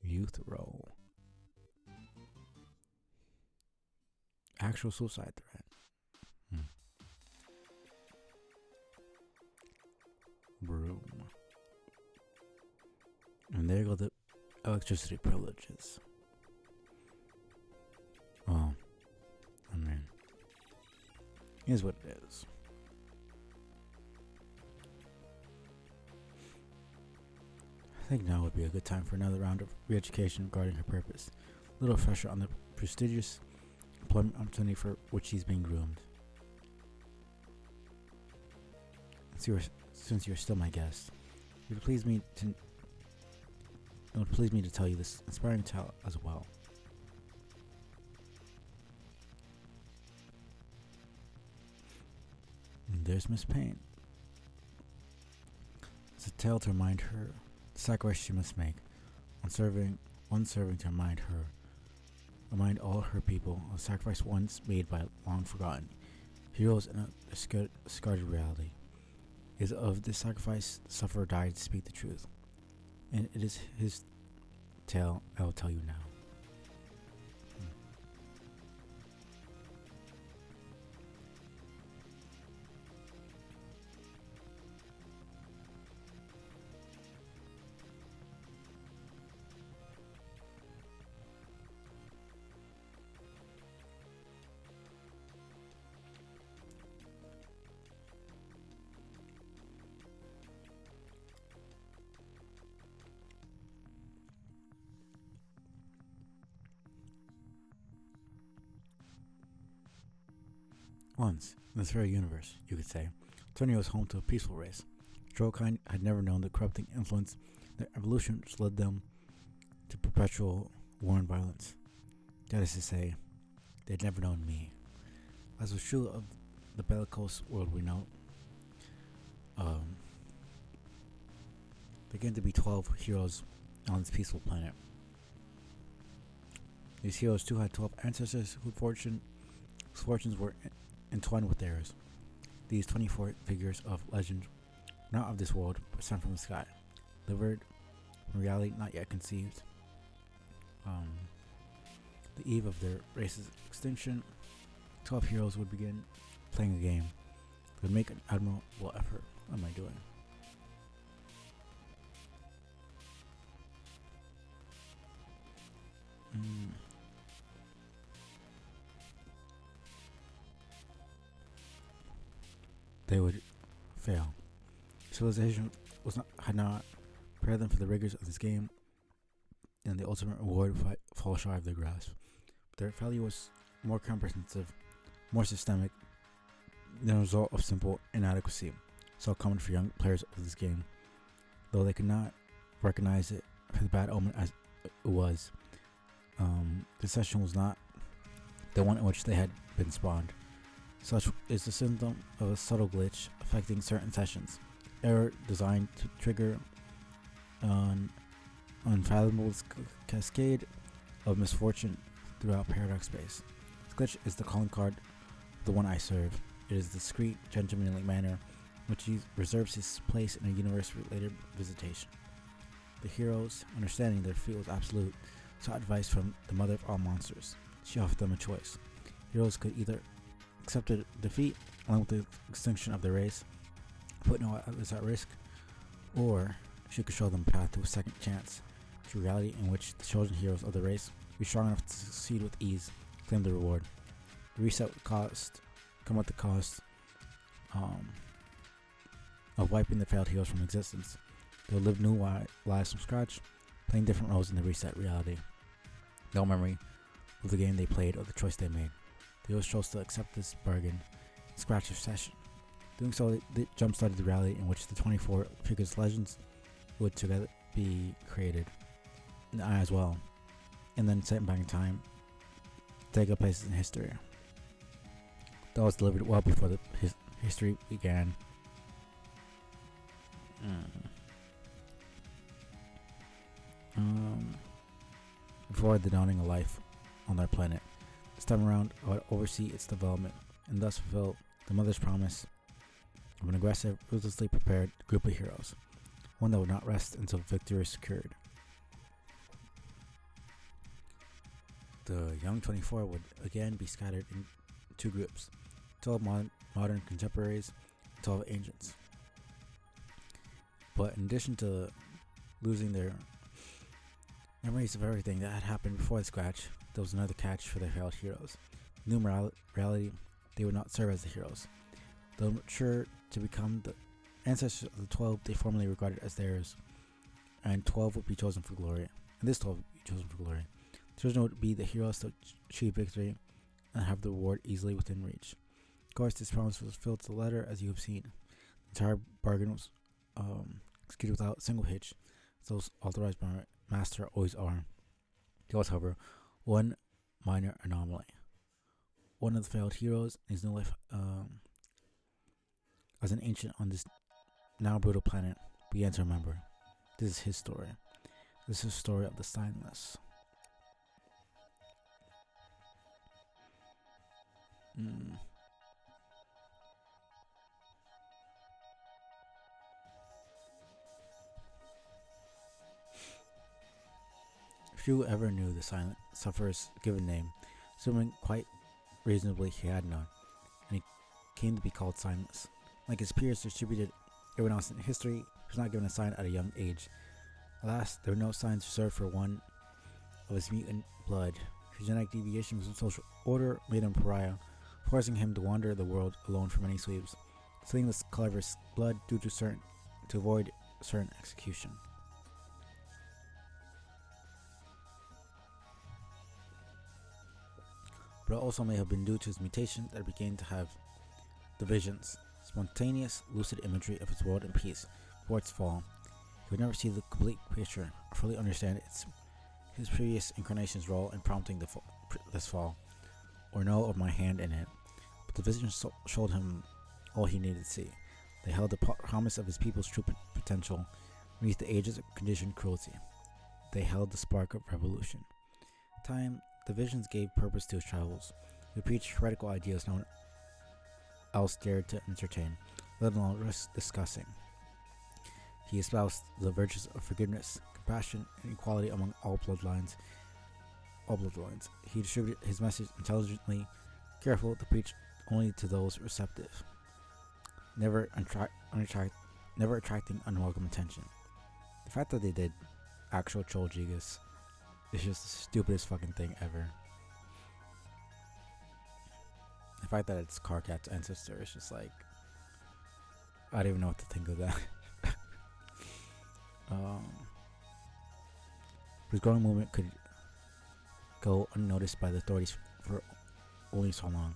Youth role. Actual suicide threat. Broom. And there go the electricity privileges. Well, I mean, here's what it is. I think now would be a good time for another round of re-education regarding her purpose. A little fresher on the prestigious employment opportunity for which she's being groomed. Since you're still my guest, it would please me to tell you this inspiring tale as well. And there's Miss Payne. It's a tale to remind her the sacrifice she must make. One serving to remind all her people of the sacrifice once made by long forgotten heroes in a discarded reality. It is of this sacrifice the sufferer died to speak the truth, and it is his tale I will tell you now. Once, in this very universe, you could say, Eternia was home to a peaceful race. Trollkind had never known the corrupting influence their evolution which led them to perpetual war and violence. That is to say, they'd never known me. As was true of the bellicose world we know, there came to be 12 heroes on this peaceful planet. These heroes too had 12 ancestors whose fortunes were entwined with theirs. These 24 figures of legend, not of this world, but sent from the sky, delivered from reality not yet conceived. The eve of their race's extinction, 12 heroes would begin playing a game. They would make an admirable effort. What am I doing? They would fail. Civilization had not prepared them for the rigors of this game, and the ultimate reward would fall shy of their grasp. Their failure was more comprehensive, more systemic than a result of simple inadequacy, so common for young players of this game. Though they could not recognize it for the bad omen as it was, this session was not the one in which they had been spawned. Such is the symptom of a subtle glitch affecting certain sessions. Error designed to trigger an unfathomable cascade of misfortune throughout paradox space. This glitch is the calling card of the one I serve. It is the discreet, gentlemanly manner in which he reserves his place in a universe-related visitation. The heroes, understanding their fate was absolute, sought advice from the mother of all monsters. She offered them a choice. Heroes could either accept a defeat along with the extinction of their race, put no others at risk, or she could show them a path to a second chance, to a reality in which the chosen heroes of the race would be strong enough to succeed with ease, claim the reward. The reset would come at the cost of wiping the failed heroes from existence. They would live new lives from scratch, playing different roles in the reset reality. No memory of the game they played or the choice they made. The heroes chose to accept this bargain and scratch their session. Doing so, they jump-started the reality in which the 24 figures legends would together be created as well, and then sent back in time to take up places in history. That was delivered well before the history began. Before the dawning of life on their planet. This time around, I would oversee its development and thus fulfill the mother's promise of an aggressive, ruthlessly prepared group of heroes, one that would not rest until victory is secured. The young 24 would again be scattered in two groups, 12 modern contemporaries and 12 ancients. But in addition to losing their memories of everything that had happened before the scratch, there was another catch for their failed heroes. In new reality, they would not serve as the heroes. They would mature to become the ancestors of the 12 they formerly regarded as theirs, and 12 would be chosen for glory. And this 12 would be chosen for glory. The chosen would be the heroes to achieve victory and have the reward easily within reach. Of course, this promise was fulfilled to the letter, as you have seen. The entire bargain was executed without a single hitch, as those authorized by my master always are. There was, however, one minor anomaly. One of the failed heroes in his new life as an ancient on this now brutal planet began to remember. This is his story. This is the story of the Signless. Few ever knew the silent sufferer's given name, assuming quite reasonably he had none, and he came to be called Signless. Like his peers distributed everyone else in history, he was not given a sign at a young age. Alas, there were no signs reserved for one of his mutant blood. His genetic deviation from social order made him a pariah, forcing him to wander the world alone for many sweeps, stealing this clever's blood to avoid certain execution. But it also may have been due to his mutation that he began to have The visions, spontaneous, lucid imagery of his world in peace before its fall. He would never see the complete picture or fully understand his previous incarnation's role in prompting this fall, or know of my hand in it. But the visions showed him all he needed to see. They held the promise of his people's true potential beneath the ages of conditioned cruelty. They held the spark of revolution. Time, the visions gave purpose to his travels. He preached heretical ideas no one else dared to entertain, let alone risk discussing. He espoused the virtues of forgiveness, compassion, and equality among all bloodlines. He distributed his message intelligently, careful to preach only to those receptive, never attracting unwelcome attention. The fact that they did actual Chol-Jigas is just the stupidest fucking thing ever. The fact that it's Karkat's ancestor is just like, I don't even know what to think of that. His growing movement could go unnoticed by the authorities for only so long.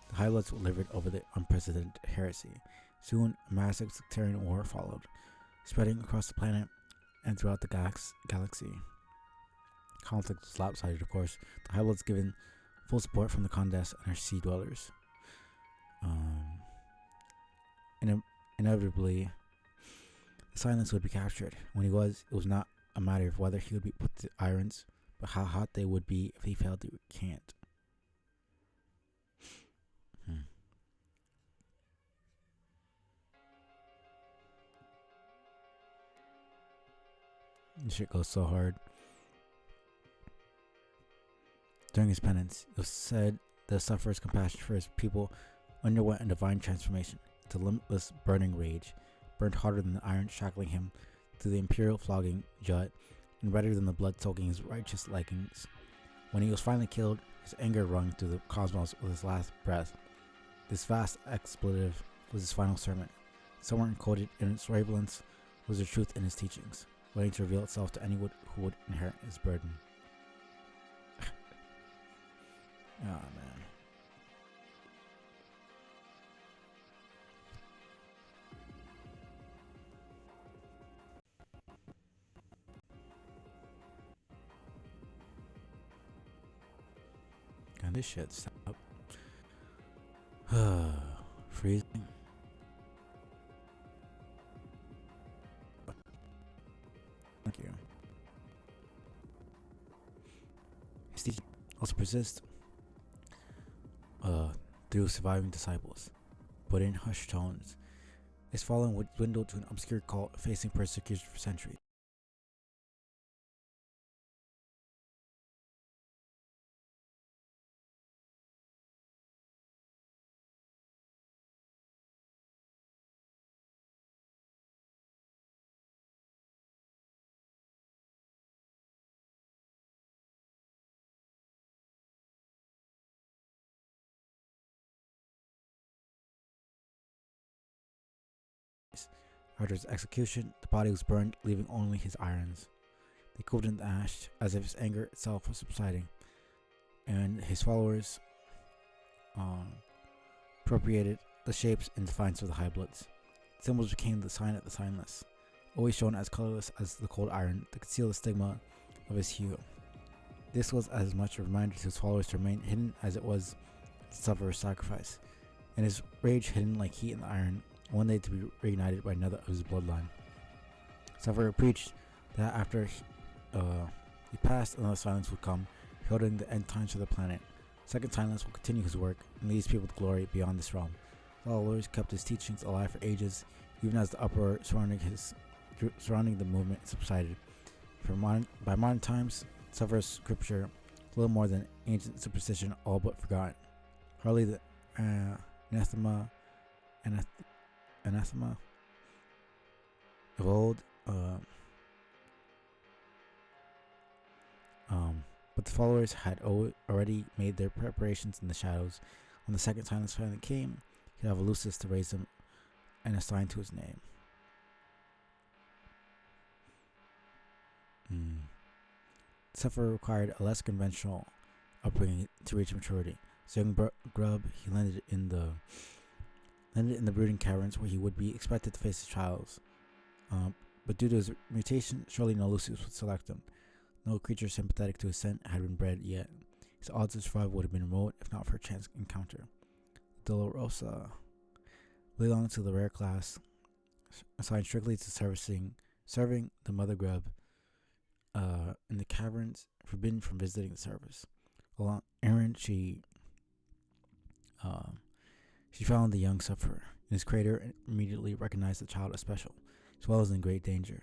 The High Bloods delivered over the unprecedented heresy. Soon, a massive sectarian war followed, spreading across the planet and throughout the galaxy. Conflict was lopsided, of course. The High Bloods given full support from the Condess and her sea dwellers. Inevitably, the silence would be captured. When he was, it was not a matter of whether he would be put to irons, but how hot they would be if he failed to recant. This shit goes so hard. During his penance, it was said the sufferer's compassion for his people underwent a divine transformation into limitless burning rage, burned harder than the iron shackling him to the imperial flogging jet, and redder than the blood soaking his righteous leggings. When he was finally killed, his anger rung through the cosmos with his last breath. This vast expletive was his final sermon. Somewhere encoded in its wavelengths was the truth in his teachings, waiting to reveal itself to anyone who would inherit his burden. Oh, man. God, this shit stop. Freezing. Thank you. His teaching also persists through surviving disciples, but in hushed tones. His following would dwindle to an obscure cult facing persecution for centuries. After his execution, the body was burned, leaving only his irons. They cooled in the ash as if his anger itself was subsiding, and his followers appropriated the shapes in defiance of the High Bloods. Symbols became the sign of the signless, always shown as colorless as the cold iron to conceal the stigma of his hue. This was as much a reminder to his followers to remain hidden as it was to suffer a sacrifice, and his rage hidden like heat in the iron, one day to be reignited by another of his bloodline. Sufferer preached that after he passed, another silence would come, heralding the end times of the planet. Second silence will continue his work and lead his people to glory beyond this realm. Followers kept his teachings alive for ages, even as the uproar surrounding the movement subsided. By modern times, Sufferer's scripture, little more than ancient superstition, all but forgotten. Hardly the anathema of old, but the followers had already made their preparations in the shadows. When the second silence finally came, he'd have Lucis to raise him and assign to his name. Sufferer required a less conventional upbringing to reach maturity. So young Grub, he landed in the landed in the brooding caverns where he would be expected to face his trials. But due to his mutation, surely no Lucius would select him. No creature sympathetic to his scent had been bred yet. His odds of survival would have been remote if not for a chance encounter. Dolorosa belonged to the rare class, assigned strictly to serving the mother grub in the caverns, forbidden from visiting the surface. While on errand, she found the young sufferer in his crater and immediately recognized the child as special, as well as in great danger.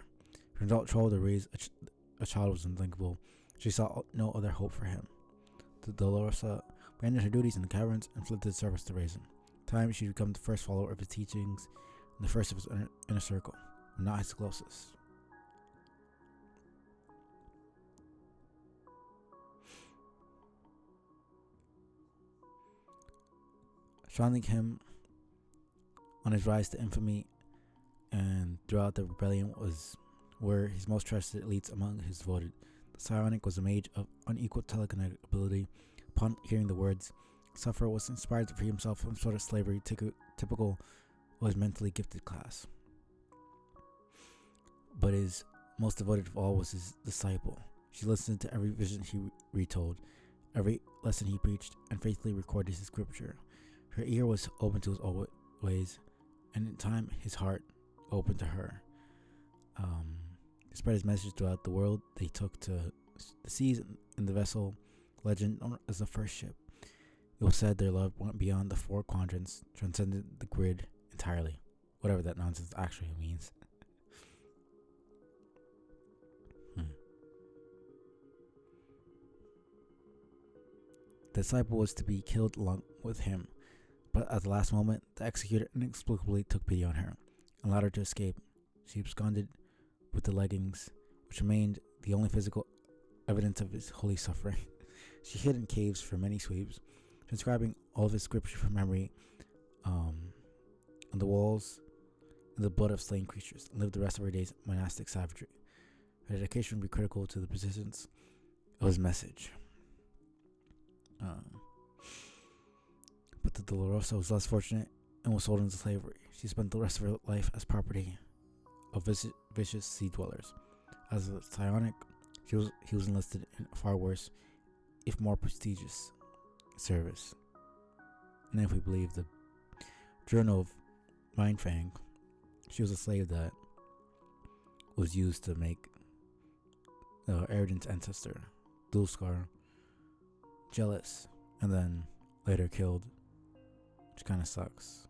For an adult troll to raise a child was unthinkable. She saw no other hope for him. The Dolorosa abandoned her duties in the caverns and fled to the surface to raise him. In time, she became the first follower of his teachings and the first of his inner circle, but not his closest. Surrounding him on his rise to infamy and throughout the rebellion were his most trusted elites among his devoted. The psionic was a mage of unequaled telekinetic ability. Upon hearing the words, Sufferer was inspired to free himself from sort of slavery typical of his mentally gifted class. But his most devoted of all was his disciple. She listened to every vision he retold, every lesson he preached, and faithfully recorded his scripture. Her ear was open to his ways, and in time his heart opened to her. Despite his message throughout the world, they took to the seas in the vessel, legend known as the first ship. It was said their love went beyond the four quadrants, transcended the grid entirely, whatever that nonsense actually means. The disciple was to be killed along with him, but at the last moment, the executor inexplicably took pity on her and allowed her to escape. She absconded with the leggings, which remained the only physical evidence of his holy suffering. She hid in caves for many sweeps, transcribing all of his scripture from memory on the walls in the blood of slain creatures, and lived the rest of her days in monastic savagery. Her dedication would be critical to the persistence of his message. But the Dolorosa was less fortunate and was sold into slavery. She spent the rest of her life as property of vicious sea dwellers. As a psionic, he was enlisted in a far worse, if more prestigious, service. And if we believe the Journal of Mindfang, she was a slave that was used to make Eridan's ancestor, Dulscar, jealous, and then later killed, which kind of sucks.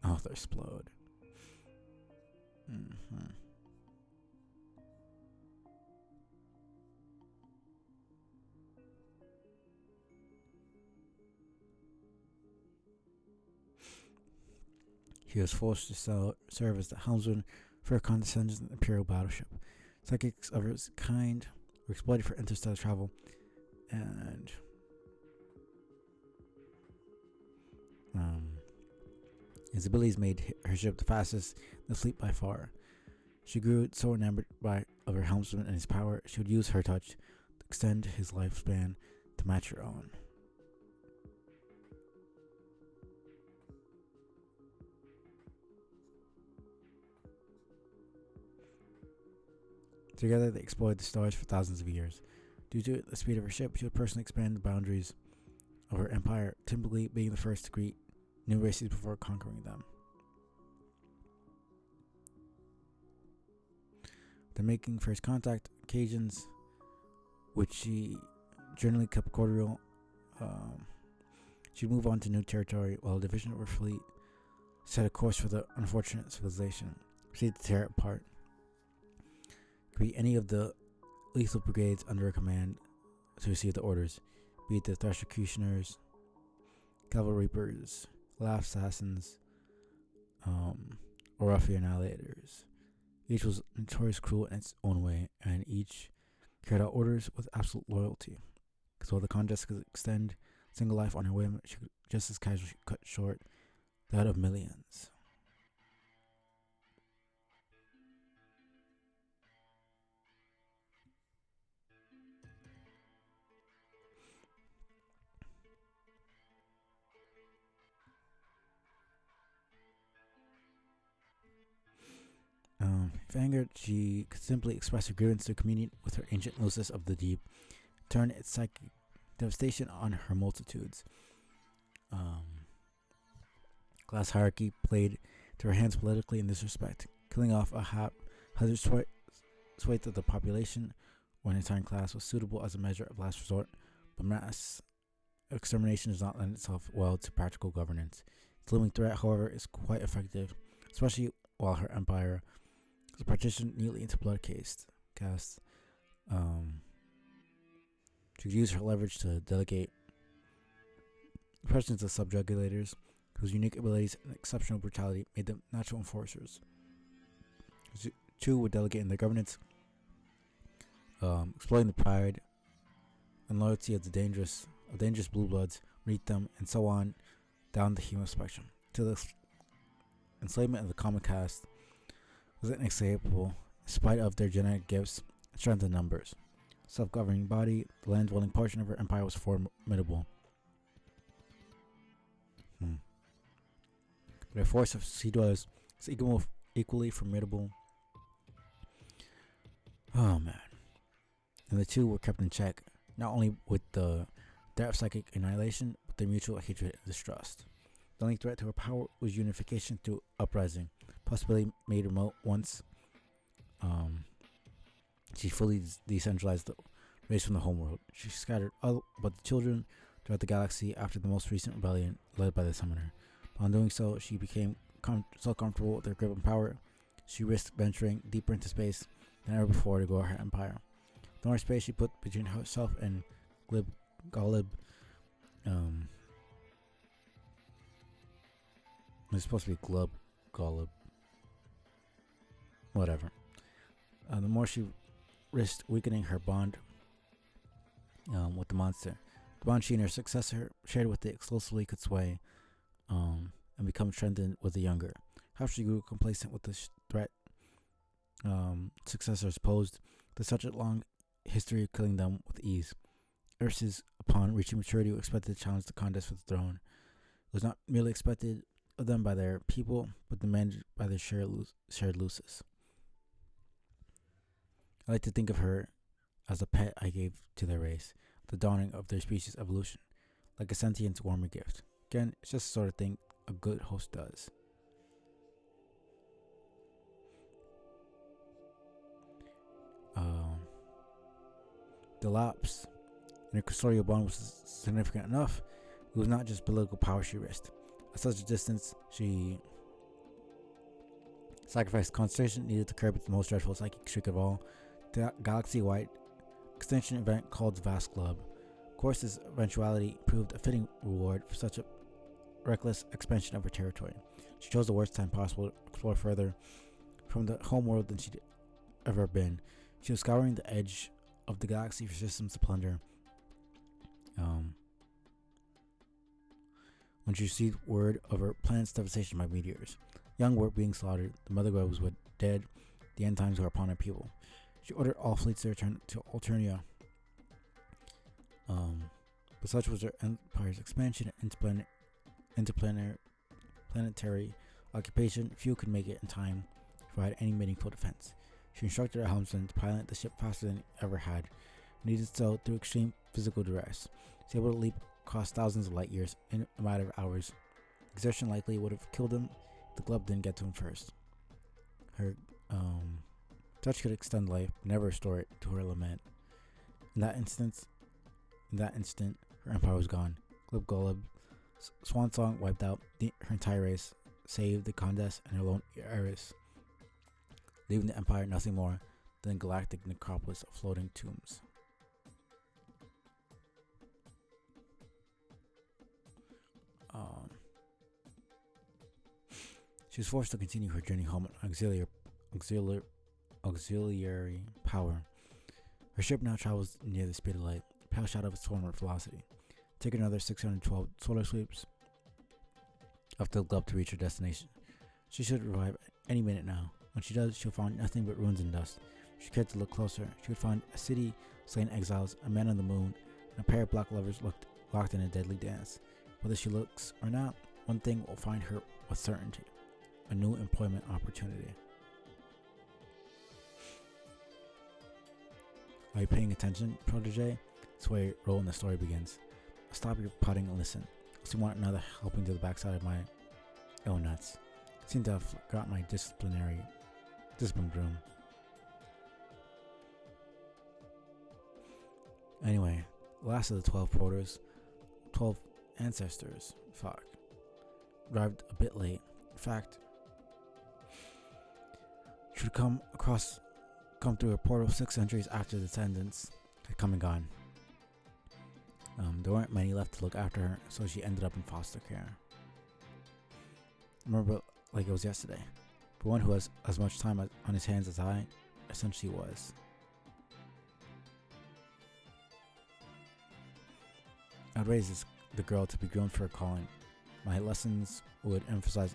Oh, they explode. He was forced to serve as the helmsman for a condescending Imperial battleship. Psychics of his kind were exploited for interstellar travel, and his abilities made her ship the fastest in the fleet by far. She grew so enamored of her helmsman and his power, she would use her touch to extend his lifespan to match her own. Together, they explored the stars for thousands of years. Due to the speed of her ship, she would personally expand the boundaries of her empire, typically being the first to greet new races before conquering them. They're making first contact occasions, which she generally kept cordial. She'd move on to new territory while a division of her fleet set a course for the unfortunate civilization, proceeded to tear it apart. Greet any of the lethal brigades under her command to receive the orders, be it the Threshercutioners, Cavalry Reapers, Laugh Assassins, or Ruffian Alligators. Each was notorious cruel in its own way, and each carried out orders with absolute loyalty. Because while the contest could extend single life on her whim, she could just as casually cut short that of millions. If angered, she could simply express her grievance to communion with her ancient Lucis of the deep, turn its psychic devastation on her multitudes. Class hierarchy played to her hands politically in this respect, killing off a haphazard swathe of the population when an entire class was suitable as a measure of last resort, but mass extermination does not lend itself well to practical governance. Its looming threat, however, is quite effective, especially while her empire is partitioned neatly into blood castes. She could use her leverage to delegate oppression to subjugators, whose unique abilities and exceptional brutality made them natural enforcers. Chu would delegate in their governance, exploiting the pride and loyalty of dangerous blue bloods, beneath them, and so on down the human spectrum, till the enslavement of the common caste was inescapable, in spite of their genetic gifts and strength in numbers. Self-governing body, the land-dwelling portion of her empire was formidable. Their force of sea dwellers was equally formidable. Oh man. And the two were kept in check, not only with the threat of psychic annihilation, but their mutual hatred and distrust. The only threat to her power was unification through uprising, possibly made remote once she fully decentralized the race from the homeworld. She scattered all but the children throughout the galaxy after the most recent rebellion led by the Summoner. Upon doing so, she became so comfortable with their grip and power, she risked venturing deeper into space than ever before to grow her empire. The more space she put between herself and Golub, it's supposed to be Golub, whatever. The more she risked weakening her bond with the monster. The bond she and her successor shared with it exclusively could sway and become strengthened with the younger. How she grew complacent with the threat successors posed to such a long history of killing them with ease. Ursus, upon reaching maturity, were expected to challenge the contest for the throne. It was not merely expected of them by their people, but demanded by their shared Lucis. I like to think of her as a pet I gave to their race, the dawning of their species' evolution, like a sentient warmer gift. Again, it's just the sort of thing a good host does. The lapse in her custodial bond was significant enough. It was not just political power she risked. At such a distance, she sacrificed concentration needed to curb its most dreadful psychic streak of all, the galaxy-wide extinction event called the Vast Club. Of course, this eventuality proved a fitting reward for such a reckless expansion of her territory. She chose the worst time possible to explore further from the homeworld than she'd ever been. She was scouring the edge of the galaxy for systems to plunder. When she received word of her planet's devastation by meteors, young were being slaughtered, the mother groves were dead, the end times were upon her people. She ordered all fleets to return to Alternia. But such was her empire's expansion and interplanetary occupation, few could make it in time to provide any meaningful defense. She instructed her helmsman to pilot the ship faster than he ever had, and he did so through extreme physical duress. He was able to leap across thousands of light years in a matter of hours. Exertion likely would have killed him if the glove didn't get to him first. Her touch could extend life, but never restore it to her lament. In that instant, her empire was gone. Golub's swan song wiped out her entire race, save the Condess and her lone heiress, leaving the empire nothing more than a galactic necropolis of floating tombs. She was forced to continue her journey home on auxiliary power. Her ship now travels near the speed of light, pale shadow of its former velocity. Take another 612 solar sweeps after the globe to reach her destination. She should arrive any minute now. When she does, she'll find nothing but ruins and dust. If she cared to look closer, she would find a city, slain exiles, a man on the moon, and a pair of black lovers locked in a deadly dance. Whether she looks or not, one thing will find her with certainty: a new employment opportunity. Are you paying attention, protege? This way, role in the story begins. Stop your potting and listen. I also want another helping to the backside of my nuts. I seem to have forgot my discipline room. Anyway, last of the 12 porters, 12 ancestors, arrived a bit late. In fact, should come through a portal 6 centuries after the descendants had come and gone. There weren't many left to look after her, so she ended up in foster care. Remember, like it was yesterday. For one who has as much time on his hands as I essentially was. I'd raise the girl to be groomed for her calling. My lessons would emphasize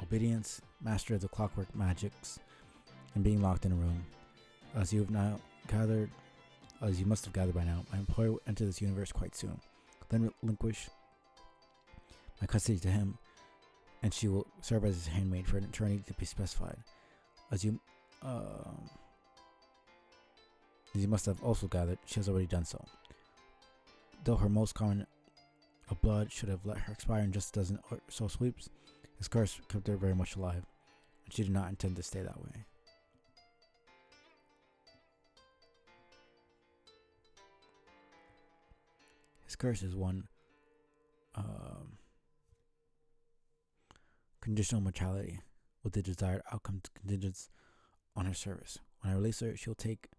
obedience, mastery of the clockwork magics, and being locked in a room. As you must have gathered by now, my employer will enter this universe quite soon. Then relinquish my custody to him, and she will serve as his handmaid for an eternity to be specified. As you must have also gathered, she has already done so. Though her most common of blood should have let her expire in just a dozen or so sweeps, his curse kept her very much alive, and she did not intend to stay that way. His curse is one conditional mortality, with the desired outcome contingents on her service. When I release her, she'll take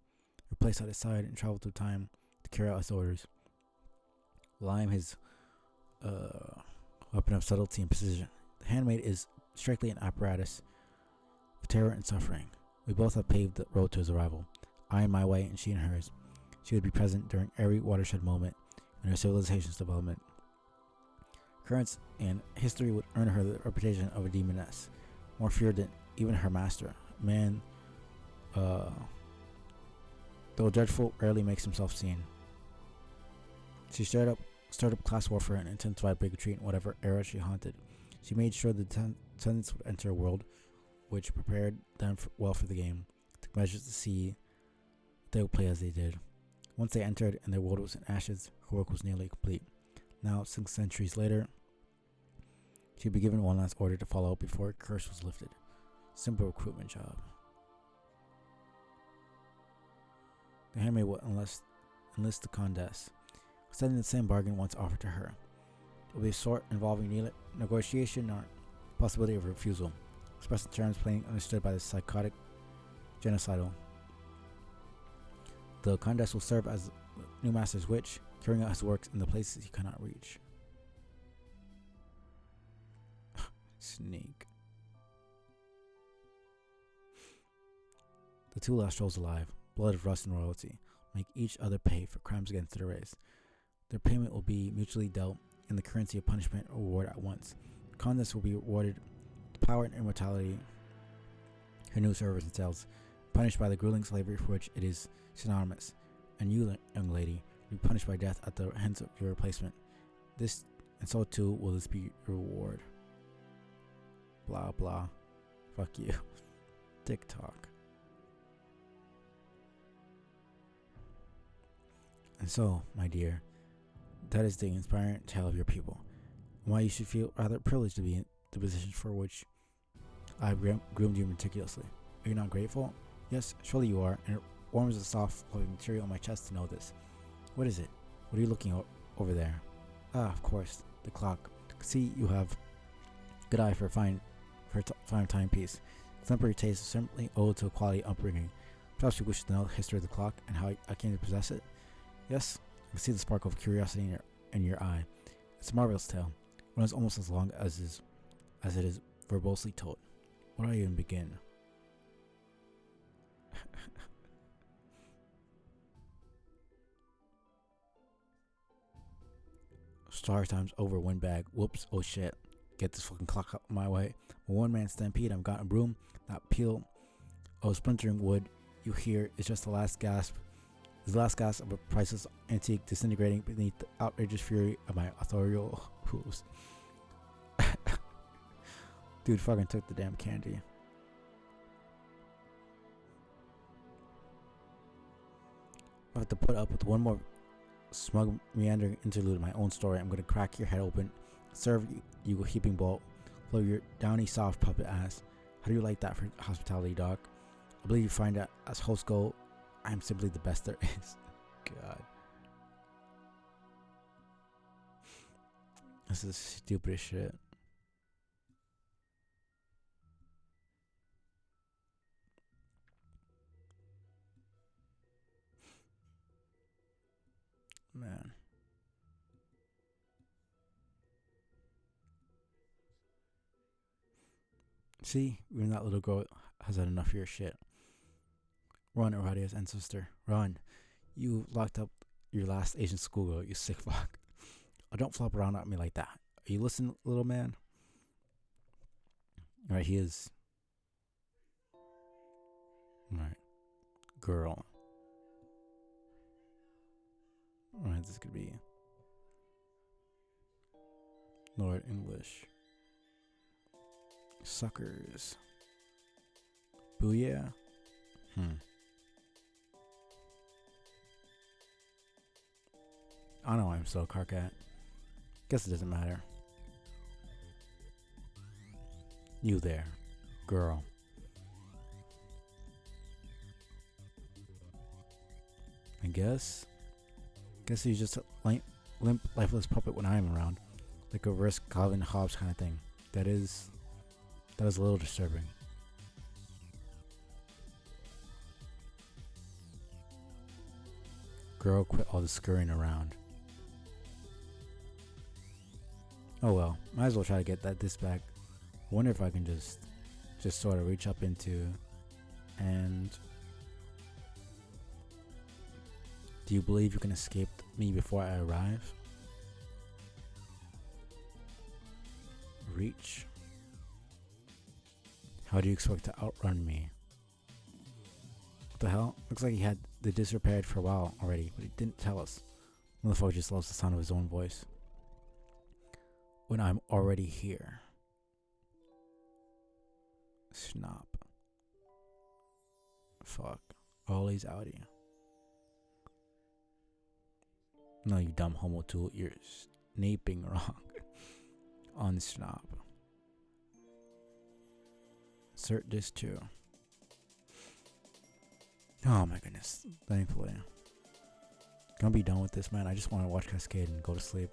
her place at his side and travel through time to carry out his orders. While I am his weapon of subtlety and precision, the handmaid is strictly an apparatus of terror and suffering. We both have paved the road to his arrival. I in my way, and she in hers. She would be present during every watershed moment in her civilization's development. Currents and history would earn her the reputation of a demoness, more feared than even her master. Man, though dreadful, rarely makes himself seen. She stirred up class warfare and intensified bigotry in whatever era she haunted. She made sure the descendants would enter a world which prepared them well for the game, took measures to see they would play as they did. Once they entered and their world was in ashes, her work was nearly complete. Now, 6 centuries later, she'd be given one last order to follow before her curse was lifted. Simple recruitment job. The handmaid will enlist the Condess, extending the same bargain once offered to her. It will be a sort involving neither negotiation nor possibility of refusal, expressed in terms plainly understood by the psychotic genocidal. The Condess will serve as the new master's witch, carrying out his works in the places he cannot reach. Sneak. The two last trolls alive, blood of rust and royalty, make each other pay for crimes against their race. Their payment will be mutually dealt in the currency of punishment or reward at once. Condess will be rewarded with power and immortality her new service entails, punished by the grueling slavery for which it is synonymous, and you, young lady, will be punished by death at the hands of your replacement. This, and so too, will this be your reward. Blah blah. Fuck you. TikTok. And so, my dear, that is the inspiring tale of your people, and why you should feel rather privileged to be in the position for which I have groomed you meticulously. Are you not grateful? Yes, surely you are, and it warms the soft, loving material on my chest to know this. What is it? What are you looking over there? Ah, of course, the clock. See, you have good eye for fine timepiece. Exemplary taste is simply owed to a quality upbringing. Perhaps you wish to know the history of the clock and how I came to possess it. Yes, I can see the sparkle of curiosity in your eye. It's a marvelous tale. One is almost as long as it is verbosely told. Where do I even begin? Star times over, windbag. Whoops, oh shit. Get this fucking clock out of my way. A one-man stampede, I've got a broom, that peel of splintering wood you hear is just the last gasp. Is the last gasp of a priceless antique disintegrating beneath the outrageous fury of my authorial hooves. Dude fucking took the damn candy. have to put up with one more smug meandering interlude in my own story, I'm gonna crack your head open, serve you a heaping bowl, blow your downy soft puppet ass. How do you like that for hospitality, Doc? I believe you find that as hosts go, I am simply the best there is. God. This is stupid as shit. Man. See, even that little girl has had enough of your shit. Run, Aradia's ancestor. Run. You locked up your last Asian schoolgirl, you sick fuck. Oh, don't flop around at me like that. Are you listening, little man? Alright, he is. Alright. Girl. Alright, this could be Lord English. Suckers. Booyah. I know I'm so Carcat. Guess it doesn't matter. You there, girl. I guess he's just a limp, lifeless puppet when I'm around, like a reverse Calvin Hobbes kind of thing. That is a little disturbing. Girl, quit all the scurrying around. Oh well, might as well try to get that disc back. I wonder if I can just sort of reach up into and... Do you believe you can escape me before I arrive? Reach. How do you expect to outrun me? What the hell? Looks like he had the disc repaired for a while already, but he didn't tell us. Motherfucker just loves the sound of his own voice. When I'm already here. Snap. Fuck. Ollie's outie. No, you dumb homo tool. You're snaping wrong. On snap. Cert this too. Oh my goodness. Thankfully. Gonna be done with this, man. I just want to watch Cascade and go to sleep.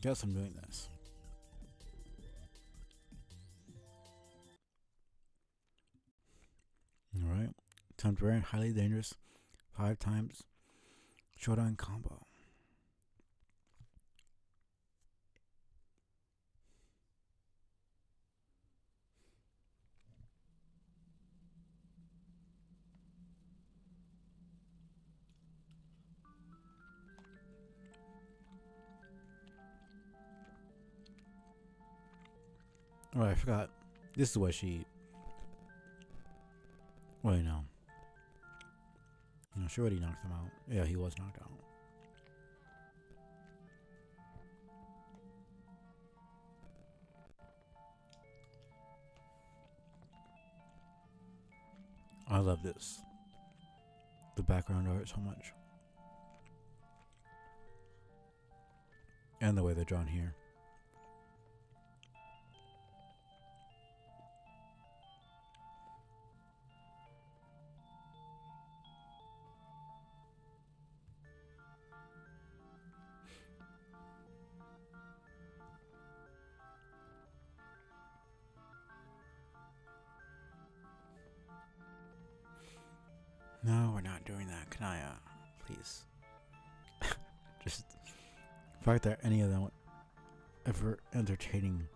Guess I'm doing this. Alright. Temporary, highly dangerous. 5 times. Showdown combo. Oh, I forgot. This is what she... Wait, no. No, she already knocked him out. Yeah, he was knocked out. I love this. The background art so much. And the way they're drawn here. No, we're not doing that. Can I, please? Just, the fact that any of them ever entertaining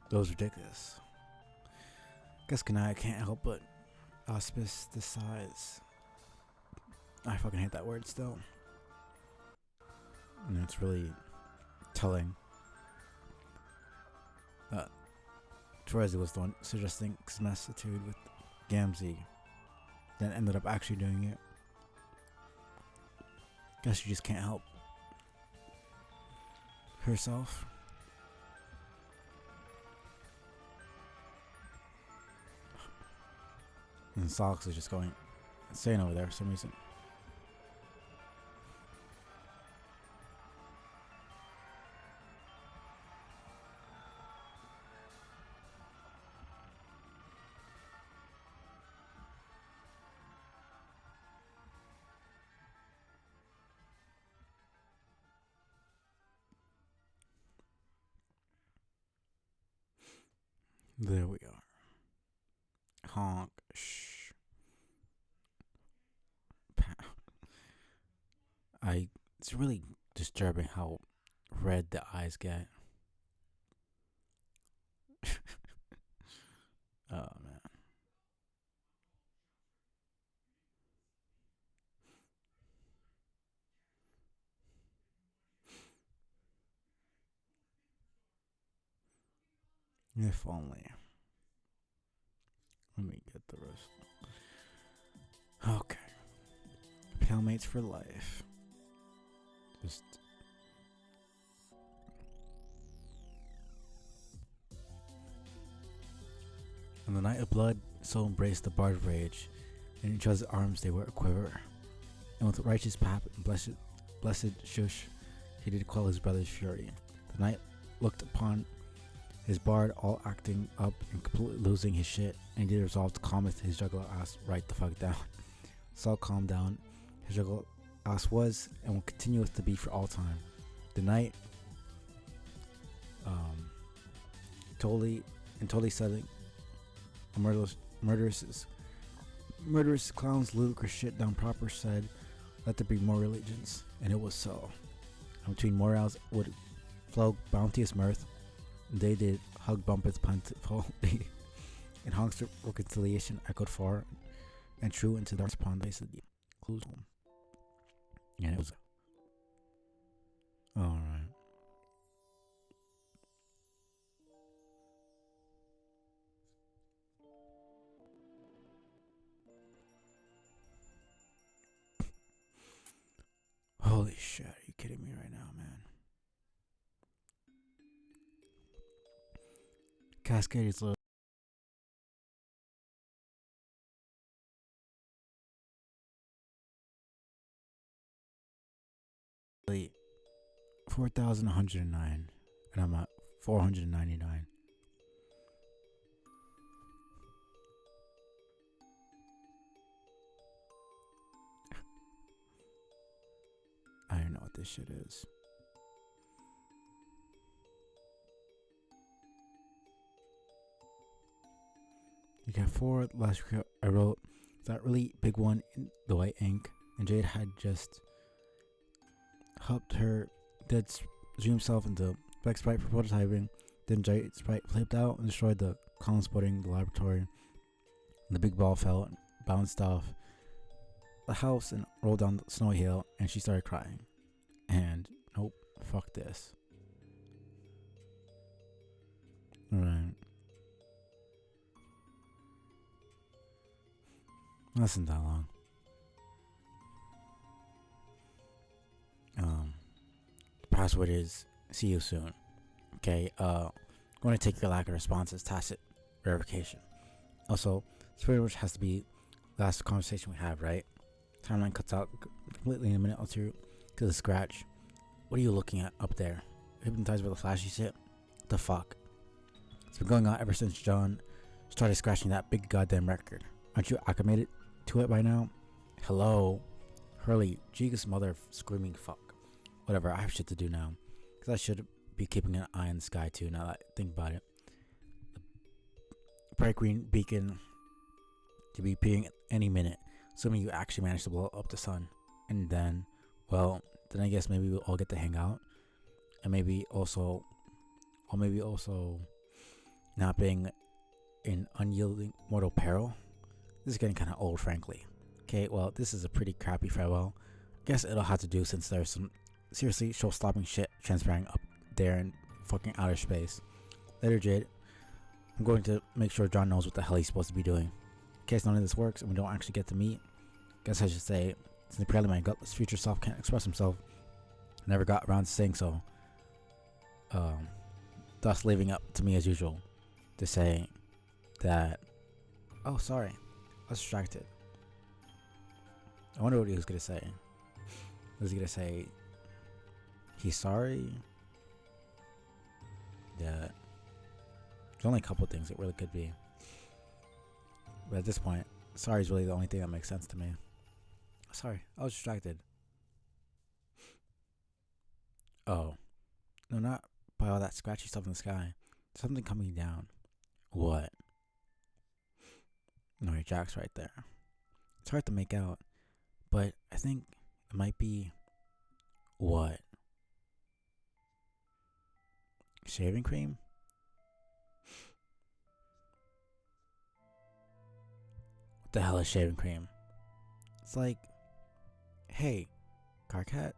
those ridiculous. Guess I can't help but auspice the size. I fucking hate that word still. And it's really telling that Terezi was the one suggesting Xmessitude with Gamzee, then ended up actually doing it. Guess she just can't help herself. And Socks is just going insane over there for some reason. There we are. Honk. Shh. It's really disturbing how red the eyes get. Oh man. If only. Let me get the rest. Okay. Palemates for life. Just. On the night of blood, so embraced the bard of rage. In each other's arms they were a quiver. And with righteous pap and blessed shush, he did quell his brother's fury. The knight looked upon his bard all acting up and completely losing his shit, and he did resolve to calm his juggler ass right the fuck down. Saul calmed down. His juggler ass was and will continue to be for all time. The knight totally setting a murderous clown's ludicrous shit down proper said, let there be more religions, and it was so. And between morals would flow bounteous mirth, and they did hug bumpeth plentiful, and Honk's reconciliation echoed far and true into the pond base of the clues home. And it was alright. Holy shit, are you kidding me right now, man? Cascade is low. 4,109, and I'm at 499. I don't know what this shit is. You got 4 last week I wrote that really big one in the white ink, and Jade had just helped her dead zoom himself into Black Sprite for prototyping. Then Jade Sprite flipped out and destroyed the column splitting the laboratory. And the big ball fell and bounced off the house and rolled down the snowy hill, and she started crying. And nope, fuck this. Alright. That's not that long. The password is see you soon. Okay, going to take your lack of response as tacit verification. Also, this pretty much has to be the last conversation we have, right? Timeline cuts out completely in a minute or two to the scratch. What are you looking at up there? Hypnotized by the flashy shit? What the fuck? It's been going on ever since John started scratching that big goddamn record. Aren't you acclimated to it by now? Hello? Hurley, Jiga's mother screaming fuck. Whatever, I have shit to do now. Because I should be keeping an eye on the sky too, now that I think about it. The bright green beacon to be peering any minute, assuming you actually manage to blow up the sun. And then, well, then I guess maybe we'll all get to hang out. And maybe also not being in unyielding mortal peril. This is getting kind of old, frankly. Okay, well, this is a pretty crappy farewell. Guess it'll have to do since there's some seriously show-stopping shit transpiring up there in fucking outer space. Later, Jade. I'm going to make sure John knows what the hell he's supposed to be doing. In case none of this works and we don't actually get to meet, guess I should say, since apparently my gutless future self can't express himself, I never got around to saying so. Thus leaving up to me as usual to say that, oh, sorry, I was distracted. I wonder what he was going to say. Was he going to say he's sorry? Yeah. There's only a couple things it really could be. But at this point, sorry is really the only thing that makes sense to me. Sorry, I was distracted. Oh. No, not by all that scratchy stuff in the sky. Something coming down. What? No, your Jack's right there. It's hard to make out, but I think it might be what? Shaving cream? What the hell is shaving cream? It's like, hey, Carcat?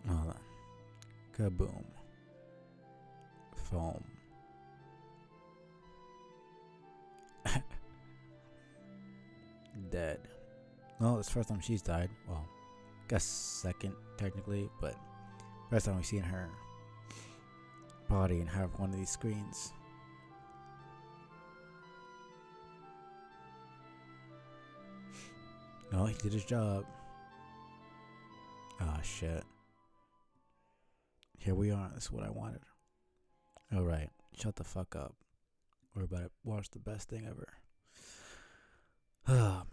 Hold on. Kaboom. Foam. Dead. Well, it's the first time she's died. Well, I guess second technically, but first time we've seen her body and have one of these screens. No, he did his job. Ah, shit. Here we are. This is what I wanted. Alright, shut the fuck up. We're about to watch the best thing ever. Oh,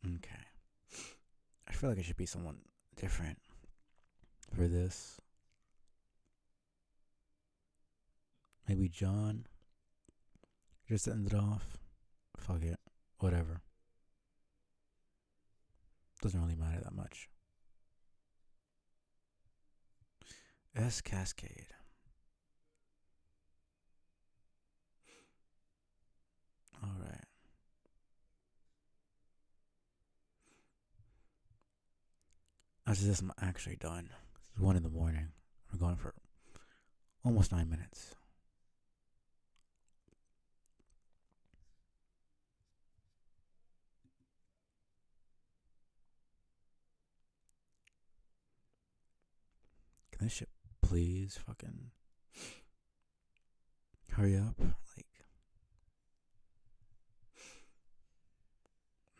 man. Okay. I feel like I should be someone different for this. Maybe John. Just to end it off. Fuck it. Whatever. Doesn't really matter that much. S Cascade. Alright. After this, I'm actually done. It's 1 in the morning. We're going for almost 9 minutes. Can this shit please fucking hurry up? Like,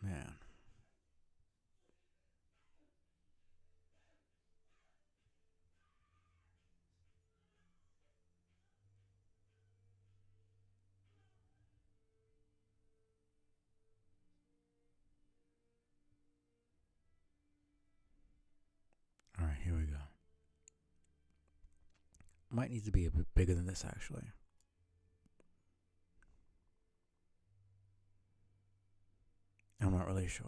man. Alright, here we go. Might need to be a bit bigger than this, actually. I'm not really sure.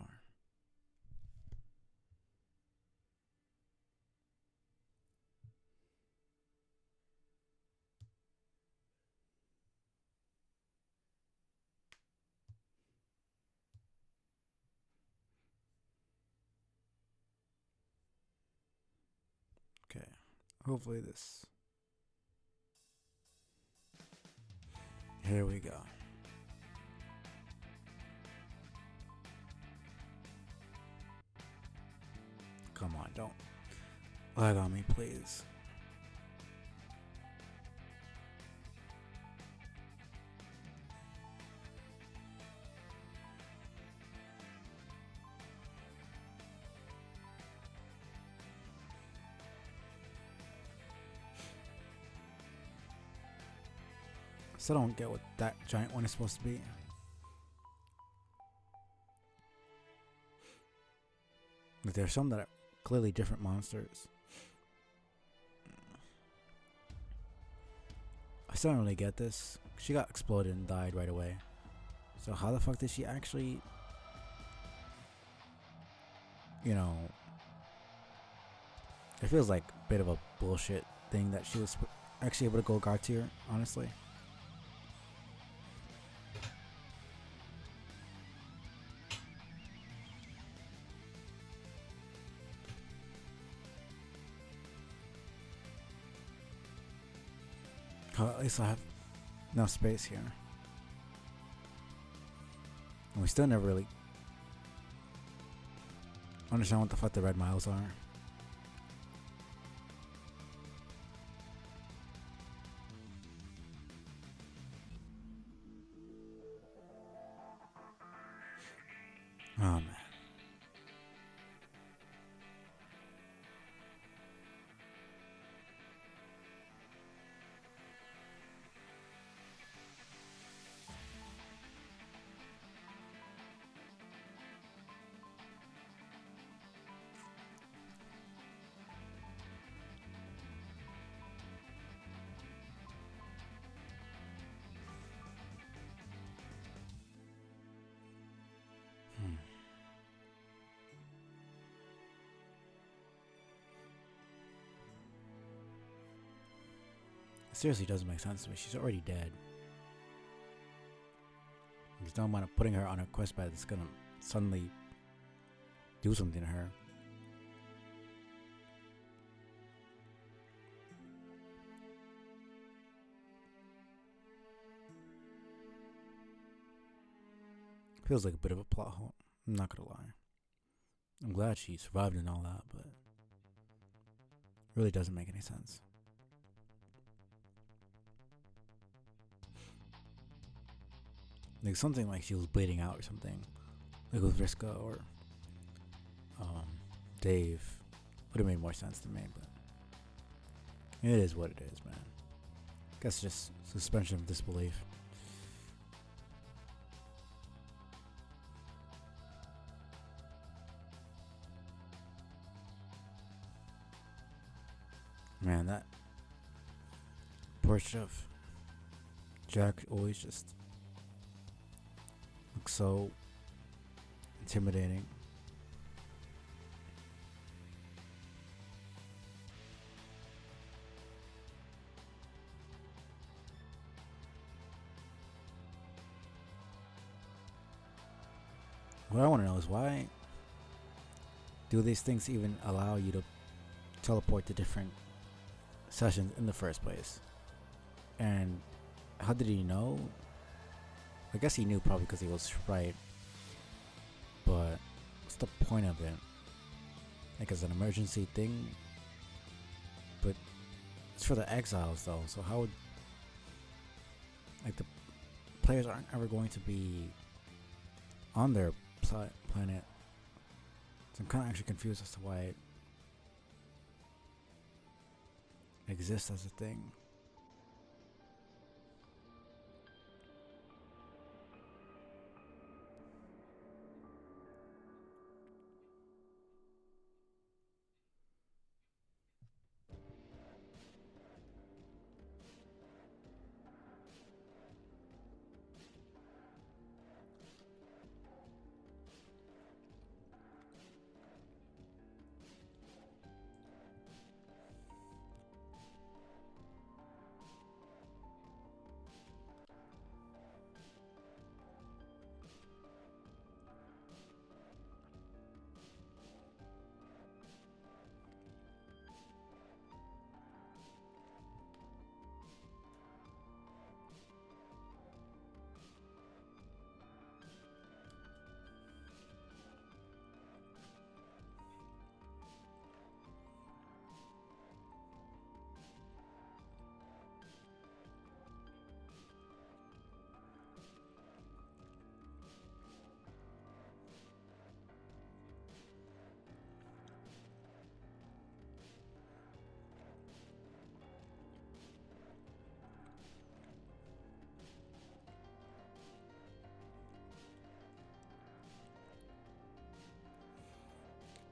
Okay. Hopefully this. Here we go. Come on, don't lag on me, please. Still don't get what that giant one is supposed to be. Like, there's some that are clearly different monsters. I still don't really get this. She got exploded and died right away. So how the fuck did she actually, you know, it feels like a bit of a bullshit thing that she was actually able to go God tier, honestly. Oh, at least I have enough space here. And we still never really understand what the fuck the red miles are. Oh man. It seriously doesn't make sense to me. She's already dead. There's no amount of putting her on a quest pad that's gonna suddenly do something to her. Feels like a bit of a plot hole. I'm not gonna lie. I'm glad she survived and all that, but it really doesn't make any sense. Like something like she was bleeding out or something, like with Vriska or Dave, would have made more sense to me. But it is what it is, man. Guess just suspension of disbelief. Man, that portrait of Jack always just looks so intimidating. What I want to know is why do these things even allow you to teleport to different sessions in the first place? And how did he know? I guess he knew probably because he was right. But what's the point of it? Like as an emergency thing? But it's for the exiles though, so how would like the players aren't ever going to be on their planet? So I'm kind of actually confused as to why it exists as a thing.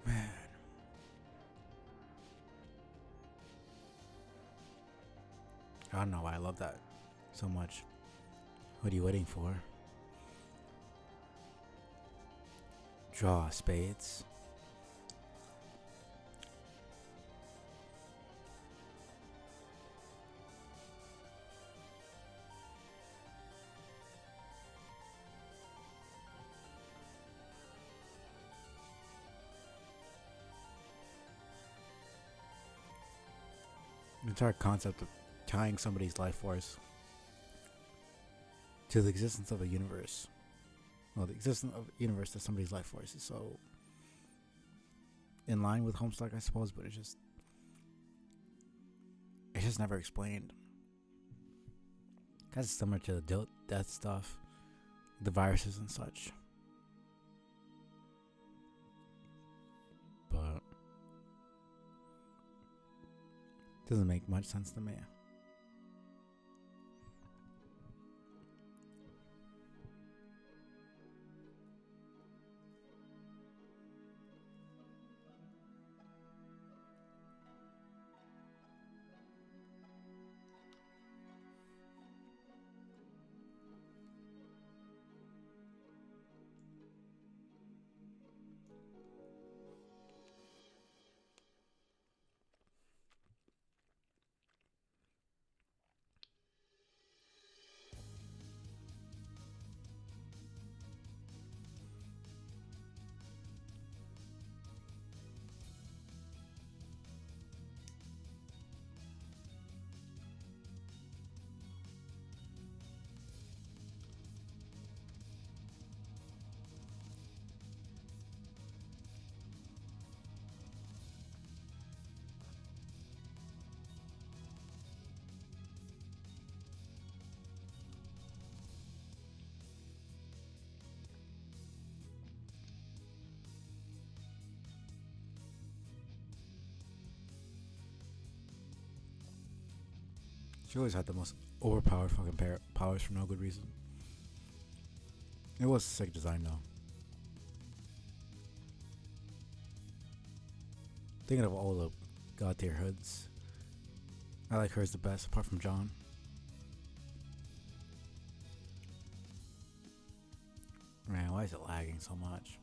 Man. I don't know why I love that so much. What are you waiting for? Draw spades. The entire concept of tying somebody's life force to the existence of a universe. Well, the existence of a universe to somebody's life force is so in line with Homestuck, I suppose, but it's just never explained. Kind of similar to the death stuff, the viruses and such. But doesn't make much sense to me. She always had the most overpowered fucking powers for no good reason. It was a sick design though. Thinking of all the god tier hoods, I like hers the best, apart from John. Man, why is it lagging so much?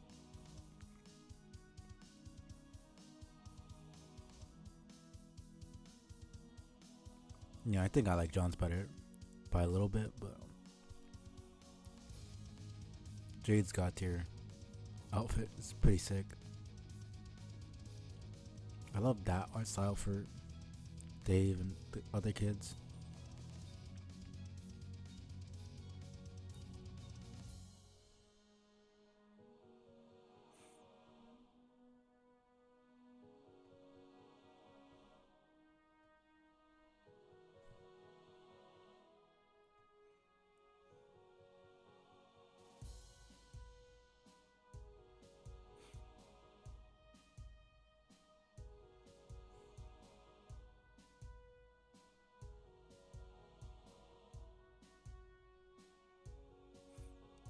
Yeah, I think I like John's better by a little bit, but Jade's god tier outfit is pretty sick. I love that art style for Dave and the other kids.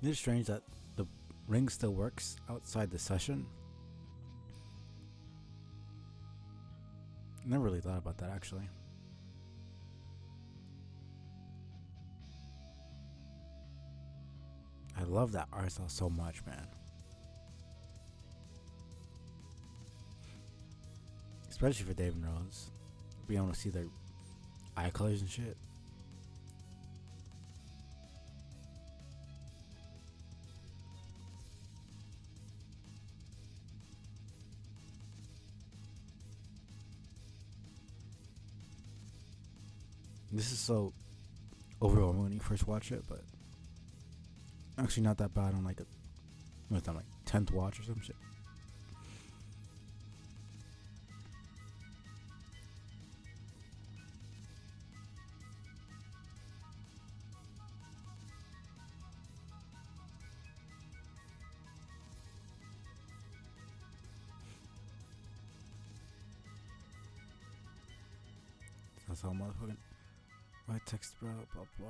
It's strange that the ring still works outside the session. Never really thought about that actually. I love that art style so much, man. Especially for Dave and Rose. Being able to see their eye colors and shit. This is so overwhelming when you first watch it, but actually not that bad on like what's that, like 10th watch or some shit. That's all motherfucking white text, blah blah blah.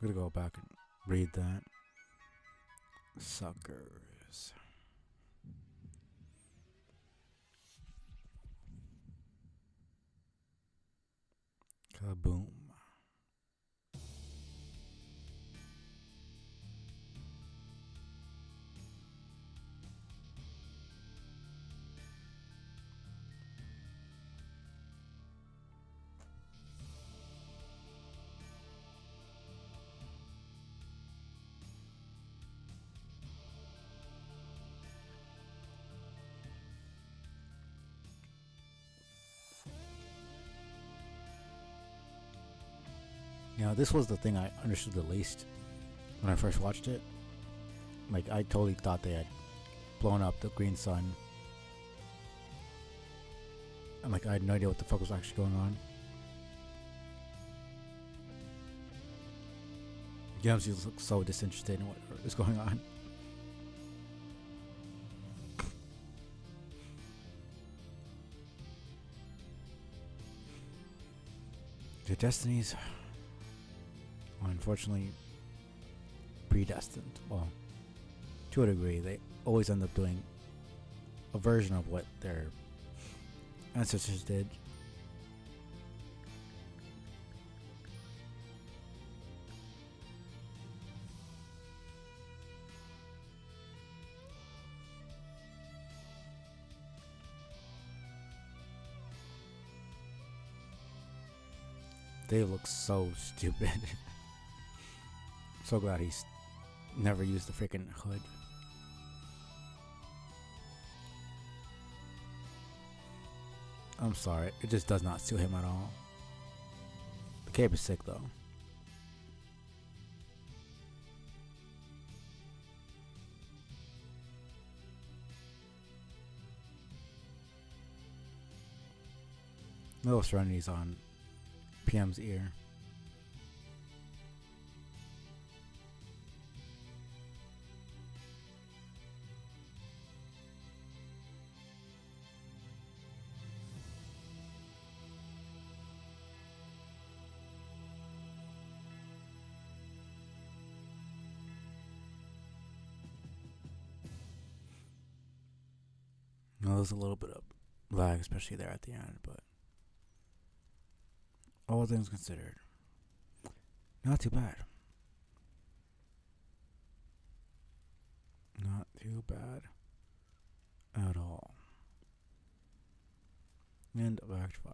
I'm gonna go back and read that. Suckers. Kaboom. This was the thing I understood the least when I first watched it. Like, I totally thought they had blown up the green sun. And, like, I had no idea what the fuck was actually going on. James just looks so disinterested in what is going on. Their destinies are unfortunately predestined. Well, to a degree, they always end up doing a version of what their ancestors did. Dave looks so stupid. So glad he's never used the freaking hood. I'm sorry, it just does not suit him at all. The cape is sick though. Little Serenity's on PM's ear. Well, there's a little bit of lag, especially there at the end, but all things considered, not too bad. Not too bad at all. End of Act 5.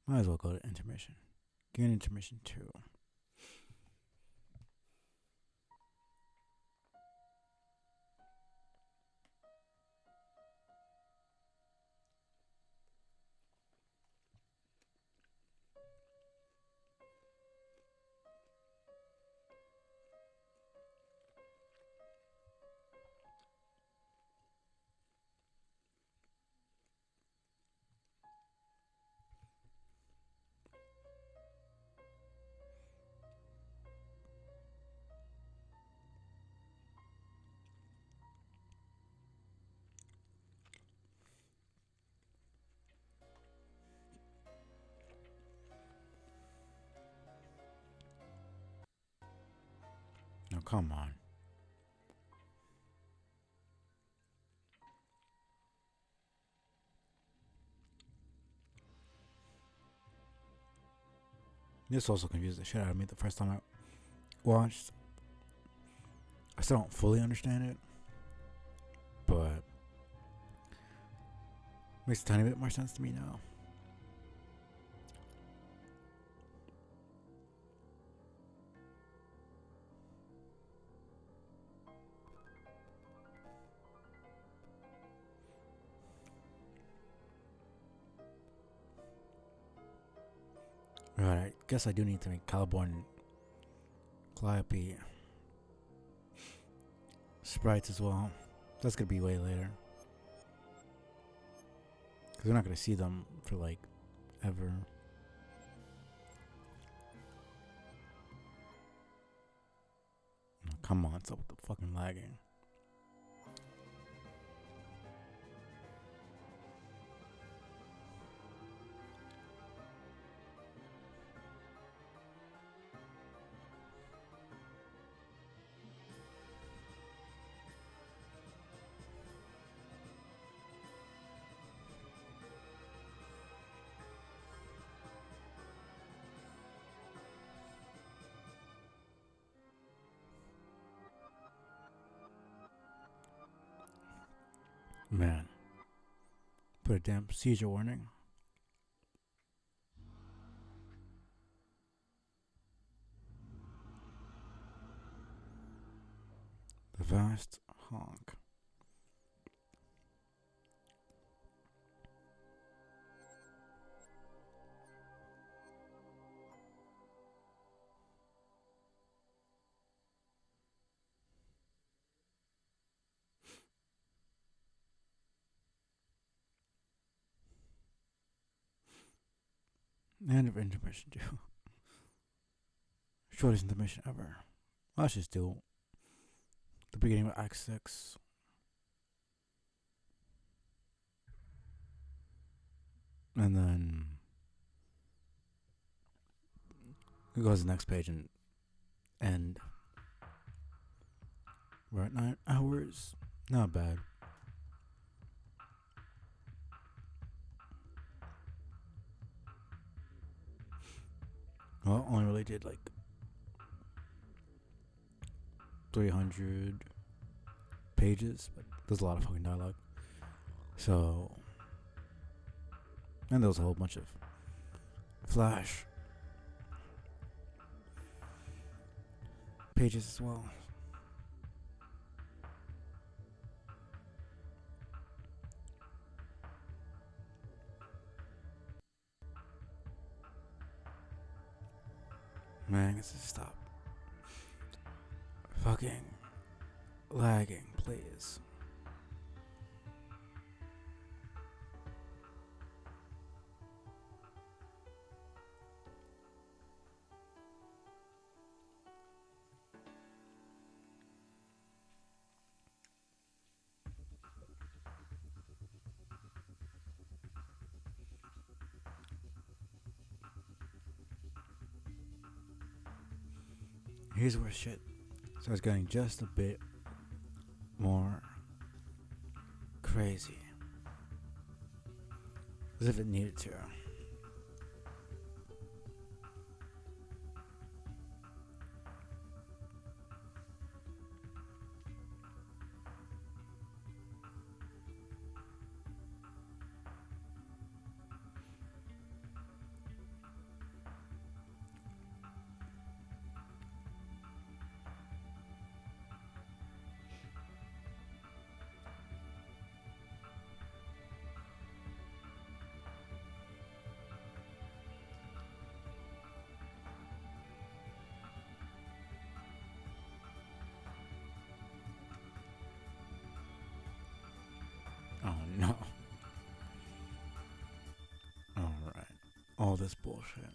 Might as well go to intermission. Get intermission 2. Now come on. This also confused the shit out of me the first time I watched. I still don't fully understand it, but makes a tiny bit more sense to me now. Right, I guess I do need to make Caliborn and Calliope sprites as well. That's gonna be way later, because we're not gonna see them for like ever. Oh, come on, stop with the fucking lagging. Man, put a damn procedure warning. The vast honk. End of intermission too. Shortest intermission ever. Let's just do the beginning of Act 6. And then it goes to the next page and we're at 9 hours. Not bad. Well, only really did like 300 pages, but there's a lot of fucking dialogue. So, and there was a whole bunch of flash pages as well. Man, it's just stop fucking lagging, please. Here's where shit starts getting just a bit more crazy. As if it needed to. Oh no. Alright. All this bullshit.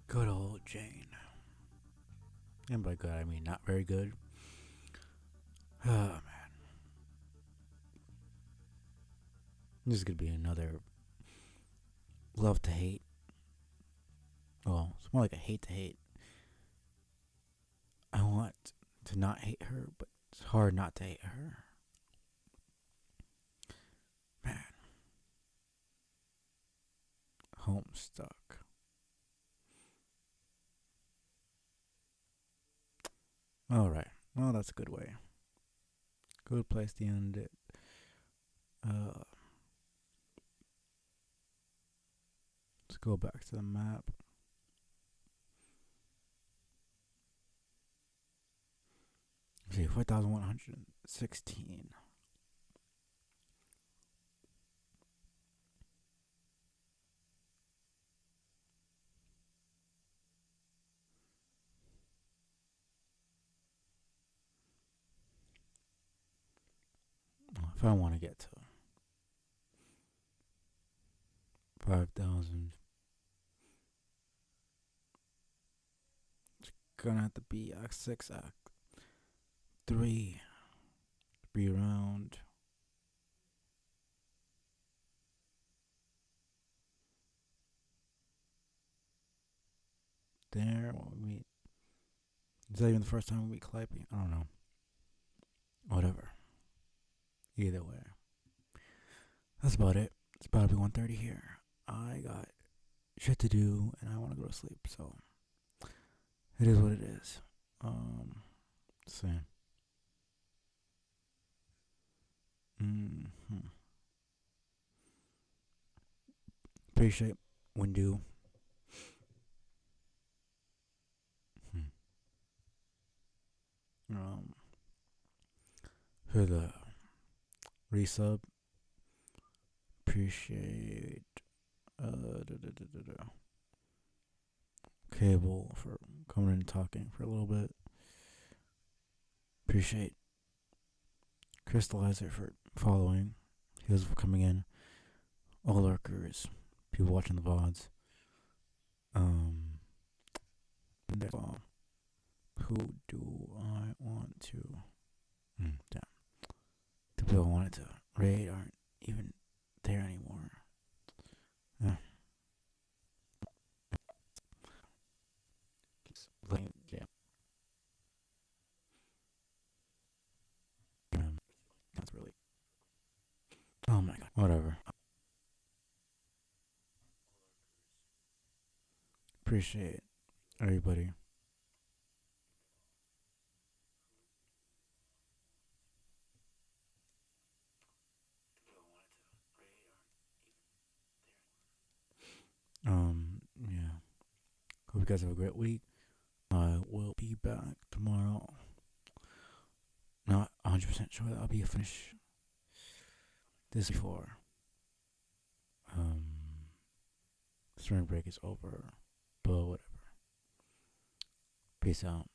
Good old Jane. And by good, I mean not very good. Oh, man. This is gonna be another love to hate. Well, it's more like a hate to hate. I want to not hate her, but it's hard not to hate her. Man. Homestuck. Alright. Well, that's a good way. Good place to end it. Let's go back to the map. See, 4,116. If I want to get to 5,000, it's gonna have to be Act 6, Act 3. Be around. There, when we meet. Is that even the first time we meet Clype? I don't know. Whatever. Either way. That's about it. It's about to be 1:30 here. I got shit to do and I want to go to sleep, so it is what it is. Same. Appreciate when do. Um, for the resub. Appreciate Cable for coming in and talking for a little bit. Appreciate Crystallizer for following. He was coming in. All lurkers, people watching the VODs. Who do I want to? Damn. The people I wanted to raid aren't even there anymore. Yeah. Yeah. That's really. Oh my god. Whatever. Appreciate everybody. Yeah. Hope you guys have a great week. I will be back tomorrow. Not 100% sure that I'll be finished this before spring break is over, but whatever. Peace out.